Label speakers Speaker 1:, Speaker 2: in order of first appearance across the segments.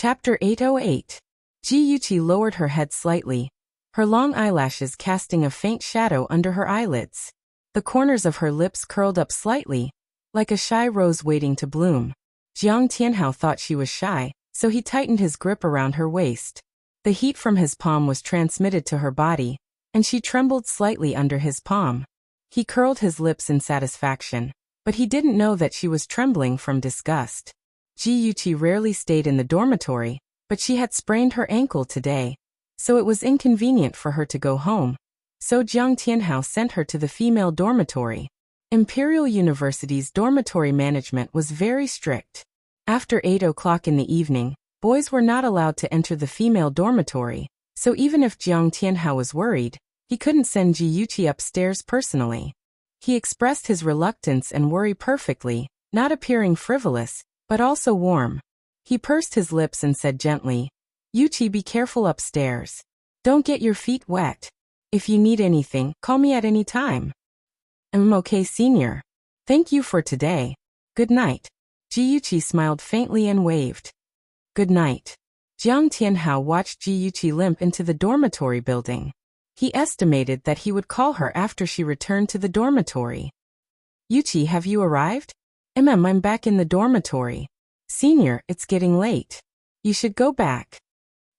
Speaker 1: Chapter 808. Ji Yuqi lowered her head slightly, her long eyelashes casting a faint shadow under her eyelids. The corners of her lips curled up slightly, like a shy rose waiting to bloom. Jiang Tianhao thought she was shy, so he tightened his grip around her waist. The heat from his palm was transmitted to her body, and she trembled slightly under his palm. He curled his lips in satisfaction, but he didn't know that she was trembling from disgust. Ji Yuqi rarely stayed in the dormitory, but she had sprained her ankle today, so it was inconvenient for her to go home. So Jiang Tianhao sent her to the female dormitory. Imperial University's dormitory management was very strict. After 8 o'clock in the evening, boys were not allowed to enter the female dormitory, so even if Jiang Tianhao was worried, he couldn't send Ji Yuqi upstairs personally. He expressed his reluctance and worry perfectly, not appearing frivolous, but also warm. He pursed his lips and said gently, "Yuqi, be careful upstairs. Don't get your feet wet. If you need anything, call me at any time." "I'm okay, senior. Thank you for today. Good night." Ji Yuqi smiled faintly and waved. "Good night." Jiang Tianhao watched Ji Yuqi limp into the dormitory building. He estimated that he would call her after she returned to the dormitory. "Yuqi, have you arrived?" "I'm back in the dormitory." "Senior, it's getting late. You should go back."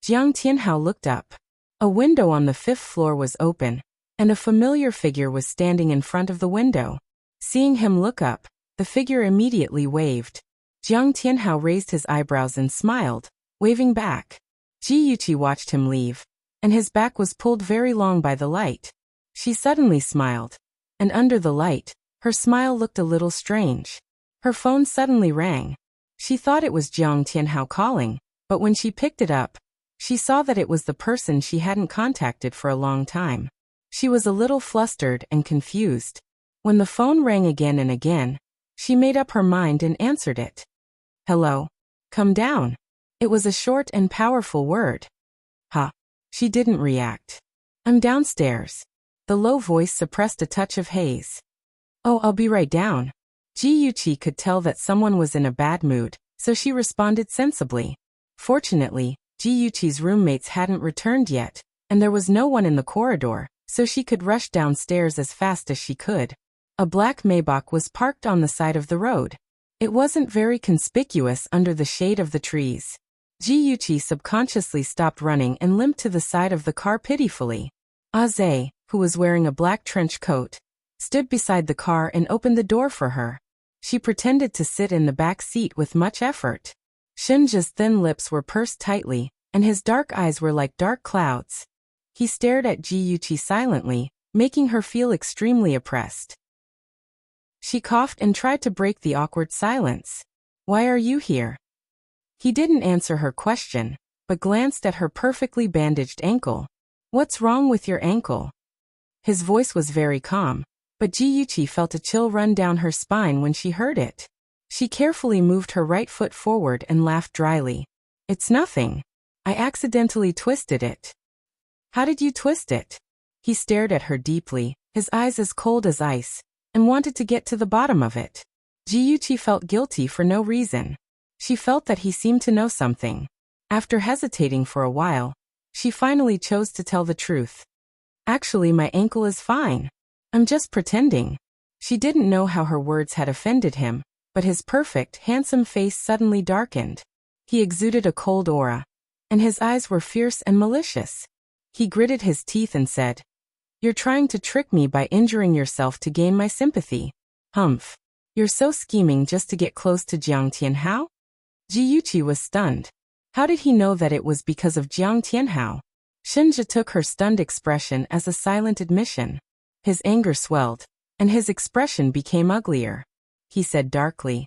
Speaker 1: Jiang Tianhao looked up. A window on the 5th floor was open, and a familiar figure was standing in front of the window. Seeing him look up, the figure immediately waved. Jiang Tianhao raised his eyebrows and smiled, waving back. Ji Yuqi watched him leave, and his back was pulled very long by the light. She suddenly smiled, and under the light, her smile looked a little strange. Her phone suddenly rang. She thought it was Jiang Tianhao calling, but when she picked it up, she saw that it was the person she hadn't contacted for a long time. She was a little flustered and confused. When the phone rang again and again, she made up her mind and answered it. "Hello? Come down." It was a short and powerful word. "Huh." She didn't react. "I'm downstairs." The low voice suppressed a touch of haze. "Oh, I'll be right down." Ji Yuqi could tell that someone was in a bad mood, so she responded sensibly. Fortunately, Ji Yuqi's roommates hadn't returned yet, and there was no one in the corridor, so she could rush downstairs as fast as she could. A black Maybach was parked on the side of the road. It wasn't very conspicuous under the shade of the trees. Ji Yuqi subconsciously stopped running and limped to the side of the car pitifully. Aze, who was wearing a black trench coat, stood beside the car and opened the door for her. She pretended to sit in the back seat with much effort. Shinja's thin lips were pursed tightly, and his dark eyes were like dark clouds. He stared at Ji Yuqi silently, making her feel extremely oppressed. She coughed and tried to break the awkward silence. "Why are you here?" He didn't answer her question, but glanced at her perfectly bandaged ankle. "What's wrong with your ankle?" His voice was very calm, but Ji Yuqi felt a chill run down her spine when she heard it. She carefully moved her right foot forward and laughed dryly. "It's nothing. I accidentally twisted it." "How did you twist it?" He stared at her deeply, his eyes as cold as ice, and wanted to get to the bottom of it. Ji Yuqi felt guilty for no reason. She felt that he seemed to know something. After hesitating for a while, she finally chose to tell the truth. "Actually, my ankle is fine. I'm just pretending." She didn't know how her words had offended him, but his perfect, handsome face suddenly darkened. He exuded a cold aura, and his eyes were fierce and malicious. He gritted his teeth and said, "You're trying to trick me by injuring yourself to gain my sympathy. Humph. You're so scheming just to get close to Jiang Tianhao?" Ji Yuqi was stunned. How did he know that it was because of Jiang Tianhao? Shinja took her stunned expression as a silent admission. His anger swelled, and his expression became uglier. He said darkly,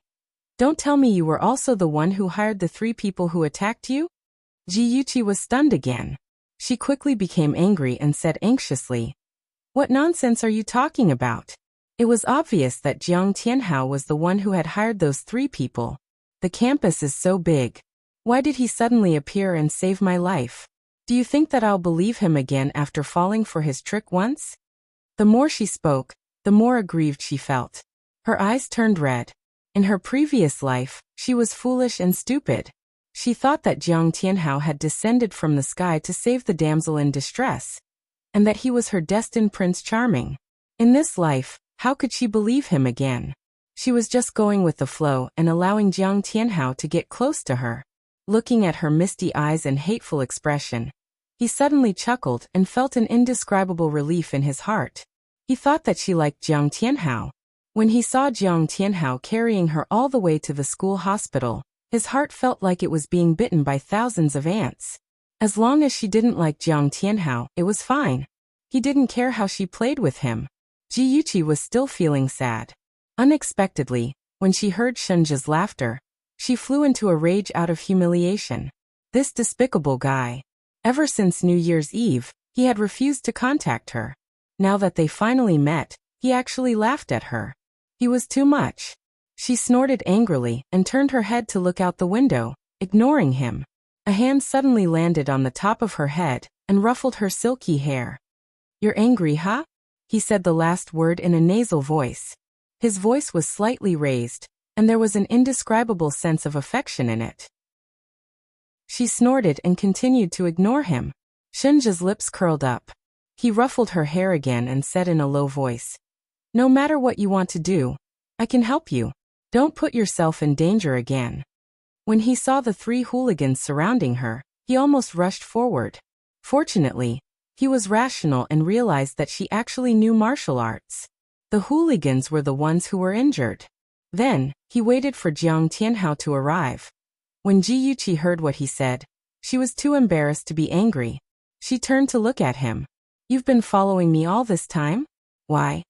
Speaker 1: "Don't tell me you were also the one who hired the 3 people who attacked you?" Ji Yuqi was stunned again. She quickly became angry and said anxiously, "What nonsense are you talking about?" It was obvious that Jiang Tianhao was the one who had hired those 3 people. The campus is so big. Why did he suddenly appear and save my life? Do you think that I'll believe him again after falling for his trick once? The more she spoke, the more aggrieved she felt. Her eyes turned red. In her previous life, she was foolish and stupid. She thought that Jiang Tianhao had descended from the sky to save the damsel in distress, and that he was her destined Prince Charming. In this life, how could she believe him again? She was just going with the flow and allowing Jiang Tianhao to get close to her. Looking at her misty eyes and hateful expression, he suddenly chuckled and felt an indescribable relief in his heart. He thought that she liked Jiang Tianhao. When he saw Jiang Tianhao carrying her all the way to the school hospital, his heart felt like it was being bitten by thousands of ants. As long as she didn't like Jiang Tianhao, it was fine. He didn't care how she played with him. Ji Yuqi was still feeling sad. Unexpectedly, when she heard Shunja's laughter, she flew into a rage out of humiliation. This despicable guy. Ever since New Year's Eve, he had refused to contact her. Now that they finally met, he actually laughed at her. He was too much. She snorted angrily and turned her head to look out the window, ignoring him. A hand suddenly landed on the top of her head and ruffled her silky hair. "You're angry, huh?" He said the last word in a nasal voice. His voice was slightly raised, and there was an indescribable sense of affection in it. She snorted and continued to ignore him. Shunja's lips curled up. He ruffled her hair again and said in a low voice, "No matter what you want to do, I can help you. Don't put yourself in danger again." When he saw the three hooligans surrounding her, he almost rushed forward. Fortunately, he was rational and realized that she actually knew martial arts. The hooligans were the ones who were injured. Then, he waited for Jiang Tianhao to arrive. When Ji Yuqi heard what he said, she was too embarrassed to be angry. She turned to look at him. "You've been following me all this time? Why?"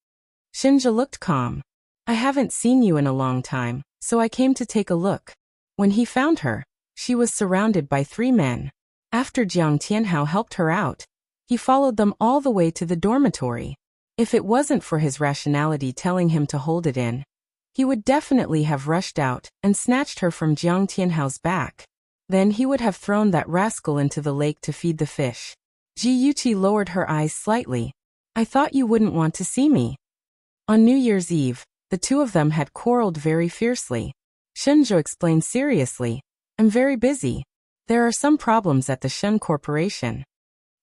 Speaker 1: Shunja looked calm. "I haven't seen you in a long time, so I came to take a look." When he found her, she was surrounded by three men. After Jiang Tianhao helped her out, he followed them all the way to the dormitory. If it wasn't for his rationality telling him to hold it in, he would definitely have rushed out and snatched her from Jiang Tianhao's back. Then he would have thrown that rascal into the lake to feed the fish. Ji Yuqi lowered her eyes slightly. "I thought you wouldn't want to see me." On New Year's Eve, the two of them had quarreled very fiercely. Shunja explained seriously, "I'm very busy. There are some problems at the Shun Corporation."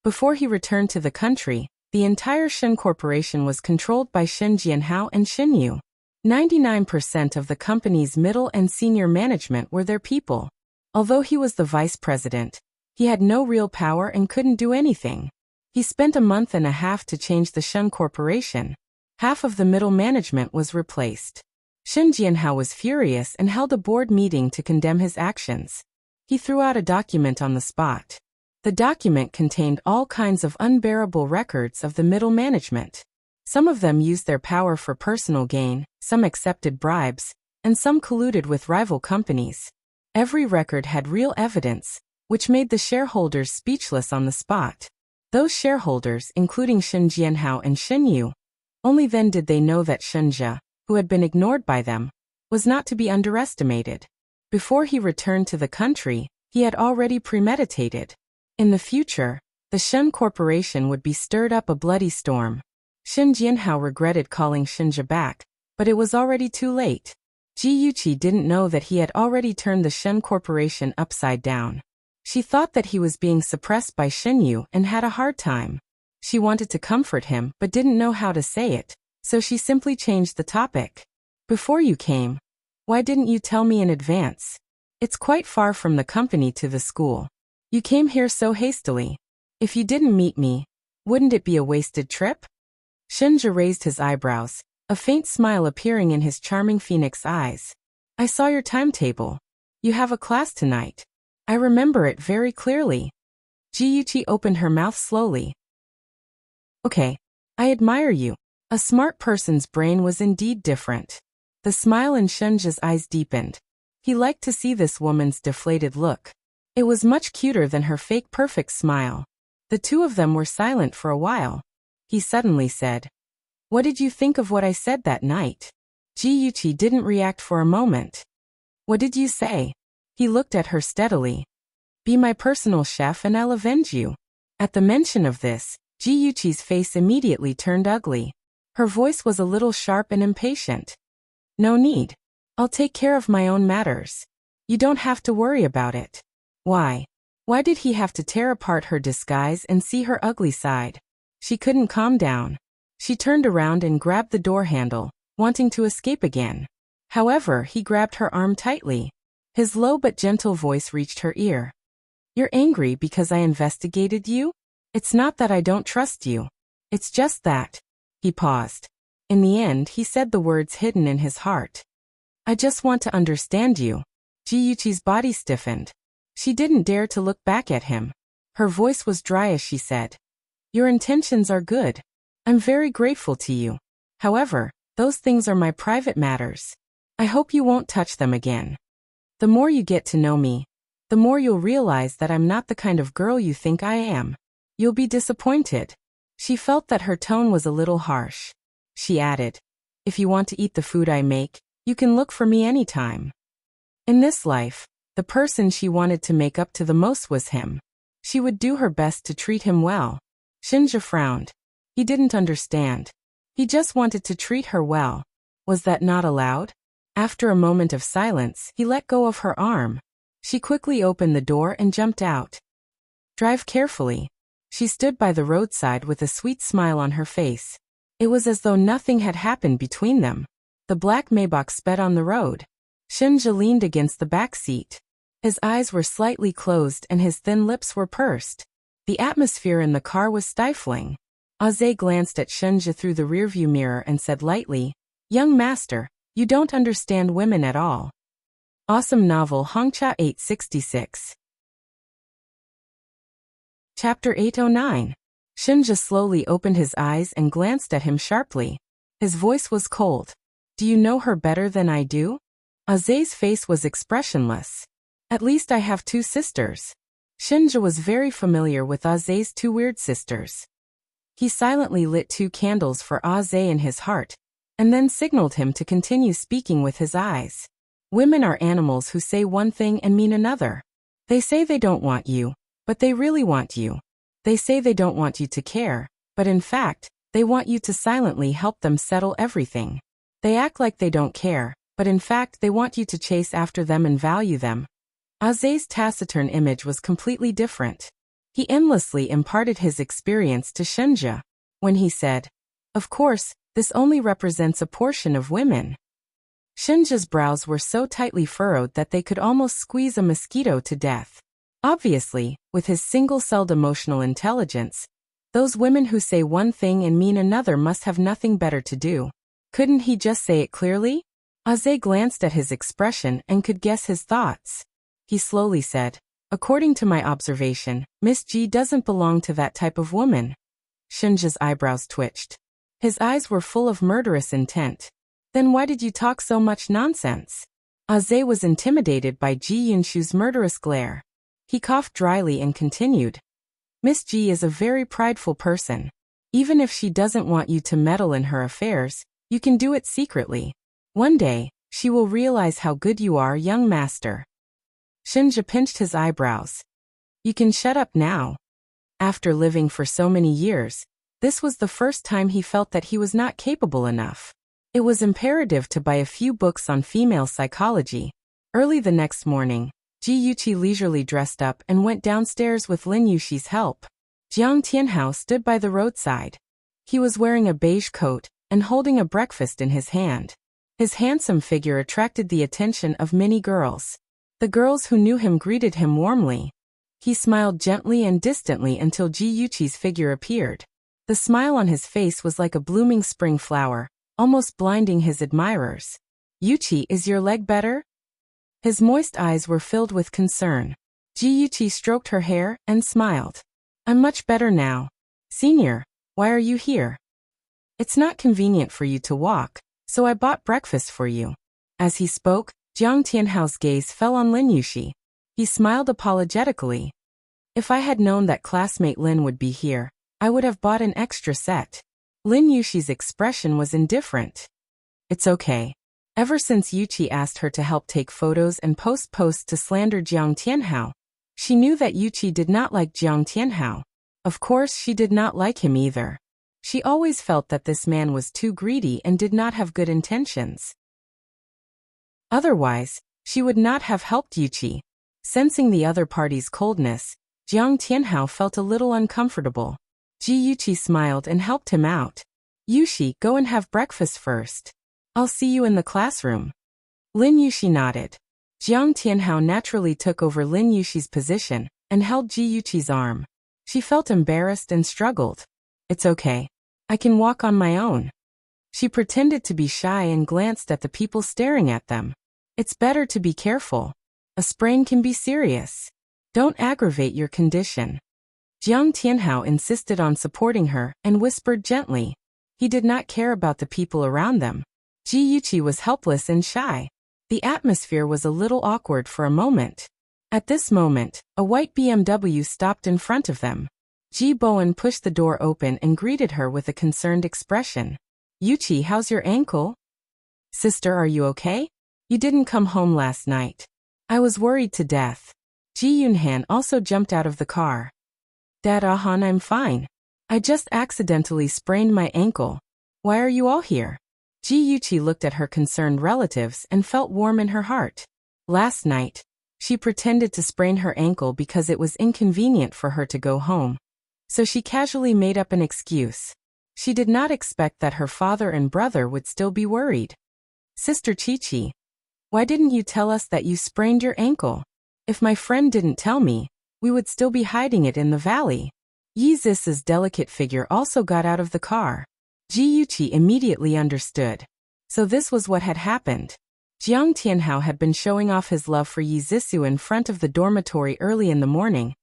Speaker 1: Before he returned to the country, the entire Shun Corporation was controlled by Shen Jianhao and Shen Yu. 99% of the company's middle and senior management were their people. Although he was the vice president, he had no real power and couldn't do anything. He spent a month and a half to change the Shun Corporation. Half of the middle management was replaced. Shen Jianhao was furious and held a board meeting to condemn his actions. He threw out a document on the spot. The document contained all kinds of unbearable records of the middle management. Some of them used their power for personal gain, some accepted bribes, and some colluded with rival companies. Every record had real evidence, which made the shareholders speechless on the spot. Those shareholders, including Shen Jianhao and Shen Yu, only then did they know that Shunja, who had been ignored by them, was not to be underestimated. Before he returned to the country, he had already premeditated. In the future, the Shun Corporation would be stirred up a bloody storm. Shen Jianhao regretted calling Shunja back, but it was already too late. Ji Yuqi didn't know that he had already turned the Shun Corporation upside down. She thought that he was being suppressed by Shen Yu and had a hard time. She wanted to comfort him but didn't know how to say it, so she simply changed the topic. "Before you came, why didn't you tell me in advance? It's quite far from the company to the school. You came here so hastily. If you didn't meet me, wouldn't it be a wasted trip?" Shunja raised his eyebrows, a faint smile appearing in his charming phoenix eyes. "I saw your timetable. You have a class tonight. I remember it very clearly." Ji Yuqi opened her mouth slowly. "Okay. I admire you." A smart person's brain was indeed different. The smile in Shunja's eyes deepened. He liked to see this woman's deflated look. It was much cuter than her fake perfect smile. The two of them were silent for a while. He suddenly said, "What did you think of what I said that night?" Ji Yuqi didn't react for a moment. "What did you say?" He looked at her steadily. "Be my personal chef and I'll avenge you." At the mention of this, Ji Yuqi's face immediately turned ugly. Her voice was a little sharp and impatient. "No need. I'll take care of my own matters. You don't have to worry about it." Why? Why did he have to tear apart her disguise and see her ugly side? She couldn't calm down. She turned around and grabbed the door handle, wanting to escape again. However, he grabbed her arm tightly. His low but gentle voice reached her ear. You're angry because I investigated you? It's not that I don't trust you. It's just that. He paused. In the end, he said the words hidden in his heart. I just want to understand you. Ji-Yuchi's body stiffened. She didn't dare to look back at him. Her voice was dry as she said, Your intentions are good. I'm very grateful to you. However, those things are my private matters. I hope you won't touch them again. The more you get to know me, the more you'll realize that I'm not the kind of girl you think I am. You'll be disappointed. She felt that her tone was a little harsh. She added, If you want to eat the food I make, you can look for me anytime. In this life, the person she wanted to make up to the most was him. She would do her best to treat him well. Shinja frowned. He didn't understand. He just wanted to treat her well. Was that not allowed? After a moment of silence, he let go of her arm. She quickly opened the door and jumped out. Drive carefully. She stood by the roadside with a sweet smile on her face. It was as though nothing had happened between them. The black Maybach sped on the road. Shinja leaned against the back seat. His eyes were slightly closed and his thin lips were pursed. The atmosphere in the car was stifling. Aze glanced at Shinja through the rearview mirror and said lightly, Young master, you don't understand women at all. Awesome novel Hongcha 866. Chapter 809. Shinja slowly opened his eyes and glanced at him sharply. His voice was cold. Do you know her better than I do? Aze's face was expressionless. At least I have two sisters. Shinja was very familiar with Aze's two weird sisters. He silently lit 2 candles for Aze in his heart, and then signaled him to continue speaking with his eyes. Women are animals who say one thing and mean another. They say they don't want you, but they really want you. They say they don't want you to care, but in fact, they want you to silently help them settle everything. They act like they don't care, but in fact they want you to chase after them and value them. Aze's taciturn image was completely different. He endlessly imparted his experience to Shinja. When he said, Of course, this only represents a portion of women. Shinja's brows were so tightly furrowed that they could almost squeeze a mosquito to death. Obviously, with his single-celled emotional intelligence, those women who say one thing and mean another must have nothing better to do. Couldn't he just say it clearly? Aze glanced at his expression and could guess his thoughts. He slowly said, According to my observation, Miss G doesn't belong to that type of woman. Shinja's eyebrows twitched. His eyes were full of murderous intent. Then why did you talk so much nonsense? Aze was intimidated by Ji Yunshu's murderous glare. He coughed dryly and continued. Miss G is a very prideful person. Even if she doesn't want you to meddle in her affairs, you can do it secretly. One day, she will realize how good you are, young master. Shinja pinched his eyebrows. You can shut up now. After living for so many years, this was the first time he felt that he was not capable enough. It was imperative to buy a few books on female psychology. Early the next morning, Ji-Yuchi leisurely dressed up and went downstairs with Lin Yushi's help. Jiang Tianhao stood by the roadside. He was wearing a beige coat and holding a breakfast in his hand. His handsome figure attracted the attention of many girls. The girls who knew him greeted him warmly. He smiled gently and distantly until Ji-Yuchi's figure appeared. The smile on his face was like a blooming spring flower, almost blinding his admirers. Yuchi, is your leg better? His moist eyes were filled with concern. Ji-Yuchi stroked her hair and smiled. I'm much better now. Senior, why are you here? It's not convenient for you to walk, so I bought breakfast for you. As he spoke, Jiang Tianhao's gaze fell on Lin Yushi. He smiled apologetically. If I had known that classmate Lin would be here, I would have bought an extra set. Lin Yushi's expression was indifferent. It's okay. Ever since Yuchi asked her to help take photos and post posts to slander Jiang Tianhao, she knew that Yuchi did not like Jiang Tianhao. Of course, she did not like him either. She always felt that this man was too greedy and did not have good intentions. Otherwise, she would not have helped Yuchi. Sensing the other party's coldness, Jiang Tianhao felt a little uncomfortable. Ji Yuqi smiled and helped him out. Yushi, go and have breakfast first. I'll see you in the classroom. Lin Yushi nodded. Jiang Tianhao naturally took over Lin Yushi's position and held Ji Yuqi's arm. She felt embarrassed and struggled. It's okay. I can walk on my own. She pretended to be shy and glanced at the people staring at them. It's better to be careful. A sprain can be serious. Don't aggravate your condition. Jiang Tianhao insisted on supporting her and whispered gently. He did not care about the people around them. Ji Yuqi was helpless and shy. The atmosphere was a little awkward for a moment. At this moment, a white BMW stopped in front of them. Ji Bowen pushed the door open and greeted her with a concerned expression. Yuqi, how's your ankle? Sister, are you okay? You didn't come home last night. I was worried to death. Ji Yunhan also jumped out of the car. Dad, Han, I'm fine. I just accidentally sprained my ankle. Why are you all here? Ji Yuqi looked at her concerned relatives and felt warm in her heart. Last night, she pretended to sprain her ankle because it was inconvenient for her to go home. So she casually made up an excuse. She did not expect that her father and brother would still be worried. Sister Chi-Chi, why didn't you tell us that you sprained your ankle? If my friend didn't tell me, we would still be hiding it in the valley. Yi Zis's delicate figure also got out of the car. Ji Yuqi immediately understood. So this was what had happened. Jiang Tianhao had been showing off his love for Yi Zisu in front of the dormitory early in the morning,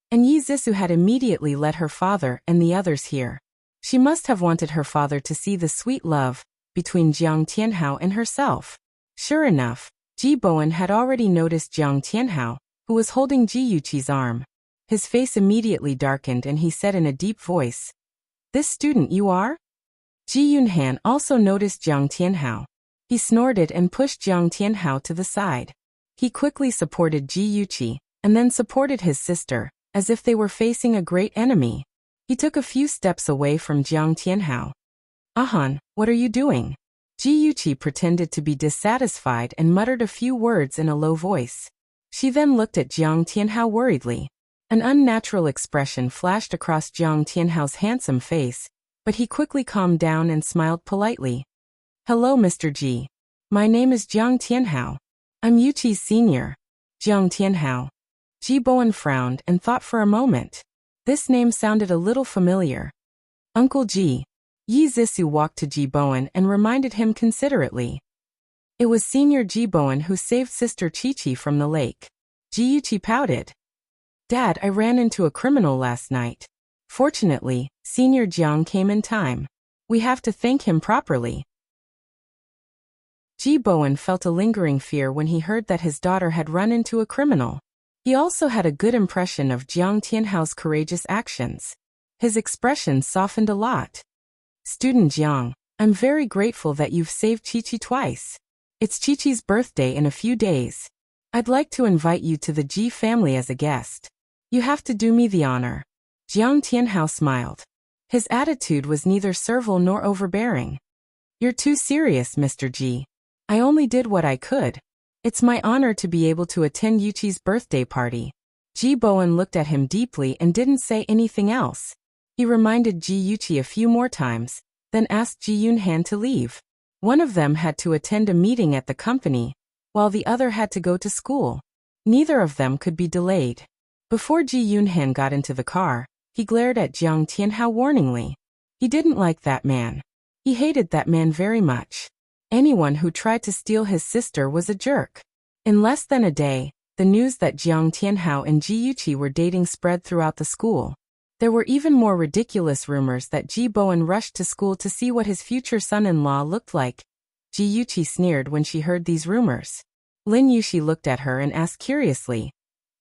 Speaker 1: and Yi Zisu had immediately let her father and the others hear. She must have wanted her father to see the sweet love between Jiang Tianhao and herself. Sure enough, Ji Bowen had already noticed Jiang Tianhao, who was holding Ji Yuqi's arm. His face immediately darkened and he said in a deep voice, "This student you are?" Ji Yunhan also noticed Jiang Tianhao. He snorted and pushed Jiang Tianhao to the side. He quickly supported Ji Yuqi, and then supported his sister, as if they were facing a great enemy. He took a few steps away from Jiang Tianhao. "Han, what are you doing?" Ji Yuqi pretended to be dissatisfied and muttered a few words in a low voice. She then looked at Jiang Tianhao worriedly. An unnatural expression flashed across Jiang Tianhao's handsome face, but he quickly calmed down and smiled politely. "Hello, Mr. Ji. My name is Jiang Tianhao. I'm Yuqi's senior." Jiang Tianhao. Ji Bowen frowned and thought for a moment. This name sounded a little familiar. "Uncle Ji." Yi Zisu walked to Ji Bowen and reminded him considerately. It was Senior Ji Bowen who saved Sister Chi-Chi from the lake. Ji Yuqi pouted. "Dad, I ran into a criminal last night. Fortunately, Senior Jiang came in time. We have to thank him properly." Ji Bowen felt a lingering fear when he heard that his daughter had run into a criminal. He also had a good impression of Jiang Tianhao's courageous actions. His expression softened a lot. "Student Jiang, I'm very grateful that you've saved Chi-Chi twice. It's Chi-Chi's birthday in a few days. I'd like to invite you to the Ji family as a guest. You have to do me the honor." Jiang Tianhao smiled. His attitude was neither servile nor overbearing. "You're too serious, Mr. Ji. I only did what I could. It's my honor to be able to attend Yuqi's birthday party." Ji Bowen looked at him deeply and didn't say anything else. He reminded Ji Yuqi a few more times, then asked Ji Yunhan to leave. One of them had to attend a meeting at the company, while the other had to go to school. Neither of them could be delayed. Before Ji Yunhan got into the car, he glared at Jiang Tianhao warningly. He didn't like that man. He hated that man very much. Anyone who tried to steal his sister was a jerk. In less than a day, the news that Jiang Tianhao and Ji Yuqi were dating spread throughout the school. There were even more ridiculous rumors that Ji Bowen rushed to school to see what his future son-in-law looked like. Ji Yuqi sneered when she heard these rumors. Lin Yushi looked at her and asked curiously,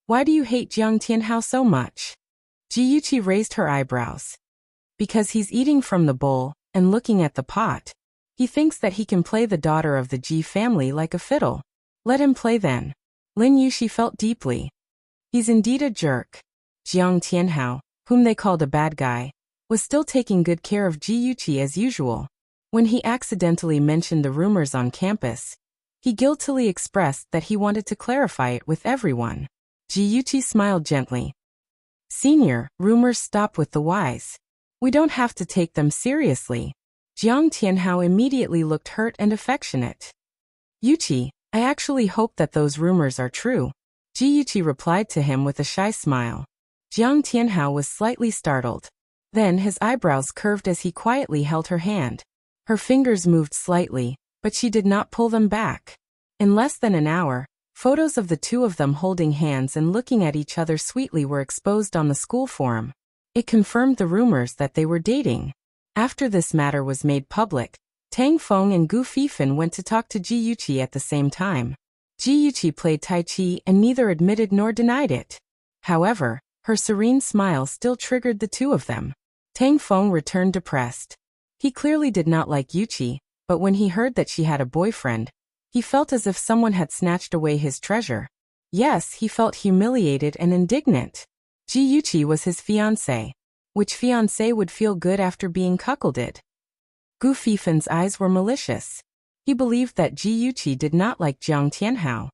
Speaker 1: "Why do you hate Jiang Tianhao so much?" Ji Yuqi raised her eyebrows. "Because he's eating from the bowl and looking at the pot. He thinks that he can play the daughter of the Ji family like a fiddle. Let him play then." Lin Yushi felt deeply. He's indeed a jerk. Jiang Tianhao, whom they called a bad guy, was still taking good care of Ji Yuqi as usual. When he accidentally mentioned the rumors on campus, he guiltily expressed that he wanted to clarify it with everyone. Ji Yuqi smiled gently. Senior, rumors stop with the wise. We don't have to take them seriously. Jiang Tianhao immediately looked hurt and affectionate. Yuqi, I actually hope that those rumors are true. Ji Yuqi replied to him with a shy smile. Jiang Tianhao was slightly startled. Then his eyebrows curved as he quietly held her hand. Her fingers moved slightly, but she did not pull them back. In less than an hour, photos of the two of them holding hands and looking at each other sweetly were exposed on the school forum. It confirmed the rumors that they were dating. After this matter was made public, Tang Feng and Gu Fifan went to talk to Ji Yuqi at the same time. Ji Yuqi played Tai Chi and neither admitted nor denied it. However, her serene smile still triggered the two of them. Tang Feng returned depressed. He clearly did not like Yuqi, but when he heard that she had a boyfriend, he felt as if someone had snatched away his treasure. Yes, he felt humiliated and indignant. Ji Yuqi was his fiancé. Which fiancé would feel good after being cuckolded? Gu Fifan's eyes were malicious. He believed that Ji Yuqi did not like Jiang Tianhao.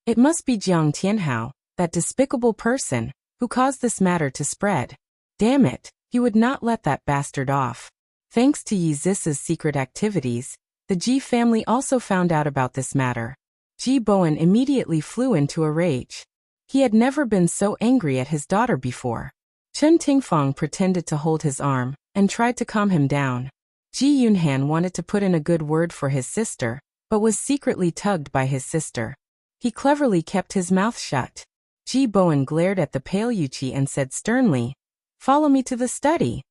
Speaker 1: It must be Jiang Tianhao, that despicable person, who caused this matter to spread. Damn it, he would not let that bastard off. Thanks to Yi Zis's secret activities, the Ji family also found out about this matter. Ji Bowen immediately flew into a rage. He had never been so angry at his daughter before. Chen Tingfang pretended to hold his arm and tried to calm him down. Ji Yunhan wanted to put in a good word for his sister, but was secretly tugged by his sister. He cleverly kept his mouth shut. Ji Bowen glared at the pale Yuqi and said sternly, "Follow me to the study."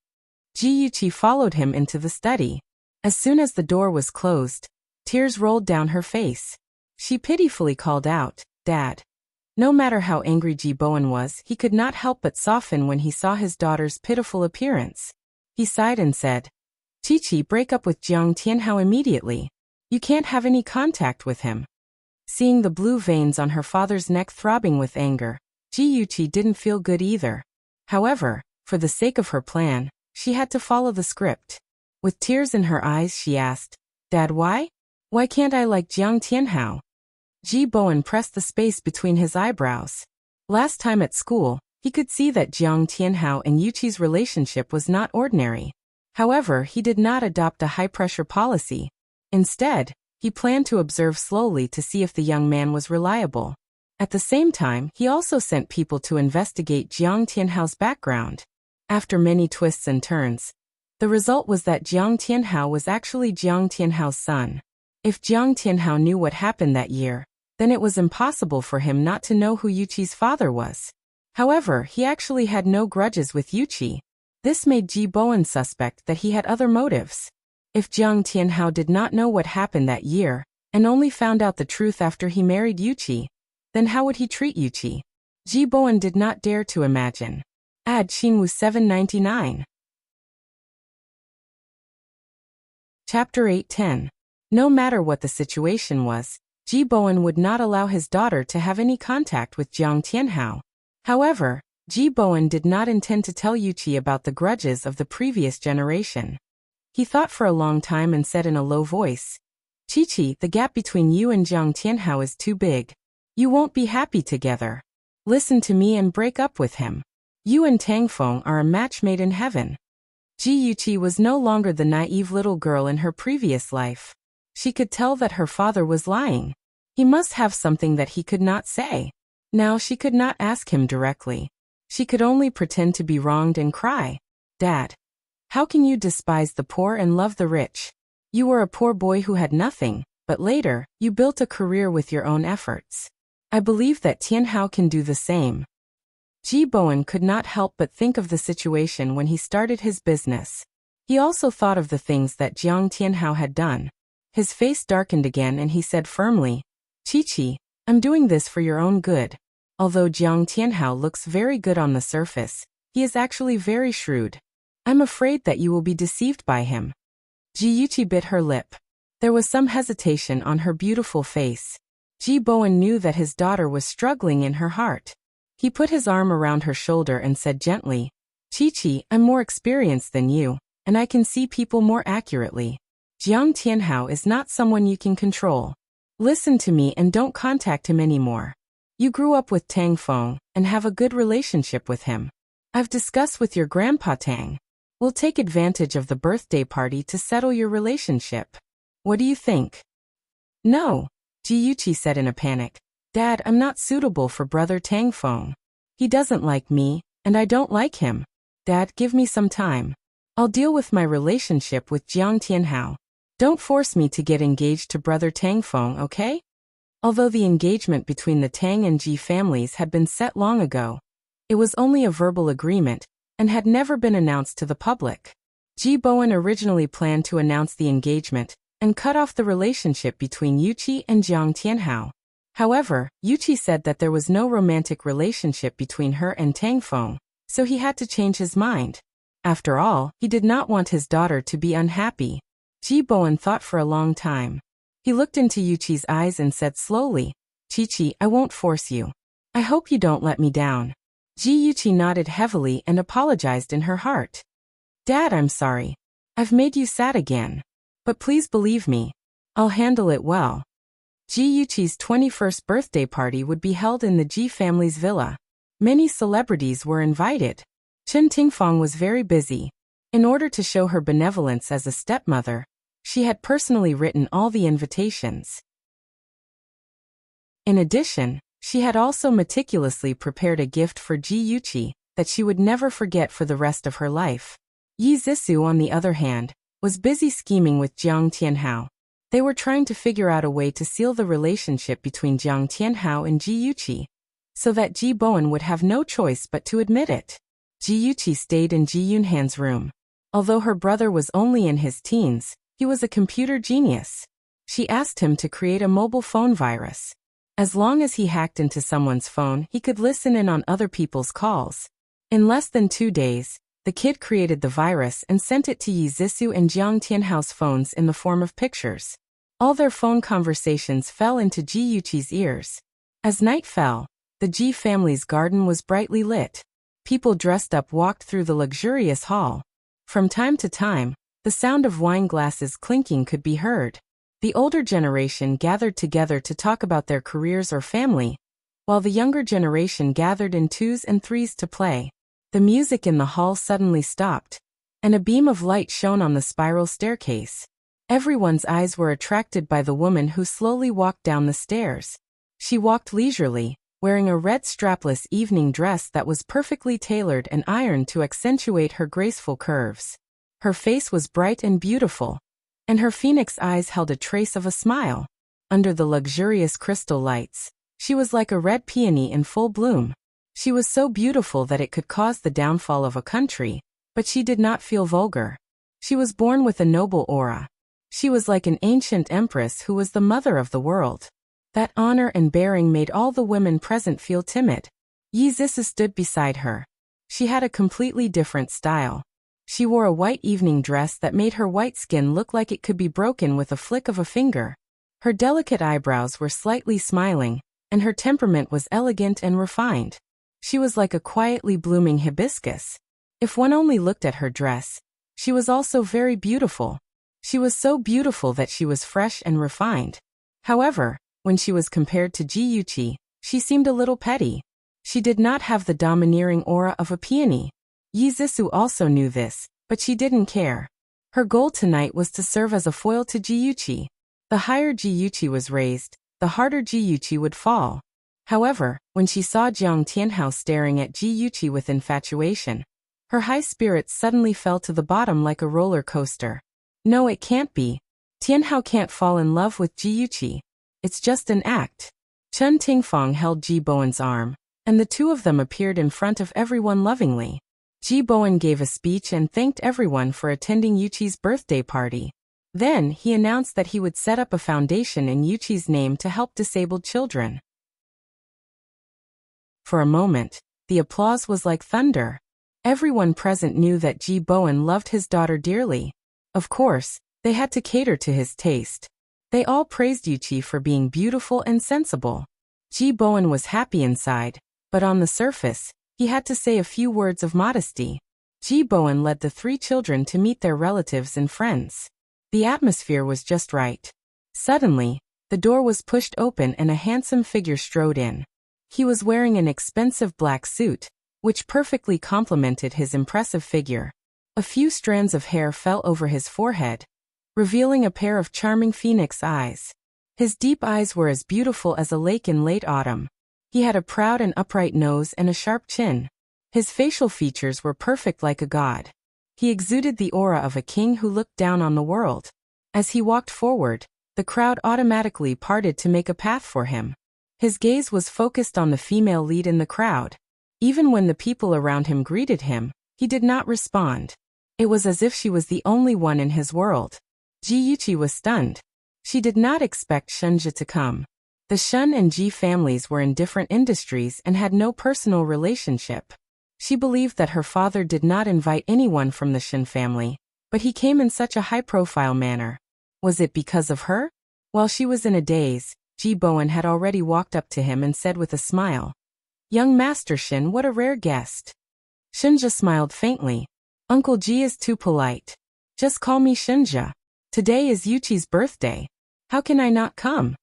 Speaker 1: Ji Yuqi followed him into the study. As soon as the door was closed, tears rolled down her face. She pitifully called out, "Dad." No matter how angry Ji Bowen was, he could not help but soften when he saw his daughter's pitiful appearance. He sighed and said, "Chi-Chi, break up with Jiang Tianhao immediately. You can't have any contact with him." Seeing the blue veins on her father's neck throbbing with anger, Ji Yuqi didn't feel good either. However, for the sake of her plan, she had to follow the script. With tears in her eyes she asked, "Dad, why? Why can't I like Jiang Tianhao?" Ji Bowen pressed the space between his eyebrows. Last time at school, he could see that Jiang Tianhao and Yuqi's relationship was not ordinary. However, he did not adopt a high-pressure policy. Instead, he planned to observe slowly to see if the young man was reliable. At the same time, he also sent people to investigate Jiang Tianhao's background. After many twists and turns, the result was that Jiang Tianhao was actually Jiang Tianhao's son. If Jiang Tianhao knew what happened that year, then it was impossible for him not to know who Yuqi's father was. However, he actually had no grudges with Yuqi. This made Ji Bowen suspect that he had other motives. If Jiang Tianhao did not know what happened that year, and only found out the truth after he married Yuqi, then how would he treat Yuqi? Ji Bowen did not dare to imagine. Ad Xinwu 799. Chapter 8:10. No matter what the situation was, Ji Bowen would not allow his daughter to have any contact with Jiang Tianhao. However, Ji Bowen did not intend to tell Yuqi about the grudges of the previous generation. He thought for a long time and said in a low voice, "Chi-Chi, the gap between you and Jiang Tianhao is too big. You won't be happy together. Listen to me and break up with him. You and Tang Feng are a match made in heaven." Ji Yuqi was no longer the naive little girl in her previous life. She could tell that her father was lying. He must have something that he could not say. Now she could not ask him directly. She could only pretend to be wronged and cry, "Dad, how can you despise the poor and love the rich? You were a poor boy who had nothing, but later, you built a career with your own efforts. I believe that Tianhao can do the same." Ji Bowen could not help but think of the situation when he started his business. He also thought of the things that Jiang Tianhao had done. His face darkened again and he said firmly, "Chi-Chi, I'm doing this for your own good. Although Jiang Tianhao looks very good on the surface, he is actually very shrewd. I'm afraid that you will be deceived by him." Ji Yuqi bit her lip. There was some hesitation on her beautiful face. Ji Bowen knew that his daughter was struggling in her heart. He put his arm around her shoulder and said gently, "Chi-Chi, I'm more experienced than you, and I can see people more accurately. Jiang Tianhao is not someone you can control. Listen to me and don't contact him anymore. You grew up with Tang Feng and have a good relationship with him. I've discussed with your grandpa Tang. We'll take advantage of the birthday party to settle your relationship. What do you think? No, Ji Yuqi said in a panic. Dad, I'm not suitable for brother Tang Feng. He doesn't like me, and I don't like him. Dad, give me some time. I'll deal with my relationship with Jiang Tianhao. Don't force me to get engaged to brother Tang Feng, okay? Although the engagement between the Tang and Ji families had been set long ago, it was only a verbal agreement and had never been announced to the public. Ji Bowen originally planned to announce the engagement and cut off the relationship between Yuqi and Jiang Tianhao. However, Yuqi said that there was no romantic relationship between her and Tang Feng, so he had to change his mind. After all, he did not want his daughter to be unhappy. Ji Bowen thought for a long time. He looked into Yuqi's eyes and said slowly, Chi-Chi, I won't force you. I hope you don't let me down. Ji Yuqi nodded heavily and apologized in her heart. Dad, I'm sorry. I've made you sad again. But please believe me. I'll handle it well. Ji Yuqi's 21st birthday party would be held in the Ji family's villa. Many celebrities were invited. Chen Tingfang was very busy. In order to show her benevolence as a stepmother, she had personally written all the invitations. In addition, she had also meticulously prepared a gift for Ji Yuqi that she would never forget for the rest of her life. Yi Zixu, on the other hand, was busy scheming with Jiang Tianhao. They were trying to figure out a way to seal the relationship between Jiang Tianhao and Ji Yuqi, so that Ji Bowen would have no choice but to admit it. Ji Yuqi stayed in Ji Yunhan's room. Although her brother was only in his teens, he was a computer genius. She asked him to create a mobile phone virus. As long as he hacked into someone's phone, he could listen in on other people's calls. In less than 2 days, the kid created the virus and sent it to Yi Zixu and Jiang Tianhao's phones in the form of pictures. All their phone conversations fell into Ji Yuqi's ears. As night fell, the Ji family's garden was brightly lit. People dressed up walked through the luxurious hall. From time to time, the sound of wine glasses clinking could be heard. The older generation gathered together to talk about their careers or family, while the younger generation gathered in 2s and 3s to play. The music in the hall suddenly stopped, and a beam of light shone on the spiral staircase. Everyone's eyes were attracted by the woman who slowly walked down the stairs. She walked leisurely, wearing a red strapless evening dress that was perfectly tailored and ironed to accentuate her graceful curves. Her face was bright and beautiful, and her phoenix eyes held a trace of a smile. Under the luxurious crystal lights, she was like a red peony in full bloom. She was so beautiful that it could cause the downfall of a country, but she did not feel vulgar. She was born with a noble aura. She was like an ancient empress who was the mother of the world. That honor and bearing made all the women present feel timid. Yi Zixu stood beside her. She had a completely different style. She wore a white evening dress that made her white skin look like it could be broken with a flick of a finger. Her delicate eyebrows were slightly smiling, and her temperament was elegant and refined. She was like a quietly blooming hibiscus. If one only looked at her dress, she was also very beautiful. She was so beautiful that she was fresh and refined. However, when she was compared to Ji Yuqi, she seemed a little petty. She did not have the domineering aura of a peony. Yi Zixu also knew this, but she didn't care. Her goal tonight was to serve as a foil to Ji Yuqi. The higher Ji Yuqi was raised, the harder Ji Yuqi would fall. However, when she saw Jiang Tianhao staring at Ji Yuqi with infatuation, her high spirits suddenly fell to the bottom like a roller coaster. No, it can't be. Tianhao can't fall in love with Ji Yuqi. It's just an act. Chen Tingfang held Ji Bowen's arm, and the two of them appeared in front of everyone lovingly. Ji Bowen gave a speech and thanked everyone for attending Yuqi's birthday party. Then, he announced that he would set up a foundation in Yuqi's name to help disabled children. For a moment, the applause was like thunder. Everyone present knew that Ji Bowen loved his daughter dearly. Of course, they had to cater to his taste. They all praised Yuqi for being beautiful and sensible. Ji Bowen was happy inside, but on the surface, he had to say a few words of modesty. Ji Bowen led the 3 children to meet their relatives and friends. The atmosphere was just right. Suddenly, the door was pushed open and a handsome figure strode in. He was wearing an expensive black suit, which perfectly complemented his impressive figure. A few strands of hair fell over his forehead, revealing a pair of charming phoenix eyes. His deep eyes were as beautiful as a lake in late autumn. He had a proud and upright nose and a sharp chin. His facial features were perfect like a god. He exuded the aura of a king who looked down on the world. As he walked forward, the crowd automatically parted to make a path for him. His gaze was focused on the female lead in the crowd. Even when the people around him greeted him, he did not respond. It was as if she was the only one in his world. Ji Yuqi was stunned. She did not expect Shunja to come. The Shun and Ji families were in different industries and had no personal relationship. She believed that her father did not invite anyone from the Shun family, but he came in such a high-profile manner. Was it because of her? While she was in a daze, Ji Bowen had already walked up to him and said with a smile, "Young Master Shin, what a rare guest." Shunja smiled faintly. "Uncle Ji is too polite. Just call me Shunja. Today is Yuchi's birthday. How can I not come?"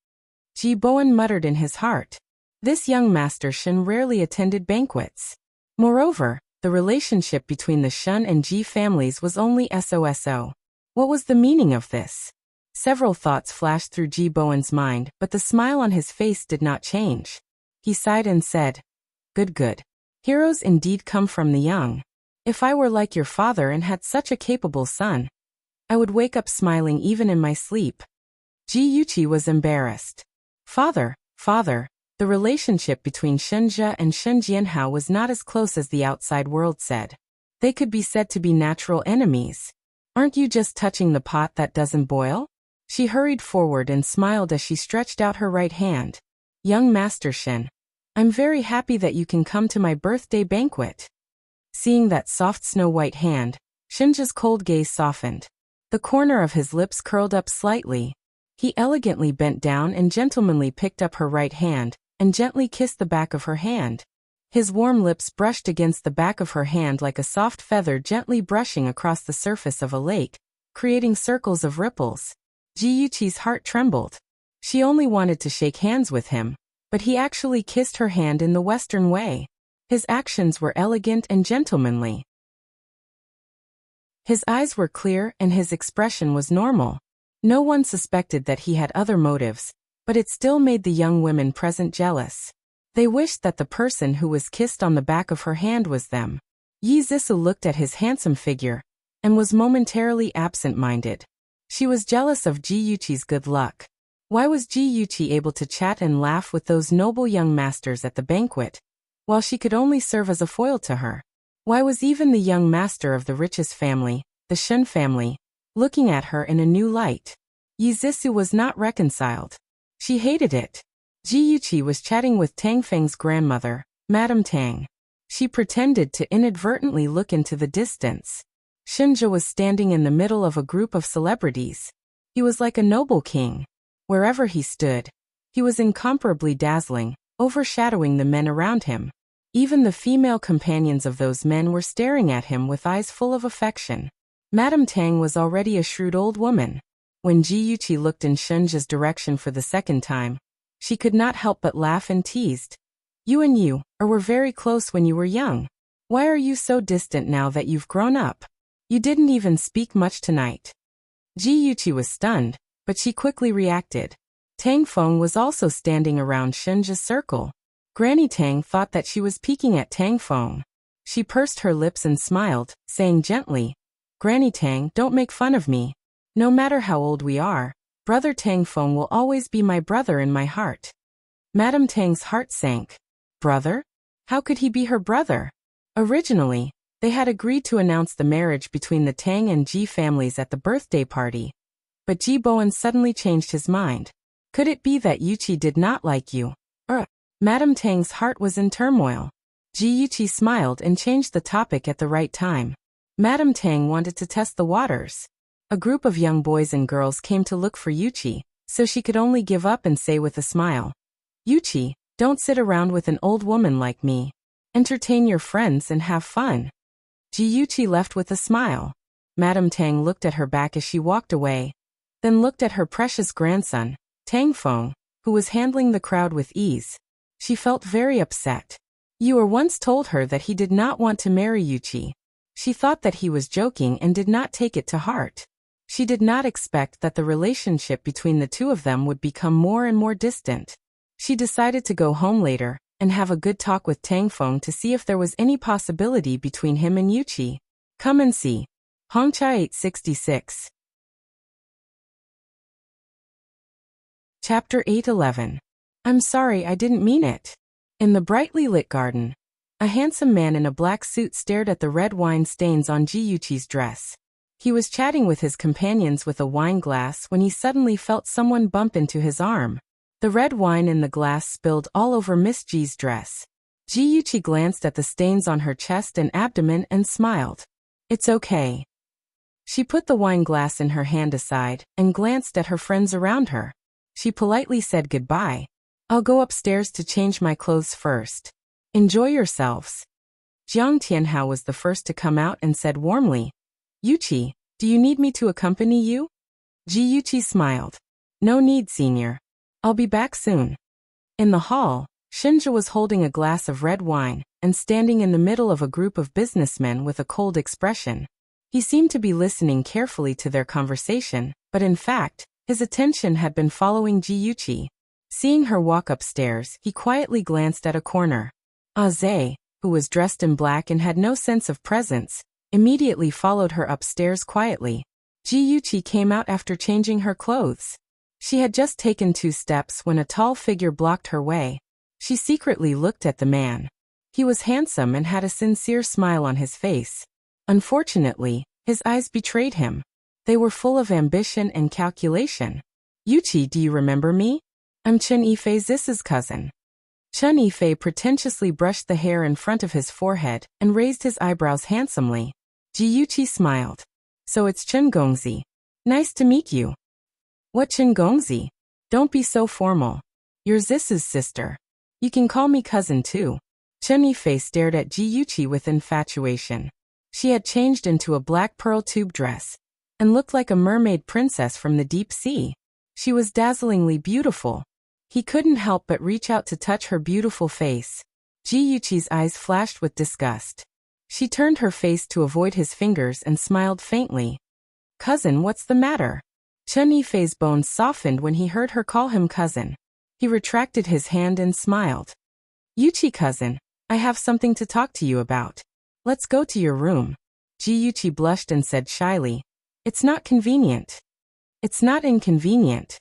Speaker 1: Ji Bowen muttered in his heart. This young Master Shin rarely attended banquets. Moreover, the relationship between the Shun and Ji families was only SOSO. What was the meaning of this? Several thoughts flashed through Ji Bowen's mind, but the smile on his face did not change. He sighed and said, Good good. Heroes indeed come from the young. If I were like your father and had such a capable son, I would wake up smiling even in my sleep." Ji Yuqi was embarrassed. Father, the relationship between Shunja and Shun Jianhao was not as close as the outside world said. They could be said to be natural enemies. Aren't you just touching the pot that doesn't boil? She hurried forward and smiled as she stretched out her right hand. Young Master Shin, I'm very happy that you can come to my birthday banquet. Seeing that soft snow-white hand, Shunja's cold gaze softened. The corner of his lips curled up slightly. He elegantly bent down and gentlemanly picked up her right hand and gently kissed the back of her hand. His warm lips brushed against the back of her hand like a soft feather gently brushing across the surface of a lake, creating circles of ripples. Ji Yuqi's heart trembled. She only wanted to shake hands with him, but he actually kissed her hand in the Western way. His actions were elegant and gentlemanly. His eyes were clear and his expression was normal. No one suspected that he had other motives, but it still made the young women present jealous. They wished that the person who was kissed on the back of her hand was them. Yi Zissou looked at his handsome figure and was momentarily absent-minded. She was jealous of Ji Yuqi's good luck. Why was Ji Yuqi able to chat and laugh with those noble young masters at the banquet, while she could only serve as a foil to her? Why was even the young master of the richest family, the Shun family, looking at her in a new light? Yi Zissou was not reconciled. She hated it. Ji Yuqi was chatting with Tang Feng's grandmother, Madame Tang. She pretended to inadvertently look into the distance. Shunja was standing in the middle of a group of celebrities. He was like a noble king. Wherever he stood, he was incomparably dazzling, overshadowing the men around him. Even the female companions of those men were staring at him with eyes full of affection. Madame Tang was already a shrewd old woman. When Ji Yuqi looked in Shunja's direction for the second time, she could not help but laugh and teased. You were very close when you were young. Why are you so distant now that you've grown up? You didn't even speak much tonight. Ji Yuqi was stunned, but she quickly reacted. Tang Feng was also standing around Shunja's circle. Granny Tang thought that she was peeking at Tang Feng. She pursed her lips and smiled, saying gently, Granny Tang, don't make fun of me. No matter how old we are, Brother Tang Feng will always be my brother in my heart. Madame Tang's heart sank. Brother? How could he be her brother? Originally, they had agreed to announce the marriage between the Tang and Ji families at the birthday party. But Ji Bowen suddenly changed his mind. Could it be that Yuqi did not like you? Madame Tang's heart was in turmoil. Ji Yuqi smiled and changed the topic at the right time. Madame Tang wanted to test the waters. A group of young boys and girls came to look for Yuqi, so she could only give up and say with a smile, Yuqi, don't sit around with an old woman like me. Entertain your friends and have fun. Ji Yuqi left with a smile. Madame Tang looked at her back as she walked away, then looked at her precious grandson, Tang Feng, who was handling the crowd with ease. She felt very upset. Yuer once told her that he did not want to marry Yuchi. She thought that he was joking and did not take it to heart. She did not expect that the relationship between the two of them would become more and more distant. She decided to go home later and have a good talk with Tangfeng to see if there was any possibility between him and Yuchi. Come and see. Hongcha 866. Chapter 811. I'm sorry, I didn't mean it. In the brightly lit garden, a handsome man in a black suit stared at the red wine stains on Ji Yuchi's dress. He was chatting with his companions with a wine glass when he suddenly felt someone bump into his arm. The red wine in the glass spilled all over Miss Ji's dress. Ji Yuchi glanced at the stains on her chest and abdomen and smiled. It's okay. She put the wine glass in her hand aside and glanced at her friends around her. She politely said goodbye. I'll go upstairs to change my clothes first. Enjoy yourselves. Jiang Tianhao was the first to come out and said warmly, Yuchi, do you need me to accompany you? Ji Yuchi smiled. No need, senior. I'll be back soon. In the hall, Shinja was holding a glass of red wine and standing in the middle of a group of businessmen with a cold expression. He seemed to be listening carefully to their conversation, but in fact, his attention had been following Ji Yuchi. Seeing her walk upstairs, he quietly glanced at a corner. Aze, who was dressed in black and had no sense of presence, immediately followed her upstairs quietly. Ji Yuchi came out after changing her clothes. She had just taken 2 steps when a tall figure blocked her way. She secretly looked at the man. He was handsome and had a sincere smile on his face. Unfortunately, his eyes betrayed him. They were full of ambition and calculation. Yuchi, do you remember me? I'm Chen Yifei's Zis's cousin. Chen Yifei pretentiously brushed the hair in front of his forehead and raised his eyebrows handsomely. Ji Yuchi smiled. So it's Chen Gongzi. Nice to meet you. What Chen Gongzi? Don't be so formal. You're Zis's sister. You can call me cousin too. Chen Yifei stared at Ji Yuchi with infatuation. She had changed into a black pearl tube dress and looked like a mermaid princess from the deep sea. She was dazzlingly beautiful. He couldn't help but reach out to touch her beautiful face. Ji Yuchi's eyes flashed with disgust. She turned her face to avoid his fingers and smiled faintly. Cousin, what's the matter? Chen Yifei's bones softened when he heard her call him cousin. He retracted his hand and smiled. Yuchi cousin, I have something to talk to you about. Let's go to your room. Ji Yuchi blushed and said shyly. It's not convenient. It's not inconvenient.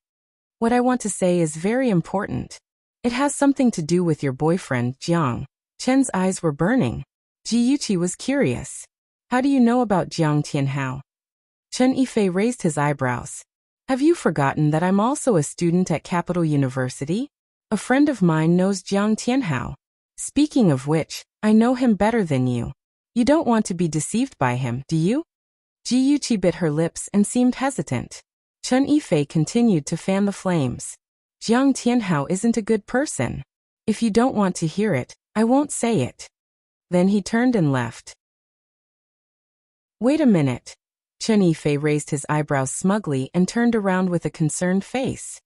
Speaker 1: What I want to say is very important. It has something to do with your boyfriend, Jiang. Chen's eyes were burning. Ji Yuchi was curious. How do you know about Jiang Tianhao? Chen Yifei raised his eyebrows. Have you forgotten that I'm also a student at Capital University? A friend of mine knows Jiang Tianhao. Speaking of which, I know him better than you. You don't want to be deceived by him, do you? Ji Yuchi bit her lips and seemed hesitant. Chen Yifei continued to fan the flames. Jiang Tianhao isn't a good person. If you don't want to hear it, I won't say it. Then he turned and left. Wait a minute. Chen Yifei raised his eyebrows smugly and turned around with a concerned face.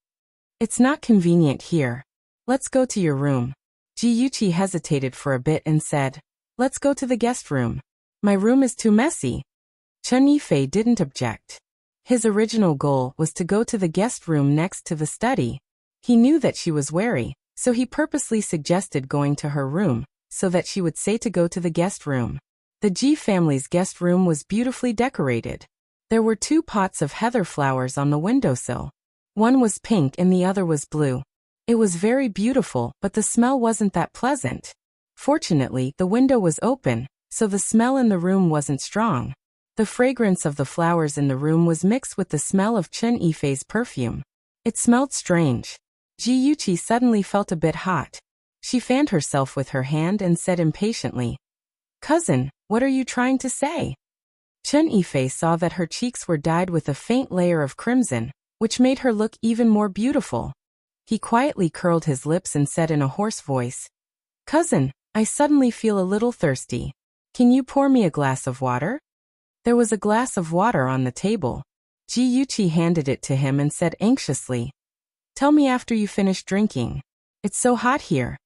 Speaker 1: It's not convenient here. Let's go to your room. Ji Yuchi hesitated for a bit and said, Let's go to the guest room. My room is too messy. Chen Yifei didn't object. His original goal was to go to the guest room next to the study. He knew that she was wary, so he purposely suggested going to her room, so that she would say to go to the guest room. The Ji family's guest room was beautifully decorated. There were 2 pots of heather flowers on the windowsill. One was pink and the other was blue. It was very beautiful, but the smell wasn't that pleasant. Fortunately, the window was open, so the smell in the room wasn't strong. The fragrance of the flowers in the room was mixed with the smell of Chen Yifei's perfume. It smelled strange. Ji Yuchi suddenly felt a bit hot. She fanned herself with her hand and said impatiently, Cousin, what are you trying to say? Chen Yifei saw that her cheeks were dyed with a faint layer of crimson, which made her look even more beautiful. He quietly curled his lips and said in a hoarse voice, Cousin, I suddenly feel a little thirsty. Can you pour me a glass of water? There was a glass of water on the table. Ji Yuchi handed it to him and said anxiously, Tell me after you finish drinking. It's so hot here.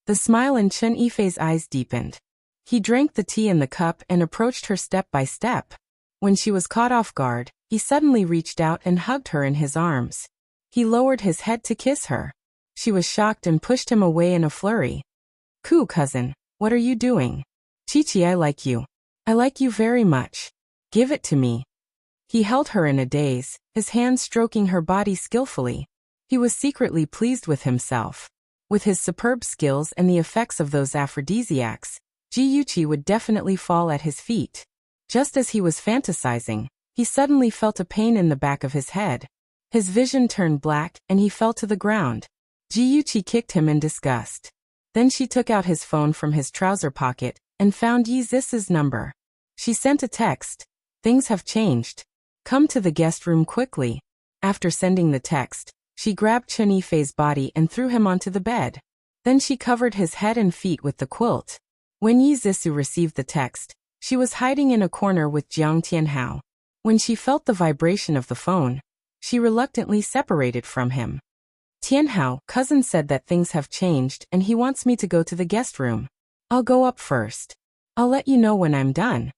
Speaker 1: The smile in Chen Yifei's eyes deepened. He drank the tea in the cup and approached her step by step. When she was caught off guard, he suddenly reached out and hugged her in his arms. He lowered his head to kiss her. She was shocked and pushed him away in a flurry. "Cool, cousin, what are you doing?" "Chi-Chi, I like you. I like you very much. Give it to me." He held her in a daze, his hands stroking her body skillfully. He was secretly pleased with himself. With his superb skills and the effects of those aphrodisiacs, Ji-Yuqi would definitely fall at his feet. Just as he was fantasizing, he suddenly felt a pain in the back of his head. His vision turned black and he fell to the ground. Ji-Yuqi kicked him in disgust. Then she took out his phone from his trouser pocket and found Yi Zisu's number. She sent a text. "Things have changed. Come to the guest room quickly." After sending the text, she grabbed Chen Yifei's body and threw him onto the bed. Then she covered his head and feet with the quilt. When Yi Zisu received the text, she was hiding in a corner with Jiang Tianhao. When she felt the vibration of the phone, she reluctantly separated from him. "Tianhao, cousin said that things have changed and he wants me to go to the guest room. I'll go up first. I'll let you know when I'm done."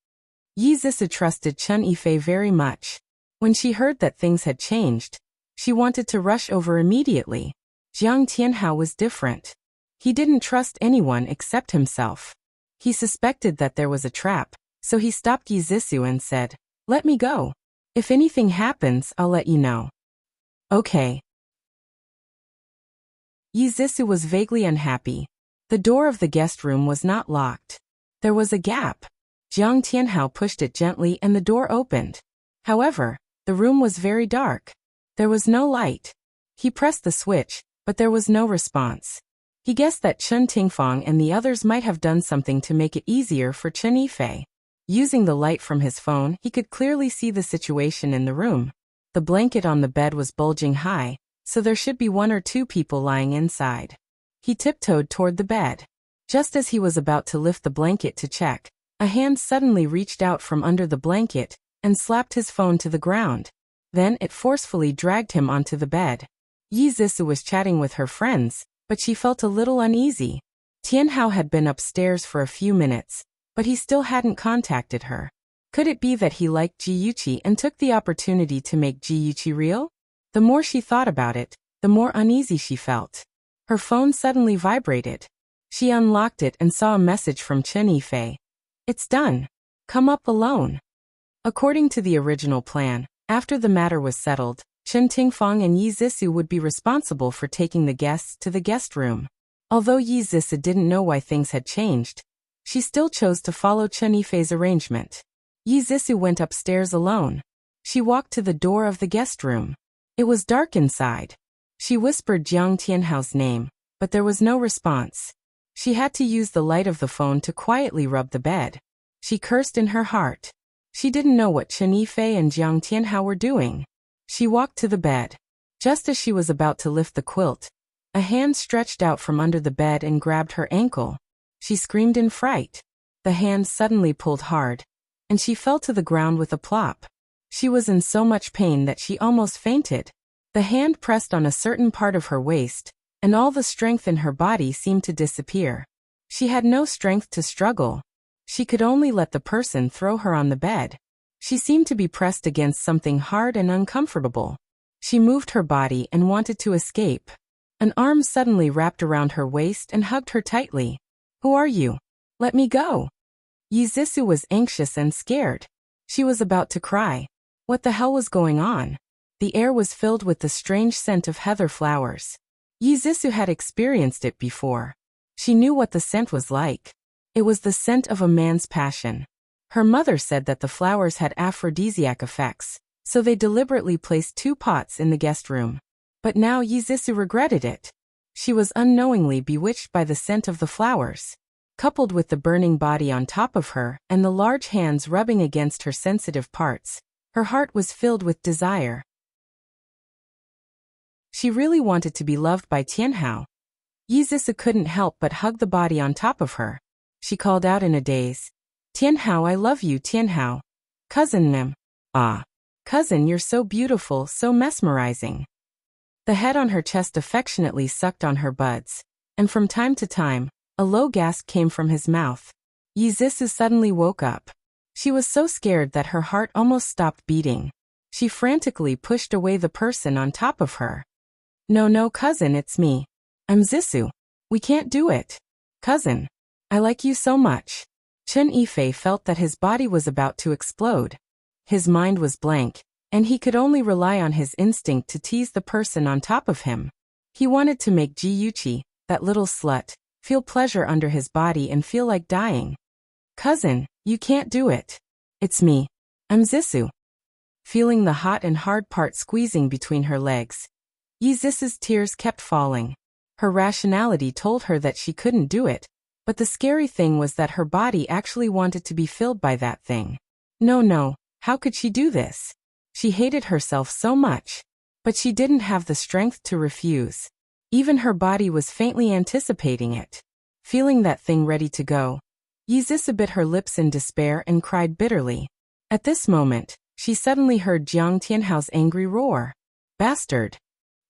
Speaker 1: Yi Zisu trusted Chen Yifei very much. When she heard that things had changed, she wanted to rush over immediately. Jiang Tianhao was different. He didn't trust anyone except himself. He suspected that there was a trap, so he stopped Yi Zisu and said, "Let me go. If anything happens, I'll let you know." "Okay." Yi Zisu was vaguely unhappy. The door of the guest room was not locked. There was a gap. Jiang Tianhao pushed it gently and the door opened. However, the room was very dark. There was no light. He pressed the switch, but there was no response. He guessed that Chen Tingfang and the others might have done something to make it easier for Chen Yifei. Using the light from his phone, he could clearly see the situation in the room. The blanket on the bed was bulging high, so there should be 1 or 2 people lying inside. He tiptoed toward the bed. Just as he was about to lift the blanket to check, a hand suddenly reached out from under the blanket and slapped his phone to the ground. Then it forcefully dragged him onto the bed. Yi Zisu was chatting with her friends, but she felt a little uneasy. Tianhao had been upstairs for a few minutes, but he still hadn't contacted her. Could it be that he liked Ji-Yuqi and took the opportunity to make Ji-Yuqi real? The more she thought about it, the more uneasy she felt. Her phone suddenly vibrated. She unlocked it and saw a message from Chen Yifei. "It's done. Come up alone." According to the original plan, after the matter was settled, Chen Tingfang and Yi Zisu would be responsible for taking the guests to the guest room. Although Yi Zisu didn't know why things had changed, she still chose to follow Chen Yifei's arrangement. Yi Zisu went upstairs alone. She walked to the door of the guest room. It was dark inside. She whispered Jiang Tianhao's name, but there was no response. She had to use the light of the phone to quietly rub the bed. She cursed in her heart. She didn't know what Chen Yifei and Jiang Tianhao were doing. She walked to the bed. Just as she was about to lift the quilt, a hand stretched out from under the bed and grabbed her ankle. She screamed in fright. The hand suddenly pulled hard, and she fell to the ground with a plop. She was in so much pain that she almost fainted. The hand pressed on a certain part of her waist, and all the strength in her body seemed to disappear. She had no strength to struggle. She could only let the person throw her on the bed. She seemed to be pressed against something hard and uncomfortable. She moved her body and wanted to escape. An arm suddenly wrapped around her waist and hugged her tightly. "Who are you? Let me go." Yi Zisu was anxious and scared. She was about to cry. What the hell was going on? The air was filled with the strange scent of heather flowers. Yi Zisu had experienced it before. She knew what the scent was like. It was the scent of a man's passion. Her mother said that the flowers had aphrodisiac effects, so they deliberately placed 2 pots in the guest room. But now Yi Zisu regretted it. She was unknowingly bewitched by the scent of the flowers. Coupled with the burning body on top of her and the large hands rubbing against her sensitive parts, her heart was filled with desire. She really wanted to be loved by Tianhao. Yi Zisu couldn't help but hug the body on top of her. She called out in a daze, "Tianhao, I love you, Tianhao. Cousin Nim. Ah. Cousin, you're so beautiful, so mesmerizing." The head on her chest affectionately sucked on her buds, and from time to time, A low gasp came from his mouth. Yi Zissou suddenly woke up. She was so scared that her heart almost stopped beating. She frantically pushed away the person on top of her. No, cousin, it's me. I'm Zissou. We can't do it. Cousin. I like you so much. Chen Yifei felt that his body was about to explode. His mind was blank, and he could only rely on his instinct to tease the person on top of him. He wanted to make Ji Yuqi, that little slut, feel pleasure under his body and feel like dying. Cousin, you can't do it. It's me. I'm Zissou. Feeling the hot and hard part squeezing between her legs, Yi Zissou's tears kept falling. Her rationality told her that she couldn't do it, but the scary thing was that her body actually wanted to be filled by that thing. No, how could she do this? She hated herself so much. But she didn't have the strength to refuse. Even her body was faintly anticipating it. Feeling that thing ready to go, Yi Zissou bit her lips in despair and cried bitterly. At this moment, she suddenly heard Jiang Tianhao's angry roar. Bastard!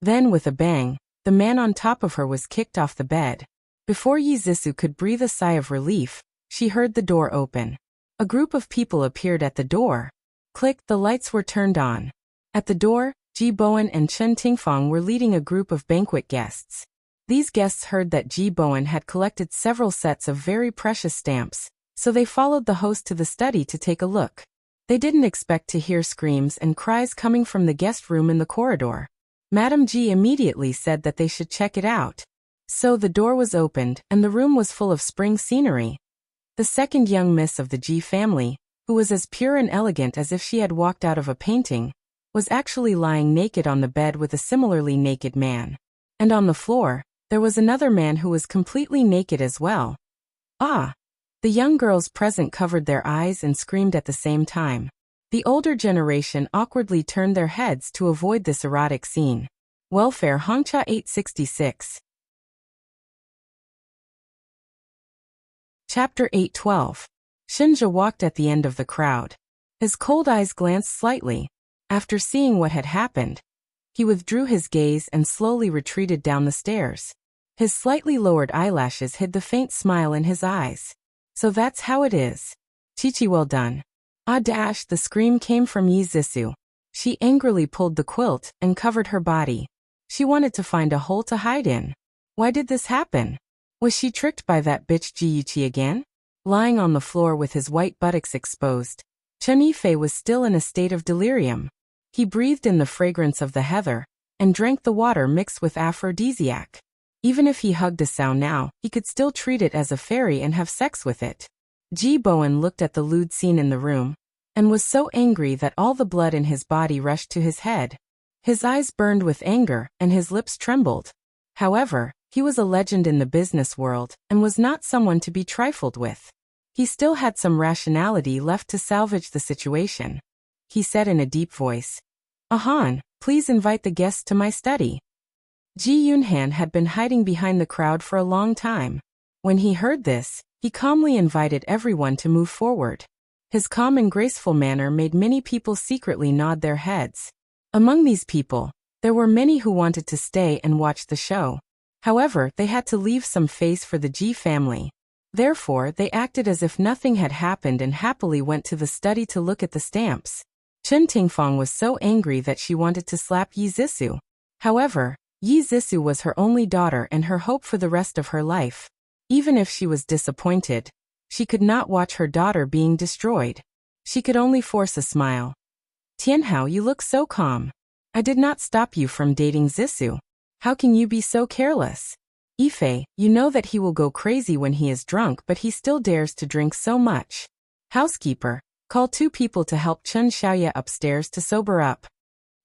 Speaker 1: Then with a bang, the man on top of her was kicked off the bed. Before Yi Zissou could breathe a sigh of relief, she heard the door open. A group of people appeared at the door. Click, the lights were turned on. At the door, Ji Bowen and Chen Tingfang were leading a group of banquet guests. These guests heard that Ji Bowen had collected several sets of very precious stamps, so they followed the host to the study to take a look. They didn't expect to hear screams and cries coming from the guest room in the corridor. Madame Ji immediately said that they should check it out. So the door was opened and the room was full of spring scenery. The second young miss of the Ji family, who was as pure and elegant as if she had walked out of a painting, was actually lying naked on the bed with a similarly naked man. And on the floor, there was another man who was completely naked as well. Ah! The young girls present covered their eyes and screamed at the same time. The older generation awkwardly turned their heads to avoid this erotic scene. Welfare Hongcha 866. Chapter 812. Shinja walked at the end of the crowd. His cold eyes glanced slightly. After seeing what had happened, he withdrew his gaze and slowly retreated down the stairs. His slightly lowered eyelashes hid the faint smile in his eyes. So that's how it is. Chi-Chi, well done. Ah dash, the scream came from Yi Zissou. She angrily pulled the quilt and covered her body. She wanted to find a hole to hide in. Why did this happen? Was she tricked by that bitch Ji Yuqi again? Lying on the floor with his white buttocks exposed, Chen Yifei was still in a state of delirium. He breathed in the fragrance of the heather and drank the water mixed with aphrodisiac. Even if he hugged a sow now, he could still treat it as a fairy and have sex with it. Ji Bowen looked at the lewd scene in the room and was so angry that all the blood in his body rushed to his head. His eyes burned with anger and his lips trembled. However, he was a legend in the business world and was not someone to be trifled with. He still had some rationality left to salvage the situation. He said in a deep voice, "Ahan, please invite the guests to my study." Ji Yunhan had been hiding behind the crowd for a long time. When he heard this, he calmly invited everyone to move forward. His calm and graceful manner made many people secretly nod their heads. Among these people, there were many who wanted to stay and watch the show. However, they had to leave some face for the Ji family. Therefore, they acted as if nothing had happened and happily went to the study to look at the stamps. Chen Tingfang was so angry that she wanted to slap Yi Zissou. However, Yi Zissou was her only daughter and her hope for the rest of her life. Even if she was disappointed, she could not watch her daughter being destroyed. She could only force a smile. "Tianhao, you look so calm. I did not stop you from dating Zissou. How can you be so careless? Yifei, you know that he will go crazy when he is drunk, but he still dares to drink so much. Housekeeper, call 2 people to help Chen Xiaoya upstairs to sober up."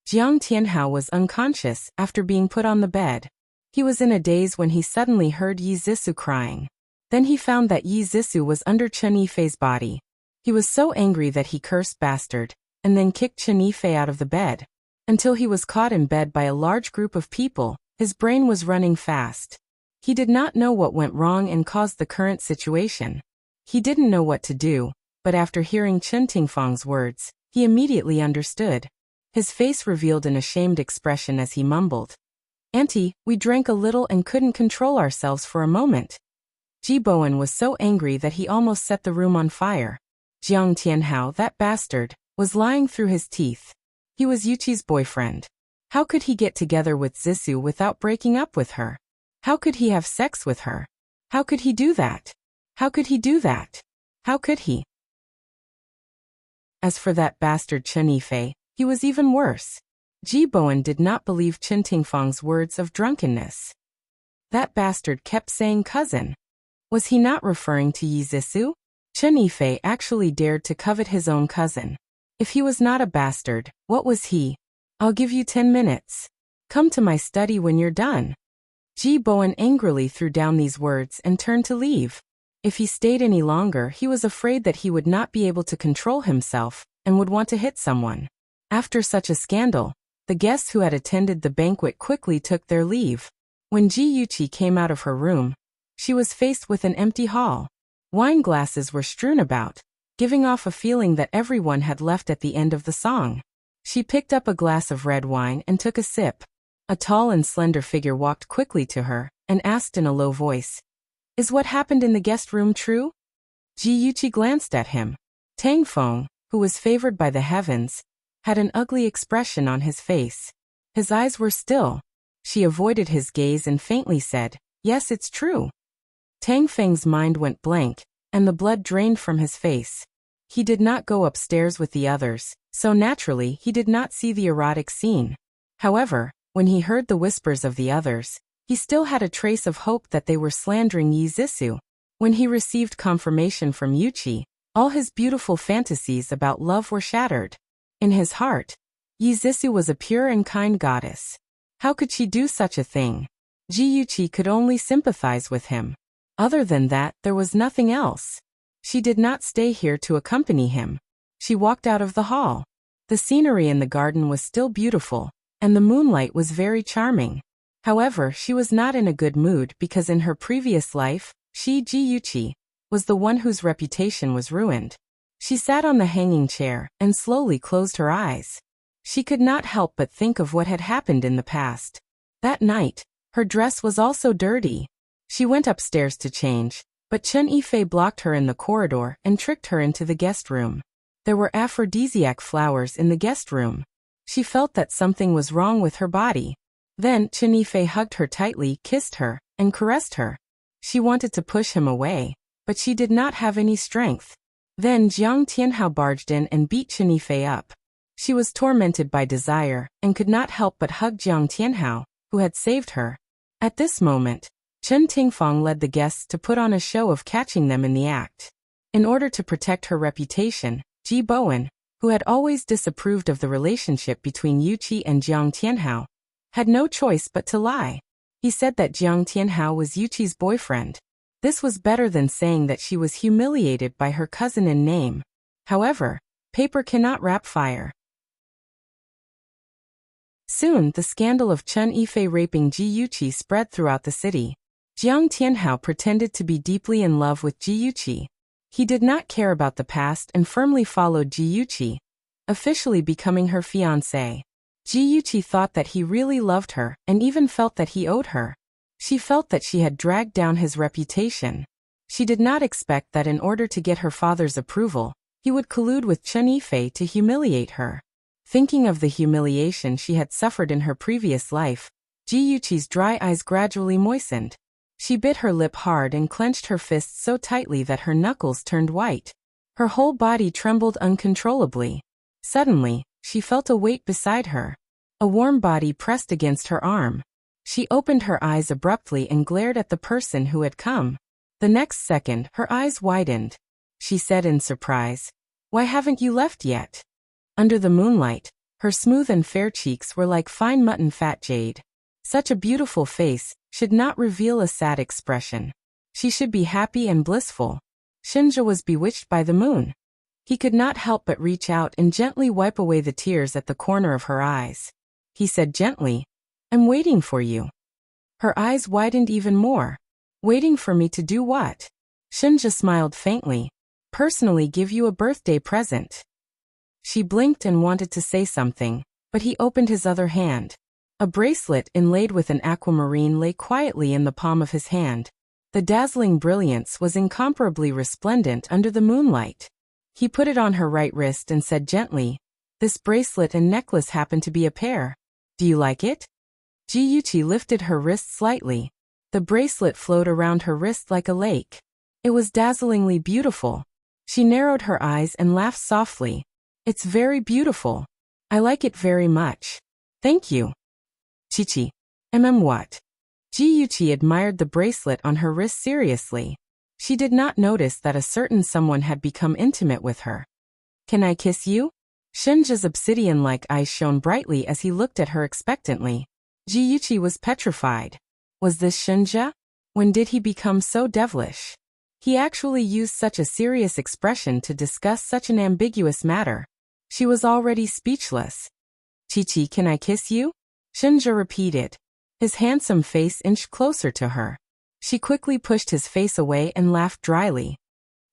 Speaker 1: Jiang Tianhao was unconscious after being put on the bed. He was in a daze when he suddenly heard Yi Zissou crying. Then he found that Yi Zissou was under Chen Yifei's body. He was so angry that he cursed bastard, and then kicked Chen Yifei out of the bed. Until he was caught in bed by a large group of people, his brain was running fast. He did not know what went wrong and caused the current situation. He didn't know what to do, but after hearing Chen Tingfang's words, he immediately understood. His face revealed an ashamed expression as he mumbled, "Auntie, we drank a little and couldn't control ourselves for a moment." Ji Bowen was so angry that he almost set the room on fire. Jiang Tianhao, that bastard, was lying through his teeth. He was Yuqi's boyfriend. How could he get together with Zissou without breaking up with her? How could he have sex with her? How could he do that? How could he do that? How could he? As for that bastard Chen Yifei, he was even worse. Ji Bowen did not believe Chen Tingfang's words of drunkenness. That bastard kept saying cousin. Was he not referring to Yi Zissou? Chen Yifei actually dared to covet his own cousin. If he was not a bastard, what was he? I'll give you 10 minutes. Come to my study when you're done. Ji Bowen angrily threw down these words and turned to leave. If he stayed any longer, he was afraid that he would not be able to control himself and would want to hit someone. After such a scandal, the guests who had attended the banquet quickly took their leave. When Ji Yuqi came out of her room, she was faced with an empty hall. Wine glasses were strewn about, giving off a feeling that everyone had left at the end of the song. She picked up a glass of red wine and took a sip. A tall and slender figure walked quickly to her and asked in a low voice, "Is what happened in the guest room true?" Ji Yuqi glanced at him. Tang Feng, who was favored by the heavens, had an ugly expression on his face. His eyes were still. She avoided his gaze and faintly said, "Yes, it's true." Tang Feng's mind went blank, and the blood drained from his face. He did not go upstairs with the others, so naturally he did not see the erotic scene. However, when he heard the whispers of the others, he still had a trace of hope that they were slandering Yi Zissou. When he received confirmation from Yuqi, all his beautiful fantasies about love were shattered. In his heart, Yi Zissou was a pure and kind goddess. How could she do such a thing? Ji Yuqi could only sympathize with him. Other than that, there was nothing else. She did not stay here to accompany him. She walked out of the hall. The scenery in the garden was still beautiful, and the moonlight was very charming. However, she was not in a good mood because in her previous life, she, Ji Yuqi, was the one whose reputation was ruined. She sat on the hanging chair and slowly closed her eyes. She could not help but think of what had happened in the past. That night, her dress was also dirty. She went upstairs to change, but Chen Yifei blocked her in the corridor and tricked her into the guest room. There were aphrodisiac flowers in the guest room. She felt that something was wrong with her body. Then Chen Yifei hugged her tightly, kissed her, and caressed her. She wanted to push him away, but she did not have any strength. Then Jiang Tianhao barged in and beat Chen Yifei up. She was tormented by desire and could not help but hug Jiang Tianhao, who had saved her. At this moment, Chen Tingfang led the guests to put on a show of catching them in the act. In order to protect her reputation, Ji Bowen, who had always disapproved of the relationship between Yuqi and Jiang Tianhao, had no choice but to lie. He said that Jiang Tianhao was Yuqi's boyfriend. This was better than saying that she was humiliated by her cousin in name. However, paper cannot wrap fire. Soon, the scandal of Chen Yifei raping Ji Yuqi spread throughout the city. Jiang Tianhao pretended to be deeply in love with Ji Yuqi. He did not care about the past and firmly followed Ji Yuqi, officially becoming her fiancé. Ji Yuqi thought that he really loved her and even felt that he owed her. She felt that she had dragged down his reputation. She did not expect that in order to get her father's approval, he would collude with Chen Yifei to humiliate her. Thinking of the humiliation she had suffered in her previous life, Ji Yuqi's dry eyes gradually moistened. She bit her lip hard and clenched her fists so tightly that her knuckles turned white. Her whole body trembled uncontrollably. Suddenly, she felt a weight beside her. A warm body pressed against her arm. She opened her eyes abruptly and glared at the person who had come. The next second, her eyes widened. She said in surprise, "Why haven't you left yet?" Under the moonlight, her smooth and fair cheeks were like fine mutton fat jade. Such a beautiful face should not reveal a sad expression. She should be happy and blissful. Shinja was bewitched by the moon. He could not help but reach out and gently wipe away the tears at the corner of her eyes. He said gently, "I'm waiting for you." Her eyes widened even more. "Waiting for me to do what?" Shinja smiled faintly. "Personally give you a birthday present." She blinked and wanted to say something, but he opened his other hand. A bracelet inlaid with an aquamarine lay quietly in the palm of his hand. The dazzling brilliance was incomparably resplendent under the moonlight. He put it on her right wrist and said gently, "This bracelet and necklace happen to be a pair. Do you like it?" Ji-Yuchi lifted her wrist slightly. The bracelet flowed around her wrist like a lake. It was dazzlingly beautiful. She narrowed her eyes and laughed softly. "It's very beautiful. I like it very much. Thank you." Chichi. What? Ji-Yuchi admired the bracelet on her wrist seriously. She did not notice that a certain someone had become intimate with her. "Can I kiss you?" Shinja's obsidian-like eyes shone brightly as he looked at her expectantly. Ji-Yuchi was petrified. Was this Shinja? When did he become so devilish? He actually used such a serious expression to discuss such an ambiguous matter. She was already speechless. "Chichi, can I kiss you?" Shinja repeated. His handsome face inched closer to her. She quickly pushed his face away and laughed dryly.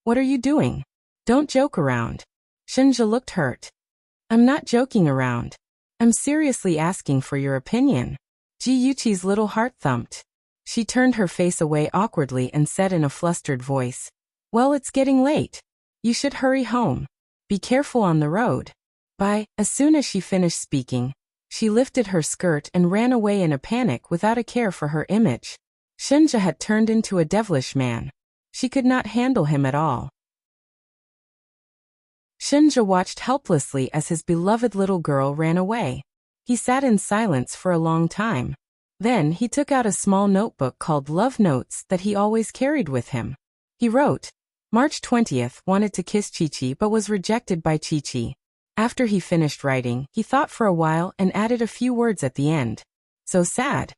Speaker 1: "What are you doing? Don't joke around." Shinja looked hurt. "I'm not joking around. I'm seriously asking for your opinion." Ji-Yuchi's little heart thumped. She turned her face away awkwardly and said in a flustered voice, "Well, it's getting late. You should hurry home. Be careful on the road." Bye. As soon as she finished speaking, she lifted her skirt and ran away in a panic without a care for her image. Shinja had turned into a devilish man. She could not handle him at all. Shinja watched helplessly as his beloved little girl ran away. He sat in silence for a long time. Then he took out a small notebook called Love Notes that he always carried with him. He wrote, March 20th, wanted to kiss Chi-Chi but was rejected by Chi-Chi. After he finished writing, he thought for a while and added a few words at the end. So sad.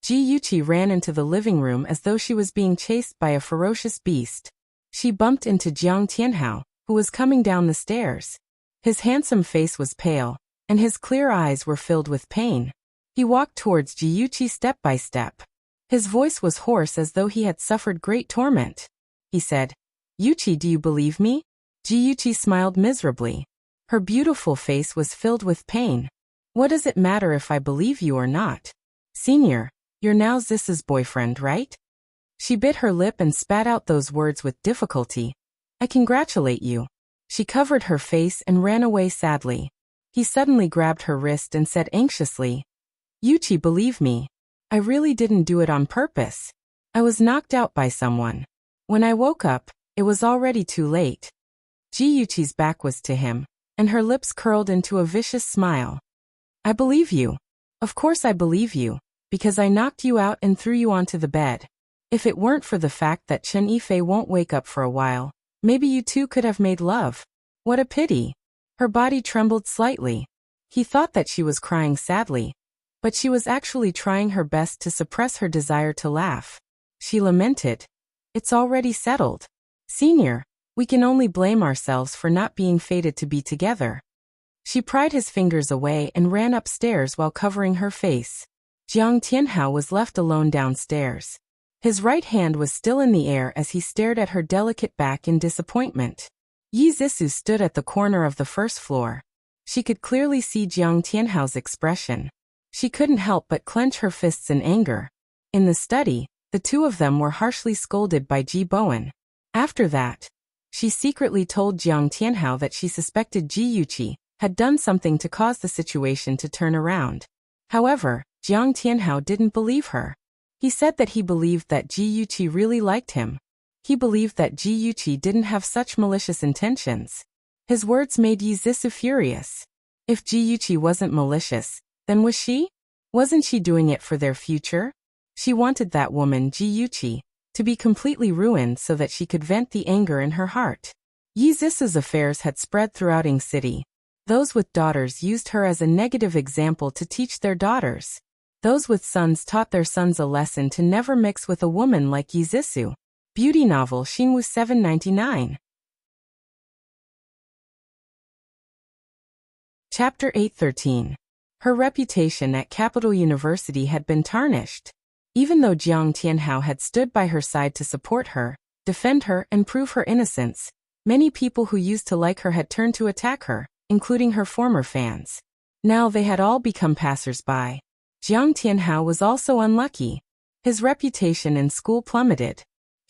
Speaker 1: Ji-Yuchi ran into the living room as though she was being chased by a ferocious beast. She bumped into Jiang Tianhao, who was coming down the stairs. His handsome face was pale, and his clear eyes were filled with pain. He walked towards Ji-Yuchi step by step. His voice was hoarse as though he had suffered great torment. He said, "Yuchi, do you believe me?" Ji-Yuchi smiled miserably. Her beautiful face was filled with pain. "What does it matter if I believe you or not? Senior, you're now Zis's boyfriend, right?" She bit her lip and spat out those words with difficulty. "I congratulate you." She covered her face and ran away sadly. He suddenly grabbed her wrist and said anxiously, "Yuchi, believe me. I really didn't do it on purpose. I was knocked out by someone. When I woke up, it was already too late." Ji-Yuchi's back was to him, and her lips curled into a vicious smile. "I believe you. Of course I believe you, because I knocked you out and threw you onto the bed. If it weren't for the fact that Chen Yifei won't wake up for a while, maybe you two could have made love. What a pity." Her body trembled slightly. He thought that she was crying sadly, but she was actually trying her best to suppress her desire to laugh. She lamented, "It's already settled. Senior, we can only blame ourselves for not being fated to be together." She pried his fingers away and ran upstairs while covering her face. Jiang Tianhao was left alone downstairs. His right hand was still in the air as he stared at her delicate back in disappointment. Yi Zissu stood at the corner of the first floor. She could clearly see Jiang Tianhao's expression. She couldn't help but clench her fists in anger. In the study, the two of them were harshly scolded by Ji Bowen. After that, she secretly told Jiang Tianhao that she suspected Ji-Yuchi had done something to cause the situation to turn around. However, Jiang Tianhao didn't believe her. He said that he believed that Ji-Yuchi really liked him. He believed that Ji-Yuchi didn't have such malicious intentions. His words made Yi Zissu furious. If Ji-Yuchi wasn't malicious, then was she? Wasn't she doing it for their future? She wanted that woman, Ji-Yuchi, to be completely ruined so that she could vent the anger in her heart. Yi Zissu's affairs had spread throughout Ing City. Those with daughters used her as a negative example to teach their daughters. Those with sons taught their sons a lesson to never mix with a woman like Yi Zissu. Beauty novel Xinwu 799. Chapter 813. Her reputation at Capital University had been tarnished. Even though Jiang Tianhao had stood by her side to support her, defend her, and prove her innocence, many people who used to like her had turned to attack her, including her former fans. Now they had all become passers-by. Jiang Tianhao was also unlucky. His reputation in school plummeted.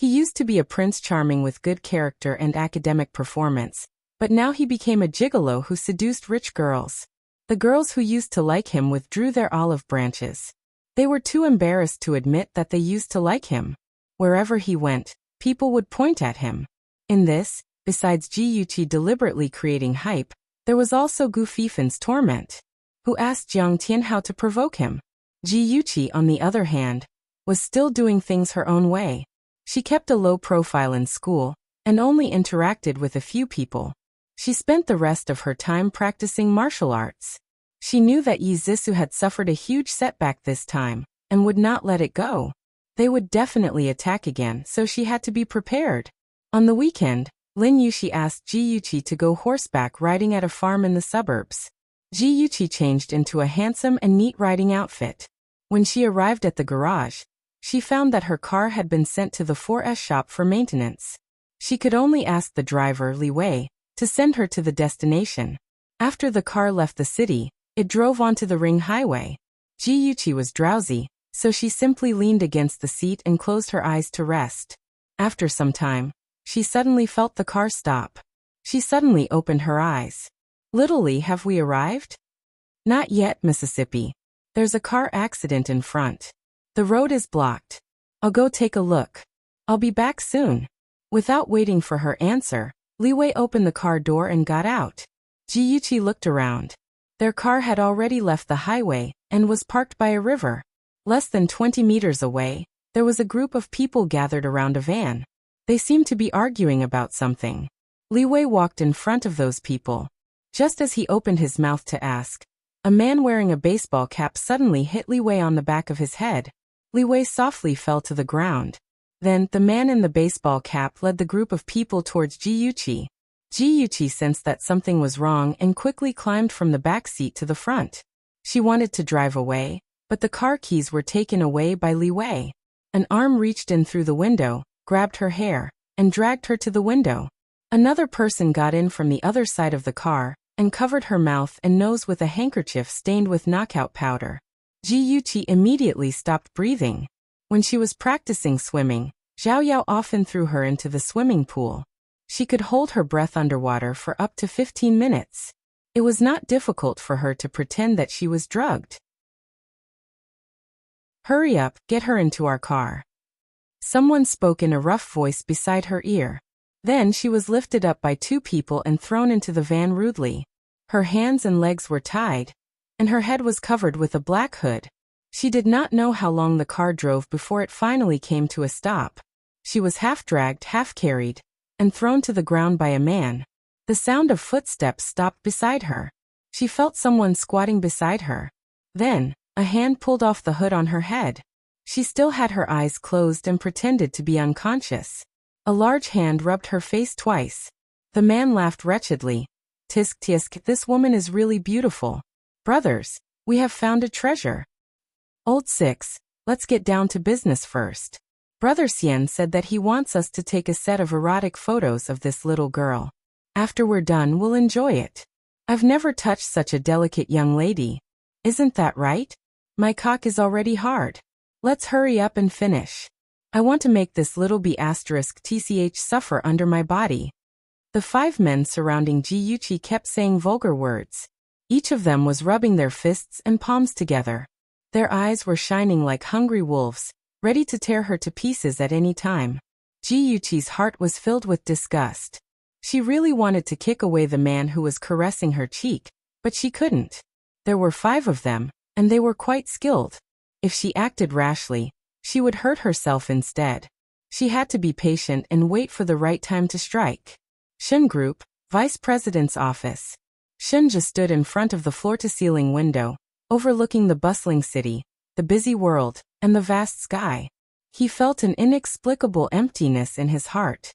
Speaker 1: He used to be a Prince Charming with good character and academic performance, but now he became a gigolo who seduced rich girls. The girls who used to like him withdrew their olive branches. They were too embarrassed to admit that they used to like him. Wherever he went, people would point at him. In this, besides Ji Yuqi deliberately creating hype, there was also Gu Fifan's torment, who asked Jiang Tian how to provoke him. Ji Yuqi, on the other hand, was still doing things her own way. She kept a low profile in school, and only interacted with a few people. She spent the rest of her time practicing martial arts. She knew that Yi Zissou had suffered a huge setback this time, and would not let it go. They would definitely attack again, so she had to be prepared. On the weekend, Lin Yuxi asked Ji Yuqi to go horseback riding at a farm in the suburbs. Ji Yuqi changed into a handsome and neat riding outfit. When she arrived at the garage, she found that her car had been sent to the 4S shop for maintenance. She could only ask the driver, Li Wei, to send her to the destination. After the car left the city, it drove onto the ring highway. Ji Yuqi was drowsy, so she simply leaned against the seat and closed her eyes to rest. After some time, she suddenly felt the car stop. She suddenly opened her eyes. "Little Li, have we arrived?" "Not yet, Mississippi. There's a car accident in front. The road is blocked. I'll go take a look. I'll be back soon." Without waiting for her answer, Li Wei opened the car door and got out. Ji Yuqi looked around. Their car had already left the highway and was parked by a river. Less than 20 meters away, there was a group of people gathered around a van. They seemed to be arguing about something. Li Wei walked in front of those people. Just as he opened his mouth to ask, a man wearing a baseball cap suddenly hit Li Wei on the back of his head. Li Wei softly fell to the ground. Then, the man in the baseball cap led the group of people towards Ji Yuqi. Ji Yuqi sensed that something was wrong and quickly climbed from the back seat to the front. She wanted to drive away, but the car keys were taken away by Li Wei. An arm reached in through the window, grabbed her hair, and dragged her to the window. Another person got in from the other side of the car and covered her mouth and nose with a handkerchief stained with knockout powder. Ji Yuqi immediately stopped breathing. When she was practicing swimming, Zhao Yao often threw her into the swimming pool. She could hold her breath underwater for up to 15 minutes. It was not difficult for her to pretend that she was drugged. "Hurry up, get her into our car." Someone spoke in a rough voice beside her ear. Then she was lifted up by two people and thrown into the van rudely. Her hands and legs were tied, and her head was covered with a black hood. She did not know how long the car drove before it finally came to a stop. She was half dragged, half carried, and thrown to the ground by a man. The sound of footsteps stopped beside her. She felt someone squatting beside her. Then, a hand pulled off the hood on her head. She still had her eyes closed and pretended to be unconscious. A large hand rubbed her face twice. The man laughed wretchedly. "Tisk tisk, this woman is really beautiful. Brothers, we have found a treasure. Old Six, let's get down to business first. Brother Xian said that he wants us to take a set of erotic photos of this little girl. After we're done, we'll enjoy it. I've never touched such a delicate young lady. Isn't that right? My cock is already hard. Let's hurry up and finish. I want to make this little B***tch suffer under my body." The 5 men surrounding Ji Yuqi kept saying vulgar words. Each of them was rubbing their fists and palms together. Their eyes were shining like hungry wolves, ready to tear her to pieces at any time. Ji Yuqi's heart was filled with disgust. She really wanted to kick away the man who was caressing her cheek, but she couldn't. There were 5 of them, and they were quite skilled. If she acted rashly, she would hurt herself instead. She had to be patient and wait for the right time to strike. Shen Group, Vice President's office. Shen just stood in front of the floor-to-ceiling window, overlooking the bustling city, the busy world, and the vast sky. He felt an inexplicable emptiness in his heart.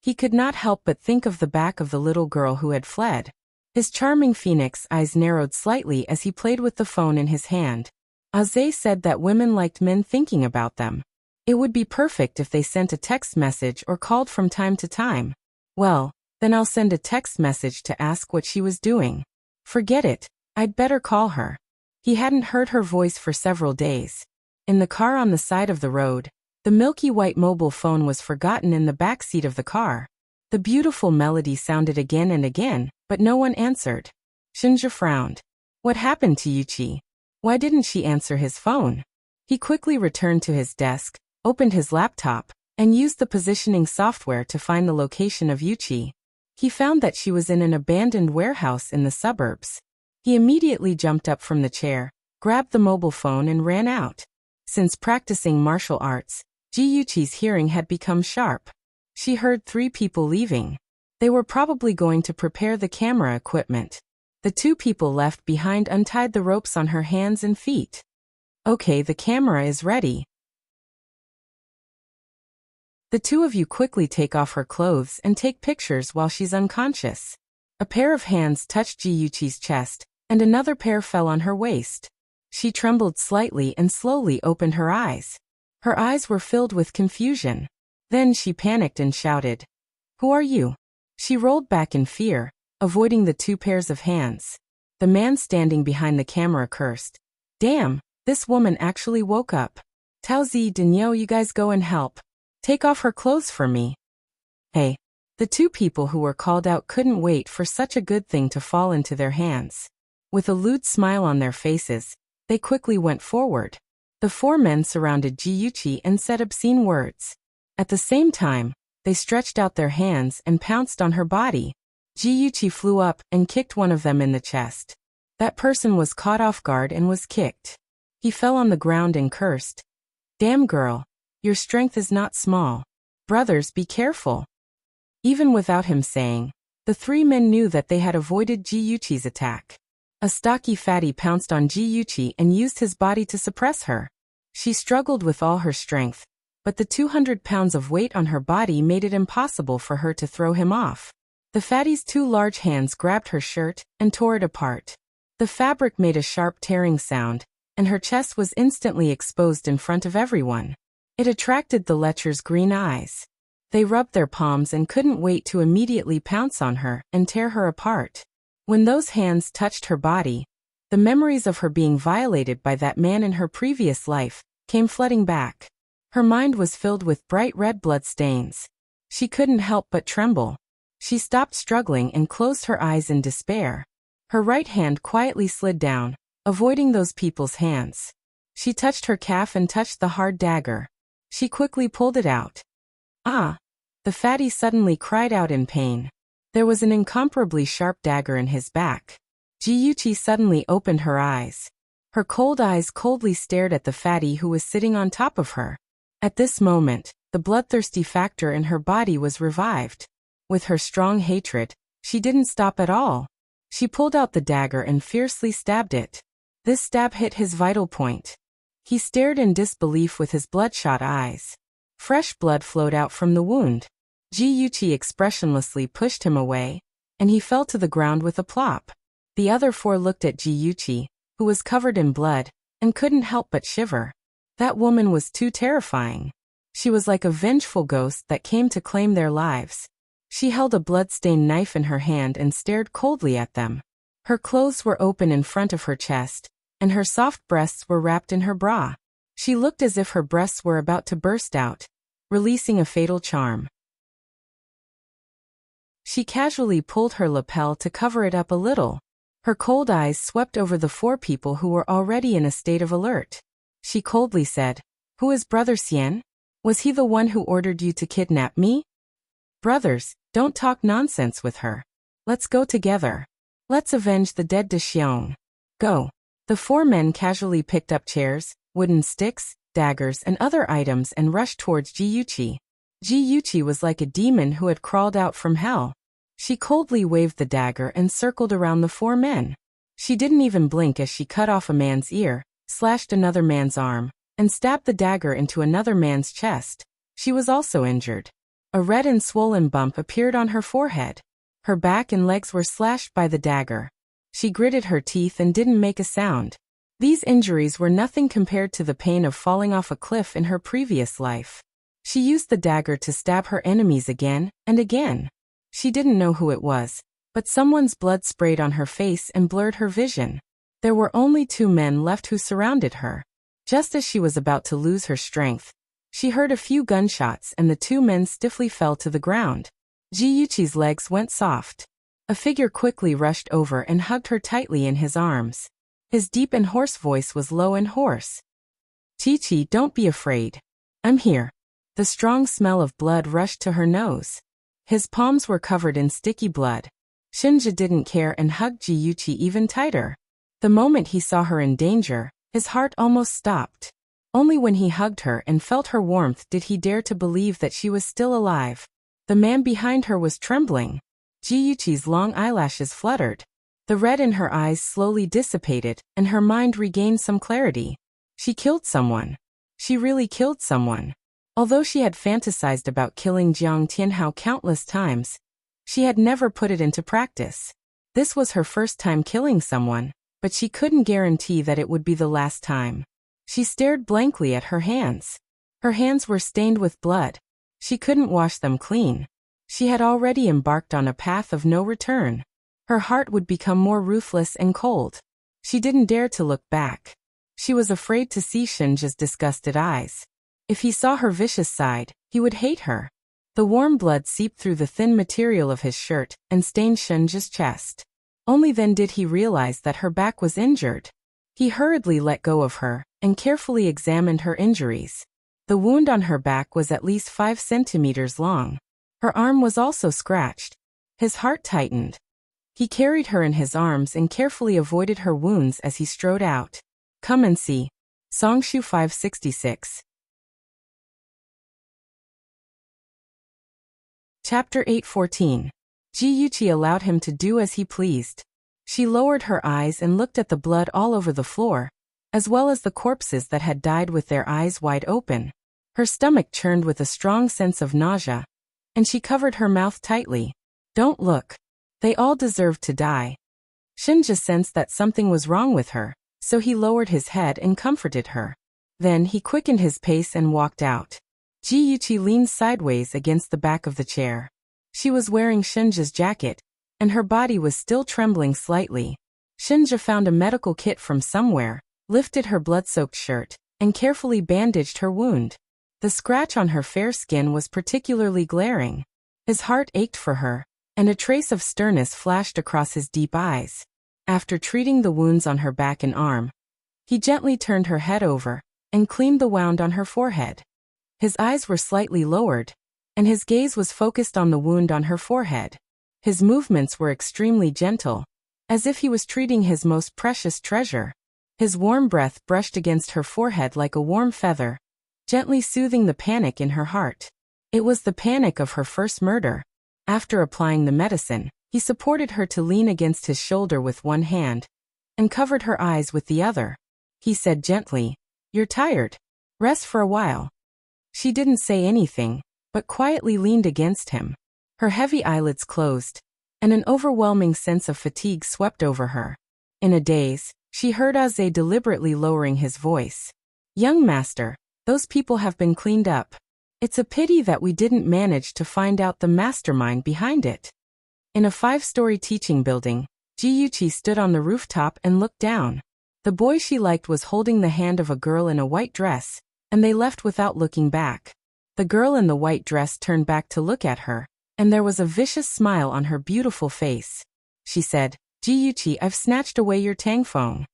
Speaker 1: He could not help but think of the back of the little girl who had fled. His charming phoenix eyes narrowed slightly as he played with the phone in his hand. Azay said that women liked men thinking about them. It would be perfect if they sent a text message or called from time to time. Well, then I'll send a text message to ask what she was doing. Forget it, I'd better call her. He hadn't heard her voice for several days. In the car on the side of the road, The milky white mobile phone was forgotten in the back seat of the car. The beautiful melody sounded again and again, but no one answered. Shinja frowned. What happened to Yuchi? Why didn't she answer his phone? He quickly returned to his desk, opened his laptop, and used the positioning software to find the location of Yuchi. He found that she was in an abandoned warehouse in the suburbs. He immediately jumped up from the chair, grabbed the mobile phone and ran out. Since practicing martial arts, Yuchi's hearing had become sharp. She heard 3 people leaving. They were probably going to prepare the camera equipment. The 2 people left behind untied the ropes on her hands and feet. Okay, the camera is ready. The 2 of you quickly take off her clothes and take pictures while she's unconscious. A pair of hands touched Yuchi's chest, and another pair fell on her waist. She trembled slightly and slowly opened her eyes. Her eyes were filled with confusion. Then she panicked and shouted, "Who are you?" She rolled back in fear, avoiding the 2 pairs of hands. The man standing behind the camera cursed. Damn, this woman actually woke up. Taozi, Daniel, you guys go and help. Take off her clothes for me. Hey. The 2 people who were called out couldn't wait for such a good thing to fall into their hands. With a lewd smile on their faces, they quickly went forward. The 4 men surrounded Yuchi and said obscene words. At the same time, they stretched out their hands and pounced on her body. Yuchi flew up and kicked one of them in the chest. That person was caught off guard and was kicked. He fell on the ground and cursed. Damn girl, your strength is not small. Brothers, be careful. Even without him saying, the 3 men knew that they had avoided Yuchi's attack. A stocky fatty pounced on Yuchi and used his body to suppress her. She struggled with all her strength, but the 200 pounds of weight on her body made it impossible for her to throw him off. The fatty's 2 large hands grabbed her shirt and tore it apart. The fabric made a sharp tearing sound, and her chest was instantly exposed in front of everyone. It attracted the lecher's green eyes. They rubbed their palms and couldn't wait to immediately pounce on her and tear her apart. When those hands touched her body, the memories of her being violated by that man in her previous life came flooding back. Her mind was filled with bright red blood stains. She couldn't help but tremble. She stopped struggling and closed her eyes in despair. Her right hand quietly slid down, avoiding those people's hands. She touched her calf and touched the hard dagger. She quickly pulled it out. Ah! The fatty suddenly cried out in pain. There was an incomparably sharp dagger in his back. Yuchi suddenly opened her eyes. Her cold eyes coldly stared at the fatty who was sitting on top of her. At this moment, the bloodthirsty factor in her body was revived. With her strong hatred, she didn't stop at all. She pulled out the dagger and fiercely stabbed it. This stab hit his vital point. He stared in disbelief with his bloodshot eyes. Fresh blood flowed out from the wound. Yuchi expressionlessly pushed him away, and he fell to the ground with a plop. The other 4 looked at Yuchi, who was covered in blood, and couldn't help but shiver. That woman was too terrifying. She was like a vengeful ghost that came to claim their lives. She held a blood-stained knife in her hand and stared coldly at them. Her clothes were open in front of her chest, and her soft breasts were wrapped in her bra. She looked as if her breasts were about to burst out, releasing a fatal charm. She casually pulled her lapel to cover it up a little. Her cold eyes swept over the 4 people who were already in a state of alert. She coldly said, "Who is Brother Xian? Was he the one who ordered you to kidnap me?" "Brothers, don't talk nonsense with her. Let's go together. Let's avenge the dead de Xiong. Go." The 4 men casually picked up chairs, wooden sticks, daggers and other items and rushed towards Yuchi. Yuchi was like a demon who had crawled out from hell. She coldly waved the dagger and circled around the 4 men. She didn't even blink as she cut off a man's ear, slashed another man's arm, and stabbed the dagger into another man's chest. She was also injured. A red and swollen bump appeared on her forehead. Her back and legs were slashed by the dagger. She gritted her teeth and didn't make a sound. These injuries were nothing compared to the pain of falling off a cliff in her previous life. She used the dagger to stab her enemies again and again. She didn't know who it was, but someone's blood sprayed on her face and blurred her vision. There were only 2 men left who surrounded her. Just as she was about to lose her strength, She heard a few gunshots and the two men stiffly fell to the ground. Ji-Yuchi's legs went soft. A figure quickly rushed over and hugged her tightly in his arms. His deep and hoarse voice was low and hoarse. "Chi-Chi, don't be afraid. I'm here." The strong smell of blood rushed to her nose. His palms were covered in sticky blood. Shinja didn't care and hugged Ji-Yuchi even tighter. The moment he saw her in danger, his heart almost stopped. Only when he hugged her and felt her warmth did he dare to believe that she was still alive. The man behind her was trembling. Ji-Yuchi's long eyelashes fluttered. The red in her eyes slowly dissipated, and her mind regained some clarity. She killed someone. She really killed someone. Although she had fantasized about killing Jiang Tianhao countless times, she had never put it into practice. This was her first time killing someone, but she couldn't guarantee that it would be the last time. She stared blankly at her hands. Her hands were stained with blood. She couldn't wash them clean. She had already embarked on a path of no return. Her heart would become more ruthless and cold. She didn't dare to look back. She was afraid to see Shinja's disgusted eyes. If he saw her vicious side, he would hate her. The warm blood seeped through the thin material of his shirt and stained Shinja's chest. Only then did he realize that her back was injured. He hurriedly let go of her and carefully examined her injuries. The wound on her back was at least 5 centimeters long. Her arm was also scratched. His heart tightened. He carried her in his arms and carefully avoided her wounds as he strode out. Come and see. Songshu 566. Chapter 8:14. Ji-Yuchi allowed him to do as he pleased. She lowered her eyes and looked at the blood all over the floor, as well as the corpses that had died with their eyes wide open. Her stomach churned with a strong sense of nausea, and she covered her mouth tightly. Don't look. They all deserved to die. Shinja sensed that something was wrong with her, so he lowered his head and comforted her. Then he quickened his pace and walked out. Ji-Yuchi leaned sideways against the back of the chair. She was wearing Shinja's jacket, and her body was still trembling slightly. Shinja found a medical kit from somewhere, lifted her blood-soaked shirt, and carefully bandaged her wound. The scratch on her fair skin was particularly glaring. His heart ached for her, and a trace of sternness flashed across his deep eyes. After treating the wounds on her back and arm, he gently turned her head over and cleaned the wound on her forehead. His eyes were slightly lowered, and his gaze was focused on the wound on her forehead. His movements were extremely gentle, as if he was treating his most precious treasure. His warm breath brushed against her forehead like a warm feather, gently soothing the panic in her heart. It was the panic of her first murder. After applying the medicine, he supported her to lean against his shoulder with one hand, and covered her eyes with the other. He said gently, "You're tired. Rest for a while." She didn't say anything, but quietly leaned against him. Her heavy eyelids closed, and an overwhelming sense of fatigue swept over her. In a daze, she heard Aze deliberately lowering his voice. "Young master, those people have been cleaned up. It's a pity that we didn't manage to find out the mastermind behind it." In a 5-story teaching building, Ji-Yuchi stood on the rooftop and looked down. The boy she liked was holding the hand of a girl in a white dress, and they left without looking back. The girl in the white dress turned back to look at her, and there was a vicious smile on her beautiful face. She said, "Ji-Yuchi, I've snatched away your tangfeng."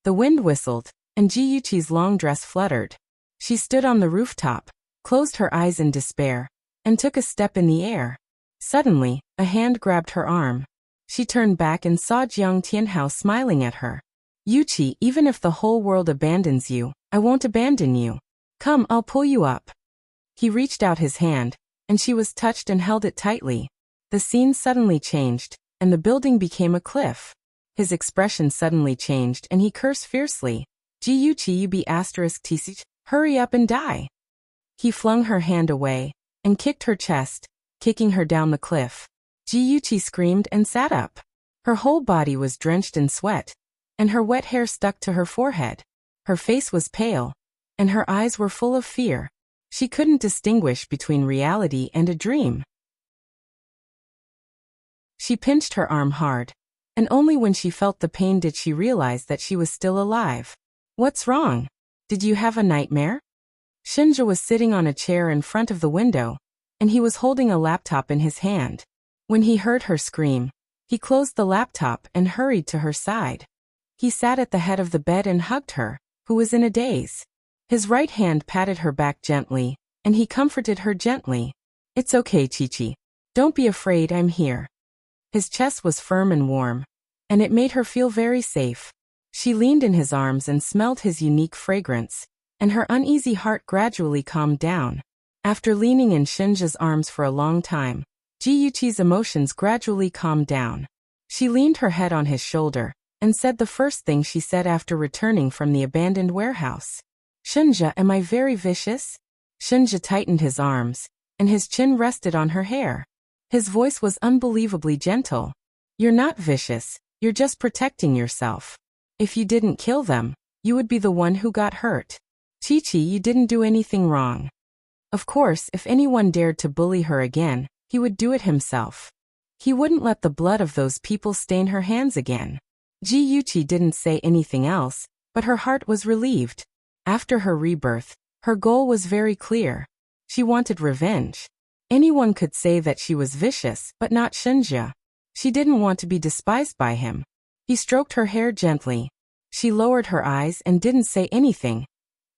Speaker 1: The wind whistled, and Ji-Yuchi's long dress fluttered. She stood on the rooftop, closed her eyes in despair, and took a step in the air. Suddenly, a hand grabbed her arm. She turned back and saw Jiang Tianhao smiling at her. "Yuchi, even if the whole world abandons you, I won't abandon you. Come, I'll pull you up." He reached out his hand, and she was touched and held it tightly. The scene suddenly changed, and the building became a cliff. His expression suddenly changed and he cursed fiercely. "Ji-Yuchi, you be *tc, hurry up and die." He flung her hand away, and kicked her chest, kicking her down the cliff. Ji-Yuchi screamed and sat up. Her whole body was drenched in sweat, and her wet hair stuck to her forehead. Her face was pale, and her eyes were full of fear. She couldn't distinguish between reality and a dream. She pinched her arm hard, and only when she felt the pain did she realize that she was still alive. "What's wrong? Did you have a nightmare?" Shinja was sitting on a chair in front of the window, and he was holding a laptop in his hand. When he heard her scream, he closed the laptop and hurried to her side. He sat at the head of the bed and hugged her, who was in a daze. His right hand patted her back gently, and he comforted her gently. "It's okay, Chi-Chi. Don't be afraid, I'm here." His chest was firm and warm, and it made her feel very safe. She leaned in his arms and smelled his unique fragrance, and her uneasy heart gradually calmed down. After leaning in Shinja's arms for a long time, Ji-Yuchi's emotions gradually calmed down. She leaned her head on his shoulder, and said the first thing she said after returning from the abandoned warehouse. "Shinja, am I very vicious?" Shinja tightened his arms, and his chin rested on her hair. His voice was unbelievably gentle. "You're not vicious, you're just protecting yourself. If you didn't kill them, you would be the one who got hurt. Chi-Chi, you didn't do anything wrong." Of course, if anyone dared to bully her again, he would do it himself. He wouldn't let the blood of those people stain her hands again. Ji-Yuchi didn't say anything else, but her heart was relieved. After her rebirth, her goal was very clear. She wanted revenge. Anyone could say that she was vicious, but not Shinja. She didn't want to be despised by him. He stroked her hair gently. She lowered her eyes and didn't say anything,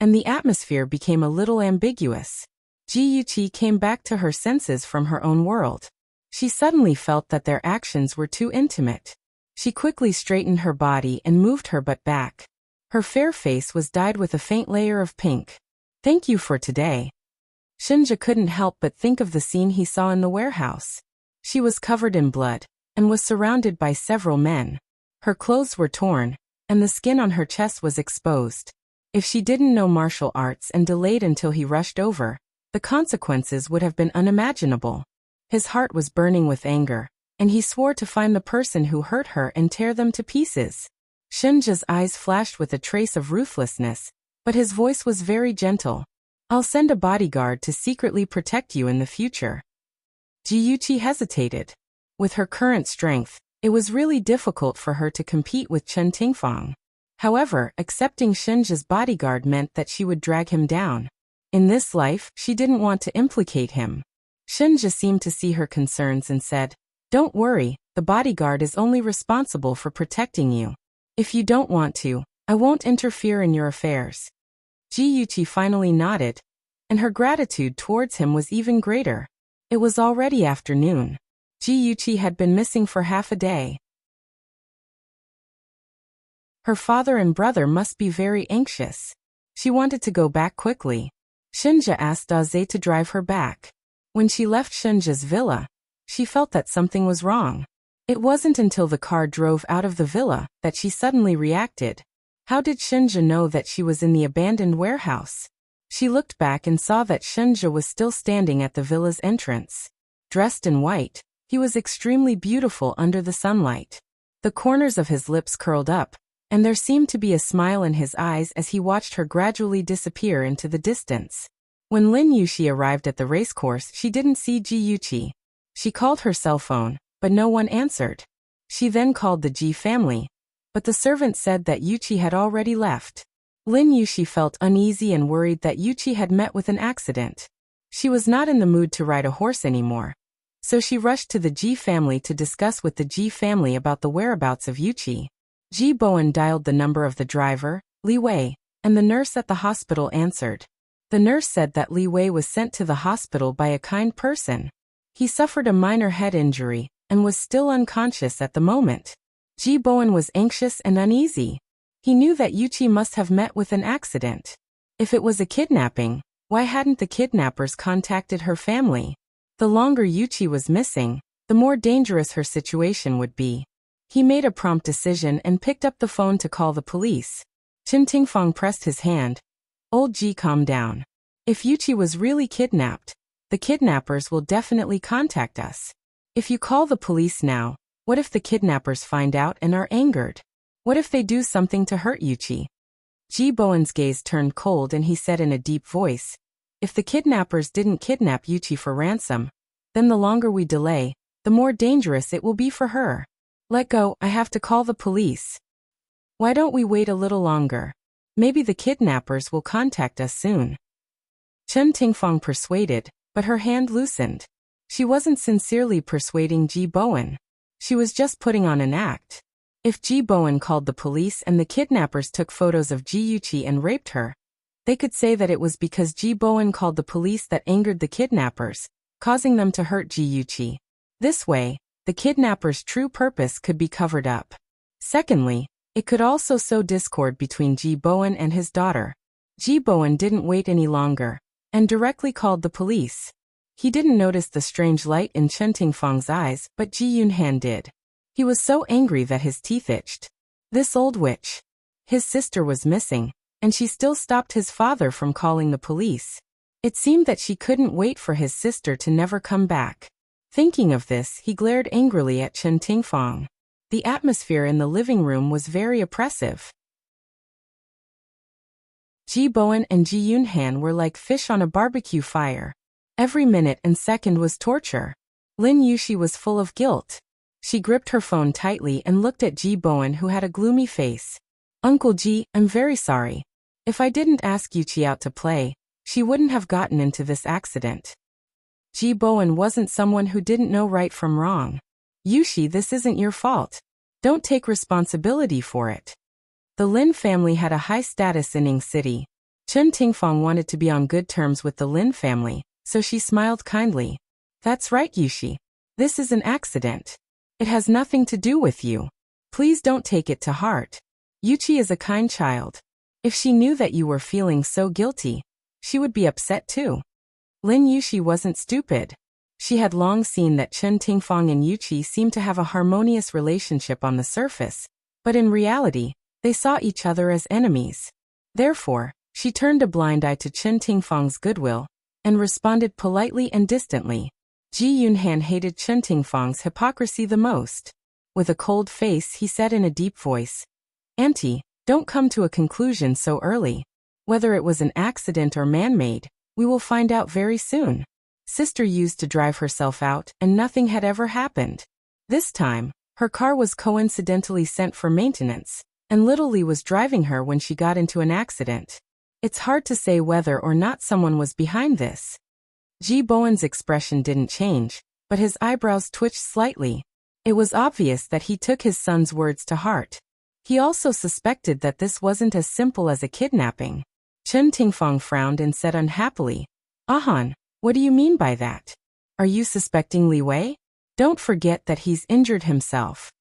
Speaker 1: and the atmosphere became a little ambiguous. Ji-Yuchi came back to her senses from her own world. She suddenly felt that their actions were too intimate. She quickly straightened her body and moved her butt back. Her fair face was dyed with a faint layer of pink. "Thank you for today." Shinja couldn't help but think of the scene he saw in the warehouse. She was covered in blood, and was surrounded by several men. Her clothes were torn, and the skin on her chest was exposed. If she didn't know martial arts and delayed until he rushed over, the consequences would have been unimaginable. His heart was burning with anger, and he swore to find the person who hurt her and tear them to pieces. Shinja's eyes flashed with a trace of ruthlessness, but his voice was very gentle. "I'll send a bodyguard to secretly protect you in the future." Ji-Yuchi hesitated. With her current strength, it was really difficult for her to compete with Chen Tingfang. However, accepting Shinja's bodyguard meant that she would drag him down. In this life, she didn't want to implicate him. Shinja seemed to see her concerns and said, "Don't worry, the bodyguard is only responsible for protecting you. If you don't want to, I won't interfere in your affairs." Ji-Yuchi finally nodded, and her gratitude towards him was even greater. It was already afternoon. Ji-Yuchi had been missing for half a day. Her father and brother must be very anxious. She wanted to go back quickly. Shinja asked Daze to drive her back. When she left Shinja's villa, she felt that something was wrong. It wasn't until the car drove out of the villa that she suddenly reacted. How did Shinja know that she was in the abandoned warehouse? She looked back and saw that Shinja was still standing at the villa's entrance. Dressed in white, he was extremely beautiful under the sunlight. The corners of his lips curled up, and there seemed to be a smile in his eyes as he watched her gradually disappear into the distance. When Lin Yushi arrived at the racecourse, she didn't see Ji-Yuchi. She called her cell phone, but no one answered. She then called the Ji family, but the servant said that Yuchi had already left. Lin Yushi felt uneasy and worried that Yuchi had met with an accident. She was not in the mood to ride a horse anymore, so she rushed to the Ji family to discuss with the Ji family about the whereabouts of Yuchi. Ji Bowen dialed the number of the driver, Li Wei, and the nurse at the hospital answered. The nurse said that Li Wei was sent to the hospital by a kind person. He suffered a minor head injury and was still unconscious at the moment. Ji Bowen was anxious and uneasy. He knew that Yuchi must have met with an accident. If it was a kidnapping, why hadn't the kidnappers contacted her family? The longer Yuchi was missing, the more dangerous her situation would be. He made a prompt decision and picked up the phone to call the police. Chen Tingfang pressed his hand. "Old Ji, calm down. If Yuchi was really kidnapped, the kidnappers will definitely contact us. If you call the police now, what if the kidnappers find out and are angered? What if they do something to hurt Yuchi?" Ji Bowen's gaze turned cold and he said in a deep voice, "If the kidnappers didn't kidnap Yuchi for ransom, then the longer we delay, the more dangerous it will be for her. Let go, I have to call the police. Why don't we wait a little longer? Maybe the kidnappers will contact us soon." Chen Tingfang persuaded, but her hand loosened. She wasn't sincerely persuading Ji Bowen. She was just putting on an act. If Ji Bowen called the police and the kidnappers took photos of Ji Yuqi and raped her, they could say that it was because Ji Bowen called the police that angered the kidnappers, causing them to hurt Ji Yuqi. This way, the kidnappers' true purpose could be covered up. Secondly, it could also sow discord between Ji Bowen and his daughter. Ji Bowen didn't wait any longer, and directly called the police. He didn't notice the strange light in Chen Tingfang's eyes, but Ji Yunhan did. He was so angry that his teeth itched. This old witch. His sister was missing, and she still stopped his father from calling the police. It seemed that she couldn't wait for his sister to never come back. Thinking of this, he glared angrily at Chen Tingfang. The atmosphere in the living room was very oppressive. Ji Bowen and Ji Yunhan were like fish on a barbecue fire. Every minute and second was torture. Lin Yushi was full of guilt. She gripped her phone tightly and looked at Ji Bowen, who had a gloomy face. Uncle Ji, I'm very sorry. If I didn't ask Yuqi out to play, she wouldn't have gotten into this accident. Ji Bowen wasn't someone who didn't know right from wrong. Yushi, this isn't your fault. Don't take responsibility for it. The Lin family had a high status in Ning City. Chen Tingfang wanted to be on good terms with the Lin family, so she smiled kindly. That's right, Yushi. This is an accident. It has nothing to do with you. Please don't take it to heart. Yuqi is a kind child. If she knew that you were feeling so guilty, she would be upset too. Lin Yushi wasn't stupid. She had long seen that Chen Tingfang and Yuqi seemed to have a harmonious relationship on the surface, but in reality, they saw each other as enemies. Therefore, she turned a blind eye to Chen Tingfang's goodwill and responded politely and distantly. Ji Yunhan hated Chen Tingfang's hypocrisy the most. With a cold face, he said in a deep voice, Auntie, don't come to a conclusion so early. Whether it was an accident or man-made, we will find out very soon. Sister used to drive herself out, and nothing had ever happened. This time, her car was coincidentally sent for maintenance, and little Lee was driving her when she got into an accident. It's hard to say whether or not someone was behind this. Ji Bowen's expression didn't change, but his eyebrows twitched slightly. It was obvious that he took his son's words to heart. He also suspected that this wasn't as simple as a kidnapping. Chen Tingfang frowned and said unhappily, Ahan, what do you mean by that? Are you suspecting Li Wei? Don't forget that he's injured himself.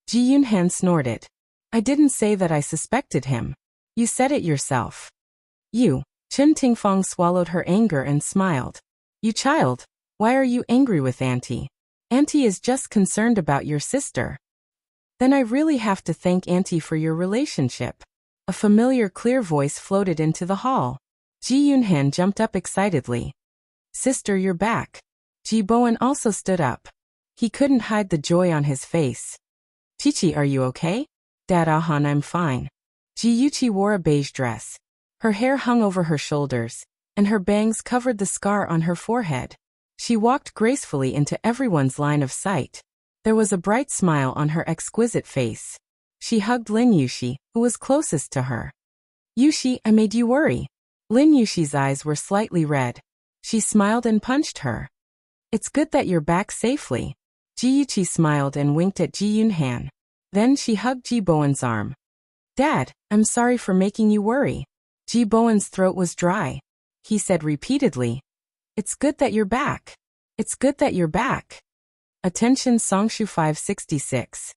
Speaker 1: Ji Yunhan snorted. I didn't say that I suspected him. You said it yourself. You. Chen Tingfang swallowed her anger and smiled. You child, why are you angry with Auntie? Auntie is just concerned about your sister. Then I really have to thank Auntie for your relationship. A familiar clear voice floated into the hall. Ji Yunhan jumped up excitedly. Sister, you're back. Ji Bowen also stood up. He couldn't hide the joy on his face. Chichi, are you okay? Dad, Ahan, I'm fine. Ji Yuqi wore a beige dress. Her hair hung over her shoulders, and her bangs covered the scar on her forehead. She walked gracefully into everyone's line of sight. There was a bright smile on her exquisite face. She hugged Lin Yushi, who was closest to her. Yushi, I made you worry. Lin Yushi's eyes were slightly red. She smiled and punched her. It's good that you're back safely. Ji Yuqi smiled and winked at Ji Yunhan. Then she hugged Ji Bowen's arm. Dad, I'm sorry for making you worry. Ji Bowen's throat was dry. He said repeatedly, It's good that you're back. It's good that you're back. Attention Songshu 566.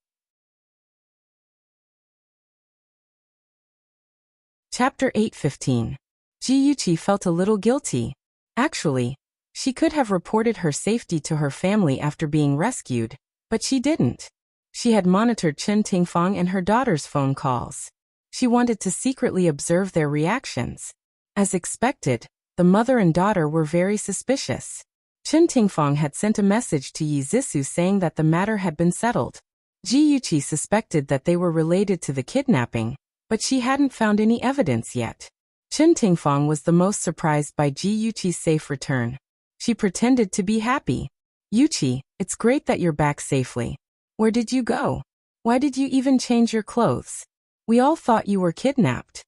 Speaker 1: Chapter 8:15. Ji Yuqi felt a little guilty. Actually, she could have reported her safety to her family after being rescued, but she didn't. She had monitored Chen Tingfang and her daughter's phone calls. She wanted to secretly observe their reactions. As expected, the mother and daughter were very suspicious. Chen Tingfang had sent a message to Yi Zhisu saying that the matter had been settled. Ji Yuqi suspected that they were related to the kidnapping, but she hadn't found any evidence yet. Chen Tingfang was the most surprised by Ji Yuqi's safe return. She pretended to be happy. Yuqi, it's great that you're back safely. Where did you go? Why did you even change your clothes? We all thought you were kidnapped.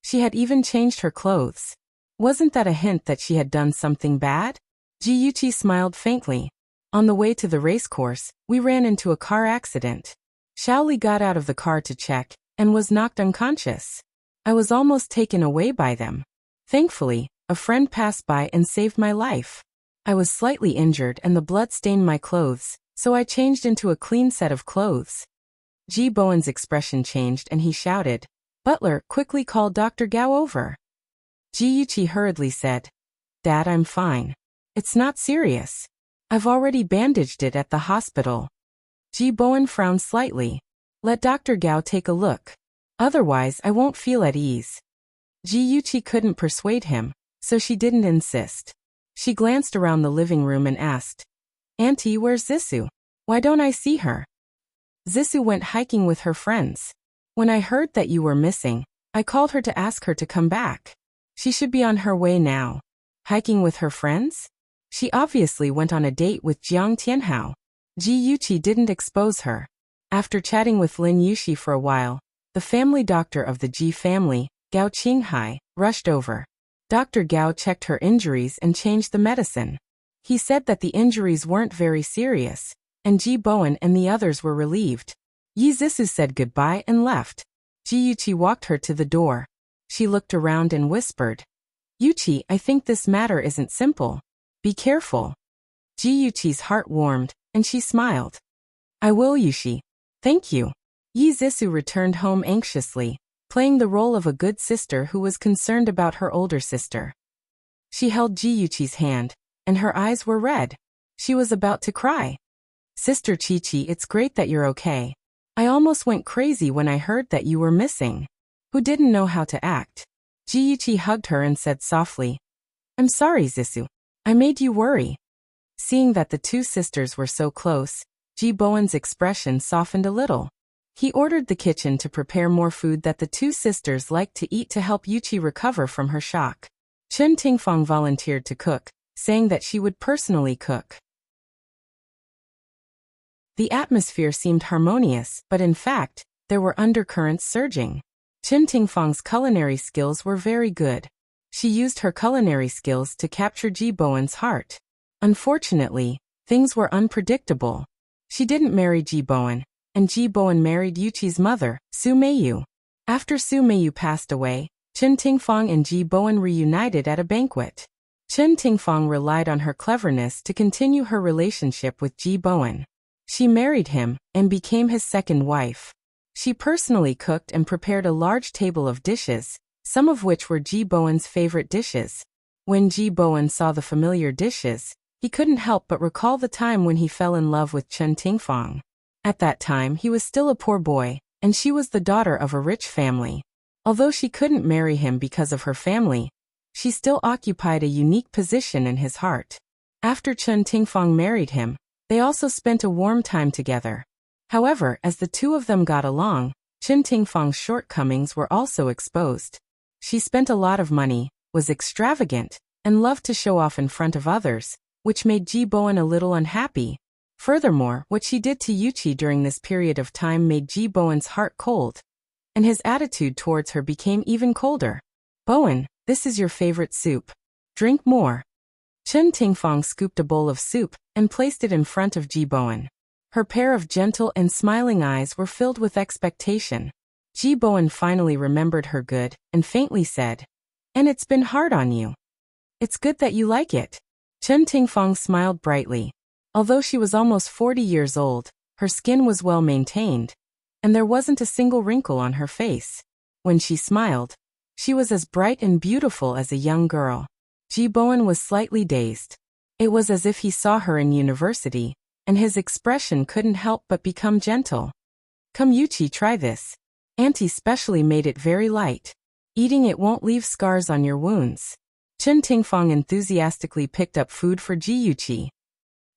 Speaker 1: She had even changed her clothes. Wasn't that a hint that she had done something bad? Ji Yuqi smiled faintly. On the way to the racecourse, we ran into a car accident. Xiaoli got out of the car to check, and was knocked unconscious. I was almost taken away by them. Thankfully, a friend passed by and saved my life. I was slightly injured and the blood stained my clothes, so I changed into a clean set of clothes. Ji Bowen's expression changed and he shouted, "Butler, quickly call Dr. Gao over." Ji Yuqi hurriedly said, "Dad, I'm fine. It's not serious. I've already bandaged it at the hospital." Ji Bowen frowned slightly. "Let Dr. Gao take a look. Otherwise I won't feel at ease." Ji Yuqi couldn't persuade him, so she didn't insist. She glanced around the living room and asked, "Auntie, where's Zissou? Why don't I see her?" "Zissou went hiking with her friends. When I heard that you were missing, I called her to ask her to come back. She should be on her way now." "Hiking with her friends?" She obviously went on a date with Jiang Tianhao. Ji Yuqi didn't expose her. After chatting with Lin Yuxi for a while, the family doctor of the Ji family, Gao Qinghai, rushed over. Dr. Gao checked her injuries and changed the medicine. He said that the injuries weren't very serious, and Ji Bowen and the others were relieved. Yi Zissou said goodbye and left. Ji Yuqi walked her to the door. She looked around and whispered, "Yuqi, I think this matter isn't simple. Be careful." Ji Yuqi's heart warmed, and she smiled. "I will, Yuxi. Thank you." Yi Zissou returned home anxiously, playing the role of a good sister who was concerned about her older sister. She held Ji Yuqi's hand, and her eyes were red. She was about to cry. "Sister Chi-Chi, it's great that you're okay. I almost went crazy when I heard that you were missing." Who didn't know how to act. Ji Yuqi hugged her and said softly, "I'm sorry, Zissou. I made you worry." Seeing that the two sisters were so close, Ji Bowen's expression softened a little. He ordered the kitchen to prepare more food that the two sisters liked to eat to help Yuqi recover from her shock. Chen Tingfang volunteered to cook, saying that she would personally cook. The atmosphere seemed harmonious, but in fact, there were undercurrents surging. Chen Tingfang's culinary skills were very good. She used her culinary skills to capture Ji Bowen's heart. Unfortunately, things were unpredictable. She didn't marry Ji Bowen, and Ji Bowen married Yuqi's mother, Su Meiyu. After Su Meiyu passed away, Chen Tingfang and Ji Bowen reunited at a banquet. Chen Tingfang relied on her cleverness to continue her relationship with Ji Bowen. She married him and became his second wife. She personally cooked and prepared a large table of dishes, some of which were Ji Bowen's favorite dishes. When Ji Bowen saw the familiar dishes, he couldn't help but recall the time when he fell in love with Chen Tingfang. At that time he was still a poor boy, and she was the daughter of a rich family. Although she couldn't marry him because of her family, she still occupied a unique position in his heart. After Chen Tingfang married him, they also spent a warm time together. However, as the two of them got along, Chen Tingfang's shortcomings were also exposed. She spent a lot of money, was extravagant, and loved to show off in front of others, which made Ji Bowen a little unhappy. Furthermore, what she did to Yuqi during this period of time made Ji Bowen's heart cold, and his attitude towards her became even colder. "Bowen, this is your favorite soup. Drink more." Chen Tingfang scooped a bowl of soup and placed it in front of Ji Bowen. Her pair of gentle and smiling eyes were filled with expectation. Ji Bowen finally remembered her good and faintly said, "And it's been hard on you. It's good that you like it." Chen Tingfang smiled brightly. Although she was almost 40 years old, her skin was well maintained, and there wasn't a single wrinkle on her face. When she smiled, she was as bright and beautiful as a young girl. Ji Bowen was slightly dazed. It was as if he saw her in university, and his expression couldn't help but become gentle. "Come Yuqi, try this. Auntie specially made it very light. Eating it won't leave scars on your wounds." Chen Tingfang enthusiastically picked up food for Ji Yuqi.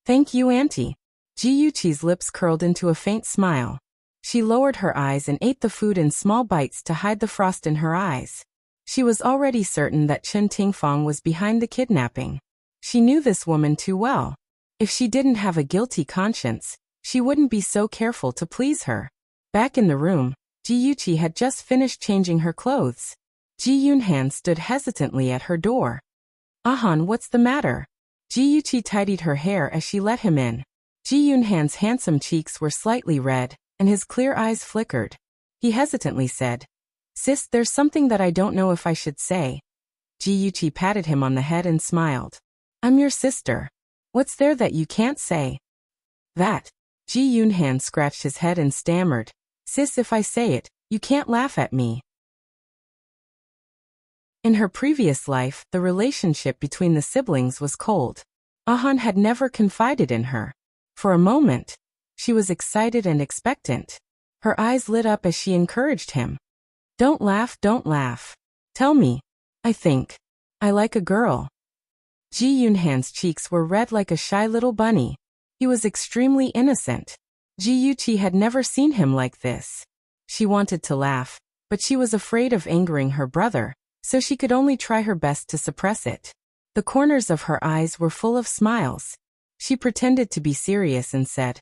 Speaker 1: "Thank you, Auntie." Ji Yuqi's lips curled into a faint smile. She lowered her eyes and ate the food in small bites to hide the frost in her eyes. She was already certain that Chen Tingfang was behind the kidnapping. She knew this woman too well. If she didn't have a guilty conscience, she wouldn't be so careful to please her. Back in the room, Ji Yuqi had just finished changing her clothes. Ji Yunhan stood hesitantly at her door. "Ahan, what's the matter?" Ji Yuqi tidied her hair as she let him in. Ji Yunhan's handsome cheeks were slightly red, and his clear eyes flickered. He hesitantly said, "Sis, there's something that I don't know if I should say." Ji Yuqi patted him on the head and smiled. "I'm your sister. What's there that you can't say?" "That." Ji Yunhan scratched his head and stammered, "Sis, if I say it, you can't laugh at me." In her previous life, the relationship between the siblings was cold. Ahan had never confided in her. For a moment, she was excited and expectant. Her eyes lit up as she encouraged him. Don't laugh, don't laugh. Tell me. I think I like a girl." Ji Yunhan's cheeks were red like a shy little bunny. He was extremely innocent. Ji Yuqi had never seen him like this. She wanted to laugh, but she was afraid of angering her brother, so she could only try her best to suppress it. The corners of her eyes were full of smiles. She pretended to be serious and said,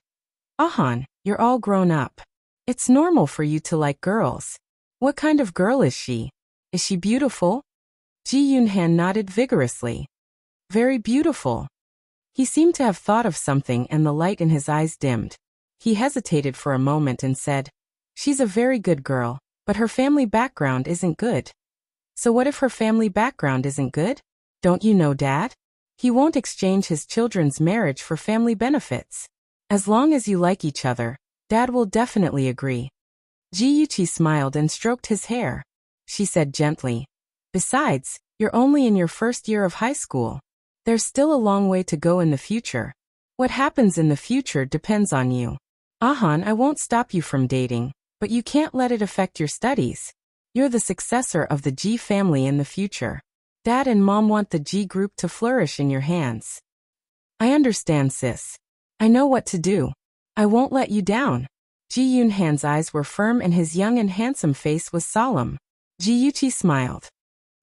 Speaker 1: "Ahan, you're all grown up. It's normal for you to like girls. What kind of girl is she? Is she beautiful?" Ji Yunhan nodded vigorously. "Very beautiful." He seemed to have thought of something and the light in his eyes dimmed. He hesitated for a moment and said, "She's a very good girl, but her family background isn't good." "So what if her family background isn't good? Don't you know Dad? He won't exchange his children's marriage for family benefits. As long as you like each other, Dad will definitely agree." Ji Yuqi smiled and stroked his hair. She said gently, "Besides, you're only in your first year of high school. There's still a long way to go in the future. What happens in the future depends on you. Ahan, I won't stop you from dating, but you can't let it affect your studies. You're the successor of the Ji family in the future. Dad and Mom want the Ji group to flourish in your hands." "I understand, sis. I know what to do. I won't let you down." Ji Yunhan's eyes were firm and his young and handsome face was solemn. Ji Yuqi smiled.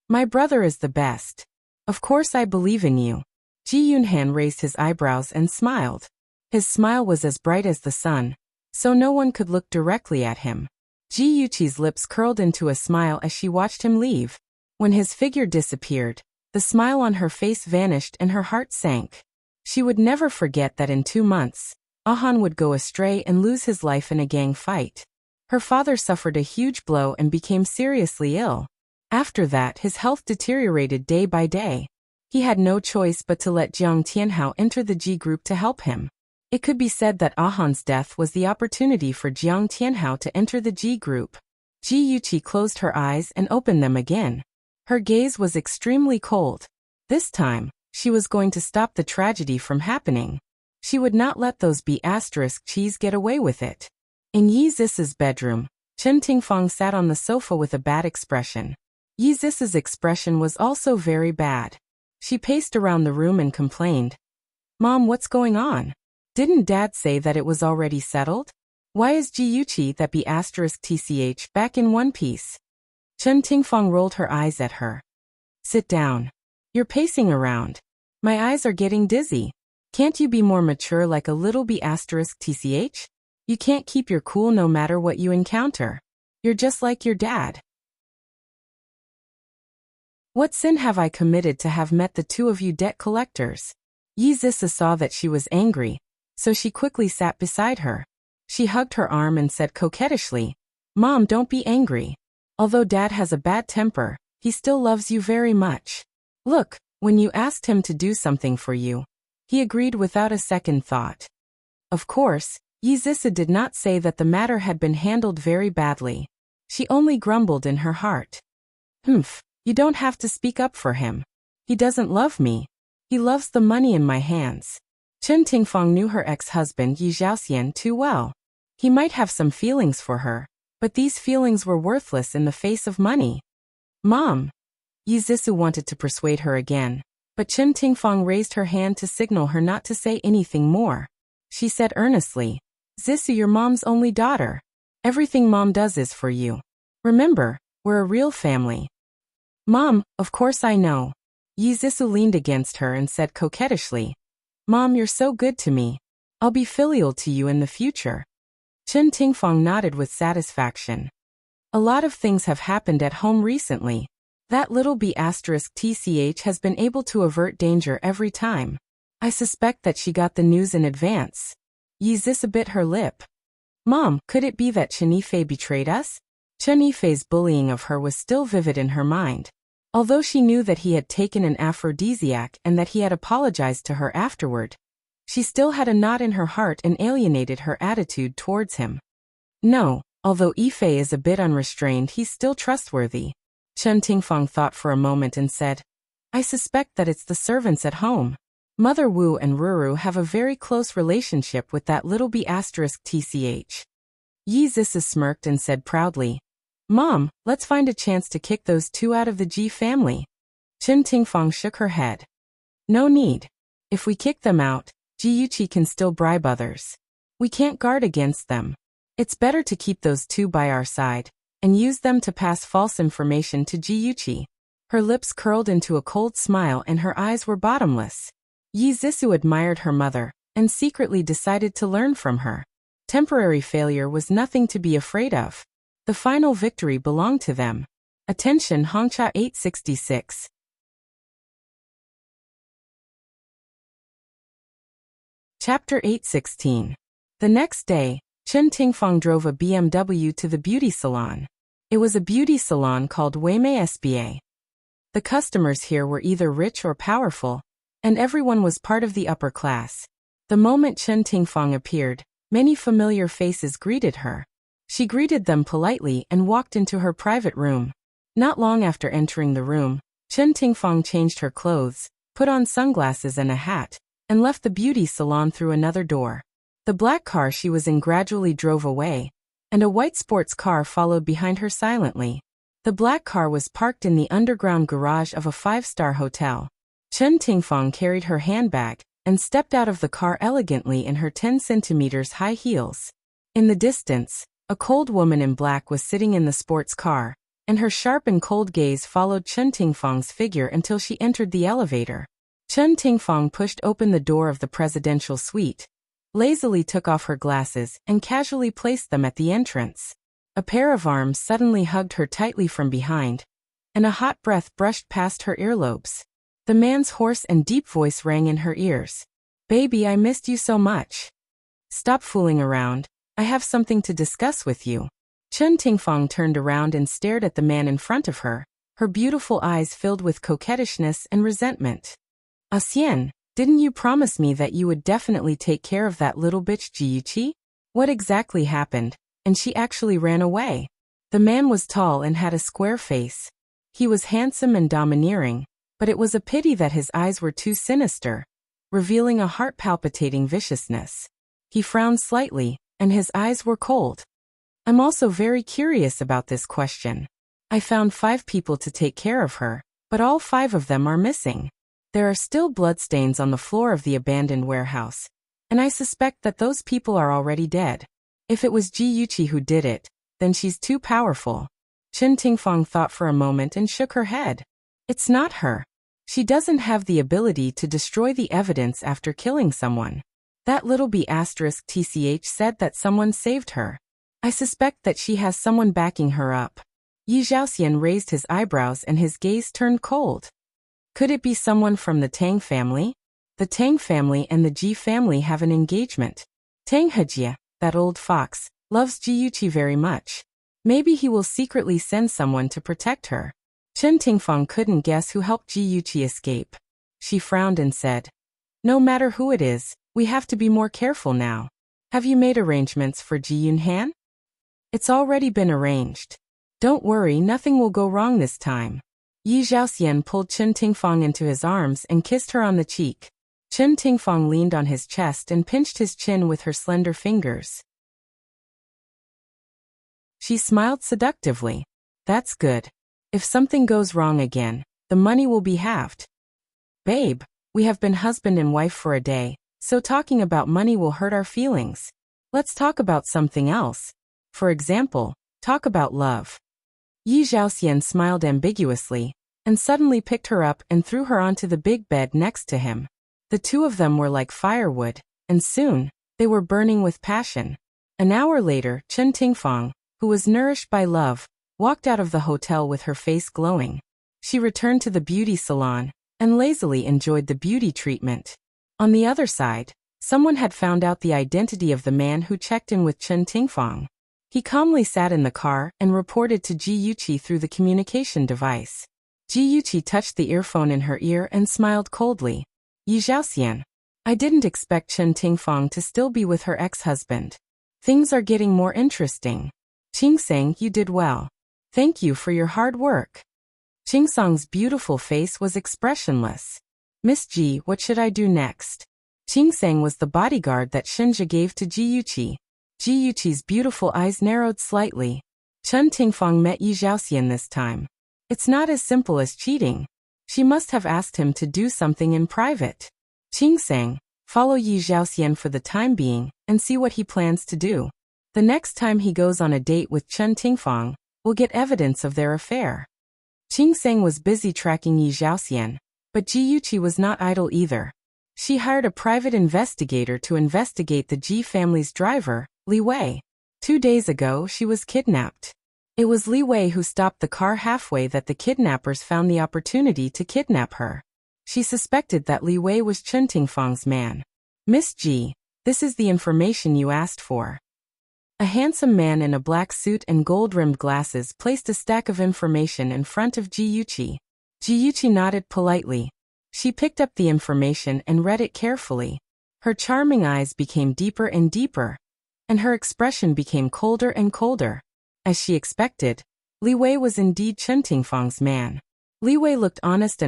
Speaker 1: "My brother is the best. Of course I believe in you." Ji Yunhan raised his eyebrows and smiled. His smile was as bright as the sun, so no one could look directly at him. Ji Yuqi's lips curled into a smile as she watched him leave. When his figure disappeared, the smile on her face vanished and her heart sank. She would never forget that in 2 months, Ahan would go astray and lose his life in a gang fight. Her father suffered a huge blow and became seriously ill. After that, his health deteriorated day by day. He had no choice but to let Jiang Tianhao enter the Ji group to help him. It could be said that Ahan's death was the opportunity for Jiang Tianhao to enter the Ji group. Ji Yuqi closed her eyes and opened them again. Her gaze was extremely cold. This time, she was going to stop the tragedy from happening. She would not let those B*cheese get away with it. In Yi Zis's bedroom, Chen Tingfang sat on the sofa with a bad expression. Yi Zis's expression was also very bad. She paced around the room and complained, "Mom, what's going on? Didn't Dad say that it was already settled? Why is Ji Yuqi that B*tch back in one piece?" Chen Tingfang rolled her eyes at her. "Sit down. You're pacing around. My eyes are getting dizzy. Can't you be more mature like a little B*tch? You can't keep your cool no matter what you encounter. You're just like your dad." "What sin have I committed to have met the two of you debt collectors?" Yi Zisa saw that she was angry, so she quickly sat beside her. She hugged her arm and said coquettishly, "Mom, don't be angry. Although Dad has a bad temper, he still loves you very much. Look, when you asked him to do something for you, he agreed without a second thought." Of course, Yi Zisa did not say that the matter had been handled very badly. She only grumbled in her heart. "Humph, you don't have to speak up for him. He doesn't love me. He loves the money in my hands." Chen Tingfang knew her ex-husband Yi Zhaoxian too well. He might have some feelings for her, but these feelings were worthless in the face of money. "Mom!" Yi Zisu wanted to persuade her again, but Chen Tingfang raised her hand to signal her not to say anything more. She said earnestly, "Zisu, you're Mom's only daughter. Everything Mom does is for you. Remember, we're a real family." "Mom, of course I know." Yi Zisu leaned against her and said coquettishly, "Mom, you're so good to me. I'll be filial to you in the future." Chen Tingfang nodded with satisfaction. "A lot of things have happened at home recently. That little B**TCH has been able to avert danger every time. I suspect that she got the news in advance. Yi Zisa bit her lip. Mom, could it be that Chen Yifei betrayed us? Chen Yifei's bullying of her was still vivid in her mind. Although she knew that he had taken an aphrodisiac and that he had apologized to her afterward, she still had a knot in her heart and alienated her attitude towards him. No, although Yifei is a bit unrestrained, he's still trustworthy. Chen Tingfang thought for a moment and said, I suspect that it's the servants at home. Mother Wu and Ruru have a very close relationship with that little B**TCH. Yi Zisa smirked and said proudly, Mom, let's find a chance to kick those two out of the Ji family. Chen Tingfang shook her head. No need. If we kick them out, Ji Yuqi can still bribe others. We can't guard against them. It's better to keep those two by our side and use them to pass false information to Ji Yuqi. Her lips curled into a cold smile and her eyes were bottomless. Yi Zisa admired her mother and secretly decided to learn from her. Temporary failure was nothing to be afraid of. The final victory belonged to them. Attention Hongcha 866. Chapter 816. The next day, Chen Tingfang drove a BMW to the beauty salon. It was a beauty salon called Weimei SBA. The customers here were either rich or powerful, and everyone was part of the upper class. The moment Chen Tingfang appeared, many familiar faces greeted her. She greeted them politely and walked into her private room. Not long after entering the room, Chen Tingfang changed her clothes, put on sunglasses and a hat, and left the beauty salon through another door. The black car she was in gradually drove away, and a white sports car followed behind her silently. The black car was parked in the underground garage of a 5-star hotel. Chen Tingfang carried her handbag and stepped out of the car elegantly in her 10 centimeters high heels. In the distance, a cold woman in black was sitting in the sports car, and her sharp and cold gaze followed Chen Tingfang's figure until she entered the elevator. Chen Tingfang pushed open the door of the presidential suite, lazily took off her glasses and casually placed them at the entrance. A pair of arms suddenly hugged her tightly from behind, and a hot breath brushed past her earlobes. The man's hoarse and deep voice rang in her ears. Baby, I missed you so much. Stop fooling around. I have something to discuss with you. Chen Tingfang turned around and stared at the man in front of her, her beautiful eyes filled with coquettishness and resentment. Xian, didn't you promise me that you would definitely take care of that little bitch Ji Yuqi? What exactly happened? And she actually ran away. The man was tall and had a square face. He was handsome and domineering, but it was a pity that his eyes were too sinister, revealing a heart-palpitating viciousness. He frowned slightly, and his eyes were cold. I'm also very curious about this question. I found 5 people to take care of her, but all 5 of them are missing. There are still bloodstains on the floor of the abandoned warehouse, and I suspect that those people are already dead. If it was Ji Yuqi who did it, then she's too powerful. Chen Tingfang thought for a moment and shook her head. It's not her. She doesn't have the ability to destroy the evidence after killing someone. That little B**TCH said that someone saved her. I suspect that she has someone backing her up. Yi Zhaoxian raised his eyebrows and his gaze turned cold. Could it be someone from the Tang family? The Tang family and the Ji family have an engagement. Tang Hejia, that old fox, loves Ji Yuqi very much. Maybe he will secretly send someone to protect her. Chen Tingfang couldn't guess who helped Ji Yuqi escape. She frowned and said, no matter who it is, we have to be more careful now. Have you made arrangements for Ji Yunhan? It's already been arranged. Don't worry, nothing will go wrong this time. Yi Zhaoxian pulled Chen Tingfang into his arms and kissed her on the cheek. Chen Tingfang leaned on his chest and pinched his chin with her slender fingers. She smiled seductively. That's good. If something goes wrong again, the money will be halved. Babe, we have been husband and wife for a day, so talking about money will hurt our feelings. Let's talk about something else. For example, talk about love. Yi Zhaoxian smiled ambiguously, and suddenly picked her up and threw her onto the big bed next to him. The two of them were like firewood, and soon, they were burning with passion. An hour later, Chen Tingfang, who was nourished by love, walked out of the hotel with her face glowing. She returned to the beauty salon and lazily enjoyed the beauty treatment. On the other side, someone had found out the identity of the man who checked in with Chen Tingfang. He calmly sat in the car and reported to Ji Yuqi through the communication device. Ji Yuqi touched the earphone in her ear and smiled coldly. Yi Zhaoxian, I didn't expect Chen Tingfang to still be with her ex-husband. Things are getting more interesting. Qingsang, you did well. Thank you for your hard work. Qingsang's beautiful face was expressionless. Miss Ji, what should I do next? Qingsang was the bodyguard that Shenja gave to Ji Yuqi. Ji Yuqi's beautiful eyes narrowed slightly. Chen Tingfang met Yi Zhaoxian this time. It's not as simple as cheating. She must have asked him to do something in private. Qingsang, follow Yi Zhaoxian for the time being and see what he plans to do. The next time he goes on a date with Chen Tingfang, we'll get evidence of their affair. Qingsang was busy tracking Yi Zhaoxian, but Ji Yuqi was not idle either. She hired a private investigator to investigate the Ji family's driver, Li Wei. 2 days ago, she was kidnapped. It was Li Wei who stopped the car halfway that the kidnappers found the opportunity to kidnap her. She suspected that Li Wei was Chen Tingfang's man. Miss Ji, this is the information you asked for. A handsome man in a black suit and gold-rimmed glasses placed a stack of information in front of Ji Yuqi. Ji Yuqi nodded politely. She picked up the information and read it carefully. Her charming eyes became deeper and deeper, and her expression became colder and colder. As she expected, Li Wei was indeed Chen Tingfang's man. Li Wei looked honest,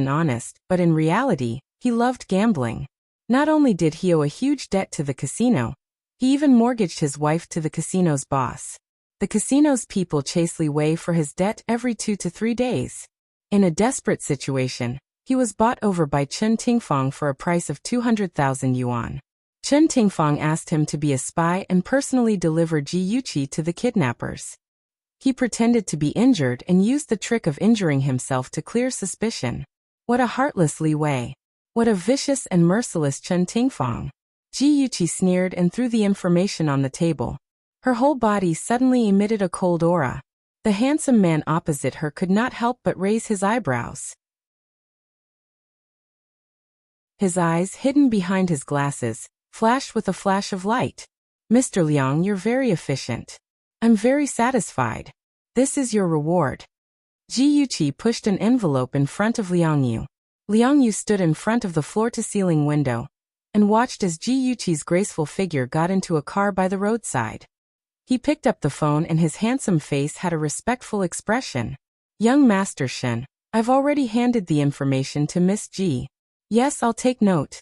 Speaker 1: but in reality, he loved gambling. Not only did he owe a huge debt to the casino, he even mortgaged his wife to the casino's boss. The casino's people chased Li Wei for his debt every 2 to 3 days. In a desperate situation, he was bought over by Chen Tingfang for a price of 200,000 yuan. Chen Tingfang asked him to be a spy and personally deliver Ji Yuqi to the kidnappers. He pretended to be injured and used the trick of injuring himself to clear suspicion. What a heartless Li Wei. What a vicious and merciless Chen Tingfang. Ji Yuqi sneered and threw the information on the table. Her whole body suddenly emitted a cold aura. The handsome man opposite her could not help but raise his eyebrows. His eyes, hidden behind his glasses, flashed with a flash of light. Mr. Liang, you're very efficient. I'm very satisfied. This is your reward. Ji Yuqi pushed an envelope in front of Liang Yu. Liang Yu stood in front of the floor-to-ceiling window and watched as Ji Yuqi's graceful figure got into a car by the roadside. He picked up the phone and his handsome face had a respectful expression. Young Master Shen, I've already handed the information to Miss Ji. Yes, I'll take note.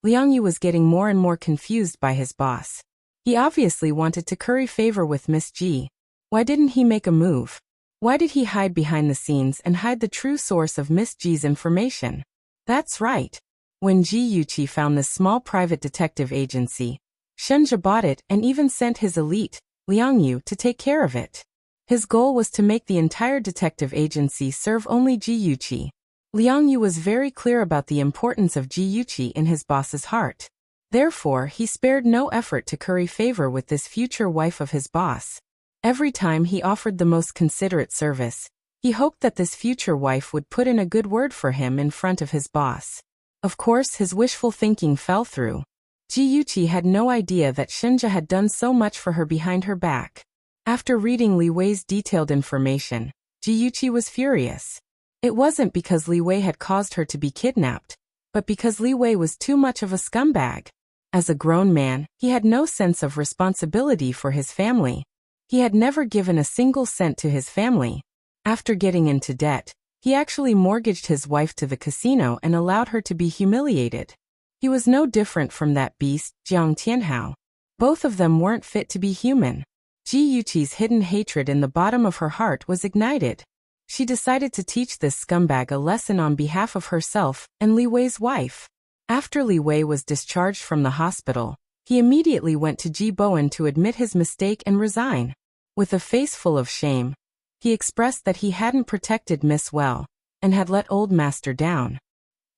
Speaker 1: Liang Yu was getting more and more confused by his boss. He obviously wanted to curry favor with Miss Ji. Why didn't he make a move? Why did he hide behind the scenes and hide the true source of Miss Ji's information? That's right. When Ji Yuqi found this small private detective agency, Shenja bought it and even sent his elite, Liang Yu, to take care of it. His goal was to make the entire detective agency serve only Ji Yuqi. Liang Yu was very clear about the importance of Ji Yuqi in his boss's heart. Therefore, he spared no effort to curry favor with this future wife of his boss. Every time he offered the most considerate service, he hoped that this future wife would put in a good word for him in front of his boss. Of course, his wishful thinking fell through. Ji Yuqi had no idea that Shenja had done so much for her behind her back. After reading Li Wei's detailed information, Ji Yuqi was furious. It wasn't because Li Wei had caused her to be kidnapped, but because Li Wei was too much of a scumbag. As a grown man, he had no sense of responsibility for his family. He had never given a single cent to his family. After getting into debt, he actually mortgaged his wife to the casino and allowed her to be humiliated. He was no different from that beast, Jiang Tianhao. Both of them weren't fit to be human. Ji Yuqi's hidden hatred in the bottom of her heart was ignited. She decided to teach this scumbag a lesson on behalf of herself and Li Wei's wife. After Li Wei was discharged from the hospital, he immediately went to Ji Bowen to admit his mistake and resign. With a face full of shame, he expressed that he hadn't protected Miss well, and had let old master down.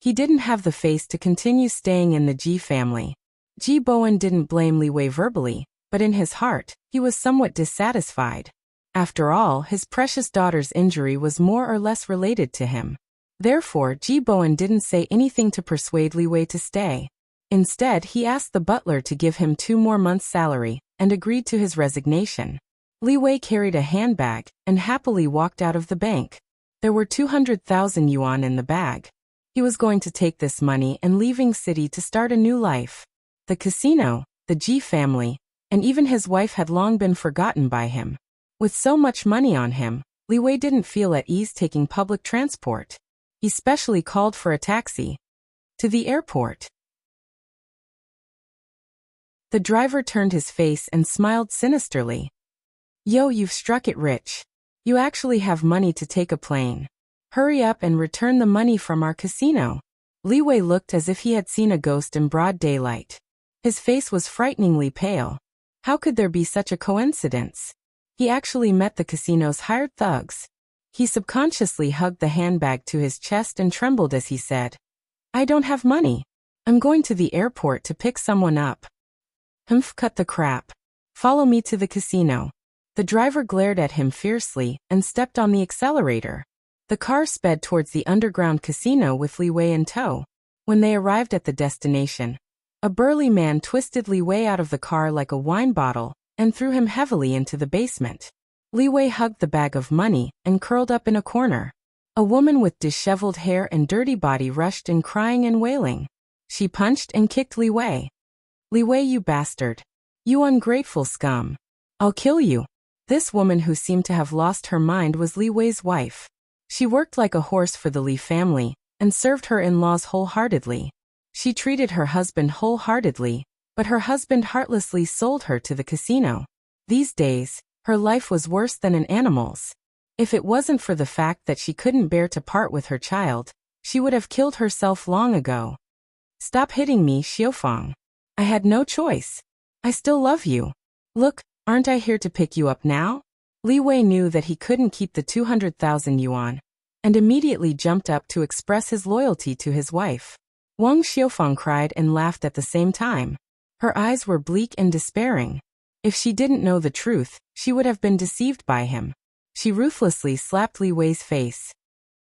Speaker 1: He didn't have the face to continue staying in the Ji family. Ji Bowen didn't blame Li Wei verbally, but in his heart, he was somewhat dissatisfied. After all, his precious daughter's injury was more or less related to him. Therefore, Ji Bowen didn't say anything to persuade Li Wei to stay. Instead, he asked the butler to give him 2 more months' salary, and agreed to his resignation. Li Wei carried a handbag, and happily walked out of the bank. There were 200,000 yuan in the bag. He was going to take this money and leaving city to start a new life. The casino, the Ji family, and even his wife had long been forgotten by him. With so much money on him, Li Wei didn't feel at ease taking public transport. He specially called for a taxi to the airport. The driver turned his face and smiled sinisterly. "Yo, you've struck it rich. You actually have money to take a plane. Hurry up and return the money from our casino." Li Wei looked as if he had seen a ghost in broad daylight. His face was frighteningly pale. How could there be such a coincidence? He actually met the casino's hired thugs. He subconsciously hugged the handbag to his chest and trembled as he said, "I don't have money. I'm going to the airport to pick someone up." Cut the crap. Follow me to the casino." The driver glared at him fiercely and stepped on the accelerator. The car sped towards the underground casino with Li Wei in tow. When they arrived at the destination, a burly man twisted Li Wei out of the car like a wine bottle and threw him heavily into the basement. Li Wei hugged the bag of money and curled up in a corner. A woman with disheveled hair and dirty body rushed in crying and wailing. She punched and kicked Li Wei. "Li Wei, you bastard. You ungrateful scum. I'll kill you." This woman, who seemed to have lost her mind, was Li Wei's wife. She worked like a horse for the Li family and served her in-laws wholeheartedly. She treated her husband wholeheartedly, but her husband heartlessly sold her to the casino. These days, her life was worse than an animal's. If it wasn't for the fact that she couldn't bear to part with her child, she would have killed herself long ago. "Stop hitting me, Xiaofang. I had no choice. I still love you. Look, aren't I here to pick you up now?" Li Wei knew that he couldn't keep the 200,000 yuan, and immediately jumped up to express his loyalty to his wife. Wang Xiaofang cried and laughed at the same time. Her eyes were bleak and despairing. If she didn't know the truth, she would have been deceived by him. She ruthlessly slapped Li Wei's face.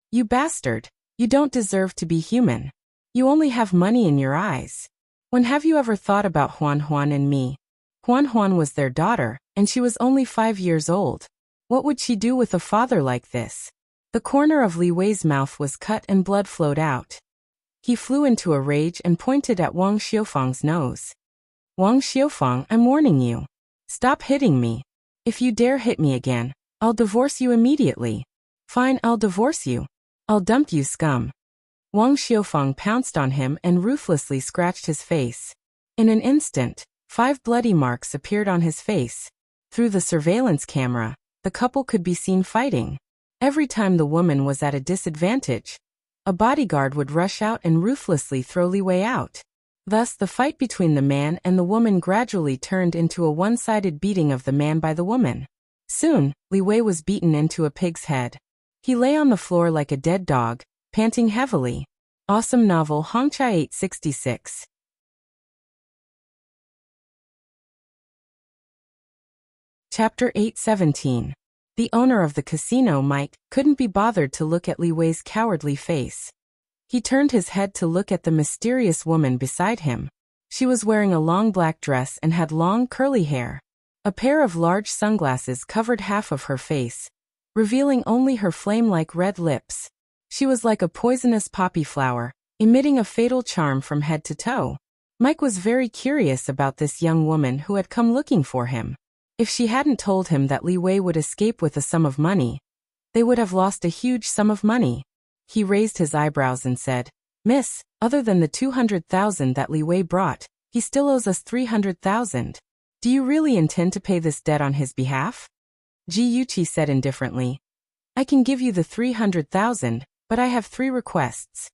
Speaker 1: "You bastard! You don't deserve to be human. You only have money in your eyes. When have you ever thought about Huan Huan and me?" Huan Huan was their daughter, and she was only 5 years old. What would she do with a father like this? The corner of Li Wei's mouth was cut and blood flowed out. He flew into a rage and pointed at Wang Xiaofang's nose. "Wang Xiaofang, I'm warning you. Stop hitting me. If you dare hit me again, I'll divorce you immediately." "Fine, I'll divorce you. I'll dump you, scum." Wang Xiaofang pounced on him and ruthlessly scratched his face. In an instant, 5 bloody marks appeared on his face. Through the surveillance camera, the couple could be seen fighting. Every time the woman was at a disadvantage, a bodyguard would rush out and ruthlessly throw Li Wei out. Thus, the fight between the man and the woman gradually turned into a one-sided beating of the man by the woman. Soon, Li Wei was beaten into a pig's head. He lay on the floor like a dead dog, panting heavily. Awesome novel Hongchai 866. Chapter 817. The owner of the casino, Mike, couldn't be bothered to look at Li Wei's cowardly face. He turned his head to look at the mysterious woman beside him. She was wearing a long black dress and had long curly hair. A pair of large sunglasses covered half of her face, revealing only her flame-like red lips. She was like a poisonous poppy flower, emitting a fatal charm from head to toe. Mike was very curious about this young woman who had come looking for him. If she hadn't told him that Li Wei would escape with a sum of money, they would have lost a huge sum of money. He raised his eyebrows and said, "Miss, other than the 200,000 that Li Wei brought, he still owes us 300,000. Do you really intend to pay this debt on his behalf?" Ji Yuqi said indifferently, "I can give you the 300,000, but I have 3 requests."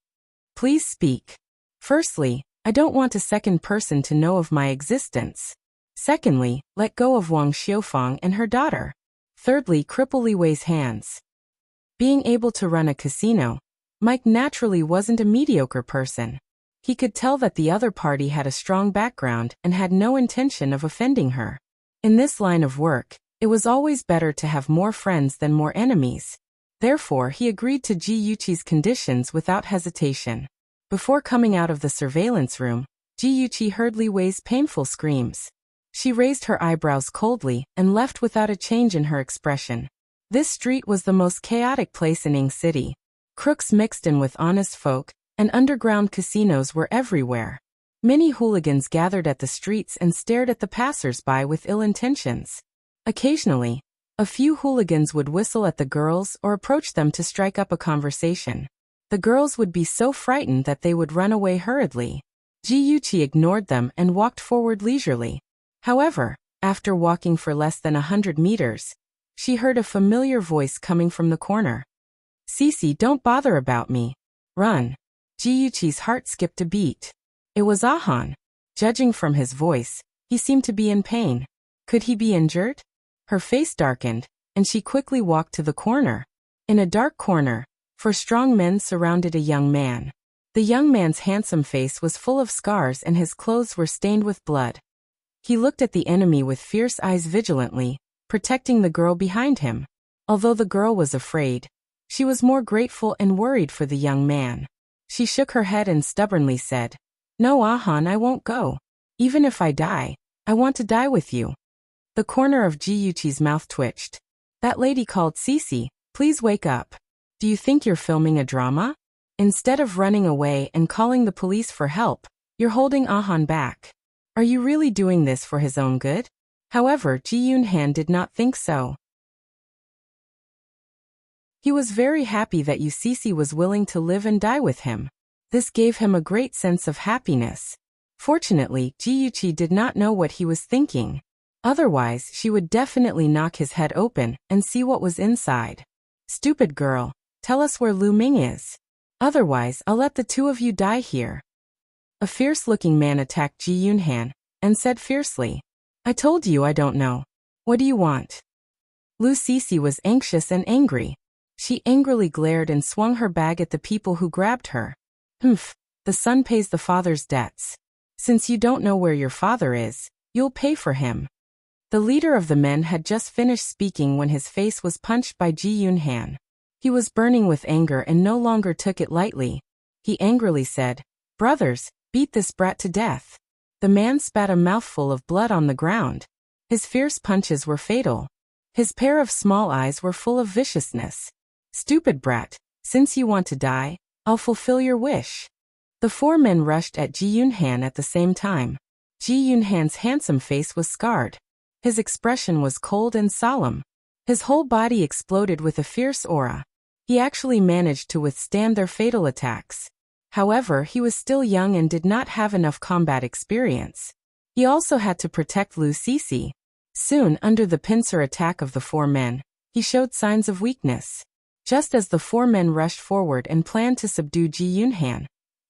Speaker 1: "Please speak." "Firstly, I don't want a second person to know of my existence. Secondly, let go of Wang Xiaofang and her daughter. Thirdly, cripple Li Wei's hands." Being able to run a casino, Mike naturally wasn't a mediocre person. He could tell that the other party had a strong background and had no intention of offending her. In this line of work, it was always better to have more friends than more enemies. Therefore, he agreed to Ji Yuqi's conditions without hesitation. Before coming out of the surveillance room, Ji Yuqi heard Li Wei's painful screams. She raised her eyebrows coldly and left without a change in her expression. This street was the most chaotic place in Ing City. Crooks mixed in with honest folk, and underground casinos were everywhere. Many hooligans gathered at the streets and stared at the passers-by with ill intentions. Occasionally, a few hooligans would whistle at the girls or approach them to strike up a conversation. The girls would be so frightened that they would run away hurriedly. Ji Yuqi ignored them and walked forward leisurely. However, after walking for less than 100 meters, she heard a familiar voice coming from the corner. "Cece, don't bother about me. Run." Ji Yuqi's heart skipped a beat. It was Ahan. Judging from his voice, he seemed to be in pain. Could he be injured? Her face darkened, and she quickly walked to the corner. In a dark corner, 4 strong men surrounded a young man. The young man's handsome face was full of scars and his clothes were stained with blood. He looked at the enemy with fierce eyes vigilantly, protecting the girl behind him. Although the girl was afraid, she was more grateful and worried for the young man. She shook her head and stubbornly said, "No, Ahan, I won't go. Even if I die, I want to die with you." The corner of Ji Yuqi's mouth twitched. "That lady called Cece, please wake up. Do you think you're filming a drama? Instead of running away and calling the police for help, you're holding Ahan back. Are you really doing this for his own good?" However, Ji Yunhan did not think so. He was very happy that Cece was willing to live and die with him. This gave him a great sense of happiness. Fortunately, Ji Yuqi did not know what he was thinking. Otherwise, she would definitely knock his head open and see what was inside. "Stupid girl, tell us where Lu Ming is. Otherwise, I'll let the 2 of you die here." A fierce-looking man attacked Ji Yunhan and said fiercely, "I told you I don't know. What do you want?" Lu Cece was anxious and angry. She angrily glared and swung her bag at the people who grabbed her. "Humph, the son pays the father's debts. Since you don't know where your father is, you'll pay for him." The leader of the men had just finished speaking when his face was punched by Ji Yunhan. He was burning with anger and no longer took it lightly. He angrily said, "Brothers, beat this brat to death." The man spat a mouthful of blood on the ground. His fierce punches were fatal. His pair of small eyes were full of viciousness. "Stupid brat, since you want to die, I'll fulfill your wish." The 4 men rushed at Ji Yunhan at the same time. Ji Yunhan's handsome face was scarred. His expression was cold and solemn. His whole body exploded with a fierce aura. He actually managed to withstand their fatal attacks. However, he was still young and did not have enough combat experience. He also had to protect Lu Cece. Soon, under the pincer attack of the 4 men, he showed signs of weakness. Just as the 4 men rushed forward and planned to subdue Ji Yunhan,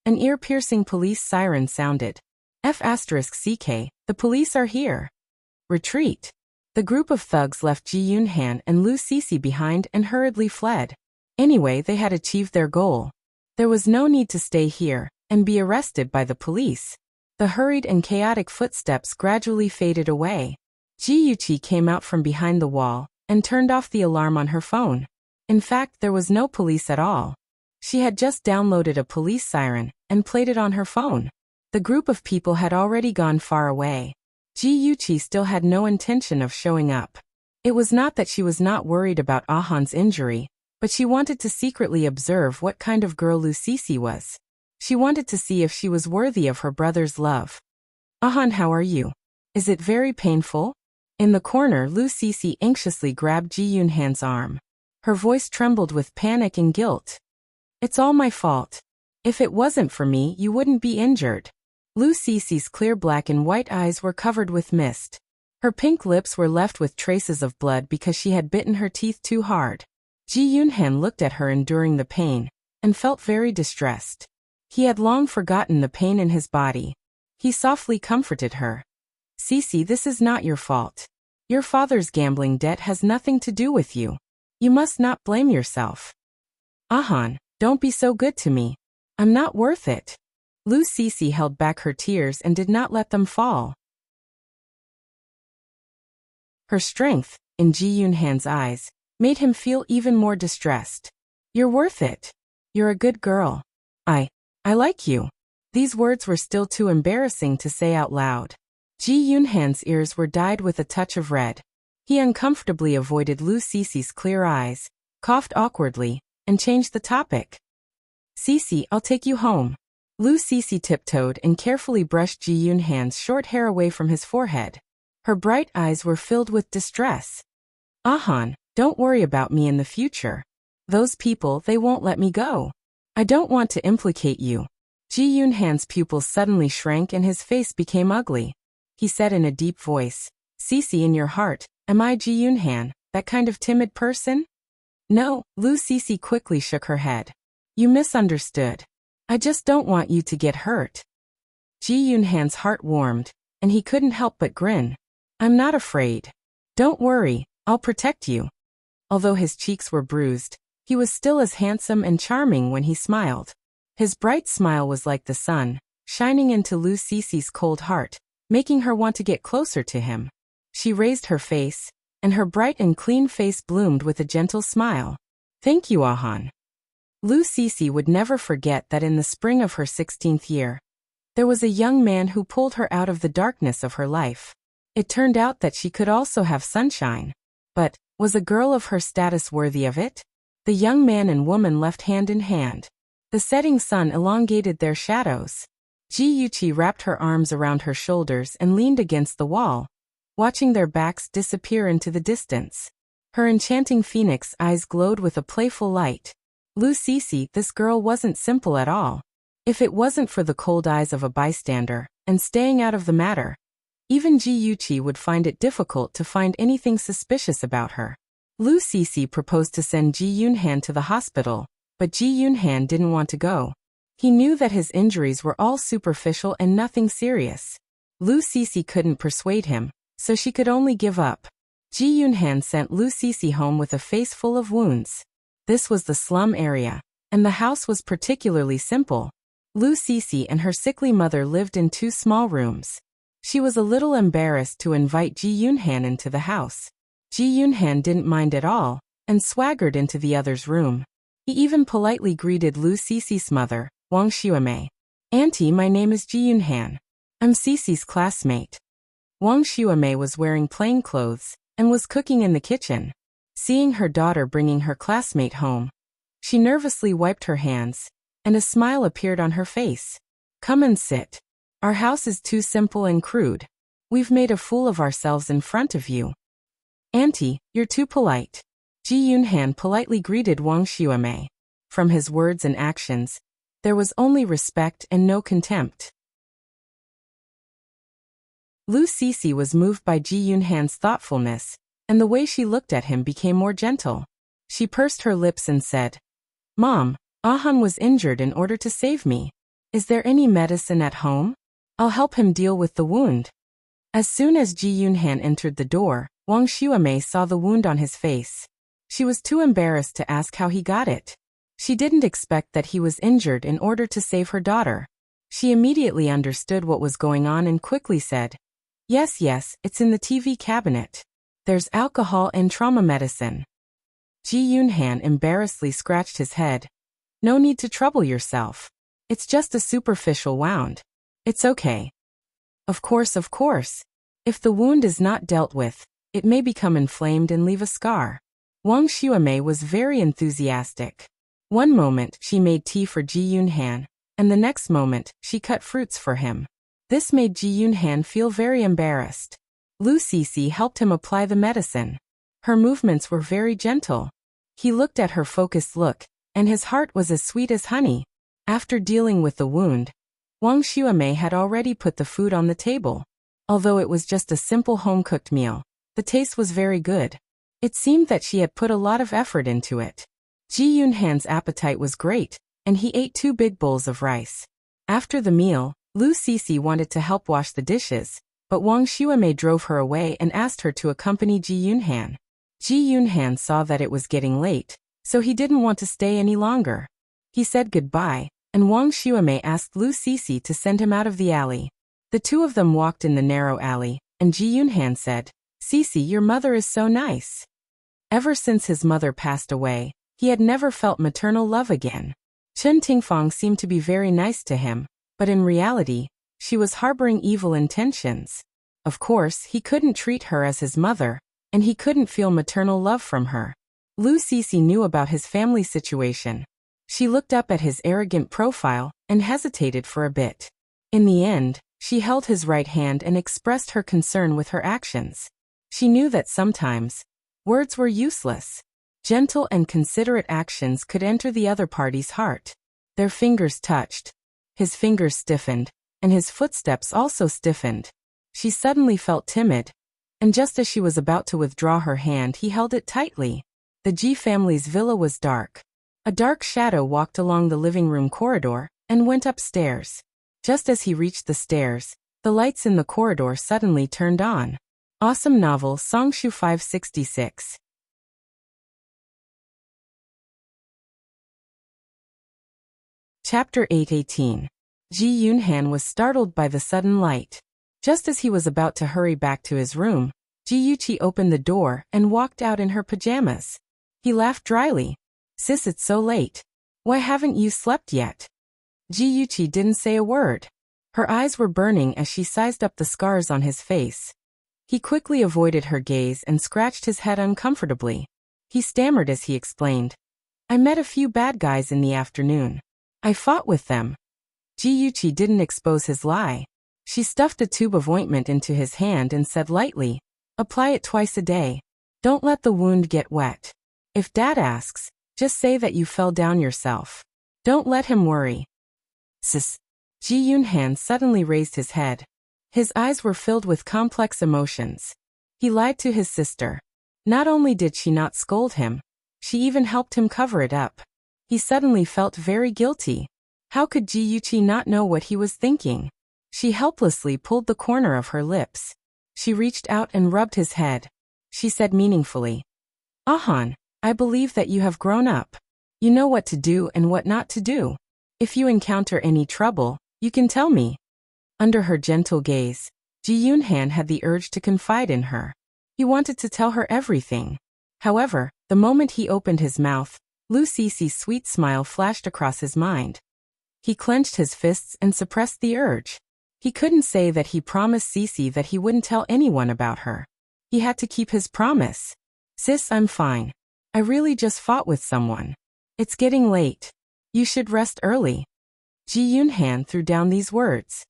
Speaker 1: an ear-piercing police siren sounded. F***CK, the police are here. Retreat. The group of thugs left Ji Yunhan and Lu Cece behind and hurriedly fled. Anyway, they had achieved their goal. There was no need to stay here and be arrested by the police. The hurried and chaotic footsteps gradually faded away. Ji Yuqi came out from behind the wall and turned off the alarm on her phone. In fact, there was no police at all. She had just downloaded a police siren and played it on her phone. The group of people had already gone far away. Ji Yuqi still had no intention of showing up. It was not that she was not worried about Ahan's injury, but she wanted to secretly observe what kind of girl Lu Cece was. She wanted to see if she was worthy of her brother's love. "Ahan, how are you? Is it very painful?" In the corner, Lu Cece anxiously grabbed Ji Yunhan's arm. Her voice trembled with panic and guilt. "It's all my fault. If it wasn't for me, you wouldn't be injured." Lu Cece's clear black and white eyes were covered with mist. Her pink lips were left with traces of blood because she had bitten her teeth too hard. Ji Yunhan looked at her enduring the pain and felt very distressed. He had long forgotten the pain in his body. He softly comforted her. "Cece, this is not your fault. Your father's gambling debt has nothing to do with you. You must not blame yourself." "Ahan, don't be so good to me. I'm not worth it." Lu Cece held back her tears and did not let them fall. Her strength, in Ji Yunhan's eyes, made him feel even more distressed. You're worth it. You're a good girl. I like you. These words were still too embarrassing to say out loud. Ji Yunhan's ears were dyed with a touch of red. He uncomfortably avoided Lu Cece's clear eyes, coughed awkwardly, and changed the topic. Cece, I'll take you home. Lu Cece tiptoed and carefully brushed Ji Yunhan's short hair away from his forehead. Her bright eyes were filled with distress. Ahan, don't worry about me in the future. Those people, they won't let me go. I don't want to implicate you. Ji Yunhan's pupils suddenly shrank and his face became ugly. He said in a deep voice, Cece, in your heart, am I Ji Yunhan, that kind of timid person? No, Lu Cece quickly shook her head. You misunderstood. I just don't want you to get hurt. Ji Yunhan's heart warmed, and he couldn't help but grin. I'm not afraid. Don't worry, I'll protect you. Although his cheeks were bruised, he was still as handsome and charming when he smiled. His bright smile was like the sun, shining into Lu Cece's cold heart, making her want to get closer to him. She raised her face, and her bright and clean face bloomed with a gentle smile. Thank you, Ahan. Lu Cece would never forget that in the spring of her 16th year, there was a young man who pulled her out of the darkness of her life. It turned out that she could also have sunshine. But, was a girl of her status worthy of it? The young man and woman left hand in hand. The setting sun elongated their shadows. Ji Yuqi wrapped her arms around her shoulders and leaned against the wall, watching their backs disappear into the distance. Her enchanting phoenix eyes glowed with a playful light. Lu Cece, this girl wasn't simple at all. If it wasn't for the cold eyes of a bystander, and staying out of the matter, even Ji Yuqi would find it difficult to find anything suspicious about her. Lu Cece proposed to send Ji Yunhan to the hospital, but Ji Yunhan didn't want to go. He knew that his injuries were all superficial and nothing serious. Lu Cece couldn't persuade him, so she could only give up. Ji Yunhan sent Lu Cece home with a face full of wounds. This was the slum area, and the house was particularly simple. Lu Cece and her sickly mother lived in 2 small rooms. She was a little embarrassed to invite Ji Yunhan into the house. Ji Yunhan didn't mind at all, and swaggered into the other's room. He even politely greeted Lu Cece's mother, Wang Xuemei. Auntie, my name is Ji Yunhan. I'm Cece's classmate. Wang Xuemei was wearing plain clothes, and was cooking in the kitchen. Seeing her daughter bringing her classmate home, she nervously wiped her hands, and a smile appeared on her face. Come and sit. Our house is too simple and crude. We've made a fool of ourselves in front of you. Auntie, you're too polite. Ji Yunhan politely greeted Wang Xuemei. From his words and actions, there was only respect and no contempt. Lu Cece was moved by Ji Yunhan's thoughtfulness, and the way she looked at him became more gentle. She pursed her lips and said, Mom, Ahan was injured in order to save me. Is there any medicine at home? I'll help him deal with the wound. As soon as Ji Yunhan entered the door, Wang Xuemei saw the wound on his face. She was too embarrassed to ask how he got it. She didn't expect that he was injured in order to save her daughter. She immediately understood what was going on and quickly said, Yes, it's in the TV cabinet. There's alcohol and trauma medicine. Ji Yunhan embarrassedly scratched his head. No need to trouble yourself. It's just a superficial wound. It's okay. Of course. If the wound is not dealt with, it may become inflamed and leave a scar. Wang Xuemei was very enthusiastic. One moment she made tea for Ji Yunhan, and the next moment she cut fruits for him. This made Ji Yunhan feel very embarrassed. Lu Cece helped him apply the medicine. Her movements were very gentle. He looked at her focused look, and his heart was as sweet as honey. After dealing with the wound, Wang Xuemei had already put the food on the table. Although it was just a simple home-cooked meal, the taste was very good. It seemed that she had put a lot of effort into it. Ji Yunhan's appetite was great, and he ate 2 big bowls of rice. After the meal, Lu Cece wanted to help wash the dishes, but Wang Xuemei drove her away and asked her to accompany Ji Yunhan. Ji Yunhan saw that it was getting late, so he didn't want to stay any longer. He said goodbye, and Wang Xuemei asked Lu Cece to send him out of the alley. The 2 of them walked in the narrow alley, and Ji Yunhan said, Cece, your mother is so nice. Ever since his mother passed away, he had never felt maternal love again. Chen Tingfang seemed to be very nice to him, but in reality, she was harboring evil intentions. Of course, he couldn't treat her as his mother, and he couldn't feel maternal love from her. Lu Cece knew about his family situation. She looked up at his arrogant profile and hesitated for a bit. In the end, she held his right hand and expressed her concern with her actions. She knew that sometimes, words were useless. Gentle and considerate actions could enter the other party's heart. Their fingers touched. His fingers stiffened, and his footsteps also stiffened. She suddenly felt timid, and just as she was about to withdraw her hand, he held it tightly. The Ji family's villa was dark. A dark shadow walked along the living room corridor and went upstairs. Just as he reached the stairs, the lights in the corridor suddenly turned on. Awesome novel Songshu 566. Chapter 8:18. Ji Yunhan was startled by the sudden light. Just as he was about to hurry back to his room, Ji Yuqi opened the door and walked out in her pajamas. He laughed dryly. "Sis, it's so late. Why haven't you slept yet?" Ji Yuqi didn't say a word. Her eyes were burning as she sized up the scars on his face. He quickly avoided her gaze and scratched his head uncomfortably. He stammered as he explained. "I met a few bad guys in the afternoon. I fought with them." Ji Yuqi didn't expose his lie. She stuffed a tube of ointment into his hand and said lightly, "Apply it twice a day. Don't let the wound get wet. If Dad asks, just say that you fell down yourself. Don't let him worry." "Sis." Ji Yunhan suddenly raised his head. His eyes were filled with complex emotions. He lied to his sister. Not only did she not scold him, she even helped him cover it up. He suddenly felt very guilty. How could Ji Yuqi not know what he was thinking? She helplessly pulled the corner of her lips. She reached out and rubbed his head. She said meaningfully, "Ahan, I believe that you have grown up. You know what to do and what not to do. If you encounter any trouble, you can tell me." Under her gentle gaze, Ji Yunhan had the urge to confide in her. He wanted to tell her everything. However, the moment he opened his mouth, Lu Cece's sweet smile flashed across his mind. He clenched his fists and suppressed the urge. He couldn't say that he promised Cece that he wouldn't tell anyone about her. He had to keep his promise. "Sis, I'm fine. I really just fought with someone. It's getting late. You should rest early." Ji Yunhan threw down these words.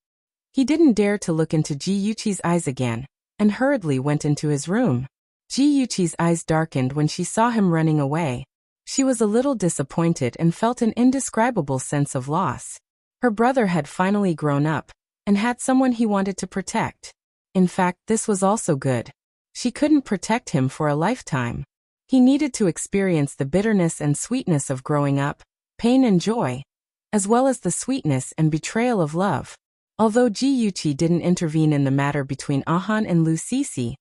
Speaker 1: He didn't dare to look into Ji Yuqi's eyes again, and hurriedly went into his room. Ji Yuqi's eyes darkened when she saw him running away. She was a little disappointed and felt an indescribable sense of loss. Her brother had finally grown up, and had someone he wanted to protect. In fact, this was also good. She couldn't protect him for a lifetime. He needed to experience the bitterness and sweetness of growing up, pain and joy, as well as the sweetness and betrayal of love. Although Ji Yuqi didn't intervene in the matter between Ahan and Lu Cece,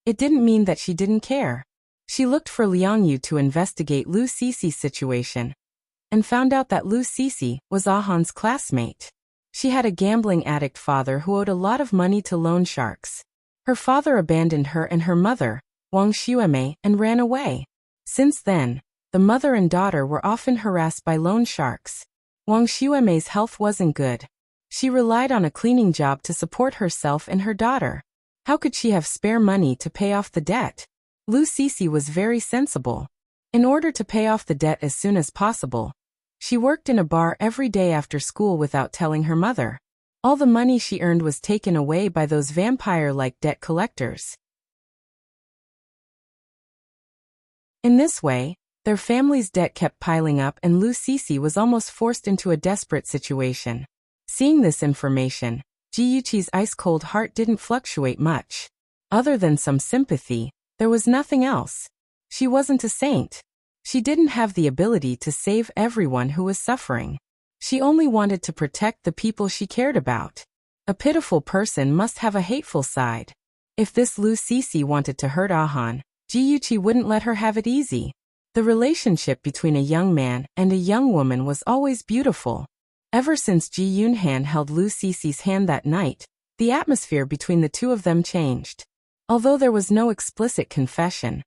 Speaker 1: it didn't mean that she didn't care. She looked for Liang Yu to investigate Lu Cece's situation, and found out that Lu Cece was Ahan's classmate. She had a gambling addict father who owed a lot of money to loan sharks. Her father abandoned her and her mother, Wang Xuemei, and ran away. Since then, the mother and daughter were often harassed by loan sharks. Wang Xuemei's health wasn't good. She relied on a cleaning job to support herself and her daughter. How could she have spare money to pay off the debt? Lu Cece was very sensible. In order to pay off the debt as soon as possible, she worked in a bar every day after school without telling her mother. All the money she earned was taken away by those vampire-like debt collectors. In this way, their family's debt kept piling up and Lu Cece was almost forced into a desperate situation. Seeing this information, Ji Yuqi's ice-cold heart didn't fluctuate much. Other than some sympathy, there was nothing else. She wasn't a saint. She didn't have the ability to save everyone who was suffering. She only wanted to protect the people she cared about. A pitiful person must have a hateful side. If this Lu Cece wanted to hurt Ahan, Ji Yuqi wouldn't let her have it easy. The relationship between a young man and a young woman was always beautiful. Ever since Ji Yunhan held Lu Cece's hand that night, the atmosphere between the two of them changed. Although there was no explicit confession,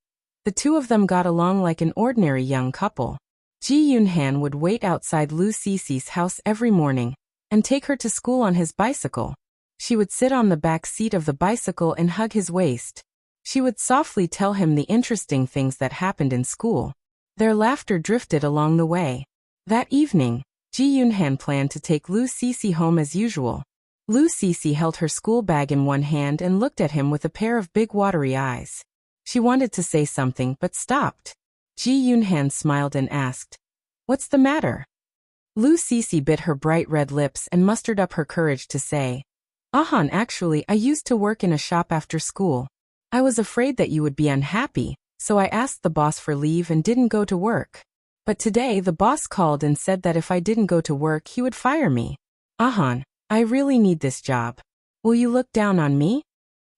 Speaker 1: The two of them got along like an ordinary young couple. Ji Yunhan would wait outside Lu Cici's house every morning and take her to school on his bicycle. She would sit on the back seat of the bicycle and hug his waist. She would softly tell him the interesting things that happened in school. Their laughter drifted along the way. That evening, Ji Yunhan planned to take Lu Cici home as usual. Lu Cici held her school bag in one hand and looked at him with a pair of big watery eyes. She wanted to say something but stopped. Ji Yunhan smiled and asked, "What's the matter?" Lu Cici bit her bright red lips and mustered up her courage to say, Actually, I used to work in a shop after school. I was afraid that you would be unhappy, so I asked the boss for leave and didn't go to work. But today the boss called and said that if I didn't go to work he would fire me. I really need this job. Will you look down on me?"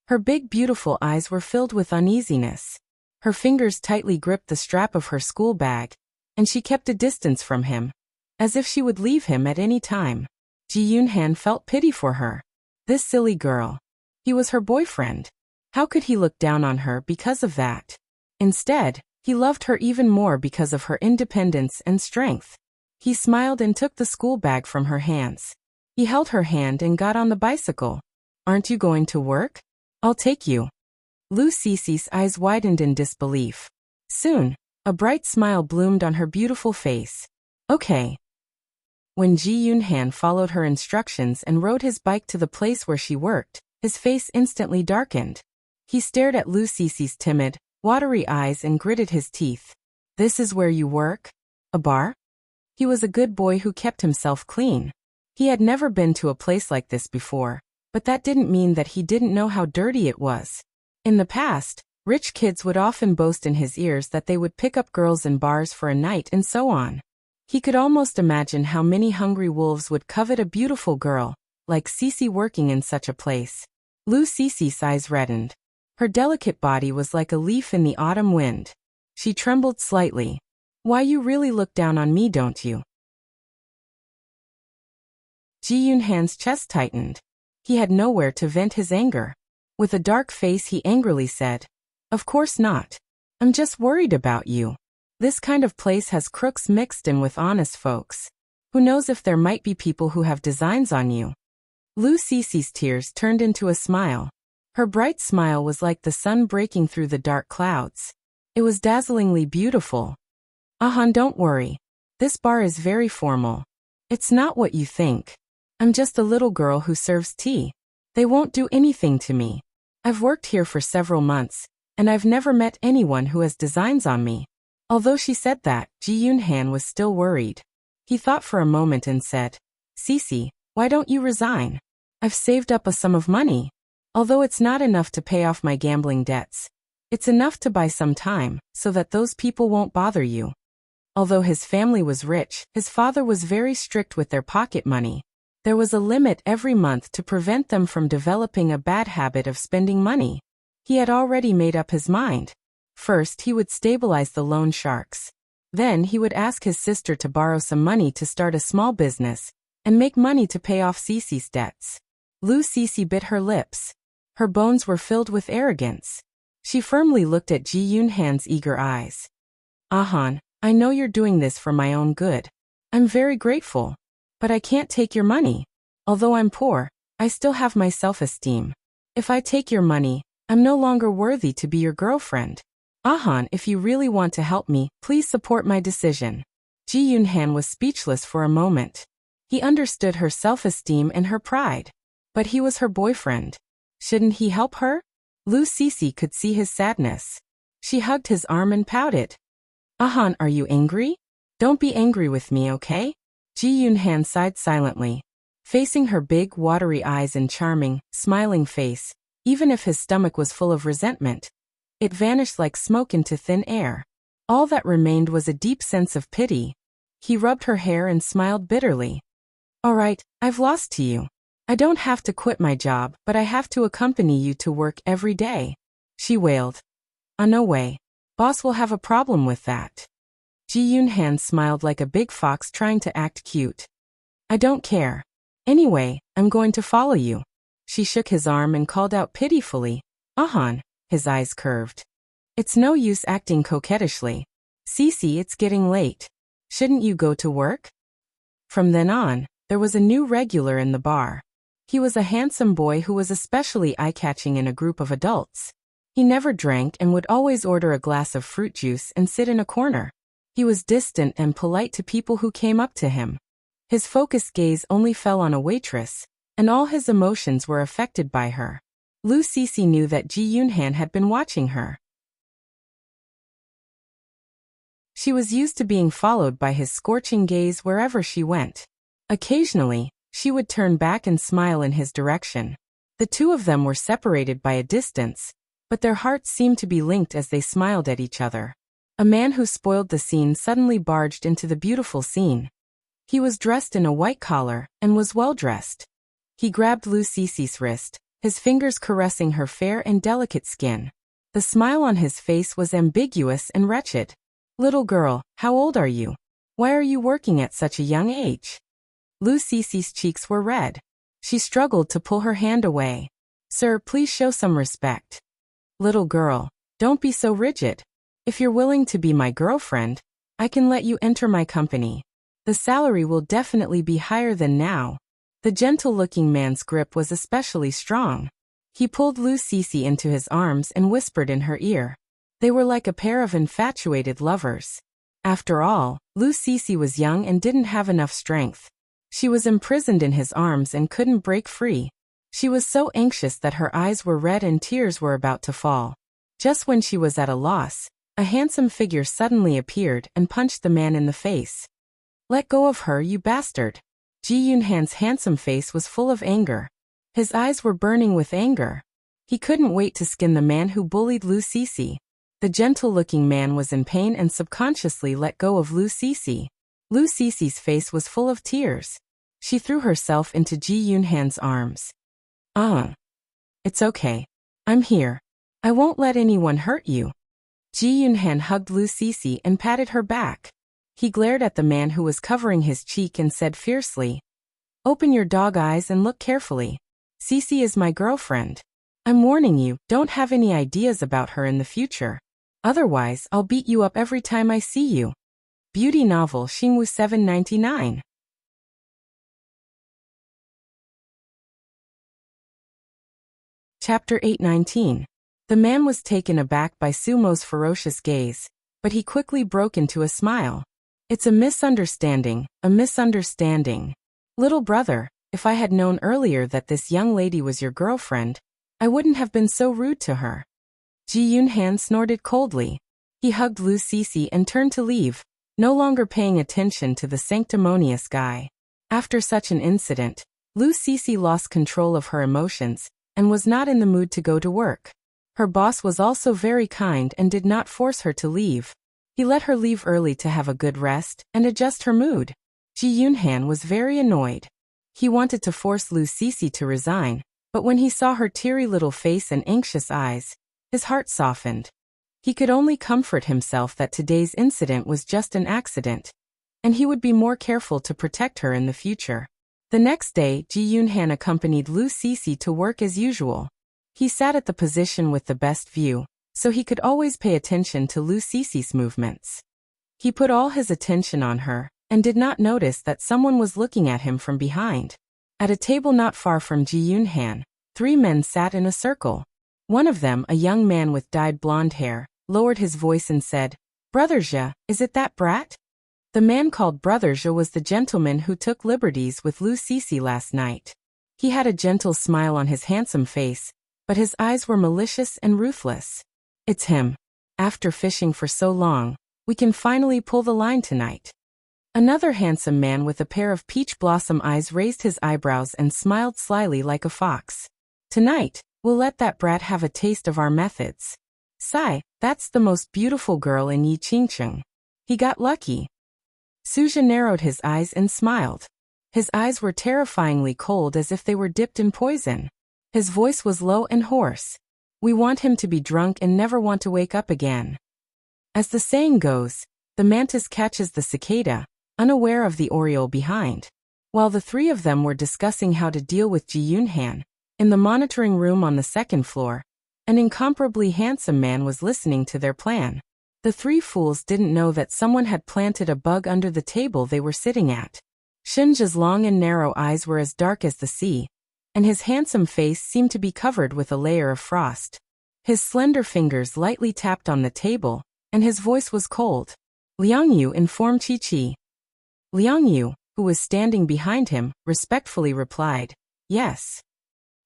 Speaker 1: Her big beautiful eyes were filled with uneasiness. Her fingers tightly gripped the strap of her school bag, and she kept a distance from him, as if she would leave him at any time. Ji Yunhan felt pity for her. This silly girl. He was her boyfriend. How could he look down on her because of that? Instead, he loved her even more because of her independence and strength. He smiled and took the school bag from her hands. He held her hand and got on the bicycle. "Aren't you going to work? I'll take you." Lu Cici's eyes widened in disbelief. Soon, a bright smile bloomed on her beautiful face. "Okay." When Ji Yunhan followed her instructions and rode his bike to the place where she worked, his face instantly darkened. He stared at Lu Cici's timid, watery eyes and gritted his teeth. "This is where you work? A bar?" He was a good boy who kept himself clean. He had never been to a place like this before, but that didn't mean that he didn't know how dirty it was. In the past, rich kids would often boast in his ears that they would pick up girls in bars for a night and so on. He could almost imagine how many hungry wolves would covet a beautiful girl, like Cici working in such a place. Lu Cici's eyes reddened. Her delicate body was like a leaf in the autumn wind. She trembled slightly. "Why, you really look down on me, don't you?" Ji Yunhan's chest tightened. He had nowhere to vent his anger. With a dark face he angrily said, "Of course not. I'm just worried about you. This kind of place has crooks mixed in with honest folks. Who knows if there might be people who have designs on you." Lu Cici's tears turned into a smile. Her bright smile was like the sun breaking through the dark clouds. It was dazzlingly beautiful. Don't worry. This bar is very formal. It's not what you think. I'm just a little girl who serves tea. They won't do anything to me. I've worked here for several months, and I've never met anyone who has designs on me." Although she said that, Ji Yunhan was still worried. He thought for a moment and said, "Cici, why don't you resign? I've saved up a sum of money. Although it's not enough to pay off my gambling debts, it's enough to buy some time, so that those people won't bother you." Although his family was rich, his father was very strict with their pocket money. There was a limit every month to prevent them from developing a bad habit of spending money. He had already made up his mind. First, he would stabilize the loan sharks. Then he would ask his sister to borrow some money to start a small business and make money to pay off Cici's debts. Lu Cici bit her lips. Her bones were filled with arrogance. She firmly looked at Ji Yunhan's eager eyes. I know you're doing this for my own good. I'm very grateful. But I can't take your money. Although I'm poor, I still have my self-esteem. If I take your money, I'm no longer worthy to be your girlfriend. If you really want to help me, please support my decision." Ji Yunhan was speechless for a moment. He understood her self-esteem and her pride. But he was her boyfriend. Shouldn't he help her? Lu Cici could see his sadness. She hugged his arm and pouted. Are you angry? Don't be angry with me, okay? Ji Yunhan sighed silently, facing her big, watery eyes and charming, smiling face. Even if his stomach was full of resentment, it vanished like smoke into thin air. All that remained was a deep sense of pity. He rubbed her hair and smiled bitterly. "All right, I've lost to you. I don't have to quit my job, but I have to accompany you to work every day," she wailed. No way. Boss will have a problem with that." Ji Yunhan smiled like a big fox trying to act cute. "I don't care. Anyway, I'm going to follow you." She shook his arm and called out pitifully, His eyes curved. It's no use acting coquettishly. Cece, it's getting late. Shouldn't you go to work? From then on, there was a new regular in the bar. He was a handsome boy who was especially eye-catching in a group of adults. He never drank and would always order a glass of fruit juice and sit in a corner. He was distant and polite to people who came up to him. His focused gaze only fell on a waitress, and all his emotions were affected by her. Lu Cece knew that Ji Yunhan had been watching her. She was used to being followed by his scorching gaze wherever she went. Occasionally, she would turn back and smile in his direction. The two of them were separated by a distance, but their hearts seemed to be linked as they smiled at each other. A man who spoiled the scene suddenly barged into the beautiful scene. He was dressed in a white collar and was well dressed. He grabbed Lu Cece's wrist, his fingers caressing her fair and delicate skin. The smile on his face was ambiguous and wretched. "Little girl, how old are you? Why are you working at such a young age?" Lu Cece's cheeks were red. She struggled to pull her hand away. "Sir, please show some respect." "Little girl, don't be so rigid. If you're willing to be my girlfriend, I can let you enter my company. The salary will definitely be higher than now." The gentle-looking man's grip was especially strong. He pulled Lu Cece into his arms and whispered in her ear. They were like a pair of infatuated lovers. After all, Lu Cece was young and didn't have enough strength. She was imprisoned in his arms and couldn't break free. She was so anxious that her eyes were red and tears were about to fall. Just when she was at a loss, a handsome figure suddenly appeared and punched the man in the face. "Let go of her, you bastard." Ji Yunhan's handsome face was full of anger. His eyes were burning with anger. He couldn't wait to skin the man who bullied Lu Cece. The gentle-looking man was in pain and subconsciously let go of Lu Cece. Lu Cece's face was full of tears. She threw herself into Ji Yunhan's arms. It's okay. I'm here. I won't let anyone hurt you." Ji Yunhan hugged Lu Cece and patted her back. He glared at the man who was covering his cheek and said fiercely, "Open your dog eyes and look carefully. Cece is my girlfriend. I'm warning you, don't have any ideas about her in the future. Otherwise, I'll beat you up every time I see you." Beauty novel Xingwu 799. Chapter 819. The man was taken aback by Sumo's ferocious gaze, but he quickly broke into a smile. "It's a misunderstanding, a misunderstanding. Little brother, if I had known earlier that this young lady was your girlfriend, I wouldn't have been so rude to her." Ji Yunhan snorted coldly. He hugged Lu Cece and turned to leave, no longer paying attention to the sanctimonious guy. After such an incident, Lu Cece lost control of her emotions and was not in the mood to go to work. Her boss was also very kind and did not force her to leave. He let her leave early to have a good rest and adjust her mood. Ji Yunhan was very annoyed. He wanted to force Lu Cece to resign, but when he saw her teary little face and anxious eyes, his heart softened. He could only comfort himself that today's incident was just an accident, and he would be more careful to protect her in the future. The next day, Ji Yunhan accompanied Lu Cece to work as usual. He sat at the position with the best view, so he could always pay attention to Lu Cece's movements. He put all his attention on her, and did not notice that someone was looking at him from behind. At a table not far from Ji Yunhan, 3 men sat in a circle. One of them, a young man with dyed blonde hair, lowered his voice and said, "Brother Zhe, is it that brat?" The man called Brother Zhe was the gentleman who took liberties with Lu Cece last night. He had a gentle smile on his handsome face, but his eyes were malicious and ruthless. "It's him. After fishing for so long, we can finally pull the line tonight." Another handsome man with a pair of peach blossom eyes raised his eyebrows and smiled slyly like a fox. "Tonight, we'll let that brat have a taste of our methods. Sai, that's the most beautiful girl in Yiqingcheng. He got lucky." Suja narrowed his eyes and smiled. His eyes were terrifyingly cold as if they were dipped in poison. His voice was low and hoarse. "We want him to be drunk and never want to wake up again." As the saying goes, the mantis catches the cicada, unaware of the oriole behind. While the 3 of them were discussing how to deal with Ji Yunhan, in the monitoring room on the 2nd floor, An incomparably handsome man was listening to their plan. The three fools didn't know that someone had planted a bug under the table they were sitting at. Shinja's long and narrow eyes were as dark as the sea, and his handsome face seemed to be covered with a layer of frost. His slender fingers lightly tapped on the table, and his voice was cold. Liangyu informed Chi-Chi. Liangyu, who was standing behind him, respectfully replied, yes.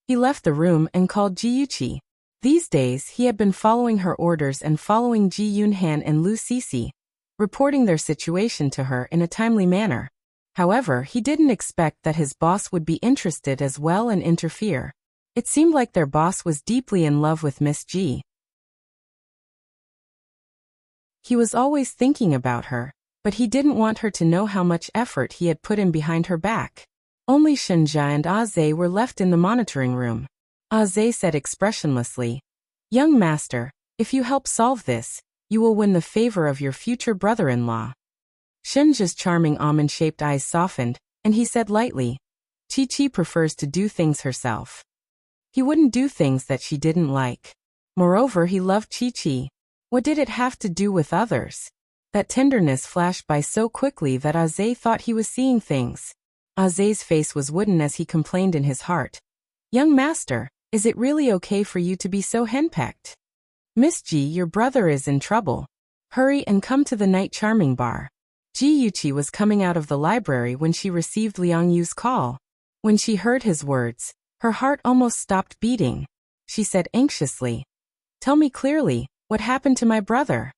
Speaker 1: He left the room and called Ji-Yuchi. These days he had been following her orders and following Ji Yunhan and Lu Sisi, reporting their situation to her in a timely manner. However, he didn't expect that his boss would be interested as well and interfere. It seemed like their boss was deeply in love with Miss Ji. He was always thinking about her, but he didn't want her to know how much effort he had put in behind her back. Only Shinja and Aze were left in the monitoring room. Aze said expressionlessly, young master, if you help solve this, you will win the favor of your future brother-in-law. Shinja's charming almond-shaped eyes softened, and he said lightly, Chi-Chi prefers to do things herself. He wouldn't do things that she didn't like. Moreover, he loved Chi-Chi. What did it have to do with others? That tenderness flashed by so quickly that Aze thought he was seeing things. Aze's face was wooden as he complained in his heart. Young master, is it really okay for you to be so henpecked? Miss Ji, your brother is in trouble. Hurry and come to the night charming bar. Ji-Yuchi was coming out of the library when she received Liang Yu's call. When she heard his words, her heart almost stopped beating. She said anxiously, tell me clearly, what happened to my brother?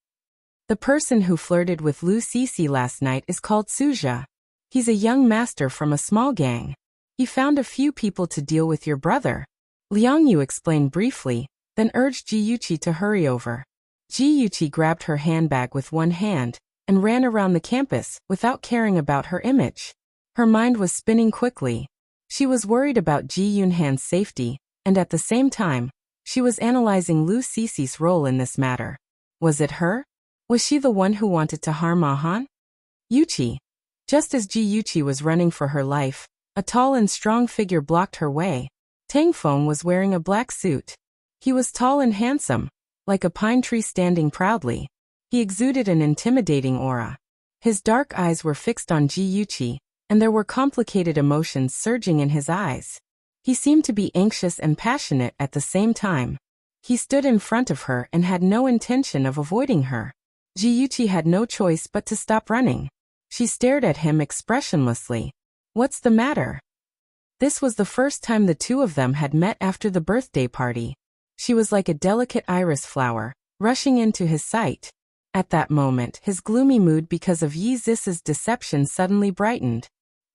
Speaker 1: The person who flirted with Lu Sisi last night is called Suja. He's a young master from a small gang. He found a few people to deal with your brother. Liang Yu explained briefly, then urged Ji-Yuchi to hurry over. Ji-Yuchi grabbed her handbag with one hand and ran around the campus without caring about her image. Her mind was spinning quickly. She was worried about Ji Yunhan's safety, and at the same time, she was analyzing Lu Sisi's role in this matter. Was it her? Was she the one who wanted to harm Mahan? Yuchi. Just as Ji-Yuchi was running for her life, a tall and strong figure blocked her way. Tang Feng was wearing a black suit. He was tall and handsome, like a pine tree standing proudly. He exuded an intimidating aura. His dark eyes were fixed on Ji-Yuchi, and there were complicated emotions surging in his eyes. He seemed to be anxious and passionate at the same time. He stood in front of her and had no intention of avoiding her. Ji-Yuchi had no choice but to stop running. She stared at him expressionlessly. What's the matter? This was the first time the two of them had met after the birthday party. She was like a delicate iris flower, rushing into his sight. At that moment, his gloomy mood because of Yi Zis's deception suddenly brightened.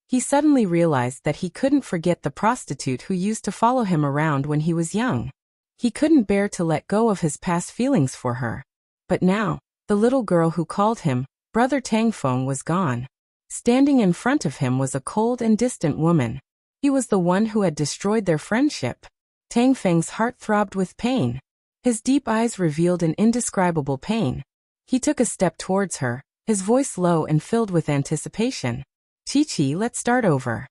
Speaker 1: He suddenly realized that he couldn't forget the prostitute who used to follow him around when he was young. He couldn't bear to let go of his past feelings for her. But now, the little girl who called him Brother Tang Feng was gone. Standing in front of him was a cold and distant woman. He was the one who had destroyed their friendship. Tang Feng's heart throbbed with pain. His deep eyes revealed an indescribable pain. He took a step towards her, his voice low and filled with anticipation. Chi-Chi, let's start over.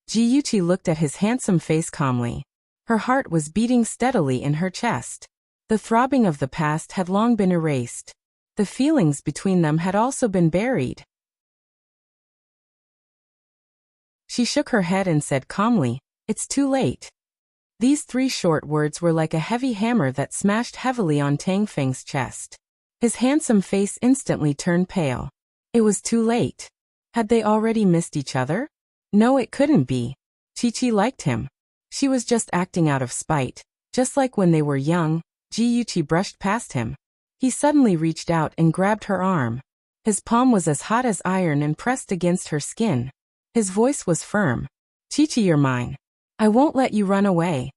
Speaker 1: Ji-Yuchi looked at his handsome face calmly. Her heart was beating steadily in her chest. The throbbing of the past had long been erased. The feelings between them had also been buried. She shook her head and said calmly, it's too late. These three short words were like a heavy hammer that smashed heavily on Tang Feng's chest. His handsome face instantly turned pale. It was too late. Had they already missed each other? No, it couldn't be. Chi-Chi liked him. She was just acting out of spite. Just like when they were young, Ji-Yuchi brushed past him. He suddenly reached out and grabbed her arm. His palm was as hot as iron and pressed against her skin. His voice was firm. Chi-Chi, you're mine. I won't let you run away.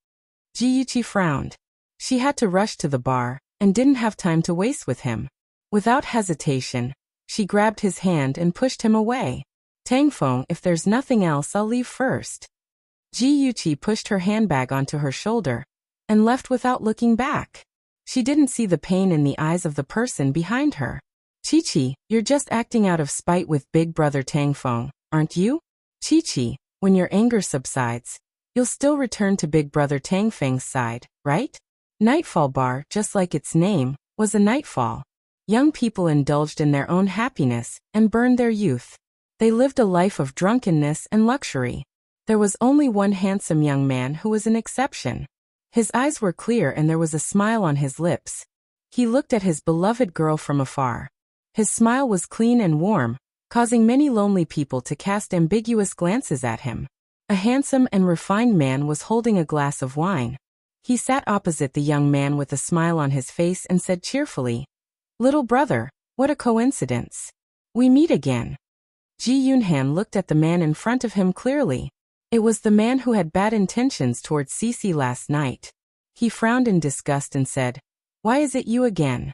Speaker 1: Ji-Yuchi frowned. She had to rush to the bar, and didn't have time to waste with him. Without hesitation, she grabbed his hand and pushed him away. Tang Feng, if there's nothing else, I'll leave first. Ji-Yuchi pushed her handbag onto her shoulder, and left without looking back. She didn't see the pain in the eyes of the person behind her. Chi-Chi, you're just acting out of spite with big brother Tang Feng, aren't you? Chi-Chi, when your anger subsides, you'll still return to big brother Tang Feng's side, right? Nightfall Bar, just like its name, was a nightfall. Young people indulged in their own happiness and burned their youth. They lived a life of drunkenness and luxury. There was only one handsome young man who was an exception. His eyes were clear and there was a smile on his lips. He looked at his beloved girl from afar. His smile was clean and warm, causing many lonely people to cast ambiguous glances at him. A handsome and refined man was holding a glass of wine. He sat opposite the young man with a smile on his face and said cheerfully, "Little brother, what a coincidence. We meet again." Ji Yunhan looked at the man in front of him clearly. It was the man who had bad intentions towards Cece last night. He frowned in disgust and said, "Why is it you again?"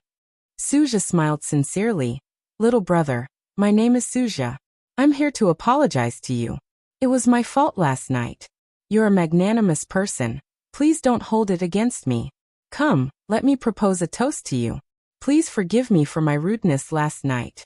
Speaker 1: Suja smiled sincerely. "Little brother, my name is Suja. I'm here to apologize to you. It was my fault last night. You're a magnanimous person. Please don't hold it against me. Come, let me propose a toast to you. Please forgive me for my rudeness last night."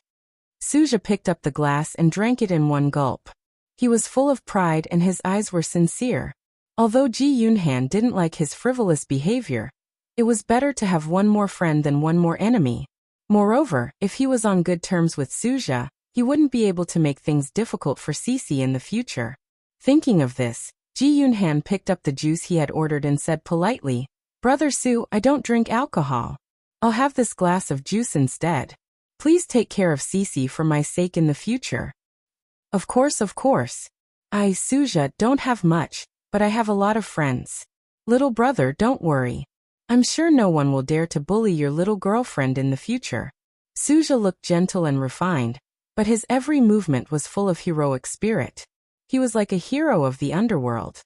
Speaker 1: Suja picked up the glass and drank it in one gulp. He was full of pride and his eyes were sincere. Although Ji Yunhan didn't like his frivolous behavior, it was better to have one more friend than one more enemy. Moreover, if he was on good terms with Suja, he wouldn't be able to make things difficult for Cece in the future. Thinking of this, Ji Yunhan picked up the juice he had ordered and said politely, "Brother Su, I don't drink alcohol. I'll have this glass of juice instead. Please take care of Cece for my sake in the future." Of course. I, Suja, don't have much, but I have a lot of friends. Little brother, don't worry. I'm sure no one will dare to bully your little girlfriend in the future." Suja looked gentle and refined, but his every movement was full of heroic spirit. He was like a hero of the underworld.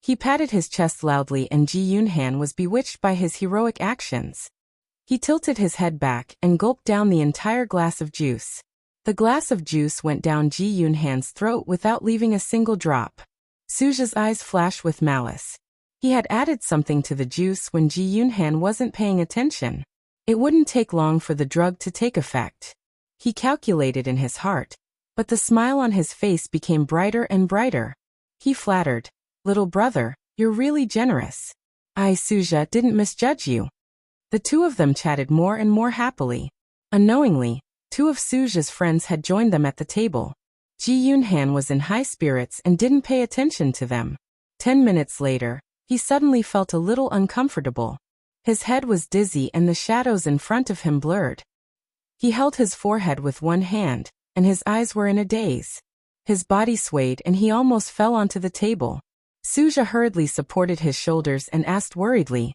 Speaker 1: He patted his chest loudly and Ji Yunhan was bewitched by his heroic actions. He tilted his head back and gulped down the entire glass of juice. The glass of juice went down Ji Yunhan's throat without leaving a single drop. Suja's eyes flashed with malice. He had added something to the juice when Ji Yunhan wasn't paying attention. It wouldn't take long for the drug to take effect. He calculated in his heart, but the smile on his face became brighter and brighter. He flattered, "Little brother, you're really generous. I, Suja, didn't misjudge you." The two of them chatted more and more happily. Unknowingly, two of Suja's friends had joined them at the table. Ji Yunhan was in high spirits and didn't pay attention to them. 10 minutes later, he suddenly felt a little uncomfortable. His head was dizzy and the shadows in front of him blurred. He held his forehead with one hand, and his eyes were in a daze. His body swayed and he almost fell onto the table. Suja hurriedly supported his shoulders and asked worriedly,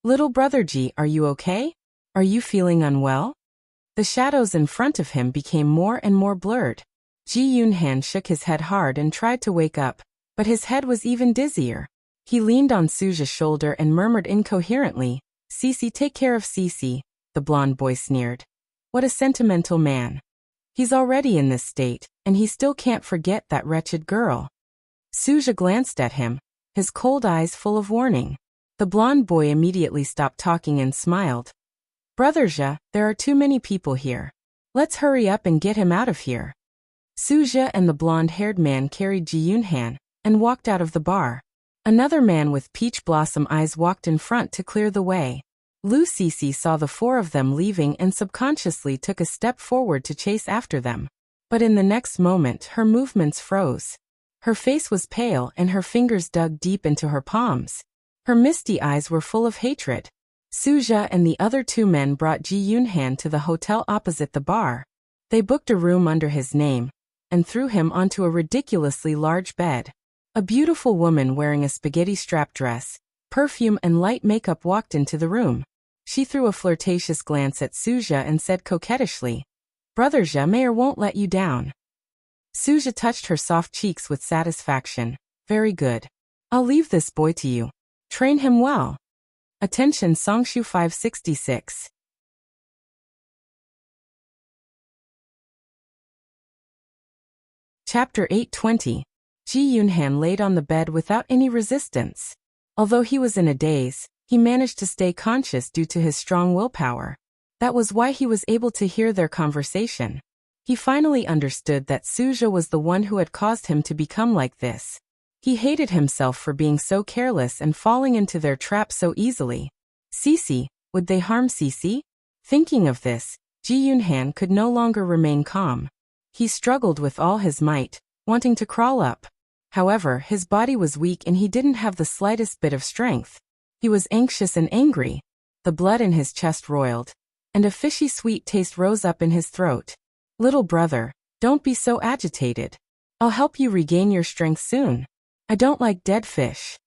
Speaker 1: "Little brother Ji, are you okay? Are you feeling unwell?" The shadows in front of him became more and more blurred. Ji Yunhan shook his head hard and tried to wake up, but his head was even dizzier. He leaned on Suja's shoulder and murmured incoherently, "Cece, take care of Cece," the blonde boy sneered. "What a sentimental man. He's already in this state, and he still can't forget that wretched girl." Suja glanced at him, his cold eyes full of warning. The blonde boy immediately stopped talking and smiled. "Brother Zha, there are too many people here. Let's hurry up and get him out of here." Suja and the blonde-haired man carried Ji Yunhan and walked out of the bar. Another man with peach blossom eyes walked in front to clear the way. Lu Cece saw the four of them leaving and subconsciously took a step forward to chase after them. But in the next moment her movements froze. Her face was pale and her fingers dug deep into her palms. Her misty eyes were full of hatred. Suja and the other two men brought Ji Yunhan to the hotel opposite the bar. They booked a room under his name and threw him onto a ridiculously large bed. A beautiful woman wearing a spaghetti-strap dress, perfume and light makeup walked into the room. She threw a flirtatious glance at Suja and said coquettishly, "Brother Zha, Mayor won't let you down." Suja touched her soft cheeks with satisfaction. "Very good. I'll leave this boy to you. Train him well." Attention Songshu 566. Chapter 820. Ji Yunhan laid on the bed without any resistance. Although he was in a daze, he managed to stay conscious due to his strong willpower. That was why he was able to hear their conversation. He finally understood that Suja was the one who had caused him to become like this. He hated himself for being so careless and falling into their trap so easily. Cece, would they harm Cece? Thinking of this, Ji Yunhan could no longer remain calm. He struggled with all his might, wanting to crawl up. However, his body was weak and he didn't have the slightest bit of strength. He was anxious and angry. The blood in his chest roiled, and a fishy sweet taste rose up in his throat. Little brother, don't be so agitated. I'll help you regain your strength soon. I don't like dead fish.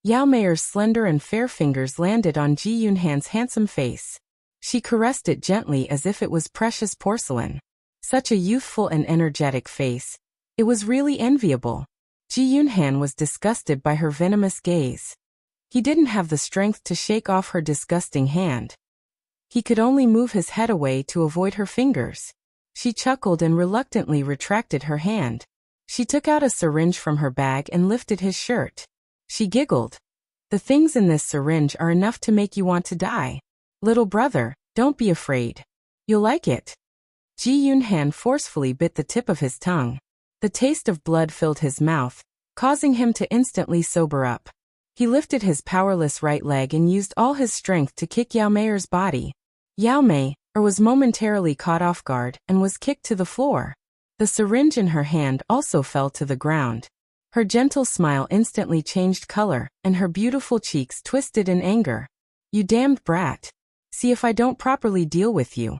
Speaker 1: Yao Meier's slender and fair fingers landed on Ji Yunhan's handsome face. She caressed it gently as if it was precious porcelain. Such a youthful and energetic face. It was really enviable. Ji Yunhan was disgusted by her venomous gaze. He didn't have the strength to shake off her disgusting hand. He could only move his head away to avoid her fingers. She chuckled and reluctantly retracted her hand. She took out a syringe from her bag and lifted his shirt. She giggled. The things in this syringe are enough to make you want to die. Little brother, don't be afraid. You'll like it. Ji Yunhan forcefully bit the tip of his tongue. The taste of blood filled his mouth, causing him to instantly sober up. He lifted his powerless right leg and used all his strength to kick Yao Meier's body. Yao Meier was momentarily caught off guard and was kicked to the floor. The syringe in her hand also fell to the ground. Her gentle smile instantly changed color, and her beautiful cheeks twisted in anger. You damned brat. See if I don't properly deal with you.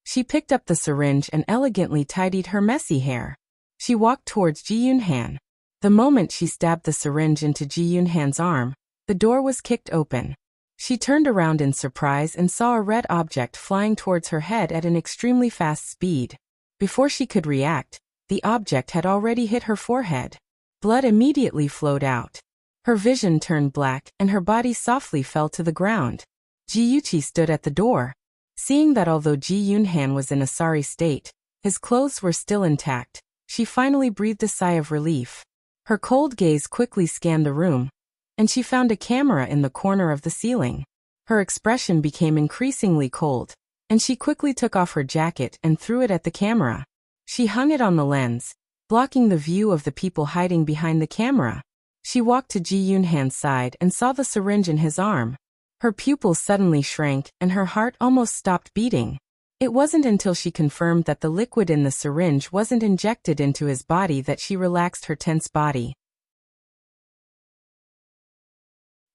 Speaker 1: She picked up the syringe and elegantly tidied her messy hair. She walked towards Ji Yunhan. The moment she stabbed the syringe into Ji Yunhan's arm, the door was kicked open. She turned around in surprise and saw a red object flying towards her head at an extremely fast speed. Before she could react, the object had already hit her forehead. Blood immediately flowed out. Her vision turned black and her body softly fell to the ground. Ji Yuqi stood at the door. Seeing that although Ji Yunhan was in a sorry state, his clothes were still intact, she finally breathed a sigh of relief. Her cold gaze quickly scanned the room, and she found a camera in the corner of the ceiling. Her expression became increasingly cold, and she quickly took off her jacket and threw it at the camera. She hung it on the lens, blocking the view of the people hiding behind the camera. She walked to Ji Yunhan's side and saw the syringe in his arm. Her pupils suddenly shrank and her heart almost stopped beating. It wasn't until she confirmed that the liquid in the syringe wasn't injected into his body that she relaxed her tense body.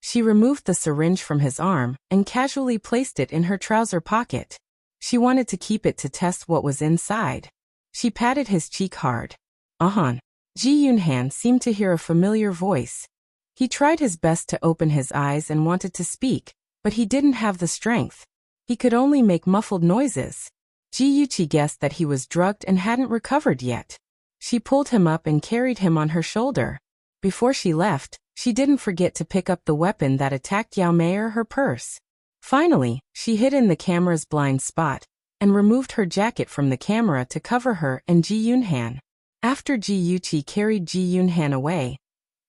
Speaker 1: She removed the syringe from his arm and casually placed it in her trouser pocket. She wanted to keep it to test what was inside. She patted his cheek hard. Ji Yunhan seemed to hear a familiar voice. He tried his best to open his eyes and wanted to speak, but he didn't have the strength. He could only make muffled noises. Ji Yuqi guessed that he was drugged and hadn't recovered yet. She pulled him up and carried him on her shoulder. Before she left, she didn't forget to pick up the weapon that attacked Yao Meier, her purse. Finally, she hid in the camera's blind spot and removed her jacket from the camera to cover her and Ji Yunhan. After Ji Yuqi carried Ji Yunhan away,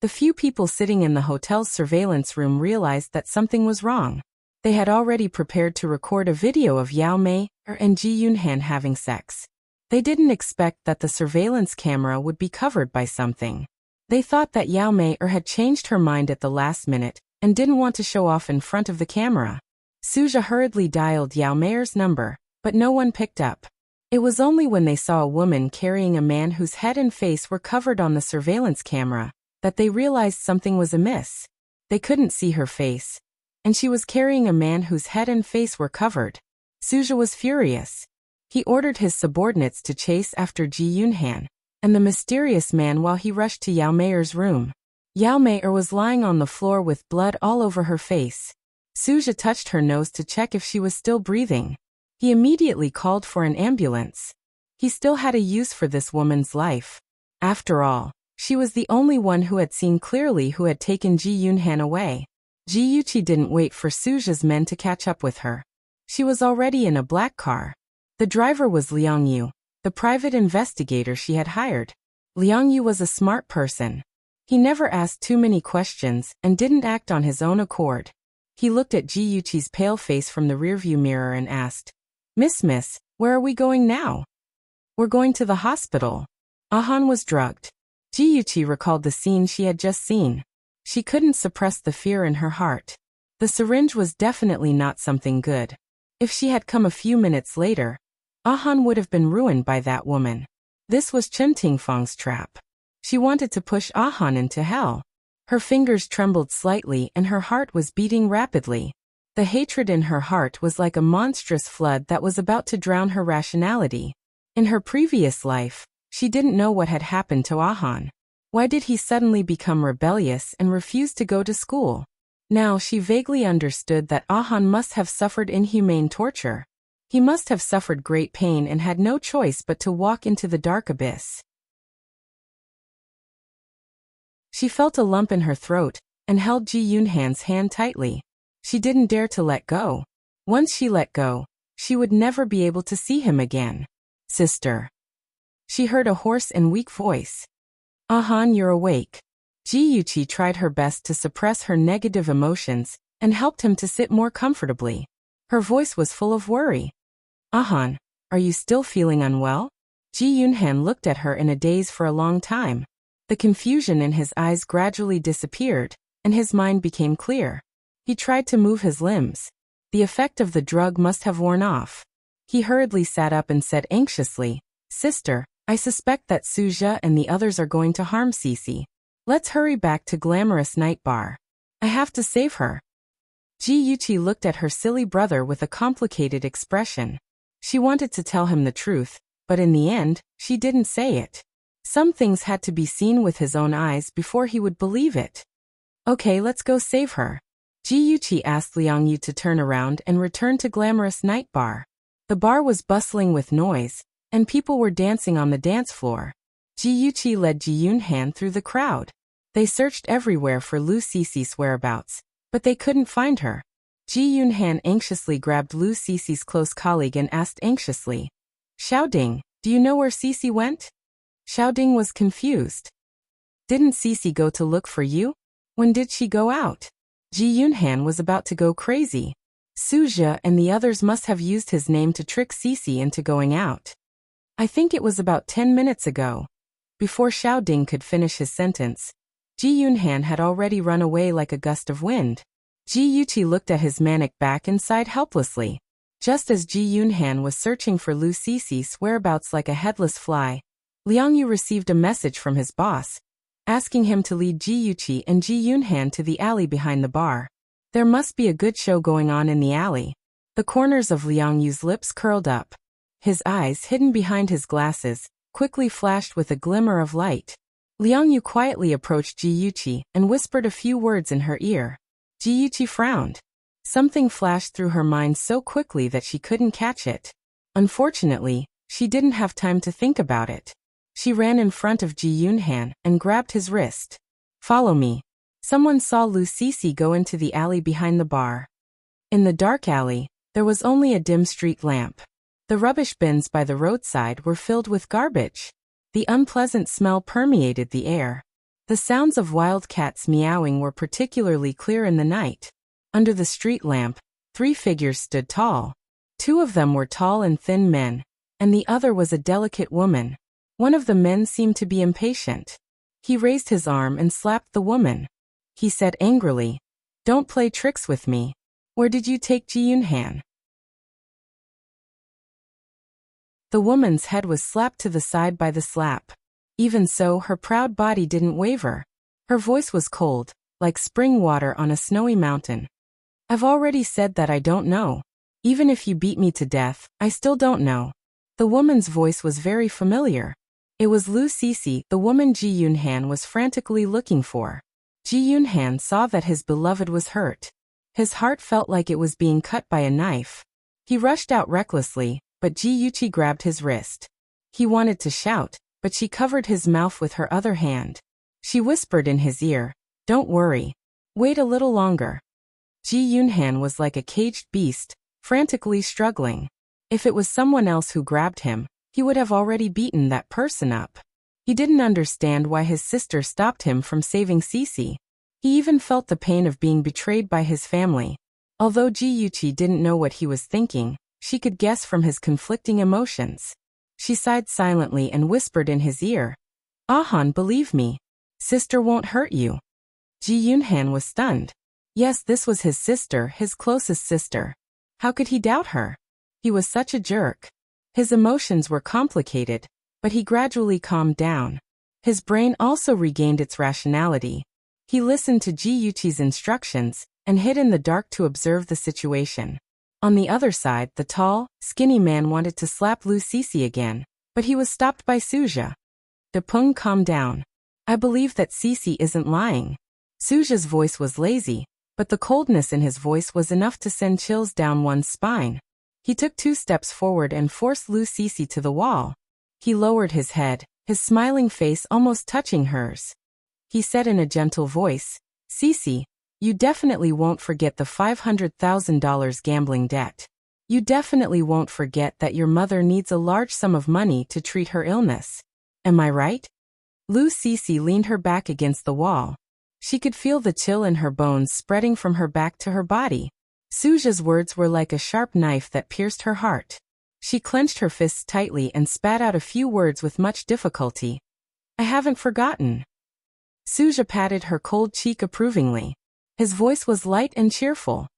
Speaker 1: the few people sitting in the hotel's surveillance room realized that something was wrong. They had already prepared to record a video of Yao Meier and Ji Yunhan having sex. They didn't expect that the surveillance camera would be covered by something. They thought that Yao Meier had changed her mind at the last minute and didn't want to show off in front of the camera. Suja hurriedly dialed Yao Meier's number, but no one picked up. It was only when they saw a woman carrying a man whose head and face were covered on the surveillance camera that they realized something was amiss. They couldn't see her face, and she was carrying a man whose head and face were covered. Suja was furious. He ordered his subordinates to chase after Ji Yunhan and the mysterious man while he rushed to Yao Meier's room. Yao Meier was lying on the floor with blood all over her face. Suja touched her nose to check if she was still breathing. He immediately called for an ambulance. He still had a use for this woman's life. After all, she was the only one who had seen clearly who had taken Ji Yunhan away. Ji Yuqi didn't wait for Suja's men to catch up with her. She was already in a black car. The driver was Liang Yu, the private investigator she had hired. Liang Yu was a smart person. He never asked too many questions and didn't act on his own accord. He looked at Ji Yuqi's pale face from the rearview mirror and asked, Miss, where are we going now? We're going to the hospital. Ahan was drugged. Ji recalled the scene she had just seen. She couldn't suppress the fear in her heart. The syringe was definitely not something good. If she had come a few minutes later, Ahan would have been ruined by that woman. This was Chen Tingfang's trap. She wanted to push Ahan into hell. Her fingers trembled slightly and her heart was beating rapidly. The hatred in her heart was like a monstrous flood that was about to drown her rationality. In her previous life, she didn't know what had happened to Ahan. Why did he suddenly become rebellious and refuse to go to school? Now she vaguely understood that Ahan must have suffered inhumane torture. He must have suffered great pain and had no choice but to walk into the dark abyss. She felt a lump in her throat and held Ji Yunhan's hand tightly. She didn't dare to let go. Once she let go, she would never be able to see him again. Sister. She heard a hoarse and weak voice. Ahan, you're awake. Ji Yuqi tried her best to suppress her negative emotions and helped him to sit more comfortably. Her voice was full of worry. Ahan, are you still feeling unwell? Ji Yunhan looked at her in a daze for a long time. The confusion in his eyes gradually disappeared, and his mind became clear. He tried to move his limbs. The effect of the drug must have worn off. He hurriedly sat up and said anxiously, Sister, I suspect that Suja and the others are going to harm Cece. Let's hurry back to Glamorous Night Bar. I have to save her. Ji Yuqi looked at her silly brother with a complicated expression. She wanted to tell him the truth, but in the end, she didn't say it. Some things had to be seen with his own eyes before he would believe it. Okay, let's go save her. Ji Yuqi asked Liang Yu to turn around and return to Glamorous Night Bar. The bar was bustling with noise, and people were dancing on the dance floor. Ji Yuqi led Ji Yunhan through the crowd. They searched everywhere for Lu Cece's whereabouts, but they couldn't find her. Ji Yunhan anxiously grabbed Lu Cece's close colleague and asked anxiously, Xiao Ding, do you know where Cece went? Xiao Ding was confused. Didn't Cece go to look for you? When did she go out? Ji Yunhan was about to go crazy. Suja and the others must have used his name to trick Cece into going out. I think it was about 10 minutes ago. Before Xiao Ding could finish his sentence, Ji Yunhan had already run away like a gust of wind. Ji Yuqi looked at his manic back and sighed helplessly. Just as Ji Yunhan was searching for Lu Cece's whereabouts like a headless fly, Liang Yu received a message from his boss, asking him to lead Ji Yuqi and Ji Yunhan to the alley behind the bar. There must be a good show going on in the alley. The corners of Liang Yu's lips curled up. His eyes, hidden behind his glasses, quickly flashed with a glimmer of light. Liang Yu quietly approached Ji Yuqi and whispered a few words in her ear. Ji Yuqi frowned. Something flashed through her mind so quickly that she couldn't catch it. Unfortunately, she didn't have time to think about it. She ran in front of Ji Yunhan and grabbed his wrist. Follow me. Someone saw Lu Cece go into the alley behind the bar. In the dark alley, there was only a dim street lamp. The rubbish bins by the roadside were filled with garbage. The unpleasant smell permeated the air. The sounds of wild cats meowing were particularly clear in the night. Under the street lamp, 3 figures stood tall. 2 of them were tall and thin men, and the other was a delicate woman. One of the men seemed to be impatient. He raised his arm and slapped the woman. He said angrily, Don't play tricks with me. Where did you take Ji Yunhan? The woman's head was slapped to the side by the slap. Even so, her proud body didn't waver. Her voice was cold, like spring water on a snowy mountain. I've already said that I don't know. Even if you beat me to death, I still don't know. The woman's voice was very familiar. It was Lu Cece, the woman Ji Yunhan was frantically looking for. Ji Yunhan saw that his beloved was hurt. His heart felt like it was being cut by a knife. He rushed out recklessly, but Ji Yuqi grabbed his wrist. He wanted to shout, but she covered his mouth with her other hand. She whispered in his ear, Don't worry. Wait a little longer. Ji Yunhan was like a caged beast, frantically struggling. If it was someone else who grabbed him, he would have already beaten that person up. He didn't understand why his sister stopped him from saving Cece. He even felt the pain of being betrayed by his family. Although Ji Yuqi didn't know what he was thinking, she could guess from his conflicting emotions. She sighed silently and whispered in his ear, "Ahan, believe me. Sister won't hurt you." Ji Yunhan was stunned. Yes, this was his sister, his closest sister. How could he doubt her? He was such a jerk. His emotions were complicated, but he gradually calmed down. His brain also regained its rationality. He listened to Ji Yuqi's instructions and hid in the dark to observe the situation. On the other side, the tall, skinny man wanted to slap Lu Sisi again, but he was stopped by Suja. Depung, calm down. I believe that Sisi isn't lying. Suja's voice was lazy, but the coldness in his voice was enough to send chills down one's spine. He took 2 steps forward and forced Lu Sisi to the wall. He lowered his head, his smiling face almost touching hers. He said in a gentle voice, "Sisi, you definitely won't forget the $500,000 gambling debt. You definitely won't forget that your mother needs a large sum of money to treat her illness. Am I right?" Lu Sisi leaned her back against the wall. She could feel the chill in her bones spreading from her back to her body. Suja's words were like a sharp knife that pierced her heart. She clenched her fists tightly and spat out a few words with much difficulty. "I haven't forgotten." Suja patted her cold cheek approvingly. His voice was light and cheerful.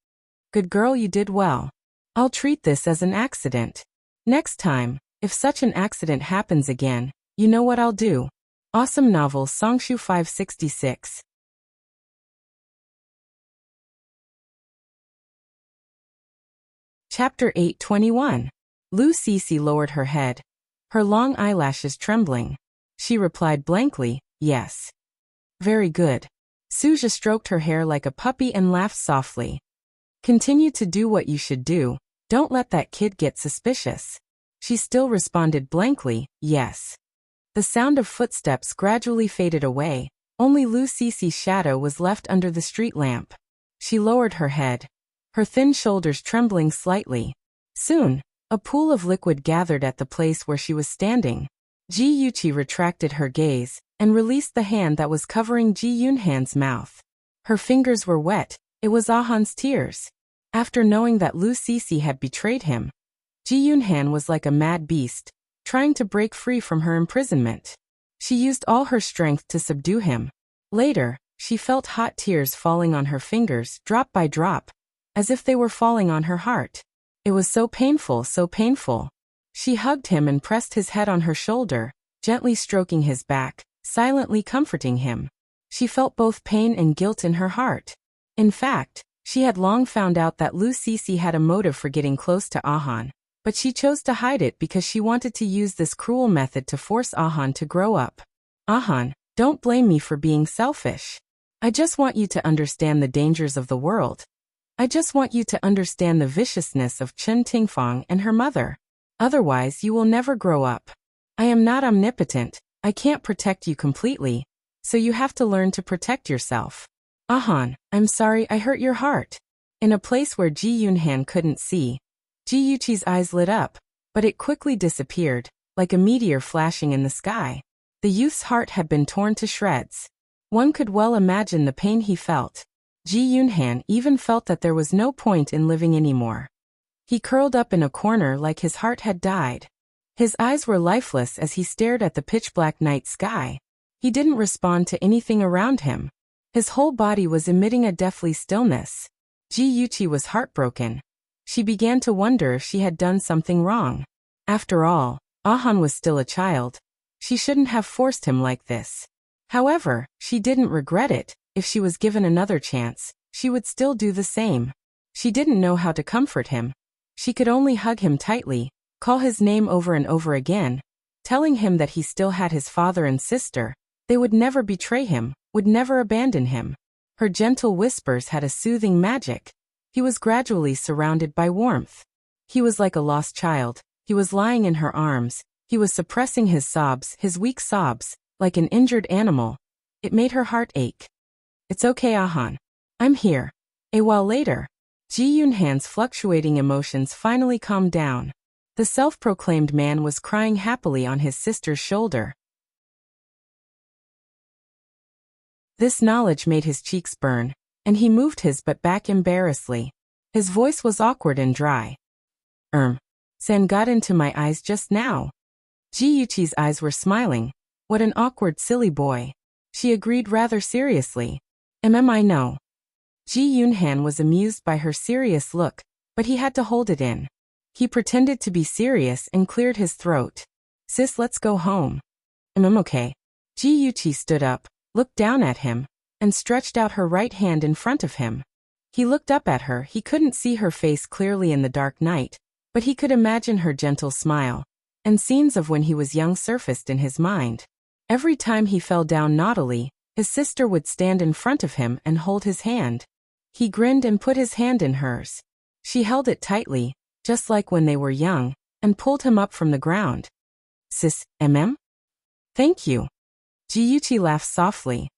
Speaker 1: "Good girl, you did well. I'll treat this as an accident. Next time, if such an accident happens again, you know what I'll do." Awesome novel Songshu 566. Chapter 821. Lu Sisi lowered her head, her long eyelashes trembling. She replied blankly, "Yes." "Very good." Suja stroked her hair like a puppy and laughed softly. "Continue to do what you should do. Don't let that kid get suspicious." She still responded blankly, "Yes." The sound of footsteps gradually faded away. Only Lu Sisi's shadow was left under the street lamp. She lowered her head, her thin shoulders trembling slightly. Soon, a pool of liquid gathered at the place where she was standing. Ji Yuqi retracted her gaze and released the hand that was covering Ji Yunhan's mouth. Her fingers were wet. It was Ahan's tears. After knowing that Lu Sisi had betrayed him, Ji Yunhan was like a mad beast, trying to break free from her imprisonment. She used all her strength to subdue him. Later, she felt hot tears falling on her fingers, drop by drop, as if they were falling on her heart. It was so painful, so painful. She hugged him and pressed his head on her shoulder, gently stroking his back, silently comforting him. She felt both pain and guilt in her heart. In fact, she had long found out that Lu Sisi had a motive for getting close to Ahan, but she chose to hide it because she wanted to use this cruel method to force Ahan to grow up. "Ahan, don't blame me for being selfish. I just want you to understand the dangers of the world. I just want you to understand the viciousness of Chen Tingfang and her mother. Otherwise you will never grow up. I am not omnipotent, I can't protect you completely, so you have to learn to protect yourself. Ahan, I'm sorry I hurt your heart." In a place where Ji Yunhan couldn't see, Ji Yuqi's eyes lit up, but it quickly disappeared, like a meteor flashing in the sky. The youth's heart had been torn to shreds. One could well imagine the pain he felt. Ji Yunhan even felt that there was no point in living anymore. He curled up in a corner like his heart had died. His eyes were lifeless as he stared at the pitch-black night sky. He didn't respond to anything around him. His whole body was emitting a deathly stillness. Ji Yuqi was heartbroken. She began to wonder if she had done something wrong. After all, Ahan was still a child. She shouldn't have forced him like this. However, she didn't regret it. If she was given another chance, she would still do the same. She didn't know how to comfort him. She could only hug him tightly, call his name over and over again, telling him that he still had his father and sister. They would never betray him, would never abandon him. Her gentle whispers had a soothing magic. He was gradually surrounded by warmth. He was like a lost child. He was lying in her arms. He was suppressing his sobs, his weak sobs, like an injured animal. It made her heart ache. "It's okay, Ahan. I'm here." A while later, Ji Yunhan's fluctuating emotions finally calmed down. The self-proclaimed man was crying happily on his sister's shoulder. This knowledge made his cheeks burn, and he moved his butt back embarrassedly. His voice was awkward and dry. Sand got into my eyes just now." Ji Yuqi's eyes were smiling. What an awkward silly boy. She agreed rather seriously. I know. Ji Yunhan was amused by her serious look, but he had to hold it in. He pretended to be serious and cleared his throat. Sis, let's go home. Okay. Ji Yuqi stood up, looked down at him, and stretched out her right hand in front of him. He looked up at her. He couldn't see her face clearly in the dark night, but he could imagine her gentle smile, and scenes of when he was young surfaced in his mind. Every time he fell down naughtily, his sister would stand in front of him and hold his hand. He grinned and put his hand in hers. She held it tightly, just like when they were young, and pulled him up from the ground. Sis, Thank you. Ji Yuqi laughed softly.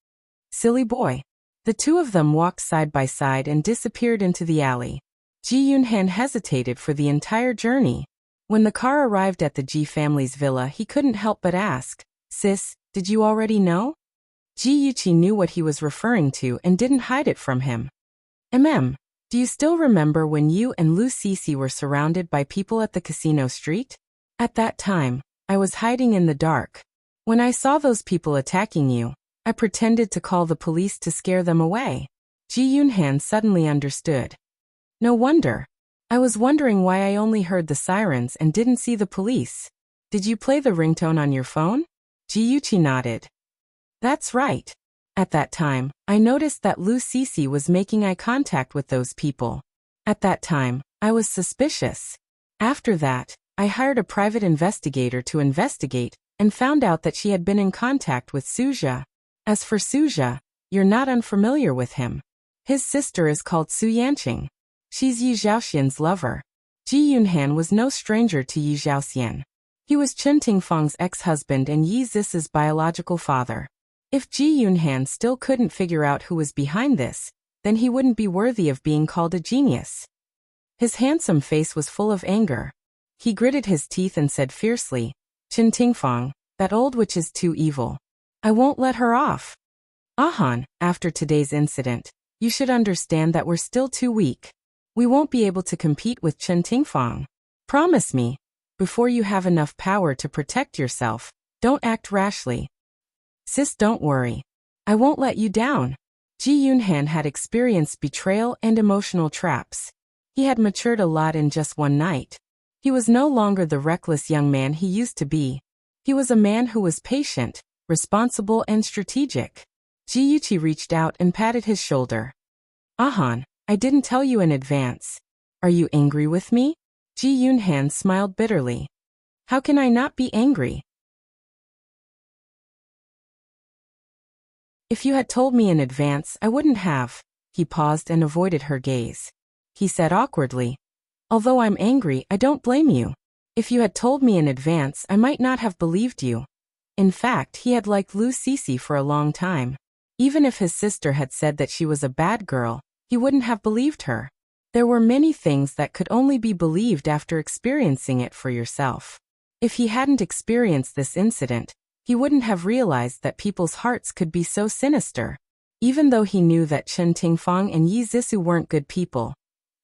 Speaker 1: Silly boy. The two of them walked side by side and disappeared into the alley. Ji Yunhan hesitated for the entire journey. When the car arrived at the Ji family's villa, he couldn't help but ask, Sis, did you already know? Ji Yuqi knew what he was referring to and didn't hide it from him. Do you still remember when you and Lu Sisi were surrounded by people at the casino street? At that time, I was hiding in the dark. When I saw those people attacking you, I pretended to call the police to scare them away. Ji Yunhan suddenly understood. No wonder. I was wondering why I only heard the sirens and didn't see the police. Did you play the ringtone on your phone? Ji Yuqi nodded. That's right. At that time, I noticed that Lu Sisi was making eye contact with those people. At that time, I was suspicious. After that, I hired a private investigator to investigate and found out that she had been in contact with Suja. As for Suja, you're not unfamiliar with him. His sister is called Su Yanqing. She's Yi Zhaoxian's lover. Ji Yunhan was no stranger to Yi Zhaoxian. He was Chen Tingfang's ex-husband and Yi Zis's biological father. If Ji Yunhan still couldn't figure out who was behind this, then he wouldn't be worthy of being called a genius. His handsome face was full of anger. He gritted his teeth and said fiercely, Chen Tingfang, that old witch is too evil. I won't let her off. Ahan, after today's incident, you should understand that we're still too weak. We won't be able to compete with Chen Tingfang. Promise me, before you have enough power to protect yourself, don't act rashly. Sis, don't worry. I won't let you down. Ji Yunhan had experienced betrayal and emotional traps. He had matured a lot in just one night. He was no longer the reckless young man he used to be. He was a man who was patient, responsible, and strategic. Ji Yuqi reached out and patted his shoulder. Ahan, I didn't tell you in advance. Are you angry with me? Ji Yunhan smiled bitterly. How can I not be angry? If you had told me in advance, I wouldn't have. He paused and avoided her gaze. He said awkwardly, although I'm angry, I don't blame you. If you had told me in advance, I might not have believed you. In fact, he had liked Lu Sisi for a long time. Even if his sister had said that she was a bad girl, he wouldn't have believed her. There were many things that could only be believed after experiencing it for yourself. If he hadn't experienced this incident, he wouldn't have realized that people's hearts could be so sinister. Even though he knew that Chen Tingfang and Yi Zhisu weren't good people,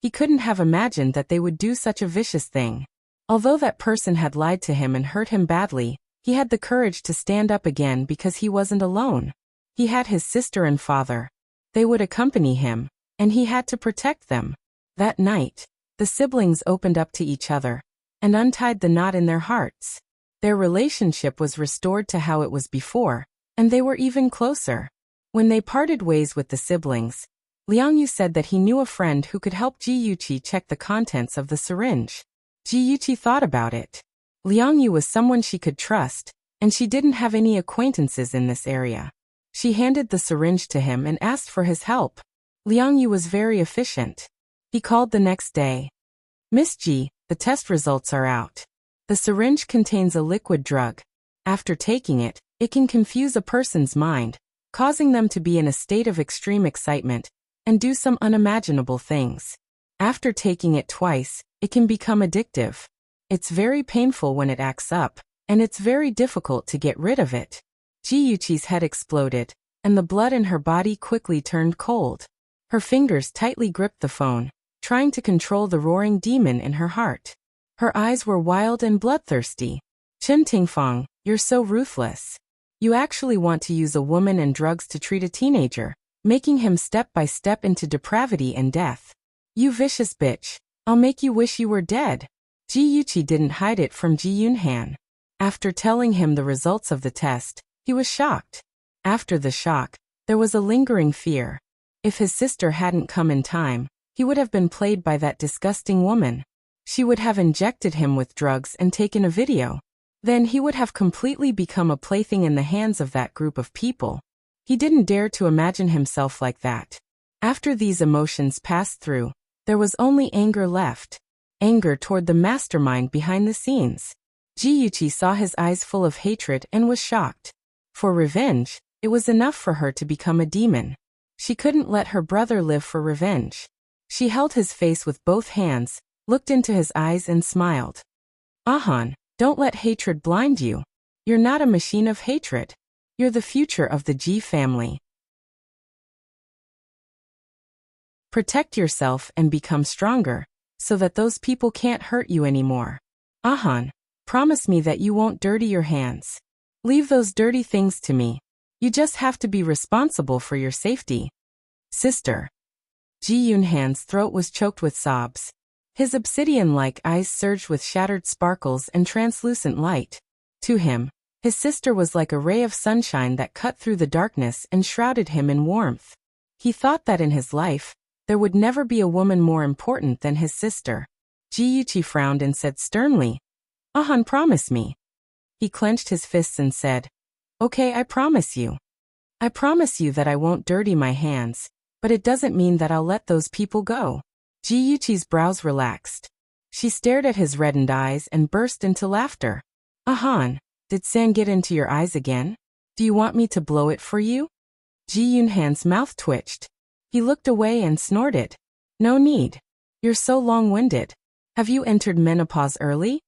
Speaker 1: he couldn't have imagined that they would do such a vicious thing. Although that person had lied to him and hurt him badly, he had the courage to stand up again because he wasn't alone. He had his sister and father. They would accompany him, and he had to protect them. That night, the siblings opened up to each other and untied the knot in their hearts. Their relationship was restored to how it was before, and they were even closer. When they parted ways with the siblings, Liang Yu said that he knew a friend who could help Ji Yuqi check the contents of the syringe. Ji Yuqi thought about it. Liang Yu was someone she could trust, and she didn't have any acquaintances in this area. She handed the syringe to him and asked for his help. Liang Yu was very efficient. He called the next day. Miss Ji, the test results are out. The syringe contains a liquid drug. After taking it, it can confuse a person's mind, causing them to be in a state of extreme excitement and do some unimaginable things. After taking it twice, it can become addictive. It's very painful when it acts up, and it's very difficult to get rid of it. Ji Yuqi's head exploded, and the blood in her body quickly turned cold. Her fingers tightly gripped the phone, trying to control the roaring demon in her heart. Her eyes were wild and bloodthirsty. Chen Tingfang, you're so ruthless. You actually want to use a woman and drugs to treat a teenager, making him step by step into depravity and death. You vicious bitch. I'll make you wish you were dead. Ji Yuqi didn't hide it from Ji Yunhan. After telling him the results of the test, he was shocked. After the shock, there was a lingering fear. If his sister hadn't come in time, he would have been played by that disgusting woman. She would have injected him with drugs and taken a video. Then he would have completely become a plaything in the hands of that group of people. He didn't dare to imagine himself like that. After these emotions passed through, there was only anger left. Anger toward the mastermind behind the scenes. Ji Yuqi saw his eyes full of hatred and was shocked. For revenge, it was enough for her to become a demon. She couldn't let her brother live for revenge. She held his face with both hands, looked into his eyes and smiled. Ahan, don't let hatred blind you. You're not a machine of hatred. You're the future of the Ji family. Protect yourself and become stronger, so that those people can't hurt you anymore. Ahan, promise me that you won't dirty your hands. Leave those dirty things to me. You just have to be responsible for your safety. Sister. Ji Yunhan's throat was choked with sobs. His obsidian-like eyes surged with shattered sparkles and translucent light. To him, his sister was like a ray of sunshine that cut through the darkness and shrouded him in warmth. He thought that in his life, there would never be a woman more important than his sister. Ji Yuqi frowned and said sternly, Ahan, promise me. He clenched his fists and said, Okay, I promise you. I promise you that I won't dirty my hands, but it doesn't mean that I'll let those people go. Ji Yuqi's brows relaxed. She stared at his reddened eyes and burst into laughter. Ahan, did sand get into your eyes again? Do you want me to blow it for you? Ji Yunhan's mouth twitched. He looked away and snorted. No need. You're so long-winded. Have you entered menopause early?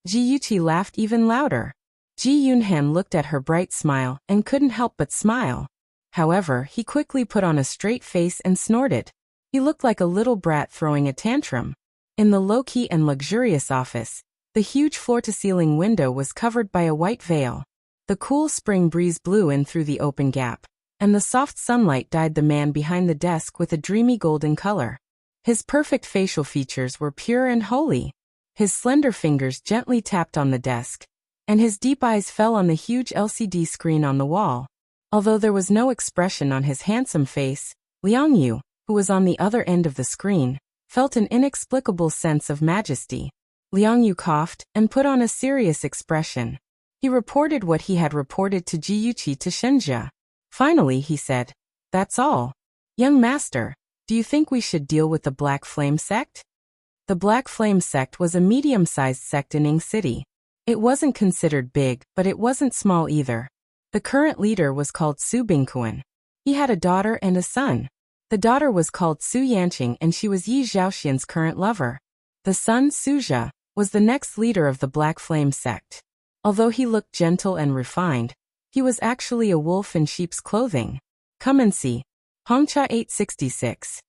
Speaker 1: Ji Yuqi laughed even louder. Ji Yunhan looked at her bright smile and couldn't help but smile. However, he quickly put on a straight face and snorted. He looked like a little brat throwing a tantrum. In the low-key and luxurious office, the huge floor-to-ceiling window was covered by a white veil. The cool spring breeze blew in through the open gap, and the soft sunlight dyed the man behind the desk with a dreamy golden color. His perfect facial features were pure and holy. His slender fingers gently tapped on the desk, and his deep eyes fell on the huge LCD screen on the wall. Although there was no expression on his handsome face, Liang Yu, who was on the other end of the screen, felt an inexplicable sense of majesty. Liang Yu coughed and put on a serious expression. He reported what he had reported to Ji Yuqi to Shenjia. Finally, he said, That's all. Young master, do you think we should deal with the Black Flame sect? The Black Flame sect was a medium-sized sect in Ying City. It wasn't considered big, but it wasn't small either. The current leader was called Su Bingquan. He had a daughter and a son. The daughter was called Su Yanqing and she was Yi Zhaoxian's current lover. The son, Su Zhe, was the next leader of the Black Flame sect. Although he looked gentle and refined, he was actually a wolf in sheep's clothing. Come and see. Hongcha 866.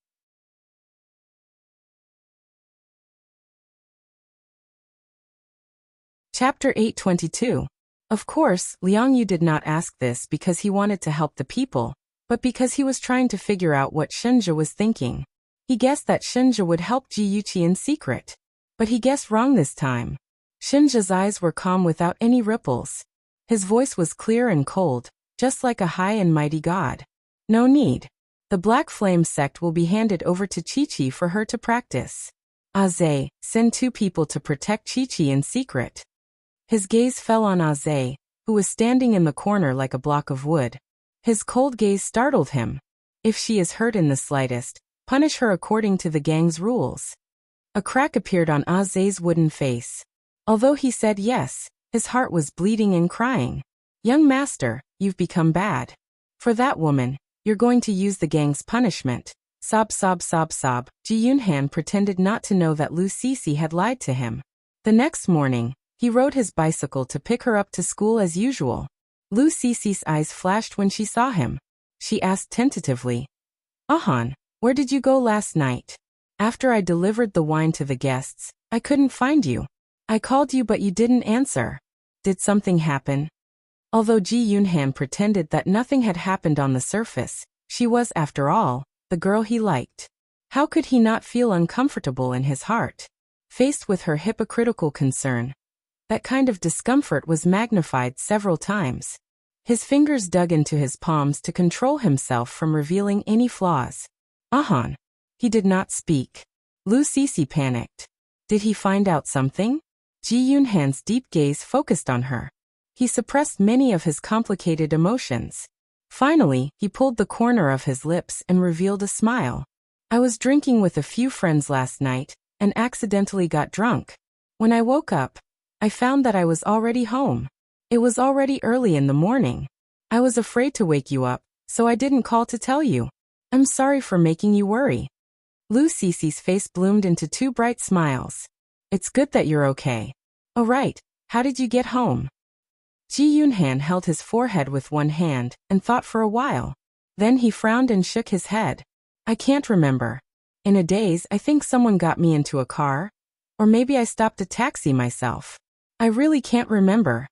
Speaker 1: Chapter 822. Of course, Liang Yu did not ask this because he wanted to help the people, but because he was trying to figure out what Shenjia was thinking. He guessed that Shenjia would help Ji Yuqi in secret. But he guessed wrong this time. Shenjia's eyes were calm without any ripples. His voice was clear and cold, just like a high and mighty god. No need. The Black Flame sect will be handed over to Chi-Chi for her to practice. Aze, send 2 people to protect Chi-Chi in secret. His gaze fell on Aze, who was standing in the corner like a block of wood. His cold gaze startled him. If she is hurt in the slightest, punish her according to the gang's rules. A crack appeared on Aze's wooden face. Although he said yes, his heart was bleeding and crying. Young master, you've become bad. For that woman, you're going to use the gang's punishment. Sob sob sob sob. Ji Yunhan pretended not to know that Lu Sisi had lied to him. The next morning, he rode his bicycle to pick her up to school as usual. Lu Sisi's eyes flashed when she saw him. She asked tentatively, Ahan, where did you go last night? After I delivered the wine to the guests, I couldn't find you. I called you but you didn't answer. Did something happen? Although Ji Yunhan pretended that nothing had happened on the surface, she was, after all, the girl he liked. How could he not feel uncomfortable in his heart? Faced with her hypocritical concern, that kind of discomfort was magnified several times. His fingers dug into his palms to control himself from revealing any flaws. Ahan. He did not speak. Lu Sisi panicked. Did he find out something? Ji Yunhan's deep gaze focused on her. He suppressed many of his complicated emotions. Finally, he pulled the corner of his lips and revealed a smile. I was drinking with a few friends last night and accidentally got drunk. When I woke up, I found that I was already home. It was already early in the morning. I was afraid to wake you up, so I didn't call to tell you. I'm sorry for making you worry. Lu Sisi's face bloomed into two bright smiles. It's good that you're okay. Oh right, how did you get home? Ji Yunhan held his forehead with one hand and thought for a while. Then he frowned and shook his head. I can't remember. In a daze, I think someone got me into a car. Or maybe I stopped a taxi myself. I really can't remember.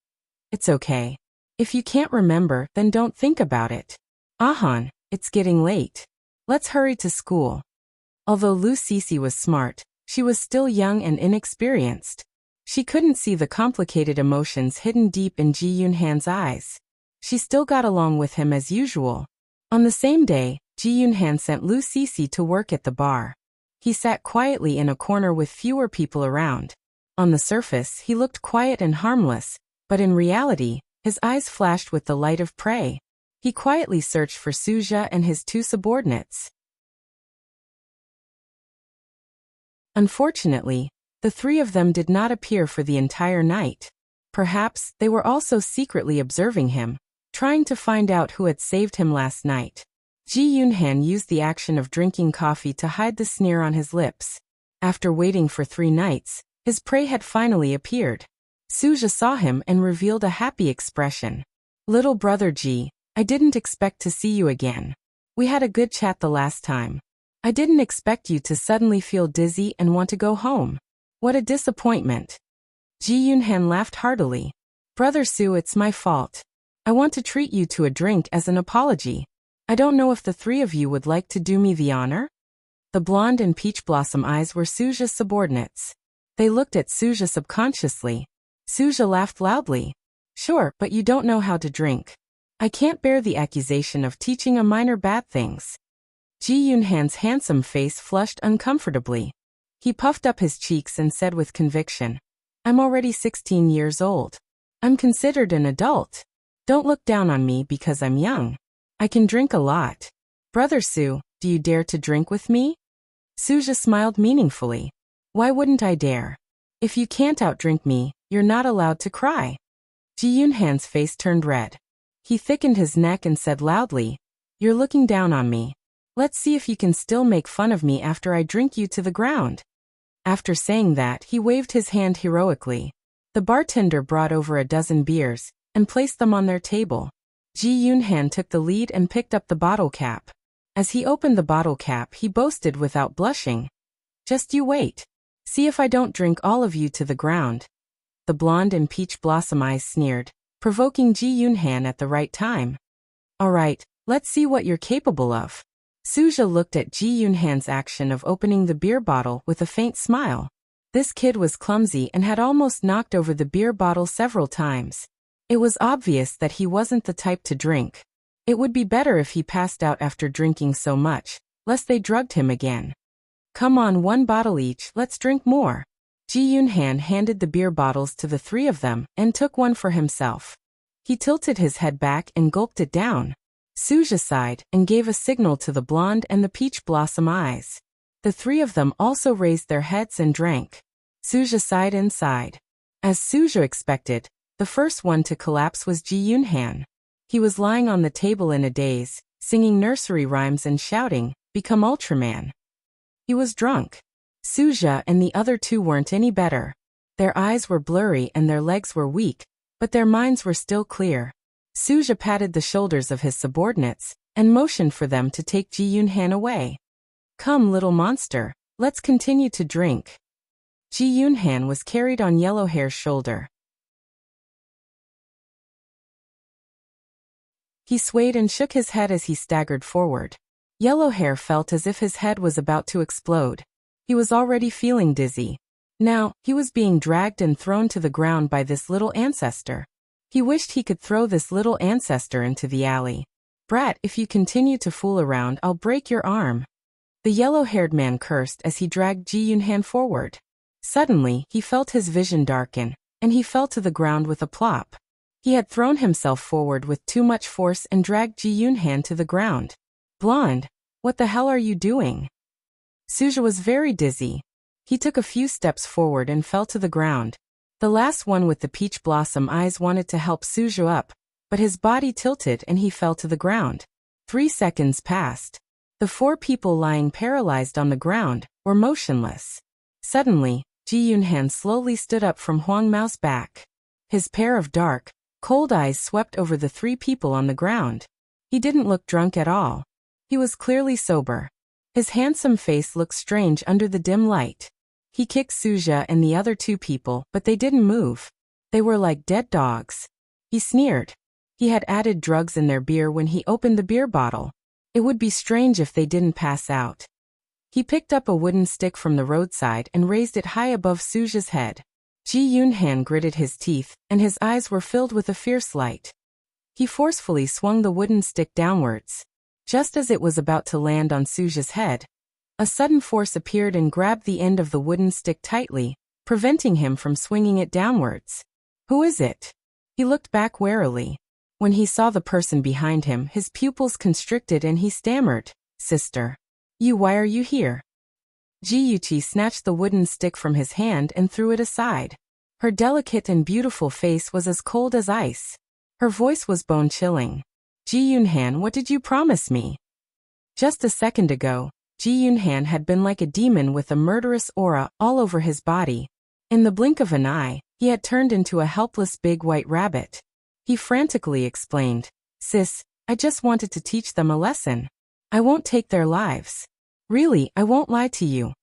Speaker 1: It's okay. If you can't remember, then don't think about it. Ahan, it's getting late. Let's hurry to school. Although Lu Sisi was smart, she was still young and inexperienced. She couldn't see the complicated emotions hidden deep in Ji Yunhan's eyes. She still got along with him as usual. On the same day, Ji Yunhan sent Lu Sisi to work at the bar. He sat quietly in a corner with fewer people around. On the surface, he looked quiet and harmless, but in reality, his eyes flashed with the light of prey. He quietly searched for Suja and his two subordinates. Unfortunately, the three of them did not appear for the entire night. Perhaps they were also secretly observing him, trying to find out who had saved him last night. Ji Yunhan used the action of drinking coffee to hide the sneer on his lips. After waiting for 3 nights, his prey had finally appeared. Suja saw him and revealed a happy expression. Little brother Ji, I didn't expect to see you again. We had a good chat the last time. I didn't expect you to suddenly feel dizzy and want to go home. What a disappointment. Ji Yunhan laughed heartily. Brother Su, it's my fault. I want to treat you to a drink as an apology. I don't know if the 3 of you would like to do me the honor? The blonde and peach blossom eyes were Suja's subordinates. They looked at Suja subconsciously. Suja laughed loudly. Sure, but you don't know how to drink. I can't bear the accusation of teaching a minor bad things. Ji Yunhan's handsome face flushed uncomfortably. He puffed up his cheeks and said with conviction, I'm already 16 years old. I'm considered an adult. Don't look down on me because I'm young. I can drink a lot. Brother Su, do you dare to drink with me? Suja smiled meaningfully. Why wouldn't I dare? If you can't outdrink me, you're not allowed to cry. Ji Yunhan's face turned red. He thickened his neck and said loudly, You're looking down on me. Let's see if you can still make fun of me after I drink you to the ground. After saying that, he waved his hand heroically. The bartender brought over a dozen beers and placed them on their table. Ji Yunhan took the lead and picked up the bottle cap. As he opened the bottle cap, he boasted without blushing. Just you wait. See if I don't drink all of you to the ground. The blonde and peach blossom eyes sneered, provoking Ji Yunhan at the right time. All right, let's see what you're capable of. Suja looked at Ji Yunhan's action of opening the beer bottle with a faint smile. This kid was clumsy and had almost knocked over the beer bottle several times. It was obvious that he wasn't the type to drink. It would be better if he passed out after drinking so much, lest they drugged him again. Come on, 1 bottle each, let's drink more. Ji Yunhan handed the beer bottles to the 3 of them and took one for himself. He tilted his head back and gulped it down. Suja sighed and gave a signal to the blonde and the peach blossom eyes. The 3 of them also raised their heads and drank. Suja sighed and sighed. As Suja expected, the first one to collapse was Ji Yunhan. He was lying on the table in a daze, singing nursery rhymes and shouting, Become Ultraman. He was drunk. Suja and the other 2 weren't any better. Their eyes were blurry and their legs were weak, but their minds were still clear. Suja patted the shoulders of his subordinates and motioned for them to take Ji Yunhan away. Come, little monster, let's continue to drink. Ji Yunhan was carried on Yellowhair's shoulder. He swayed and shook his head as he staggered forward. Yellow Hair felt as if his head was about to explode. He was already feeling dizzy. Now, he was being dragged and thrown to the ground by this little ancestor. He wished he could throw this little ancestor into the alley. "Brat, if you continue to fool around, I'll break your arm." The yellow-haired man cursed as he dragged Ji Yunhan forward. Suddenly, he felt his vision darken, and he fell to the ground with a plop. He had thrown himself forward with too much force and dragged Ji Yunhan to the ground. "Blonde, what the hell are you doing?" Suja was very dizzy. He took a few steps forward and fell to the ground. The last one with the peach blossom eyes wanted to help Suja up, but his body tilted and he fell to the ground. 3 seconds passed. The 4 people lying paralyzed on the ground were motionless. Suddenly, Ji Yunhan slowly stood up from Huang Mao's back. His pair of dark, cold eyes swept over the 3 people on the ground. He didn't look drunk at all. He was clearly sober. His handsome face looked strange under the dim light. He kicked Suja and the other 2 people, but they didn't move. They were like dead dogs. He sneered. He had added drugs in their beer when he opened the beer bottle. It would be strange if they didn't pass out. He picked up a wooden stick from the roadside and raised it high above Suja's head. Ji Yunhan gritted his teeth, and his eyes were filled with a fierce light. He forcefully swung the wooden stick downwards. Just as it was about to land on Suja's head, a sudden force appeared and grabbed the end of the wooden stick tightly, preventing him from swinging it downwards. "Who is it?" He looked back warily. When he saw the person behind him, his pupils constricted and he stammered, "Sister. Why are you here?" Ji Yuqi snatched the wooden stick from his hand and threw it aside. Her delicate and beautiful face was as cold as ice. Her voice was bone-chilling. "Ji Yunhan, what did you promise me?" Just a second ago, Ji Yunhan had been like a demon with a murderous aura all over his body. In the blink of an eye, he had turned into a helpless big white rabbit. He frantically explained, "Sis, I just wanted to teach them a lesson. I won't take their lives. Really, I won't lie to you."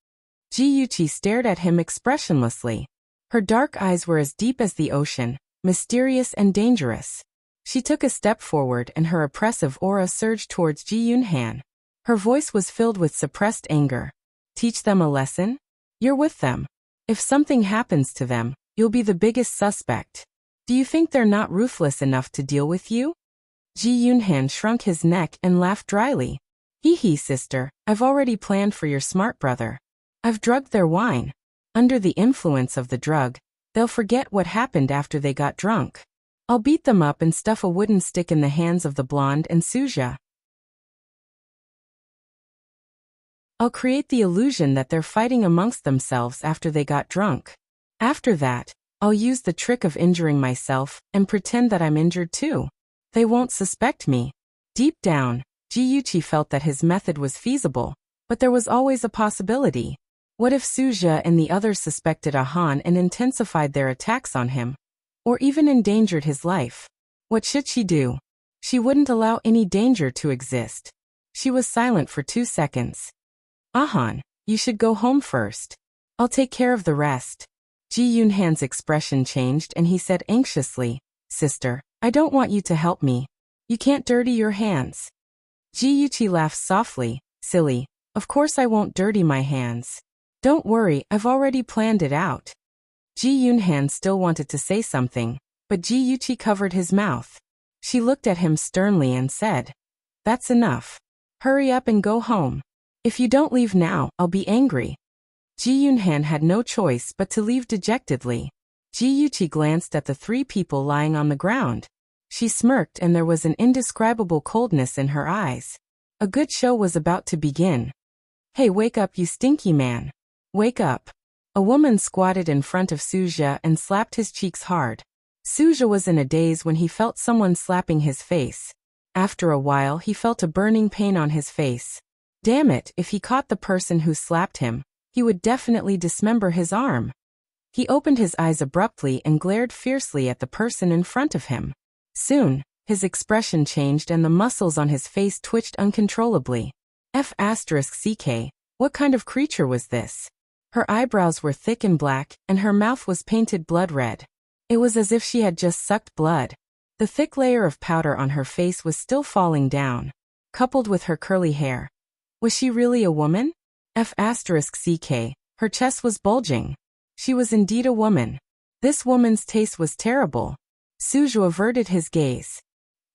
Speaker 1: Ji Yuqi stared at him expressionlessly. Her dark eyes were as deep as the ocean, mysterious and dangerous. She took a step forward and her oppressive aura surged towards Ji Yunhan. Her voice was filled with suppressed anger. "Teach them a lesson? You're with them. If something happens to them, you'll be the biggest suspect. Do you think they're not ruthless enough to deal with you?" Ji Yunhan shrunk his neck and laughed dryly. "Hee, sister, I've already planned for your smart brother. I've drugged their wine. Under the influence of the drug, they'll forget what happened after they got drunk. I'll beat them up and stuff a wooden stick in the hands of the blonde and Suja. I'll create the illusion that they're fighting amongst themselves after they got drunk. After that, I'll use the trick of injuring myself and pretend that I'm injured too. They won't suspect me." Deep down, Ji Yuqi felt that his method was feasible, but there was always a possibility. What if Suja and the others suspected Han and intensified their attacks on him? Or even endangered his life? What should she do? She wouldn't allow any danger to exist. She was silent for 2 seconds. "Han, you should go home first. I'll take care of the rest." Ji Yunhan's expression changed and he said anxiously, "Sister, I don't want you to help me. You can't dirty your hands." Ji Yuqi laughed softly, "Silly, of course I won't dirty my hands. Don't worry, I've already planned it out." Ji Yunhan still wanted to say something, but Ji Yuqi covered his mouth. She looked at him sternly and said, "That's enough. Hurry up and go home. If you don't leave now, I'll be angry." Ji Yunhan had no choice but to leave dejectedly. Ji Yuqi glanced at the 3 people lying on the ground. She smirked and there was an indescribable coldness in her eyes. A good show was about to begin. "Hey, wake up, you stinky man. Wake up." A woman squatted in front of Suja and slapped his cheeks hard. Suja was in a daze when he felt someone slapping his face. After a while he felt a burning pain on his face. Damn it, if he caught the person who slapped him, he would definitely dismember his arm. He opened his eyes abruptly and glared fiercely at the person in front of him. Soon, his expression changed and the muscles on his face twitched uncontrollably. F***ck, what kind of creature was this? Her eyebrows were thick and black, and her mouth was painted blood red. It was as if she had just sucked blood. The thick layer of powder on her face was still falling down, coupled with her curly hair. Was she really a woman? F***ck, her chest was bulging. She was indeed a woman. This woman's taste was terrible. Suju averted his gaze.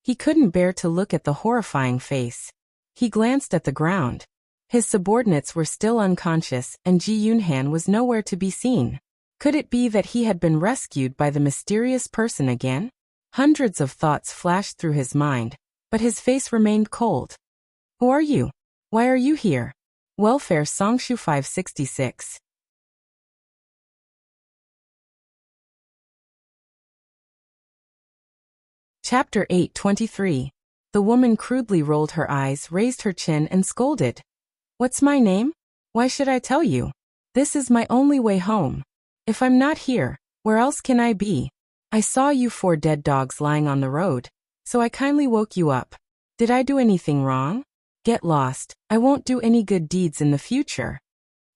Speaker 1: He couldn't bear to look at the horrifying face. He glanced at the ground. His subordinates were still unconscious, and Ji Yunhan was nowhere to be seen. Could it be that he had been rescued by the mysterious person again? Hundreds of thoughts flashed through his mind, but his face remained cold. Who are you? Why are you here? Welfare Songshu 566. Chapter 823. The woman crudely rolled her eyes, raised her chin, and scolded. What's my name? Why should I tell you? This is my only way home. If I'm not here, where else can I be? I saw you 4 dead dogs lying on the road, so I kindly woke you up. Did I do anything wrong? Get lost, I won't do any good deeds in the future.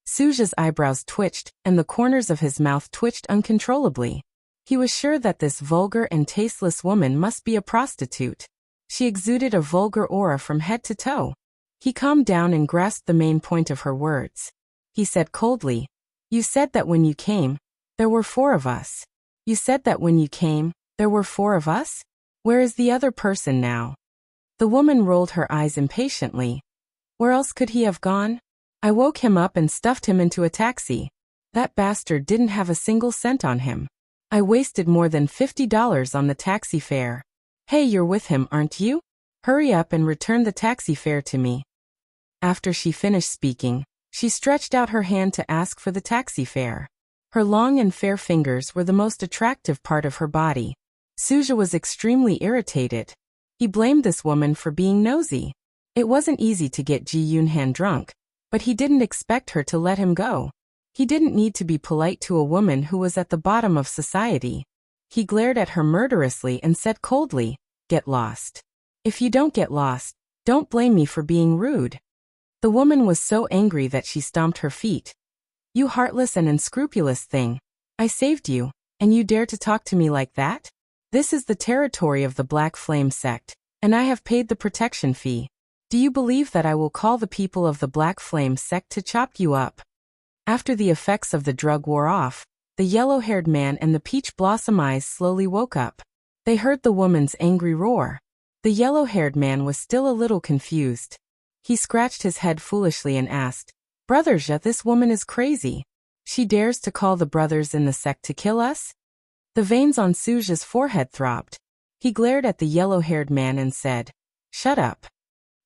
Speaker 1: Suja's eyebrows twitched, and the corners of his mouth twitched uncontrollably. He was sure that this vulgar and tasteless woman must be a prostitute. She exuded a vulgar aura from head to toe. He calmed down and grasped the main point of her words. He said coldly, You said that when you came, there were 4 of us. You said that when you came, there were 4 of us? Where is the other person now? The woman rolled her eyes impatiently. Where else could he have gone? I woke him up and stuffed him into a taxi. That bastard didn't have a single cent on him. I wasted more than $50 on the taxi fare. Hey, you're with him, aren't you? Hurry up and return the taxi fare to me. After she finished speaking, she stretched out her hand to ask for the taxi fare. Her long and fair fingers were the most attractive part of her body. Suja was extremely irritated. He blamed this woman for being nosy. It wasn't easy to get Ji Yunhan drunk, but he didn't expect her to let him go. He didn't need to be polite to a woman who was at the bottom of society. He glared at her murderously and said coldly, Get lost. If you don't get lost, don't blame me for being rude. The woman was so angry that she stomped her feet. You heartless and unscrupulous thing. I saved you, and you dare to talk to me like that? This is the territory of the Black Flame sect, and I have paid the protection fee. Do you believe that I will call the people of the Black Flame sect to chop you up? After the effects of the drug wore off, the yellow-haired man and the peach blossom eyes slowly woke up. They heard the woman's angry roar. The yellow-haired man was still a little confused. He scratched his head foolishly and asked, Brothers, this woman is crazy. She dares to call the brothers in the sect to kill us? The veins on Suja's forehead throbbed. He glared at the yellow-haired man and said, Shut up.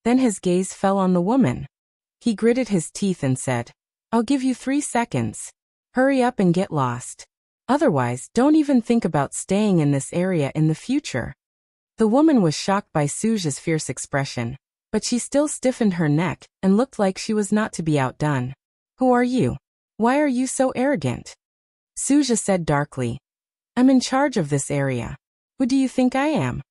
Speaker 1: Then his gaze fell on the woman. He gritted his teeth and said, I'll give you 3 seconds. Hurry up and get lost. Otherwise, don't even think about staying in this area in the future. The woman was shocked by Suja's fierce expression, but she still stiffened her neck and looked like she was not to be outdone. Who are you? Why are you so arrogant? Suja said darkly, I'm in charge of this area. Who do you think I am?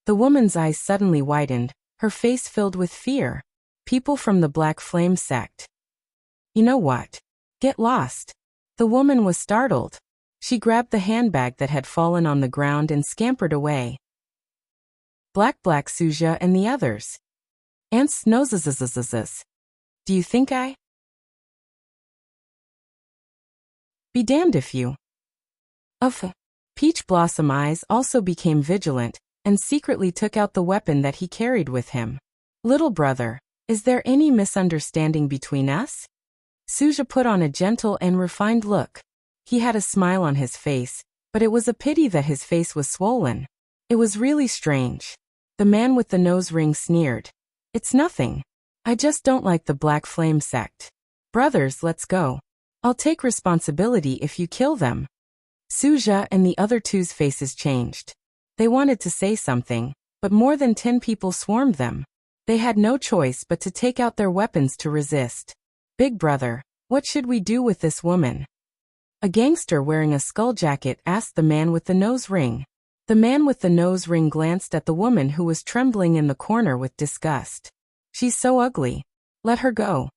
Speaker 1: The woman's eyes suddenly widened, her face filled with fear. People from the Black Flame sect. You know what? Get lost. The woman was startled. She grabbed the handbag that had fallen on the ground and scampered away. Black Suja and the others. Ants noses. Do you think I? Be damned if you. Peach Blossom Eyes also became vigilant, and secretly took out the weapon that he carried with him. Little brother, is there any misunderstanding between us? Suja put on a gentle and refined look. He had a smile on his face, but it was a pity that his face was swollen. It was really strange. The man with the nose ring sneered. It's nothing. I just don't like the Black Flame sect. Brothers, let's go. I'll take responsibility if you kill them. Suja and the other two's faces changed. They wanted to say something, but more than 10 people swarmed them. They had no choice but to take out their weapons to resist. Big brother, what should we do with this woman? A gangster wearing a skull jacket asked the man with the nose ring. The man with the nose ring glanced at the woman who was trembling in the corner with disgust. She's so ugly. Let her go.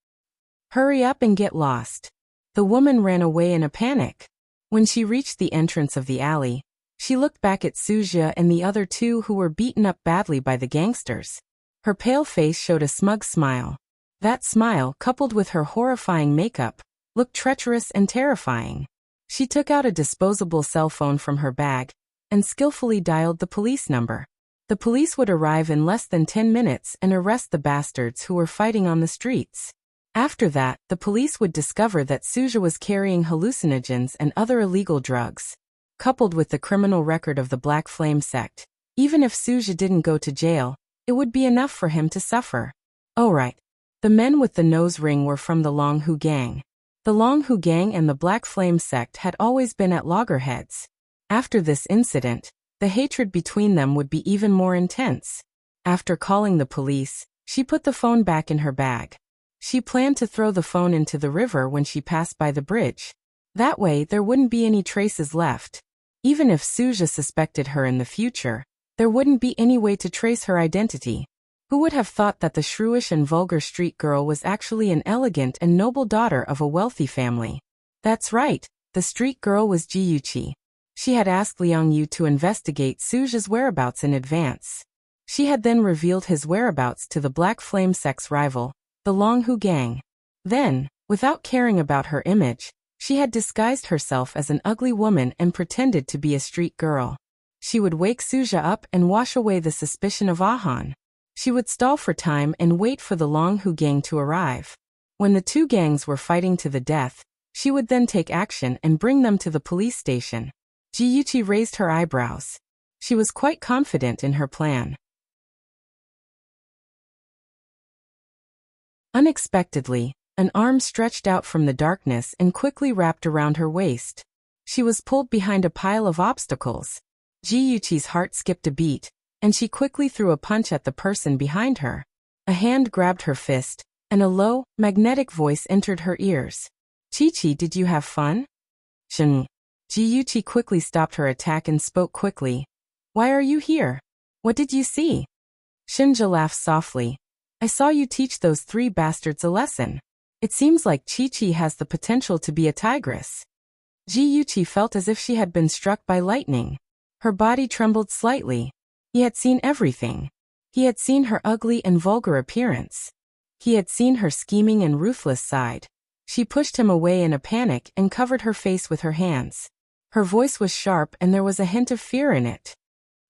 Speaker 1: Hurry up and get lost. The woman ran away in a panic. When she reached the entrance of the alley, She looked back at Suja and the other two who were beaten up badly by the gangsters. Her pale face showed a smug smile. That smile, coupled with her horrifying makeup, looked treacherous and terrifying. She took out a disposable cell phone from her bag and skillfully dialed the police number. The police would arrive in less than 10 minutes and arrest the bastards who were fighting on the streets. After that, the police would discover that Suja was carrying hallucinogens and other illegal drugs. Coupled with the criminal record of the Black Flame sect, even if Suja didn't go to jail, it would be enough for him to suffer. Oh right. The men with the nose ring were from the Long Hu gang. The Long Hu gang and the Black Flame sect had always been at loggerheads. After this incident, the hatred between them would be even more intense. After calling the police, she put the phone back in her bag. She planned to throw the phone into the river when she passed by the bridge. That way there wouldn't be any traces left. Even if Suja suspected her in the future, there wouldn't be any way to trace her identity. Who would have thought that the shrewish and vulgar street girl was actually an elegant and noble daughter of a wealthy family? That's right, the street girl was Jiyuchi. She had asked Liang Yu to investigate Suja's whereabouts in advance. She had then revealed his whereabouts to the Black Flame sect's rival, the Long Hu gang. Then, without caring about her image, she had disguised herself as an ugly woman and pretended to be a street girl. She would wake Suja up and wash away the suspicion of Ahan. She would stall for time and wait for the Long Hu gang to arrive. When the two gangs were fighting to the death, she would then take action and bring them to the police station. Jiyuchi raised her eyebrows. She was quite confident in her plan. Unexpectedly, an arm stretched out from the darkness and quickly wrapped around her waist. She was pulled behind a pile of obstacles. Jiyuchi's heart skipped a beat, and she quickly threw a punch at the person behind her. A hand grabbed her fist, and a low, magnetic voice entered her ears. "Chi-Chi, did you have fun?" "Shin." Jiyuchi quickly stopped her attack and spoke quickly. "Why are you here? What did you see?" Shinja laughed softly. "I saw you teach those three bastards a lesson. It seems like Chi-Chi has the potential to be a tigress." Jiyuchi felt as if she had been struck by lightning. Her body trembled slightly. He had seen everything. He had seen her ugly and vulgar appearance. He had seen her scheming and ruthless side. She pushed him away in a panic and covered her face with her hands. Her voice was sharp and there was a hint of fear in it.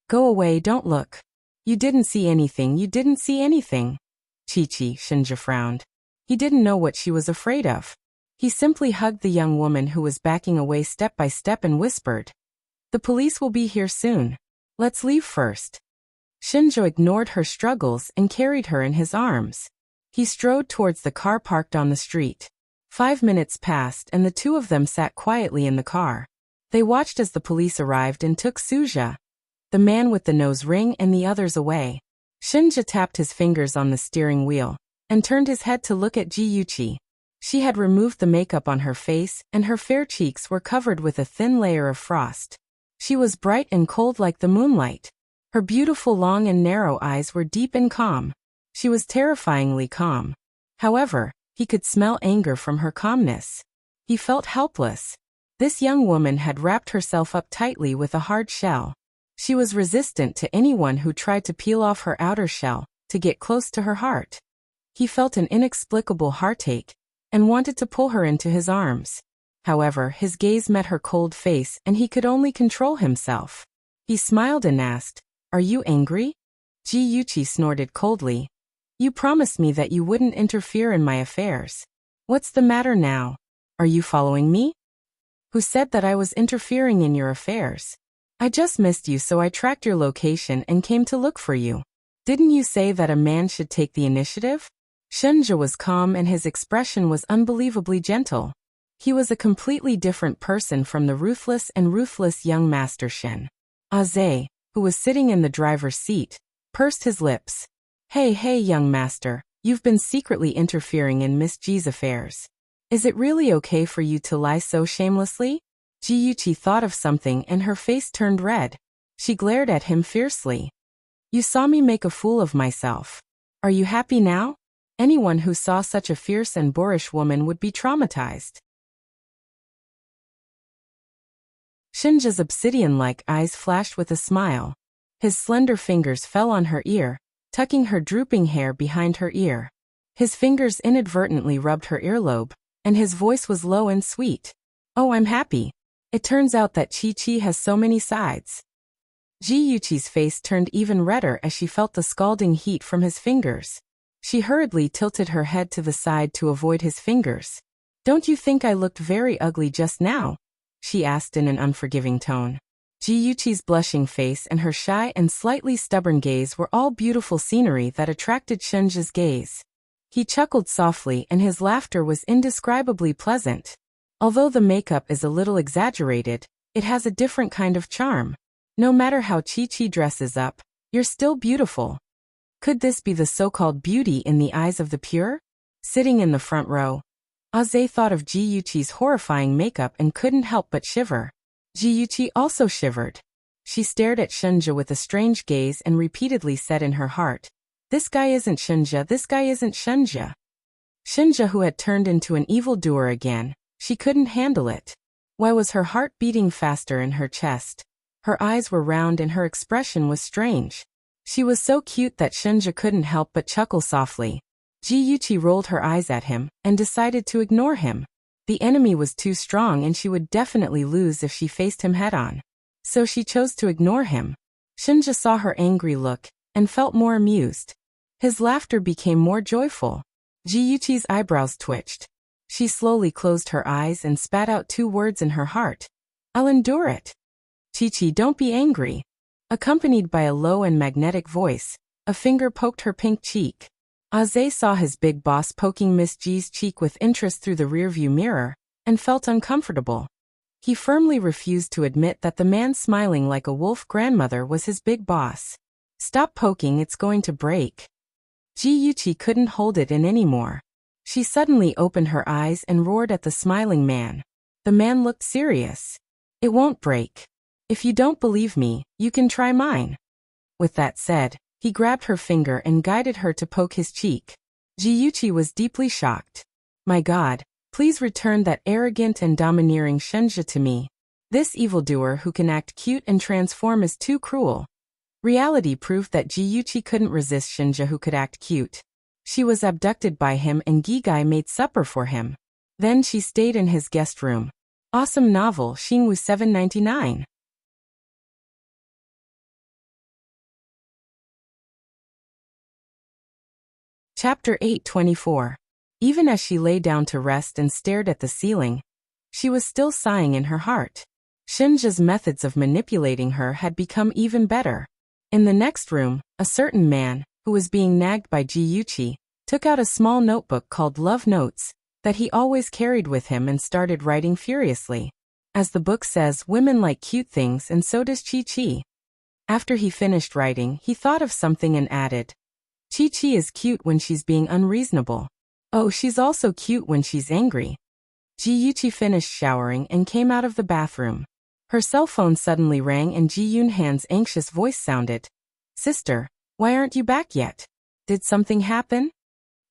Speaker 1: "Go away, don't look. You didn't see anything, you didn't see anything." Chi-Chi, Shinja frowned. He didn't know what she was afraid of. He simply hugged the young woman who was backing away step by step and whispered, "The police will be here soon. Let's leave first." Shinjo ignored her struggles and carried her in his arms. He strode towards the car parked on the street. 5 minutes passed and the two of them sat quietly in the car. They watched as the police arrived and took Suja, the man with the nose ring, and the others away. Shinja tapped his fingers on the steering wheel and turned his head to look at Jiyuchi. She had removed the makeup on her face and her fair cheeks were covered with a thin layer of frost. She was bright and cold like the moonlight. Her beautiful long and narrow eyes were deep and calm. She was terrifyingly calm. However, he could smell anger from her calmness. He felt helpless. This young woman had wrapped herself up tightly with a hard shell. She was resistant to anyone who tried to peel off her outer shell to get close to her heart. He felt an inexplicable heartache and wanted to pull her into his arms. However, his gaze met her cold face and he could only control himself. He smiled and asked, "Are you angry?" Jiyuchi snorted coldly. "You promised me that you wouldn't interfere in my affairs. What's the matter now? Are you following me?" "Who said that I was interfering in your affairs? I just missed you, so I tracked your location and came to look for you. Didn't you say that a man should take the initiative?" Shinja was calm and his expression was unbelievably gentle. He was a completely different person from the ruthless young Master Shin. Aze, who was sitting in the driver's seat, pursed his lips. Hey, young master, you've been secretly interfering in Miss G's affairs. Is it really okay for you to lie so shamelessly?" Jiyuchi thought of something and her face turned red. She glared at him fiercely. "You saw me make a fool of myself. Are you happy now?" Anyone who saw such a fierce and boorish woman would be traumatized. Shinja's obsidian-like eyes flashed with a smile. His slender fingers fell on her ear, tucking her drooping hair behind her ear. His fingers inadvertently rubbed her earlobe, and his voice was low and sweet. "Oh, I'm happy. It turns out that Chi-Chi has so many sides." Ji-Yuchi's face turned even redder as she felt the scalding heat from his fingers. She hurriedly tilted her head to the side to avoid his fingers. "Don't you think I looked very ugly just now?" she asked in an unforgiving tone. Ji-Yuchi's blushing face and her shy and slightly stubborn gaze were all beautiful scenery that attracted Shinja's gaze. He chuckled softly and his laughter was indescribably pleasant. Although the makeup is a little exaggerated, it has a different kind of charm. No matter how Chi-Chi dresses up, you're still beautiful. Could this be the so-called beauty in the eyes of the pure? Sitting in the front row, Aze thought of Ji-Yuchi's horrifying makeup and couldn't help but shiver. Ji-Yuchi also shivered. She stared at Shinja with a strange gaze and repeatedly said in her heart, "This guy isn't Shinja, this guy isn't Shinja." Shinja, who had turned into an evildoer again, she couldn't handle it. Why was her heart beating faster in her chest? Her eyes were round and her expression was strange. She was so cute that Shinja couldn't help but chuckle softly. Ji-Yuchi rolled her eyes at him and decided to ignore him. The enemy was too strong and she would definitely lose if she faced him head-on. So she chose to ignore him. Shinja saw her angry look and felt more amused. His laughter became more joyful. Ji-Yuchi's eyebrows twitched. She slowly closed her eyes and spat out 2 words in her heart. "I'll endure it." "Chi-Chi, don't be angry." Accompanied by a low and magnetic voice, a finger poked her pink cheek. Aze saw his big boss poking Miss G's cheek with interest through the rearview mirror, and felt uncomfortable. He firmly refused to admit that the man smiling like a wolf grandmother was his big boss. "Stop poking, it's going to break." Ji-Yuchi couldn't hold it in anymore. She suddenly opened her eyes and roared at the smiling man. The man looked serious. "It won't break. If you don't believe me, you can try mine." With that said, he grabbed her finger and guided her to poke his cheek. Ji-Yuchi was deeply shocked. "My God, please return that arrogant and domineering Shinja to me. This evildoer who can act cute and transform is too cruel." Reality proved that Ji-Yuchi couldn't resist Shinja who could act cute. She was abducted by him and Gigai made supper for him. Then she stayed in his guest room. Awesome novel, Xingwu 799. Chapter 824. Even as she lay down to rest and stared at the ceiling, she was still sighing in her heart. Shinja's methods of manipulating her had become even better. In the next room, a certain man, who was being nagged by Ji-Yuchi, took out a small notebook called Love Notes, that he always carried with him and started writing furiously. As the book says, women like cute things and so does Chi-Chi. After he finished writing, he thought of something and added, "Chi-Chi is cute when she's being unreasonable. Oh, she's also cute when she's angry." Ji-Yuchi finished showering and came out of the bathroom. Her cell phone suddenly rang and Ji-Yunhan's anxious voice sounded. "Sister, why aren't you back yet? Did something happen?"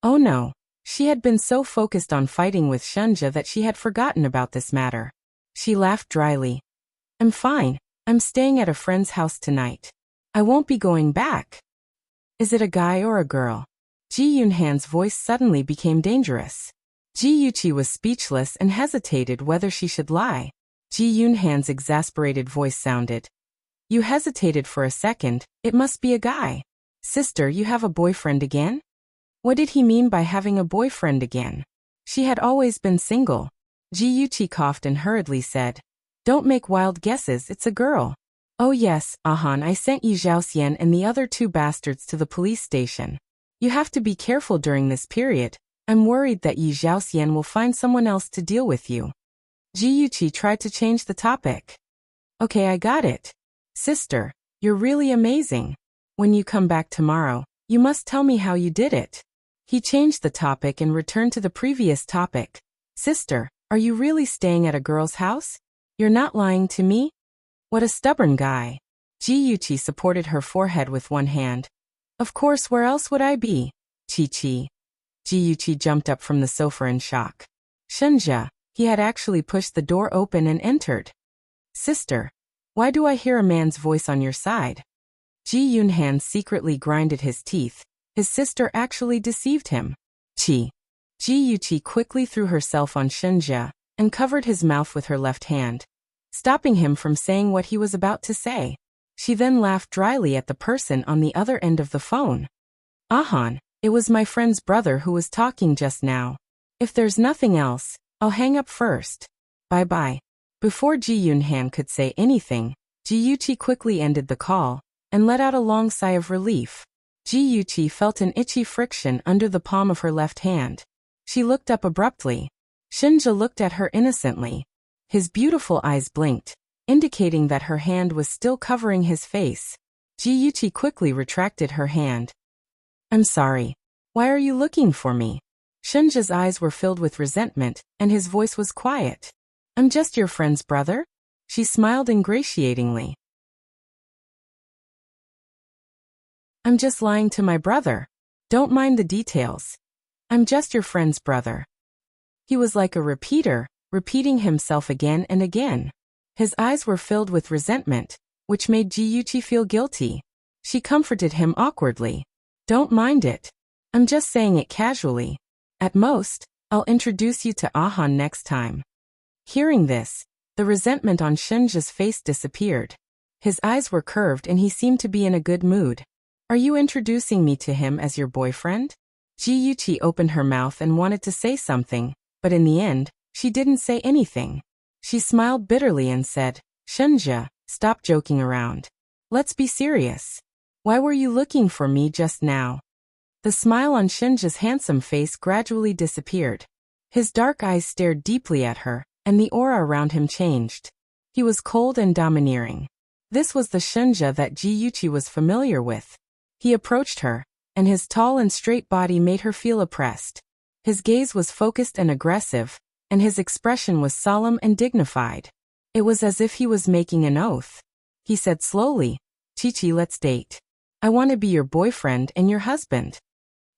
Speaker 1: Oh no. She had been so focused on fighting with Shinja that she had forgotten about this matter. She laughed dryly. "I'm fine. I'm staying at a friend's house tonight. I won't be going back." "Is it a guy or a girl?" Ji-Yunhan's voice suddenly became dangerous. Ji-Yuchi was speechless and hesitated whether she should lie. Ji-Yunhan's exasperated voice sounded. "You hesitated for a second, it must be a guy. Sister, you have a boyfriend again?" What did he mean by having a boyfriend again? She had always been single. Ji-Yuchi coughed and hurriedly said, "Don't make wild guesses, it's a girl." "Oh yes, Ahan, I sent Yi Zhaoxian and the other 2 bastards to the police station. You have to be careful during this period. I'm worried that Yi Zhaoxian will find someone else to deal with you." Ji-Yuchi tried to change the topic. "Okay, I got it. Sister, you're really amazing. When you come back tomorrow, you must tell me how you did it." He changed the topic and returned to the previous topic. "Sister, are you really staying at a girl's house? You're not lying to me?" What a stubborn guy. Ji-Yuchi supported her forehead with one hand. "Of course, where else would I be? Chi-Chi." Ji-Yuchi jumped up from the sofa in shock. Shinja, he had actually pushed the door open and entered. Sister, why do I hear a man's voice on your side? Ji Yunhan secretly grinded his teeth. His sister actually deceived him. Ji Yuqi quickly threw herself on Shenjia and covered his mouth with her left hand, stopping him from saying what he was about to say. She then laughed dryly at the person on the other end of the phone. Ahan, it was my friend's brother who was talking just now. If there's nothing else, I'll hang up first. Bye-bye. Before Ji Yunhan could say anything, Ji Yuqi quickly ended the call and let out a long sigh of relief. Ji Yuqi felt an itchy friction under the palm of her left hand. She looked up abruptly. Shenjia looked at her innocently. His beautiful eyes blinked, indicating that her hand was still covering his face. Ji Yuqi quickly retracted her hand. I'm sorry. Why are you looking for me? Shenjia's eyes were filled with resentment, and his voice was quiet. I'm just your friend's brother? She smiled ingratiatingly. I'm just lying to my brother. Don't mind the details. I'm just your friend's brother. He was like a repeater, repeating himself again and again. His eyes were filled with resentment, which made Ji Yuqi feel guilty. She comforted him awkwardly. Don't mind it. I'm just saying it casually. At most, I'll introduce you to Ahan next time. Hearing this, the resentment on Shenjia's face disappeared. His eyes were curved and he seemed to be in a good mood. Are you introducing me to him as your boyfriend? Ji Yuqi opened her mouth and wanted to say something, but in the end, she didn't say anything. She smiled bitterly and said, Shenjia, stop joking around. Let's be serious. Why were you looking for me just now? The smile on Shenjia's handsome face gradually disappeared. His dark eyes stared deeply at her, and the aura around him changed. He was cold and domineering. This was the Shenjia that Ji Yuqi was familiar with. He approached her, and his tall and straight body made her feel oppressed. His gaze was focused and aggressive, and his expression was solemn and dignified. It was as if he was making an oath. He said slowly, Chichi, let's date. I want to be your boyfriend and your husband.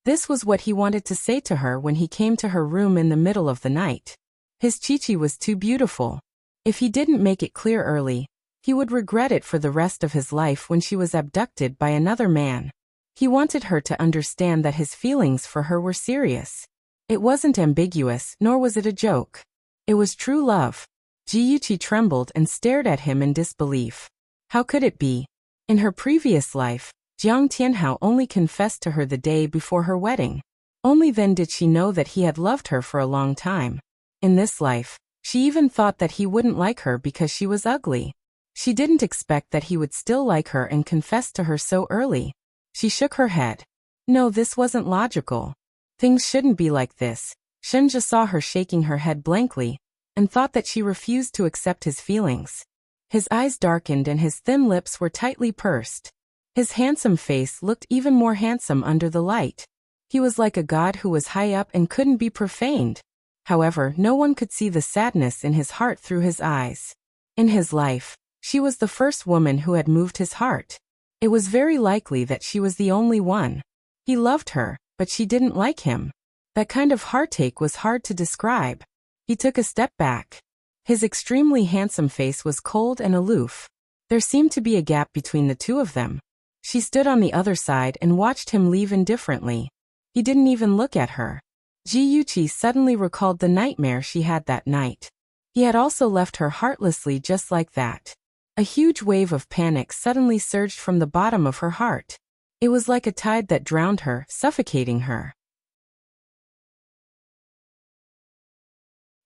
Speaker 1: This was what he wanted to say to her when he came to her room in the middle of the night. His Chichi was too beautiful. If he didn't make it clear early, he would regret it for the rest of his life when she was abducted by another man. He wanted her to understand that his feelings for her were serious. It wasn't ambiguous, nor was it a joke. It was true love. Ji Yuqi trembled and stared at him in disbelief. How could it be? In her previous life, Jiang Tianhao only confessed to her the day before her wedding. Only then did she know that he had loved her for a long time. In this life, she even thought that he wouldn't like her because she was ugly. She didn't expect that he would still like her and confess to her so early. She shook her head. No, this wasn't logical. Things shouldn't be like this. Shenjia saw her shaking her head blankly, and thought that she refused to accept his feelings. His eyes darkened and his thin lips were tightly pursed. His handsome face looked even more handsome under the light. He was like a god who was high up and couldn't be profaned. However, no one could see the sadness in his heart through his eyes. In his life, she was the first woman who had moved his heart. It was very likely that she was the only one. He loved her, but she didn't like him. That kind of heartache was hard to describe. He took a step back. His extremely handsome face was cold and aloof. There seemed to be a gap between the two of them. She stood on the other side and watched him leave indifferently. He didn't even look at her. Ji Yuqi suddenly recalled the nightmare she had that night. He had also left her heartlessly just like that. A huge wave of panic suddenly surged from the bottom of her heart. It was like a tide that drowned her, suffocating her.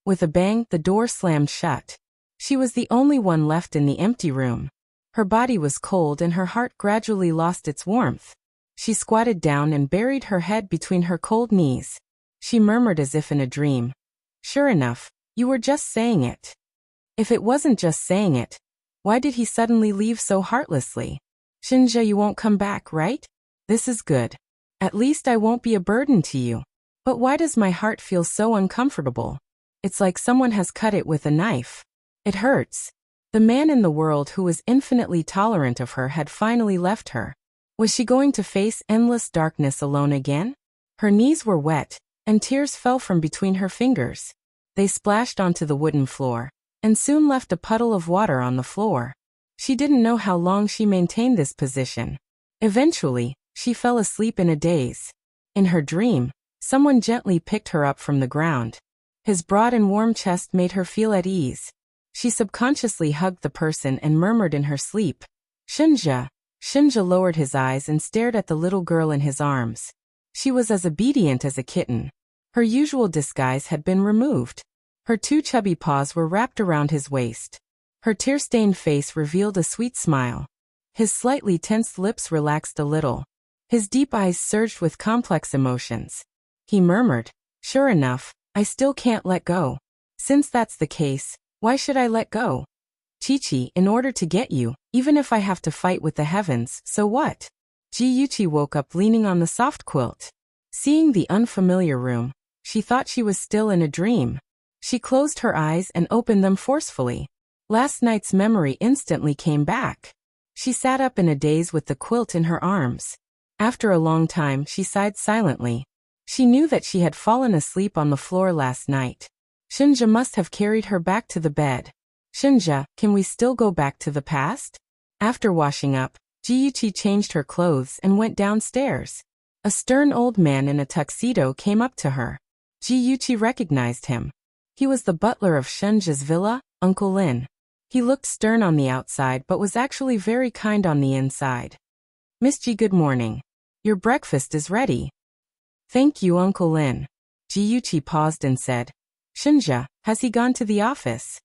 Speaker 1: With a bang, the door slammed shut. She was the only one left in the empty room. Her body was cold and her heart gradually lost its warmth. She squatted down and buried her head between her cold knees. She murmured as if in a dream. Sure enough, you were just saying it. If it wasn't just saying it, why did he suddenly leave so heartlessly? Shenjia, you won't come back, right? This is good. At least I won't be a burden to you. But why does my heart feel so uncomfortable? It's like someone has cut it with a knife. It hurts. The man in the world who was infinitely tolerant of her had finally left her. Was she going to face endless darkness alone again? Her knees were wet, and tears fell from between her fingers. They splashed onto the wooden floor, and soon left a puddle of water on the floor. She didn't know how long she maintained this position. Eventually, she fell asleep in a daze. In her dream, someone gently picked her up from the ground. His broad and warm chest made her feel at ease. She subconsciously hugged the person and murmured in her sleep, "Shinja." Shinja lowered his eyes and stared at the little girl in his arms. She was as obedient as a kitten. Her usual disguise had been removed. Her two chubby paws were wrapped around his waist. Her tear-stained face revealed a sweet smile. His slightly tensed lips relaxed a little. His deep eyes surged with complex emotions. He murmured, "Sure enough, I still can't let go. Since that's the case, why should I let go? Chi-Chi, in order to get you, even if I have to fight with the heavens, so what?" Ji-Yuchi woke up leaning on the soft quilt. Seeing the unfamiliar room, she thought she was still in a dream. She closed her eyes and opened them forcefully. Last night's memory instantly came back. She sat up in a daze with the quilt in her arms. After a long time, she sighed silently. She knew that she had fallen asleep on the floor last night. Shinja must have carried her back to the bed. "Shinja, can we still go back to the past?" After washing up, Ji-Yuchi changed her clothes and went downstairs. A stern old man in a tuxedo came up to her. Ji-Yuchi recognized him. He was the butler of Shinja's villa, Uncle Lin. He looked stern on the outside but was actually very kind on the inside. "Miss Ji, good morning. Your breakfast is ready." "Thank you, Uncle Lin." Ji-Yuchi paused and said, "Shinja, has he gone to the office?"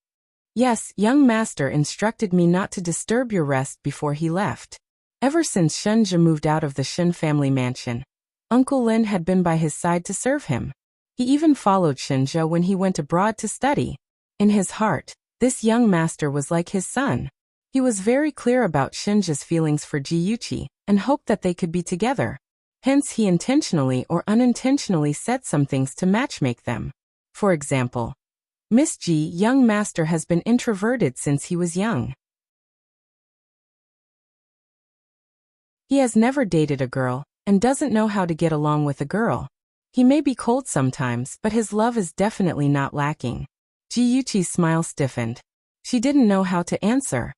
Speaker 1: "Yes, young master instructed me not to disturb your rest before he left." Ever since Shinja moved out of the Shin family mansion, Uncle Lin had been by his side to serve him. He even followed Shinja when he went abroad to study. In his heart, this young master was like his son. He was very clear about Shinja's feelings for Ji-Yuchi and hoped that they could be together. Hence he intentionally or unintentionally said some things to matchmake them. For example, "Miss Ji, young master has been introverted since he was young. He has never dated a girl and doesn't know how to get along with a girl. He may be cold sometimes, but his love is definitely not lacking." Ji-Yuchi's smile stiffened. She didn't know how to answer.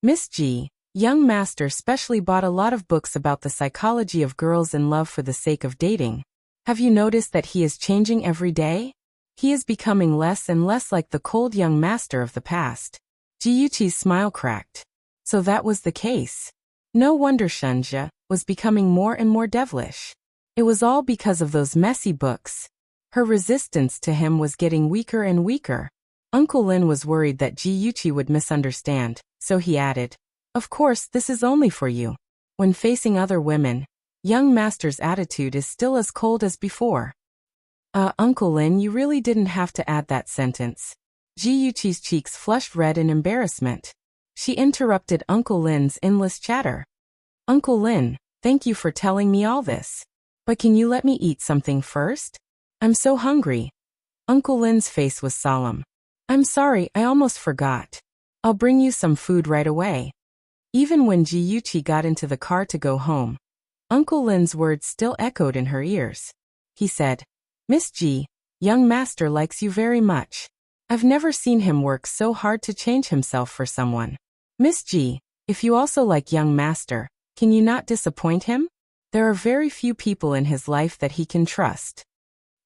Speaker 1: "Miss Ji, young master specially bought a lot of books about the psychology of girls in love for the sake of dating. Have you noticed that he is changing every day? He is becoming less and less like the cold young master of the past." Ji-Yuchi's smile cracked. So that was the case. No wonder Shinja was becoming more and more devilish. It was all because of those messy books. Her resistance to him was getting weaker and weaker. Uncle Lin was worried that Ji-Yuchi would misunderstand, so he added, "Of course, this is only for you. When facing other women, young master's attitude is still as cold as before." Uncle Lin, you really didn't have to add that sentence." Ji-Yuchi's cheeks flushed red in embarrassment. She interrupted Uncle Lin's endless chatter. "Uncle Lin, thank you for telling me all this. But can you let me eat something first? I'm so hungry." Uncle Lin's face was solemn. "I'm sorry, I almost forgot. I'll bring you some food right away." Even when Ji-Yuchi got into the car to go home, Uncle Lin's words still echoed in her ears. He said, "Miss Ji, young master likes you very much. I've never seen him work so hard to change himself for someone. Miss Ji, if you also like young master, can you not disappoint him? There are very few people in his life that he can trust."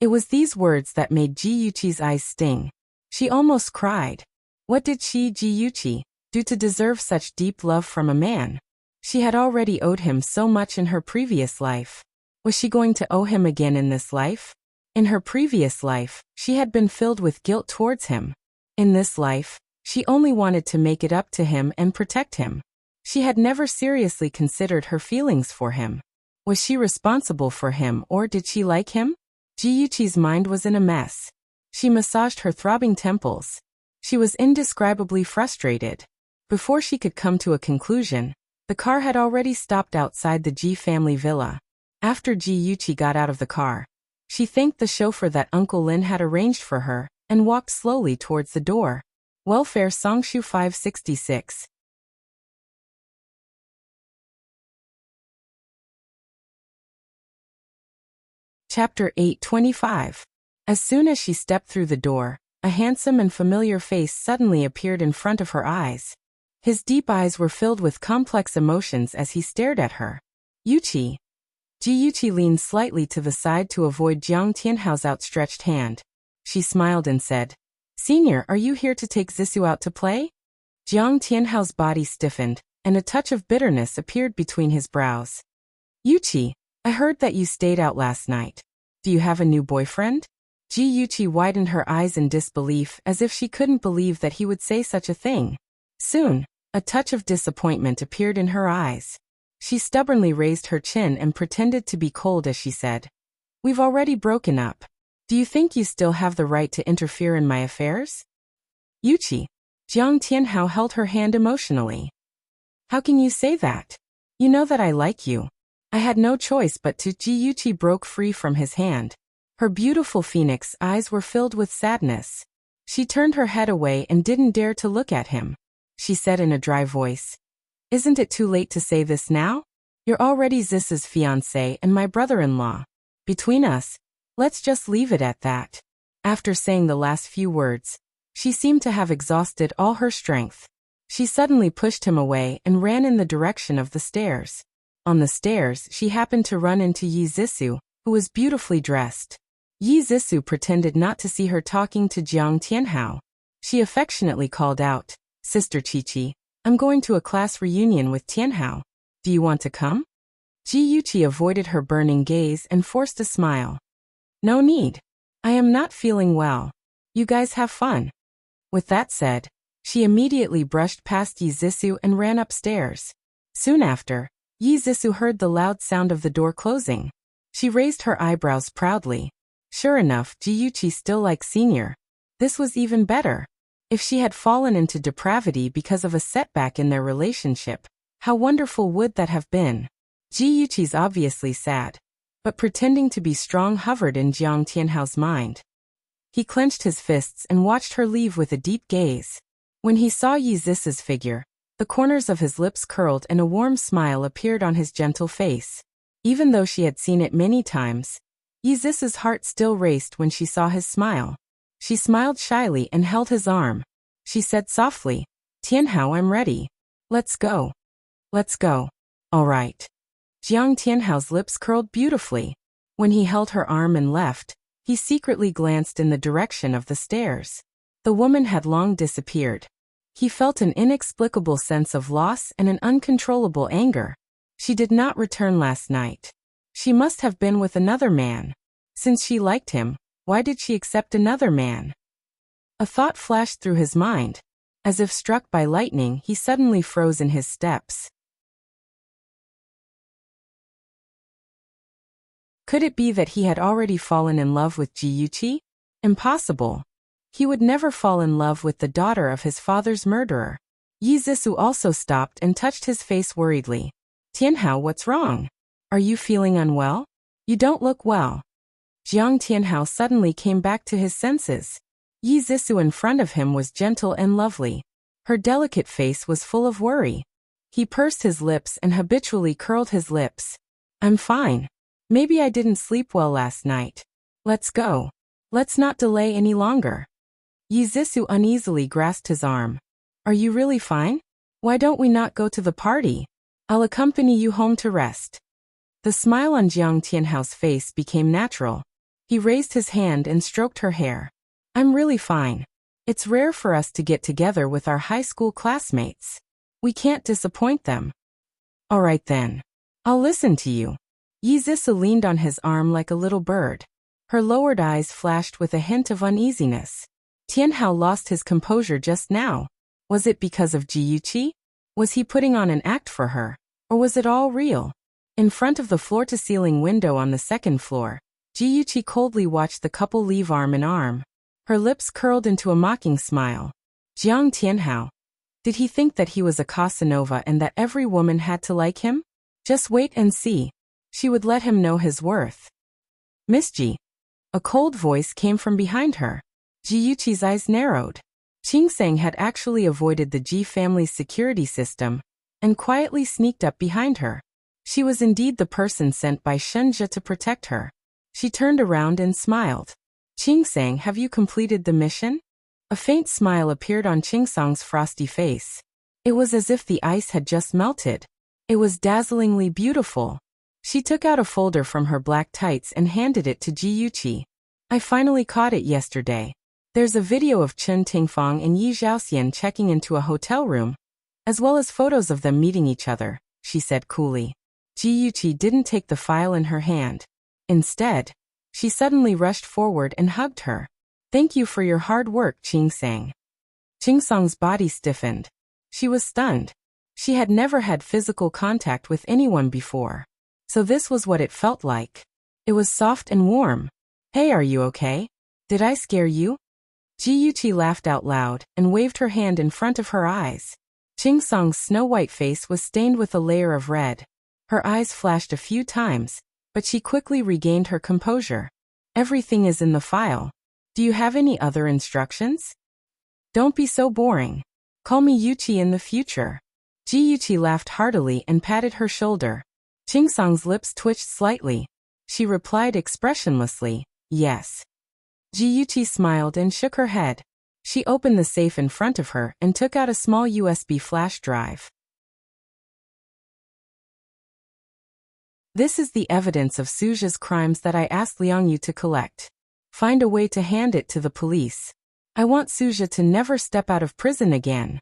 Speaker 1: It was these words that made Ji-Yuchi's eyes sting. She almost cried. What did she, Ji-Yuchi, do to deserve such deep love from a man? She had already owed him so much in her previous life. Was she going to owe him again in this life? In her previous life, she had been filled with guilt towards him. In this life, she only wanted to make it up to him and protect him. She had never seriously considered her feelings for him. Was she responsible for him or did she like him? Ji-Yuchi's mind was in a mess. She massaged her throbbing temples. She was indescribably frustrated. Before she could come to a conclusion, the car had already stopped outside the Ji family villa. After Ji-Yuchi got out of the car, she thanked the chauffeur that Uncle Lin had arranged for her and walked slowly towards the door. Welfare Songshu 566. Chapter 825. As soon as she stepped through the door, A handsome and familiar face suddenly appeared in front of her eyes. His deep eyes were filled with complex emotions as he stared at her. Yuchi. Yuchi leaned slightly to the side to avoid Jiang Tianhao's outstretched hand. She smiled and said, "Senior, are you here to take Zissou out to play?" Jiang Tianhao's body stiffened, and a touch of bitterness appeared between his brows. "Yuchi, I heard that you stayed out last night. Do you have a new boyfriend?" Yuchi widened her eyes in disbelief as if she couldn't believe that he would say such a thing. Soon, a touch of disappointment appeared in her eyes. She stubbornly raised her chin and pretended to be cold as she said, "We've already broken up. Do you think you still have the right to interfere in my affairs?" "Yuchi." Jiang Tianhao held her hand emotionally. "How can you say that? You know that I like you." "I had no choice but to." Yuchi broke free from his hand. Her beautiful phoenix eyes were filled with sadness. She turned her head away and didn't dare to look at him. She said in a dry voice, "Isn't it too late to say this now? You're already Ziss's fiancé and my brother-in-law. Between us, let's just leave it at that." After saying the last few words, she seemed to have exhausted all her strength. She suddenly pushed him away and ran in the direction of the stairs. On the stairs, she happened to run into Yi Zissou, who was beautifully dressed. Yi Zissou pretended not to see her talking to Jiang Tianhao. She affectionately called out, "Sister Qiqi, I'm going to a class reunion with Tianhao. Do you want to come?" Yuchi avoided her burning gaze and forced a smile. "No need. I am not feeling well. You guys have fun." With that said, she immediately brushed past Yi Zissou and ran upstairs. Soon after, Yi Zissou heard the loud sound of the door closing. She raised her eyebrows proudly. Sure enough, Yuchi still liked Senior. This was even better. If she had fallen into depravity because of a setback in their relationship, how wonderful would that have been? Yuchi's obviously sad, but pretending to be strong hovered in Jiang Tianhao's mind. He clenched his fists and watched her leave with a deep gaze. When he saw Yi Zissou's figure, the corners of his lips curled and a warm smile appeared on his gentle face. Even though she had seen it many times, Yi Zissou's heart still raced when she saw his smile. She smiled shyly and held his arm. She said softly, "Tianhao, I'm ready. Let's go." "Let's go." "All right." Jiang Tianhao's lips curled beautifully. When he held her arm and left, he secretly glanced in the direction of the stairs. The woman had long disappeared. He felt an inexplicable sense of loss and an uncontrollable anger. She did not return last night. She must have been with another man. Since she liked him, why did she accept another man? A thought flashed through his mind. As if struck by lightning, he suddenly froze in his steps. Could it be that he had already fallen in love with Yuchi? Impossible. He would never fall in love with the daughter of his father's murderer. Yi Zissou also stopped and touched his face worriedly. "Tianhao, what's wrong? Are you feeling unwell? You don't look well." Jiang Tianhao suddenly came back to his senses. Yi Zissou in front of him was gentle and lovely. Her delicate face was full of worry. He pursed his lips and habitually curled his lips. "I'm fine. Maybe I didn't sleep well last night. Let's go. Let's not delay any longer." Yi Zissou uneasily grasped his arm. "Are you really fine? Why don't we not go to the party? I'll accompany you home to rest." The smile on Jiang Tianhao's face became natural. He raised his hand and stroked her hair. "I'm really fine. It's rare for us to get together with our high school classmates. We can't disappoint them." "All right then. I'll listen to you." Yi Zissou leaned on his arm like a little bird. Her lowered eyes flashed with a hint of uneasiness. Tianhao lost his composure just now. Was it because of Yuchi? Was he putting on an act for her? Or was it all real? In front of the floor-to-ceiling window on the second floor, Yuchi coldly watched the couple leave arm in arm. Her lips curled into a mocking smile. Jiang Tianhao. Did he think that he was a Casanova and that every woman had to like him? Just wait and see. She would let him know his worth. "Miss Ji." A cold voice came from behind her. Yuchi's eyes narrowed. Qingsang had actually avoided the Ji family's security system and quietly sneaked up behind her. She was indeed the person sent by Shenjia to protect her. She turned around and smiled. "Qingsang, have you completed the mission?" A faint smile appeared on Chingsong's frosty face. It was as if the ice had just melted. It was dazzlingly beautiful. She took out a folder from her black tights and handed it to Ji Yuqi. I finally caught it yesterday. There's a video of Chen Tingfang and Yi Zhaoxian checking into a hotel room, as well as photos of them meeting each other, she said coolly. Ji Yuqi didn't take the file in her hand. Instead, she suddenly rushed forward and hugged her. Thank you for your hard work, Chingsang. Chingsong's body stiffened. She was stunned. She had never had physical contact with anyone before. So this was what it felt like. It was soft and warm. Hey, are you okay? Did I scare you? Ji Yuqi laughed out loud and waved her hand in front of her eyes. Chingsong's snow-white face was stained with a layer of red. Her eyes flashed a few times, but she quickly regained her composure. Everything is in the file. Do you have any other instructions? Don't be so boring. Call me Yuqi in the future. Ji Yuqi laughed heartily and patted her shoulder. Chingsong's lips twitched slightly. She replied expressionlessly, yes. Ji Yuqi smiled and shook her head. She opened the safe in front of her and took out a small USB flash drive. This is the evidence of Suja's crimes that I asked Liang Yu to collect. Find a way to hand it to the police. I want Suja to never step out of prison again.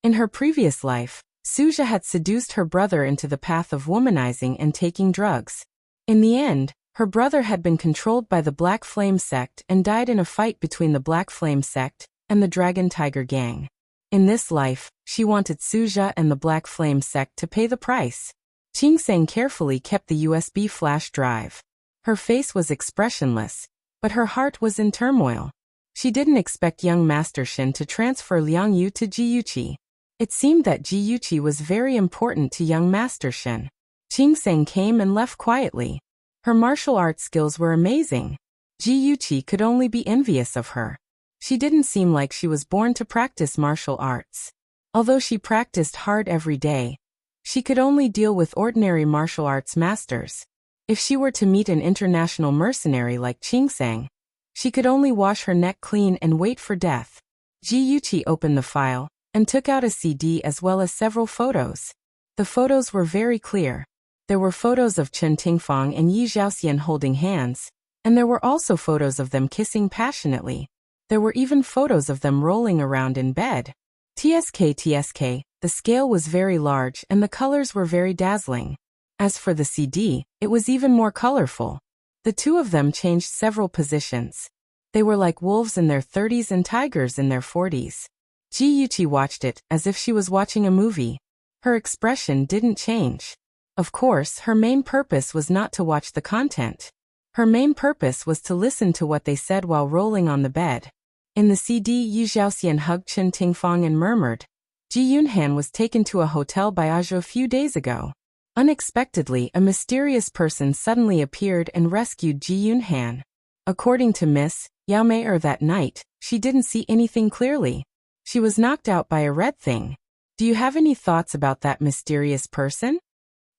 Speaker 1: In her previous life, Suja had seduced her brother into the path of womanizing and taking drugs. In the end, her brother had been controlled by the Black Flame sect and died in a fight between the Black Flame sect and the Dragon Tiger gang. In this life, she wanted Suja and the Black Flame sect to pay the price. Chingsang carefully kept the USB flash drive. Her face was expressionless, but her heart was in turmoil. She didn't expect young Master Shin to transfer Liang Yu to Ji Yuqi. It seemed that Ji Yuqi was very important to young Master Shin. Chingsang came and left quietly. Her martial arts skills were amazing. Ji Yuqi could only be envious of her. She didn't seem like she was born to practice martial arts. Although she practiced hard every day, she could only deal with ordinary martial arts masters. If she were to meet an international mercenary like Chingsang, she could only wash her neck clean and wait for death. Ji Yuqi opened the file and took out a CD as well as several photos. The photos were very clear. There were photos of Chen Tingfang and Yi Zhaoxian holding hands, and there were also photos of them kissing passionately. There were even photos of them rolling around in bed. TSK, the scale was very large and the colors were very dazzling. As for the CD, it was even more colorful. The two of them changed several positions. They were like wolves in their 30s and tigers in their 40s. Ji Yuqi watched it as if she was watching a movie. Her expression didn't change. Of course, her main purpose was not to watch the content. Her main purpose was to listen to what they said while rolling on the bed. In the CD, Yi Zhaoxian hugged Chen Tingfang and murmured, Ji Yunhan was taken to a hotel by Aja a few days ago. Unexpectedly, a mysterious person suddenly appeared and rescued Ji Yunhan. According to Miss Yao Mei that night, she didn't see anything clearly. She was knocked out by a red thing. Do you have any thoughts about that mysterious person?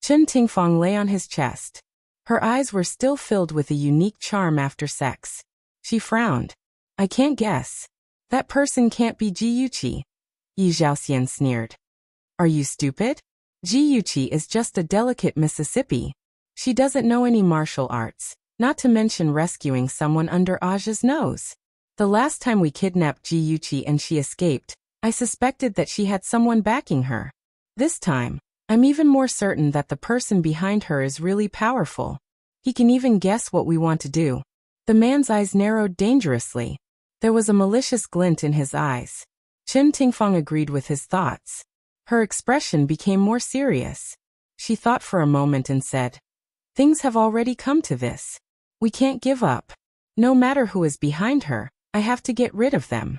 Speaker 1: Chen Tingfang lay on his chest. Her eyes were still filled with a unique charm after sex. She frowned. I can't guess. That person can't be Ji Yuqi. Yi Zhaoxian sneered. Are you stupid? Ji Yuqi is just a delicate Mississippi. She doesn't know any martial arts, not to mention rescuing someone under Aja's nose. The last time we kidnapped Ji Yuqi and she escaped, I suspected that she had someone backing her. This time, I'm even more certain that the person behind her is really powerful. He can even guess what we want to do. The man's eyes narrowed dangerously. There was a malicious glint in his eyes. Chen Tingfang agreed with his thoughts. Her expression became more serious. She thought for a moment and said, Things have already come to this. We can't give up. No matter who is behind her, I have to get rid of them.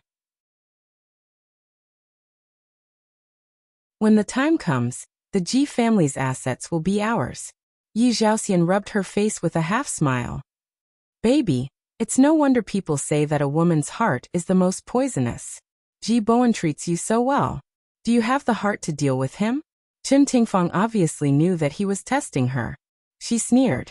Speaker 1: When the time comes, the Ji family's assets will be ours. Yi Zhaoxian rubbed her face with a half-smile. Baby, it's no wonder people say that a woman's heart is the most poisonous. Ji Bowen treats you so well. Do you have the heart to deal with him? Chen Tingfang obviously knew that he was testing her. She sneered.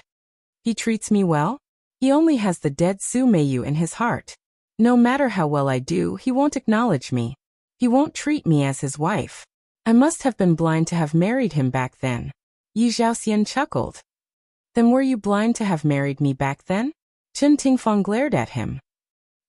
Speaker 1: He treats me well? He only has the dead Su Meiyu in his heart. No matter how well I do, he won't acknowledge me. He won't treat me as his wife. I must have been blind to have married him back then. Yi Zhaoxian chuckled. Then were you blind to have married me back then? Chen Tingfang glared at him.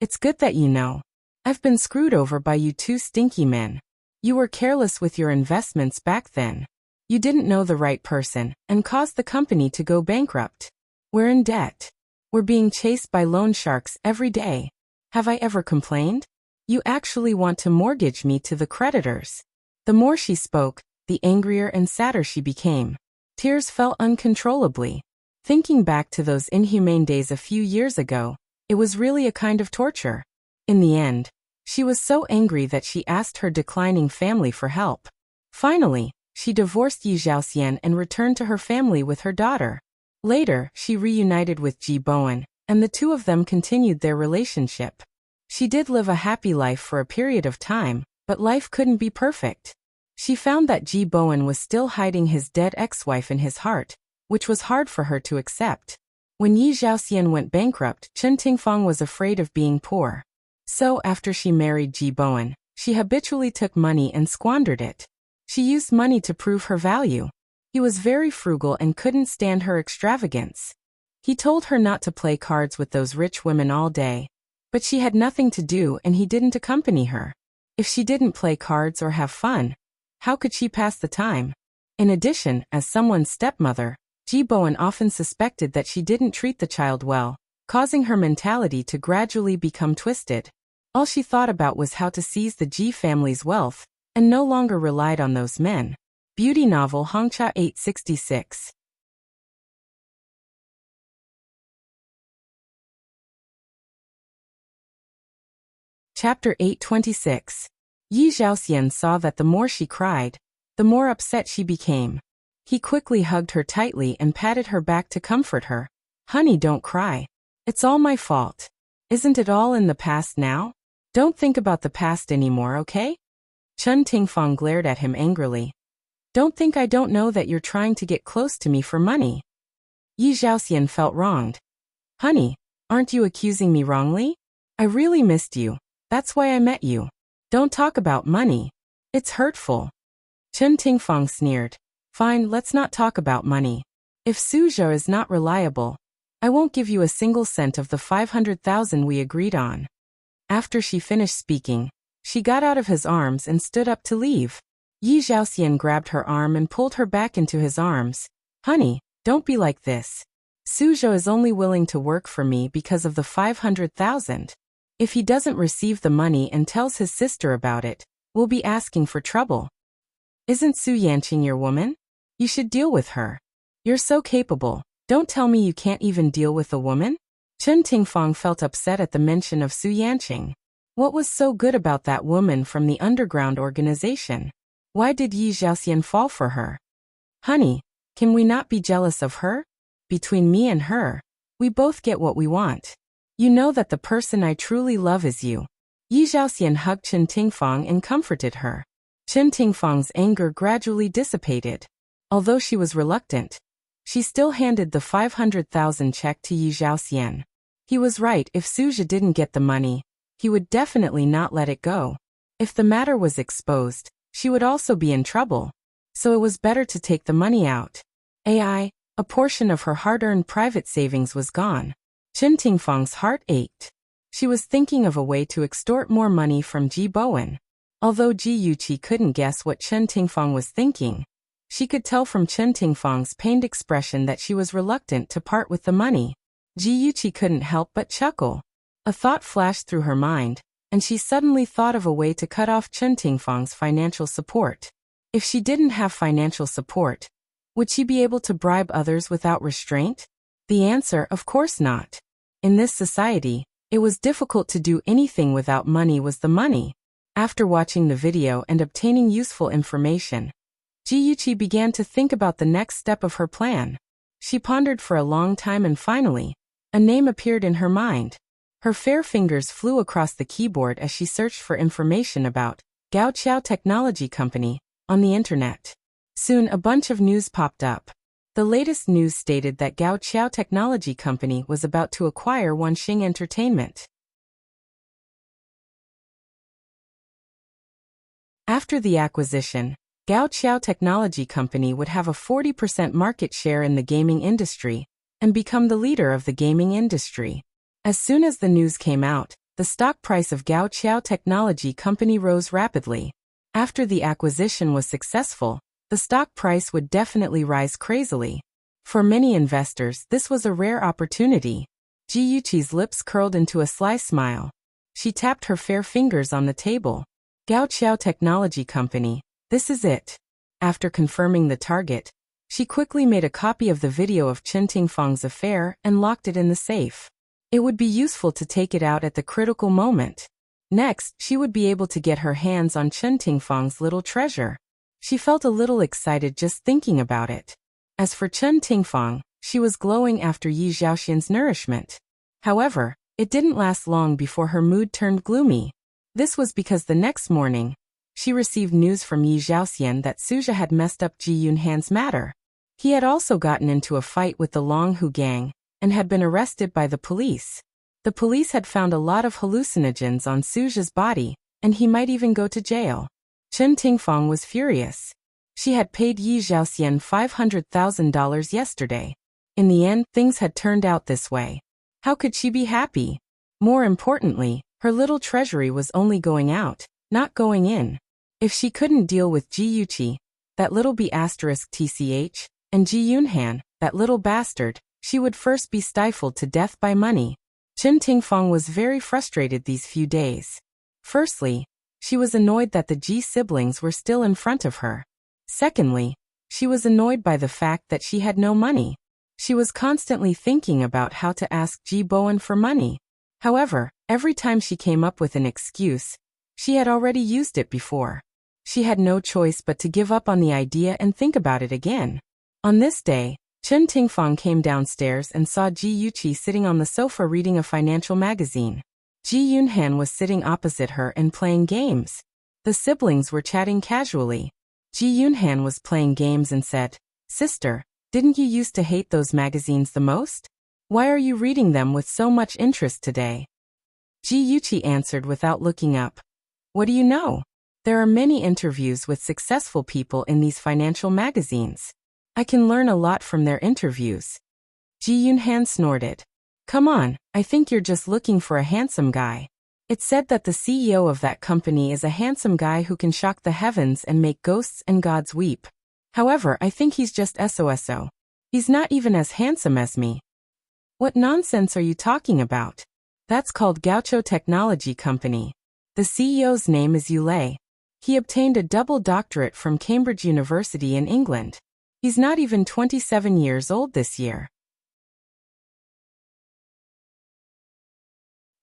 Speaker 1: It's good that you know. I've been screwed over by you two stinky men. You were careless with your investments back then. You didn't know the right person and caused the company to go bankrupt. We're in debt. We're being chased by loan sharks every day. Have I ever complained? You actually want to mortgage me to the creditors. The more she spoke, the angrier and sadder she became. Tears fell uncontrollably. Thinking back to those inhumane days a few years ago, it was really a kind of torture. In the end, she was so angry that she asked her declining family for help. Finally, she divorced Yi Zhaoxian and returned to her family with her daughter. Later, she reunited with Ji Bowen, and the two of them continued their relationship. She did live a happy life for a period of time, but life couldn't be perfect. She found that Ji Bowen was still hiding his dead ex-wife in his heart, which was hard for her to accept. When Yi Zhaoxian went bankrupt, Chen Tingfang was afraid of being poor. So after she married Ji Bowen, she habitually took money and squandered it. She used money to prove her value. He was very frugal and couldn't stand her extravagance. He told her not to play cards with those rich women all day. But she had nothing to do and he didn't accompany her. If she didn't play cards or have fun, how could she pass the time? In addition, as someone's stepmother, Ji Bowen often suspected that she didn't treat the child well, causing her mentality to gradually become twisted. All she thought about was how to seize the Ji family's wealth, and no longer relied on those men. Beauty novel Hongcha 866. Chapter 826. Yi Zhaoxian saw that the more she cried, the more upset she became. He quickly hugged her tightly and patted her back to comfort her. Honey, don't cry. It's all my fault. Isn't it all in the past now? Don't think about the past anymore, okay? Chen Tingfang glared at him angrily. Don't think I don't know that you're trying to get close to me for money. Yi Zhaoxian felt wronged. Honey, aren't you accusing me wrongly? I really missed you. That's why I met you. Don't talk about money. It's hurtful. Chen Tingfang sneered. Fine, let's not talk about money. If Suzhou is not reliable, I won't give you a single cent of the 500,000 we agreed on. After she finished speaking, she got out of his arms and stood up to leave. Yi Zhaoxian grabbed her arm and pulled her back into his arms. Honey, don't be like this. Suzhou is only willing to work for me because of the 500,000. If he doesn't receive the money and tells his sister about it, we'll be asking for trouble. Isn't Su Yanqing your woman? You should deal with her. You're so capable. Don't tell me you can't even deal with a woman? Chen Tingfang felt upset at the mention of Su Yanqing. What was so good about that woman from the underground organization? Why did Yi Zhaoxian fall for her? Honey, can we not be jealous of her? Between me and her, we both get what we want. You know that the person I truly love is you. Yi Zhaoxian hugged Chen Tingfang and comforted her. Chen Tingfang's anger gradually dissipated. Although she was reluctant, she still handed the 500,000 check to Yi Zhaoxian. He was right. If Suzhou didn't get the money, he would definitely not let it go. If the matter was exposed, she would also be in trouble. So it was better to take the money out. A portion of her hard-earned private savings was gone. Chen Tingfang's heart ached. She was thinking of a way to extort more money from Ji Bowen. Although Ji Yuqi couldn't guess what Chen Tingfang was thinking, she could tell from Chen Tingfang's pained expression that she was reluctant to part with the money. Ji Yuqi couldn't help but chuckle. A thought flashed through her mind, and she suddenly thought of a way to cut off Chen Tingfang's financial support. If she didn't have financial support, would she be able to bribe others without restraint? The answer, of course not. In this society, it was difficult to do anything without money was the money. After watching the video and obtaining useful information, Ji Yuqi began to think about the next step of her plan. She pondered for a long time and finally, a name appeared in her mind. Her fair fingers flew across the keyboard as she searched for information about Gao Qiao Technology Company on the internet. Soon a bunch of news popped up. The latest news stated that Gao Qiao Technology Company was about to acquire Wanxing Entertainment. After the acquisition, Gaoqiao Technology Company would have a 40% market share in the gaming industry and become the leader of the gaming industry. As soon as the news came out, the stock price of Gaoqiao Technology Company rose rapidly. After the acquisition was successful, the stock price would definitely rise crazily. For many investors, this was a rare opportunity. Ji Yuqi's lips curled into a sly smile. She tapped her fair fingers on the table. Gaoqiao Technology Company, this is it. After confirming the target, she quickly made a copy of the video of Chen Tingfang's affair and locked it in the safe. It would be useful to take it out at the critical moment. Next, she would be able to get her hands on Chen Tingfang's little treasure. She felt a little excited just thinking about it. As for Chen Tingfang, she was glowing after Yi Zhaoxian's nourishment. However, it didn't last long before her mood turned gloomy. This was because the next morning, she received news from Yi Zhaoxian that Suja had messed up Ji Yunhan's matter. He had also gotten into a fight with the Longhu gang and had been arrested by the police. The police had found a lot of hallucinogens on Suja's body, and he might even go to jail. Chen Tingfang was furious. She had paid Yi Zhaoxian $500,000 yesterday. In the end, things had turned out this way. How could she be happy? More importantly, her little treasury was only going out, not going in. If she couldn't deal with Ji Yuqi, that little b*tch, and Ji Yunhan, that little bastard, she would first be stifled to death by money. Chen Tingfang was very frustrated these few days. Firstly, she was annoyed that the Ji siblings were still in front of her. Secondly, she was annoyed by the fact that she had no money. She was constantly thinking about how to ask Ji Bowen for money. However, every time she came up with an excuse, she had already used it before. She had no choice but to give up on the idea and think about it again. On this day, Chen Tingfang came downstairs and saw Ji Yuqi sitting on the sofa reading a financial magazine. Ji Yunhan was sitting opposite her and playing games. The siblings were chatting casually. Ji Yunhan was playing games and said, "Sister, didn't you used to hate those magazines the most? Why are you reading them with so much interest today?" Ji Yuqi answered without looking up. "What do you know? There are many interviews with successful people in these financial magazines. I can learn a lot from their interviews." Ji Yunhan snorted. "Come on, I think you're just looking for a handsome guy. It's said that the CEO of that company is a handsome guy who can shock the heavens and make ghosts and gods weep. However, I think he's just SOSO. He's not even as handsome as me." "What nonsense are you talking about? That's called Gaoqiao Technology Company. The CEO's name is Yulei. He obtained a double doctorate from Cambridge University in England. He's not even 27 years old this year.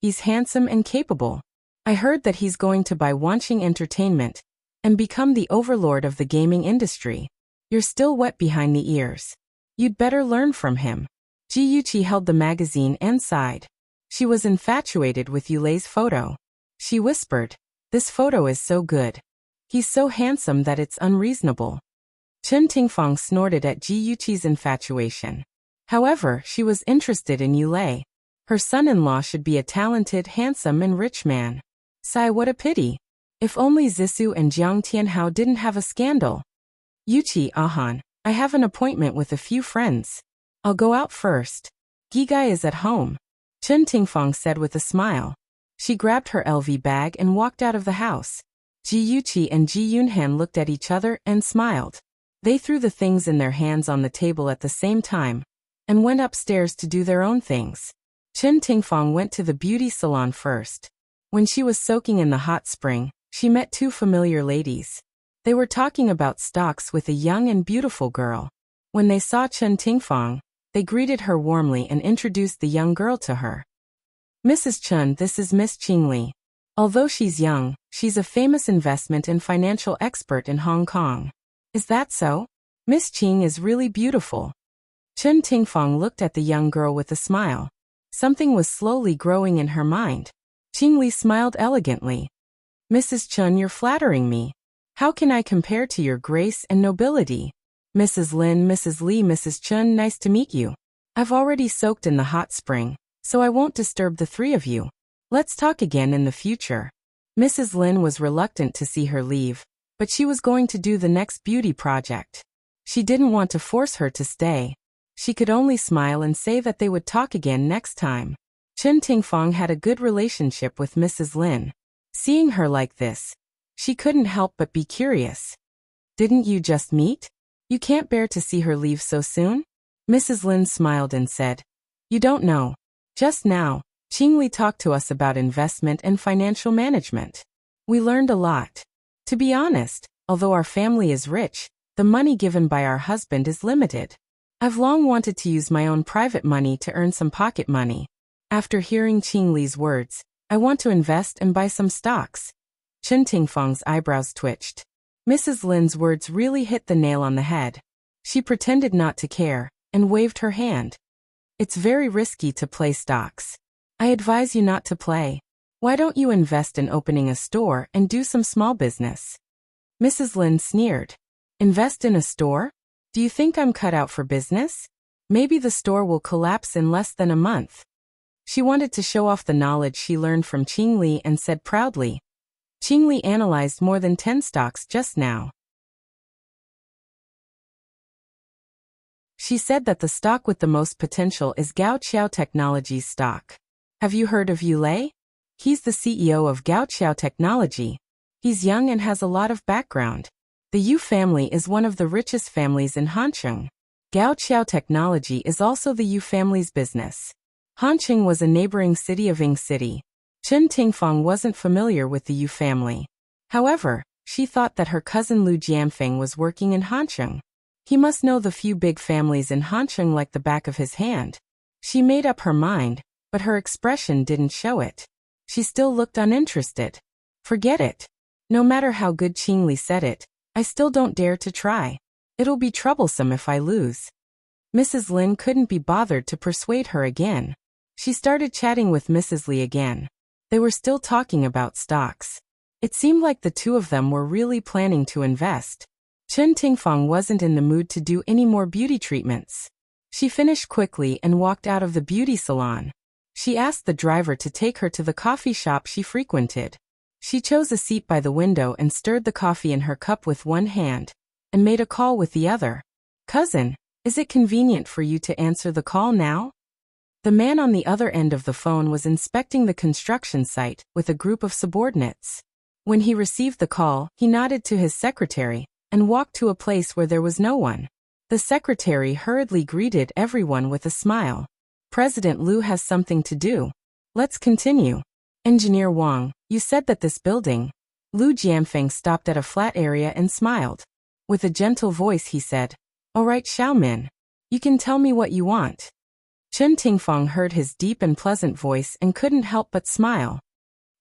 Speaker 1: He's handsome and capable. I heard that he's going to buy Wanqing Entertainment and become the overlord of the gaming industry. You're still wet behind the ears. You'd better learn from him." Ji Yuqi held the magazine and sighed. She was infatuated with Yulei's photo. She whispered, "This photo is so good. He's so handsome that it's unreasonable." Chen Tingfang snorted at Ji Yuqi's infatuation. However, she was interested in Yulei. Her son-in-law should be a talented, handsome and rich man. Sigh, what a pity. If only Zissou and Jiang Tianhao didn't have a scandal. "Yuqi, Ahan, I have an appointment with a few friends. I'll go out first. Gigai is at home," Chen Tingfang said with a smile. She grabbed her LV bag and walked out of the house. Ji Yuqi and Ji Yunhan looked at each other and smiled. They threw the things in their hands on the table at the same time and went upstairs to do their own things. Chen Tingfang went to the beauty salon first. When she was soaking in the hot spring, she met two familiar ladies. They were talking about stocks with a young and beautiful girl. When they saw Chen Tingfang, they greeted her warmly and introduced the young girl to her. "Mrs. Chen, this is Miss Qingli. Although she's young, she's a famous investment and financial expert in Hong Kong." "Is that so? Miss Qing is really beautiful." Chen Tingfang looked at the young girl with a smile. Something was slowly growing in her mind. Qingli smiled elegantly. "Mrs. Chen, you're flattering me. How can I compare to your grace and nobility? Mrs. Lin, Mrs. Li, Mrs. Chen, nice to meet you. I've already soaked in the hot spring, so I won't disturb the three of you. Let's talk again in the future." Mrs. Lin was reluctant to see her leave, but she was going to do the next beauty project. She didn't want to force her to stay. She could only smile and say that they would talk again next time. Chen Tingfang had a good relationship with Mrs. Lin. Seeing her like this, she couldn't help but be curious. Didn't you just meet? You can't bear to see her leave so soon? Mrs. Lin smiled and said, You don't know. Just now, Qingli talked to us about investment and financial management. We learned a lot. To be honest, although our family is rich, the money given by our husband is limited. I've long wanted to use my own private money to earn some pocket money. After hearing Qingli's words, I want to invest and buy some stocks. Chen Tingfang's eyebrows twitched. Mrs. Lin's words really hit the nail on the head. She pretended not to care, and waved her hand. It's very risky to play stocks. I advise you not to play. Why don't you invest in opening a store and do some small business? Mrs. Lin sneered. Invest in a store? Do you think I'm cut out for business? Maybe the store will collapse in less than a month. She wanted to show off the knowledge she learned from Qingli and said proudly, Qingli analyzed more than 10 stocks just now. She said that the stock with the most potential is Gaoqiao Technologies stock. Have you heard of Yu Lei? He's the CEO of Gaoqiao Technology. He's young and has a lot of background. The Yu family is one of the richest families in Hancheng. Gaoqiao Technology is also the Yu family's business. Hancheng was a neighboring city of Ying City. Chen Tingfang wasn't familiar with the Yu family. However, she thought that her cousin Lu Jianfeng was working in Hancheng. He must know the few big families in Hancheng like the back of his hand. She made up her mind, but her expression didn't show it. She still looked uninterested. Forget it. No matter how good Qingli said it, I still don't dare to try. It'll be troublesome if I lose. Mrs. Lin couldn't be bothered to persuade her again. She started chatting with Mrs. Li again. They were still talking about stocks. It seemed like the two of them were really planning to invest. Chen Tingfang wasn't in the mood to do any more beauty treatments. She finished quickly and walked out of the beauty salon. She asked the driver to take her to the coffee shop she frequented. She chose a seat by the window and stirred the coffee in her cup with one hand, and made a call with the other. Cousin, is it convenient for you to answer the call now? The man on the other end of the phone was inspecting the construction site with a group of subordinates. When he received the call, he nodded to his secretary and walked to a place where there was no one. The secretary hurriedly greeted everyone with a smile. President Lu has something to do. Let's continue. Engineer Wang, you said that this building. Lu Jianfeng stopped at a flat area and smiled. With a gentle voice he said, All right, Xiaomin. You can tell me what you want. Chen Tingfang heard his deep and pleasant voice and couldn't help but smile.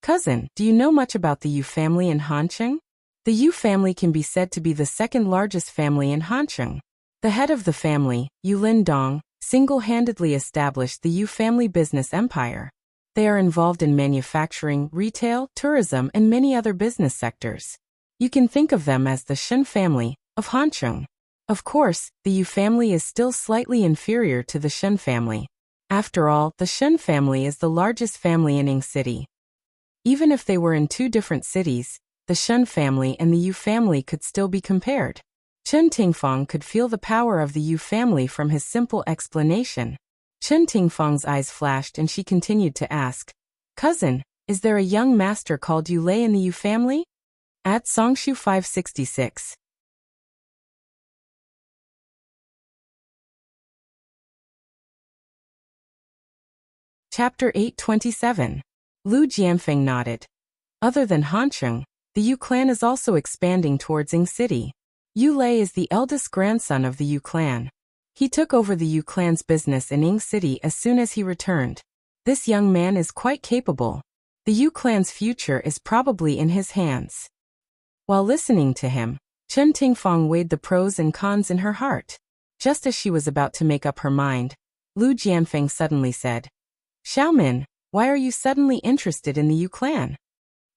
Speaker 1: Cousin, do you know much about the Yu family in Hancheng? The Yu family can be said to be the second largest family in Hancheng. The head of the family, Yu Lindong, single-handedly established the Yu family business empire. They are involved in manufacturing, retail, tourism, and many other business sectors. You can think of them as the Shen family of Hancheng. Of course, the Yu family is still slightly inferior to the Shen family. After all, the Shen family is the largest family in Ying City. Even if they were in two different cities, the Shen family and the Yu family could still be compared. Chen Tingfang could feel the power of the Yu family from his simple explanation. Chen Tingfang's eyes flashed and she continued to ask, Cousin, is there a young master called Yu Lei in the Yu family? At Songshu 566. Chapter 827. Lu Jianfeng nodded. Other than Hancheng, the Yu clan is also expanding towards Ying City. Yu Lei is the eldest grandson of the Yu clan. He took over the Yu clan's business in Ying City as soon as he returned. This young man is quite capable. The Yu clan's future is probably in his hands. While listening to him, Chen Tingfang weighed the pros and cons in her heart. Just as she was about to make up her mind, Lu Jianfeng suddenly said, Xiaomin, why are you suddenly interested in the Yu clan?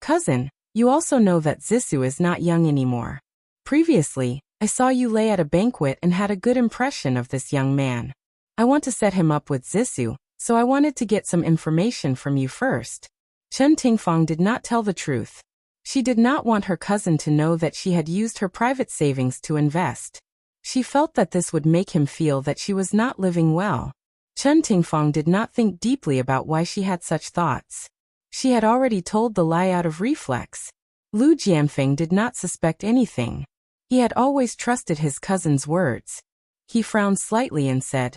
Speaker 1: Cousin, you also know that Zissou is not young anymore. Previously, I saw Yu Lei at a banquet and had a good impression of this young man. I want to set him up with Zissou, so I wanted to get some information from you first. Chen Tingfang did not tell the truth. She did not want her cousin to know that she had used her private savings to invest. She felt that this would make him feel that she was not living well. Chen Tingfang did not think deeply about why she had such thoughts. She had already told the lie out of reflex. Lu Jianfeng did not suspect anything. He had always trusted his cousin's words. He frowned slightly and said,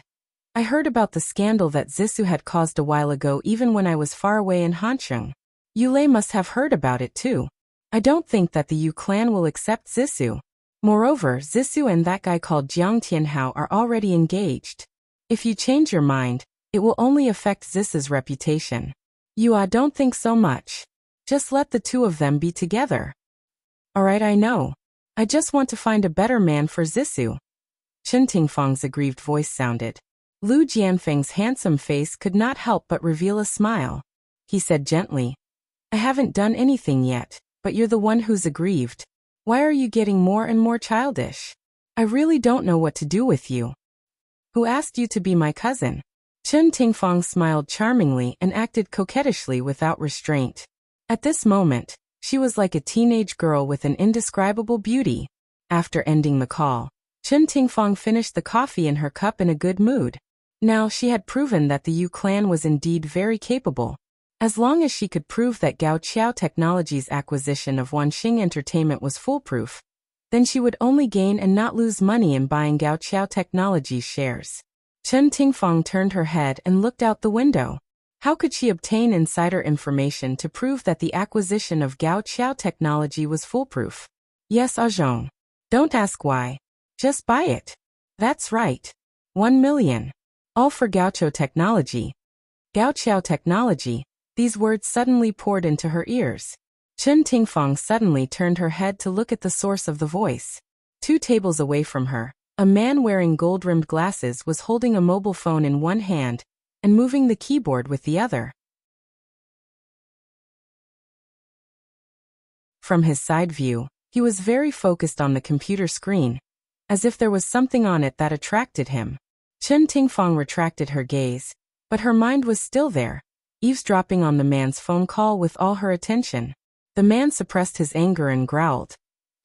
Speaker 1: I heard about the scandal that Zissou had caused a while ago even when I was far away in Hansheng. Yulei must have heard about it too. I don't think that the Yu clan will accept Zissou. Moreover, Zissou and that guy called Jiang Tianhao are already engaged. If you change your mind, it will only affect Zissou's reputation. Don't think so much. Just let the two of them be together. Alright, I know. I just want to find a better man for Zissou. Chen Tingfang's aggrieved voice sounded. Lu Jianfeng's handsome face could not help but reveal a smile. He said gently, I haven't done anything yet, but you're the one who's aggrieved. Why are you getting more and more childish? I really don't know what to do with you. Who asked you to be my cousin? Chen Tingfang smiled charmingly and acted coquettishly without restraint. At this moment, she was like a teenage girl with an indescribable beauty. After ending the call, Chen Tingfang finished the coffee in her cup in a good mood. Now she had proven that the Yu clan was indeed very capable. As long as she could prove that Gao Qiao Technology's acquisition of Wanxing Entertainment was foolproof, then she would only gain and not lose money in buying Gao Qiao Technology's shares. Chen Tingfang turned her head and looked out the window. How could she obtain insider information to prove that the acquisition of Gao Qiao Technology was foolproof? Yes, Ajong. Don't ask why. Just buy it. That's right. 1 million. All for Gao Qiao Technology. Gao Qiao Technology. These words suddenly poured into her ears. Chen Tingfang suddenly turned her head to look at the source of the voice. 2 tables away from her, a man wearing gold-rimmed glasses was holding a mobile phone in one hand and moving the keyboard with the other. From his side view, he was very focused on the computer screen, as if there was something on it that attracted him. Chen Tingfang retracted her gaze, but her mind was still there, eavesdropping on the man's phone call with all her attention. The man suppressed his anger and growled,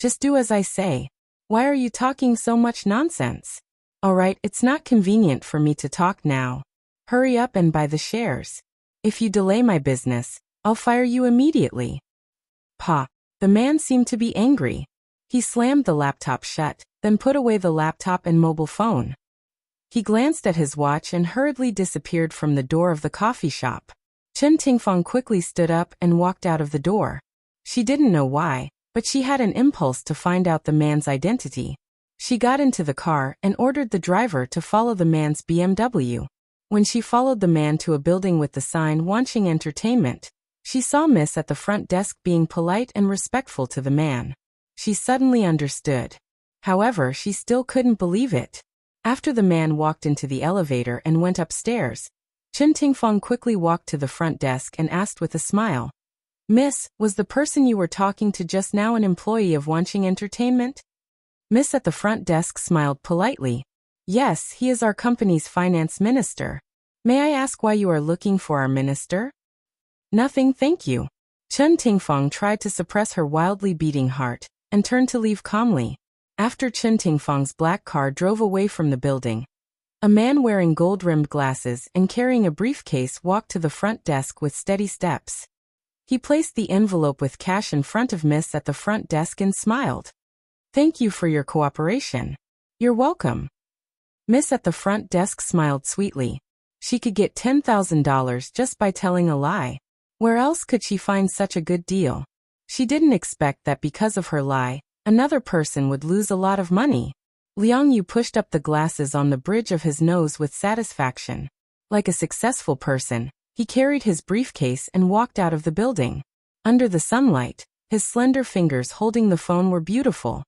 Speaker 1: Just do as I say. Why are you talking so much nonsense? Alright, it's not convenient for me to talk now. Hurry up and buy the shares. If you delay my business, I'll fire you immediately. Pa. The man seemed to be angry. He slammed the laptop shut, then put away the laptop and mobile phone. He glanced at his watch and hurriedly disappeared from the door of the coffee shop. Chen Tingfang quickly stood up and walked out of the door. She didn't know why, but she had an impulse to find out the man's identity. She got into the car and ordered the driver to follow the man's BMW. When she followed the man to a building with the sign Wanxing Entertainment, she saw Miss at the front desk being polite and respectful to the man. She suddenly understood. However, she still couldn't believe it. After the man walked into the elevator and went upstairs, Chen Tingfang quickly walked to the front desk and asked with a smile, Miss, was the person you were talking to just now an employee of Wanxing Entertainment? Miss at the front desk smiled politely. Yes, he is our company's finance minister. May I ask why you are looking for our minister? Nothing, thank you. Chen Tingfang tried to suppress her wildly beating heart and turned to leave calmly. After Chen Tingfang's black car drove away from the building, a man wearing gold-rimmed glasses and carrying a briefcase walked to the front desk with steady steps. He placed the envelope with cash in front of Miss at the front desk and smiled. Thank you for your cooperation. You're welcome. Miss at the front desk smiled sweetly. She could get $10,000 just by telling a lie. Where else could she find such a good deal? She didn't expect that because of her lie, another person would lose a lot of money. Liang Yu pushed up the glasses on the bridge of his nose with satisfaction. Like a successful person, he carried his briefcase and walked out of the building. Under the sunlight, his slender fingers holding the phone were beautiful.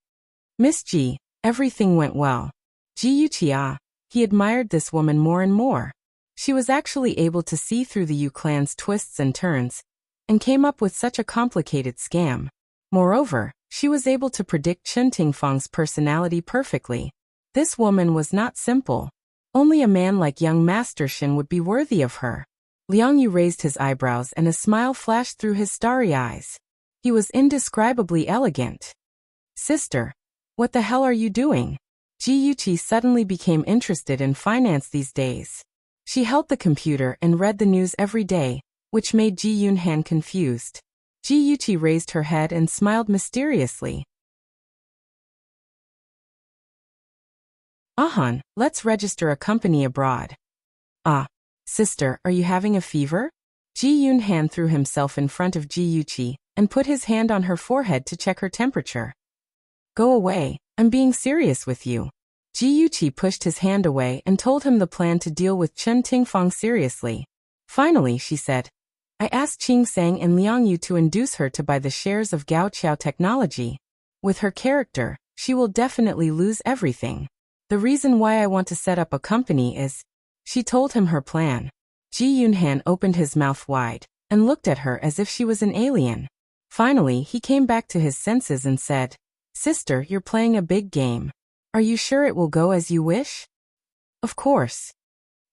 Speaker 1: Miss Ji, everything went well. Ji Yuqia, he admired this woman more and more. She was actually able to see through the Yu clan's twists and turns, and came up with such a complicated scam. Moreover, she was able to predict Chen Tingfang's personality perfectly. This woman was not simple. Only a man like young Master Shin would be worthy of her. Liang Yu raised his eyebrows and a smile flashed through his starry eyes. He was indescribably elegant. Sister, what the hell are you doing? Ji Yuqi suddenly became interested in finance these days. She held the computer and read the news every day, which made Ji Yunhan confused. Ji Yuqi raised her head and smiled mysteriously. Ahan, let's register a company abroad. Ah, sister, are you having a fever? Ji Yunhan threw himself in front of Ji Yuqi and put his hand on her forehead to check her temperature. Go away, I'm being serious with you. Ji Yuqi pushed his hand away and told him the plan to deal with Chen Tingfang seriously. Finally, she said, I asked Qing Sang and Liang Yu to induce her to buy the shares of Gao Qiao Technology. With her character, she will definitely lose everything. The reason why I want to set up a company is, she told him her plan. Ji Yunhan opened his mouth wide and looked at her as if she was an alien. Finally, he came back to his senses and said, Sister, you're playing a big game. Are you sure it will go as you wish? Of course.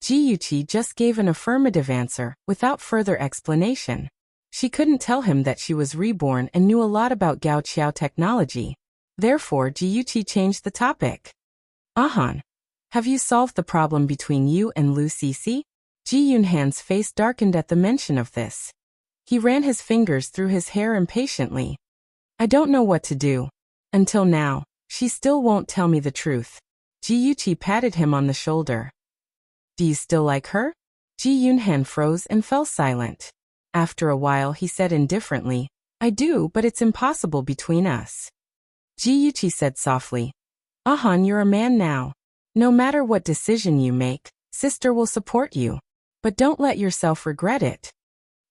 Speaker 1: Ji Yuqi just gave an affirmative answer, without further explanation. She couldn't tell him that she was reborn and knew a lot about Gao Qiao technology. Therefore, Ji Yuqi changed the topic. Ahan, have you solved the problem between you and Lu Cece? Ji Yunhan's face darkened at the mention of this. He ran his fingers through his hair impatiently. I don't know what to do. Until now, she still won't tell me the truth. Ji Yuqi patted him on the shoulder. Do you still like her? Ji Yunhan froze and fell silent. After a while he said indifferently, I do, but it's impossible between us. Ji Yuqi said softly, Ahan, you're a man now. No matter what decision you make, sister will support you. But don't let yourself regret it.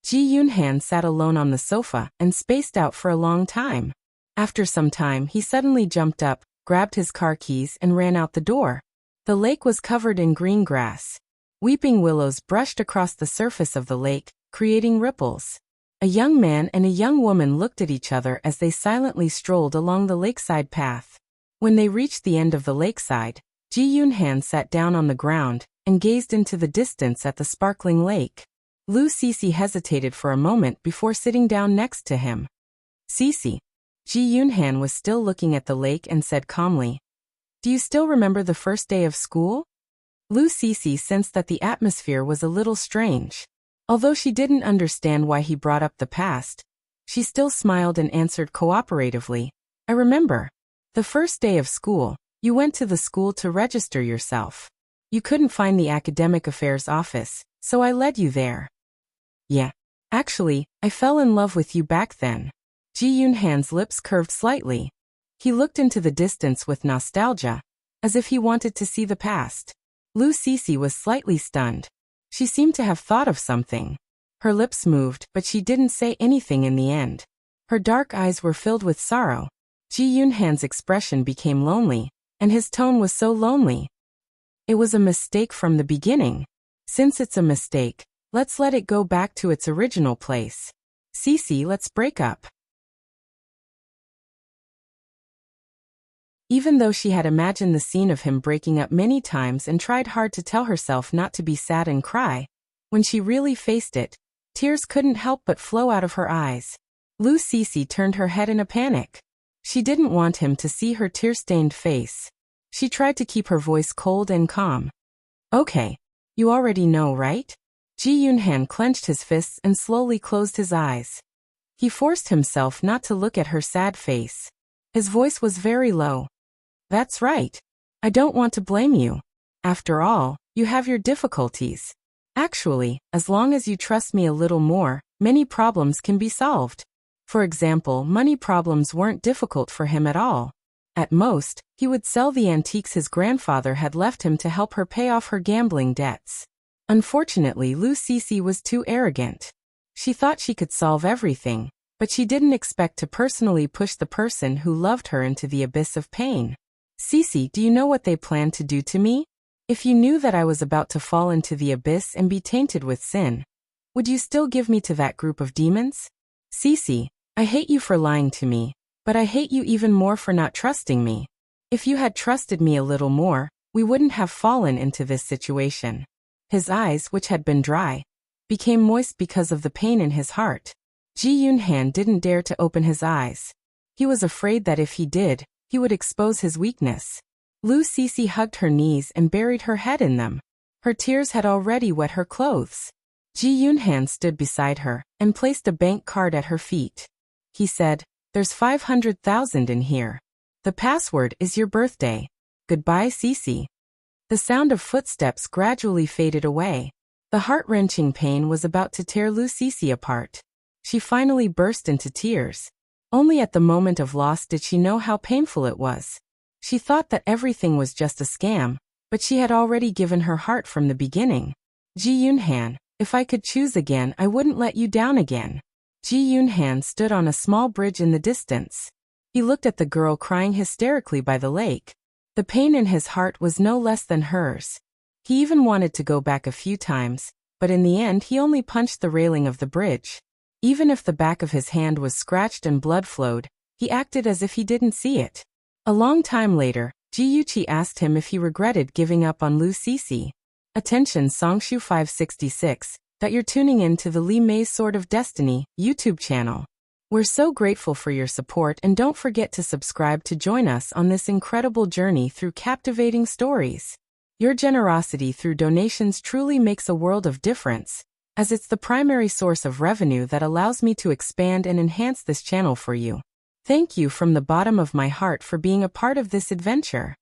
Speaker 1: Ji Yunhan sat alone on the sofa and spaced out for a long time. After some time he suddenly jumped up, grabbed his car keys and ran out the door. The lake was covered in green grass. Weeping willows brushed across the surface of the lake, creating ripples. A young man and a young woman looked at each other as they silently strolled along the lakeside path. When they reached the end of the lakeside, Ji Yunhan sat down on the ground and gazed into the distance at the sparkling lake. Lu Cece hesitated for a moment before sitting down next to him. Cece. Ji Yunhan was still looking at the lake and said calmly, Do you still remember the first day of school? Lu Cece sensed that the atmosphere was a little strange. Although she didn't understand why he brought up the past, she still smiled and answered cooperatively, I remember. The first day of school, you went to the school to register yourself. You couldn't find the academic affairs office, so I led you there. Yeah. Actually, I fell in love with you back then. Ji Yunhan's lips curved slightly. He looked into the distance with nostalgia, as if he wanted to see the past. Lu Cece was slightly stunned. She seemed to have thought of something. Her lips moved, but she didn't say anything in the end. Her dark eyes were filled with sorrow. Ji Yunhan's expression became lonely, and his tone was so lonely. It was a mistake from the beginning. Since it's a mistake, let's let it go back to its original place. Cece, let's break up. Even though she had imagined the scene of him breaking up many times and tried hard to tell herself not to be sad and cry, when she really faced it, tears couldn't help but flow out of her eyes. Lu Cece turned her head in a panic. She didn't want him to see her tear-stained face. She tried to keep her voice cold and calm. Okay. You already know, right? Ji Yunhan clenched his fists and slowly closed his eyes. He forced himself not to look at her sad face. His voice was very low. That's right. I don't want to blame you. After all, you have your difficulties. Actually, as long as you trust me a little more, many problems can be solved. For example, money problems weren't difficult for him at all. At most, he would sell the antiques his grandfather had left him to help her pay off her gambling debts. Unfortunately, Lu Cece was too arrogant. She thought she could solve everything, but she didn't expect to personally push the person who loved her into the abyss of pain. Cece, do you know what they planned to do to me? If you knew that I was about to fall into the abyss and be tainted with sin, would you still give me to that group of demons? Cece, I hate you for lying to me, but I hate you even more for not trusting me. If you had trusted me a little more, we wouldn't have fallen into this situation. His eyes, which had been dry, became moist because of the pain in his heart. Ji Yunhan didn't dare to open his eyes. He was afraid that if he did, he would expose his weakness. Lu Sisi hugged her knees and buried her head in them. Her tears had already wet her clothes. Ji Yunhan stood beside her and placed a bank card at her feet. He said, "There's 500,000 in here. The password is your birthday. Goodbye, Sisi." The sound of footsteps gradually faded away. The heart-wrenching pain was about to tear Lu Sisi apart. She finally burst into tears. Only at the moment of loss did she know how painful it was. She thought that everything was just a scam, but she had already given her heart from the beginning. Ji Yunhan, if I could choose again, I wouldn't let you down again. Ji Yunhan stood on a small bridge in the distance. He looked at the girl crying hysterically by the lake. The pain in his heart was no less than hers. He even wanted to go back a few times, but in the end he only punched the railing of the bridge. Even if the back of his hand was scratched and blood flowed, he acted as if he didn't see it. A long time later, Ji Yuqi asked him if he regretted giving up on Lu Sisi. Attention Songshu 566, that you're tuning in to the Li Mei's Sword of Destiny YouTube channel. We're so grateful for your support, and don't forget to subscribe to join us on this incredible journey through captivating stories. Your generosity through donations truly makes a world of difference, as it's the primary source of revenue that allows me to expand and enhance this channel for you. Thank you from the bottom of my heart for being a part of this adventure.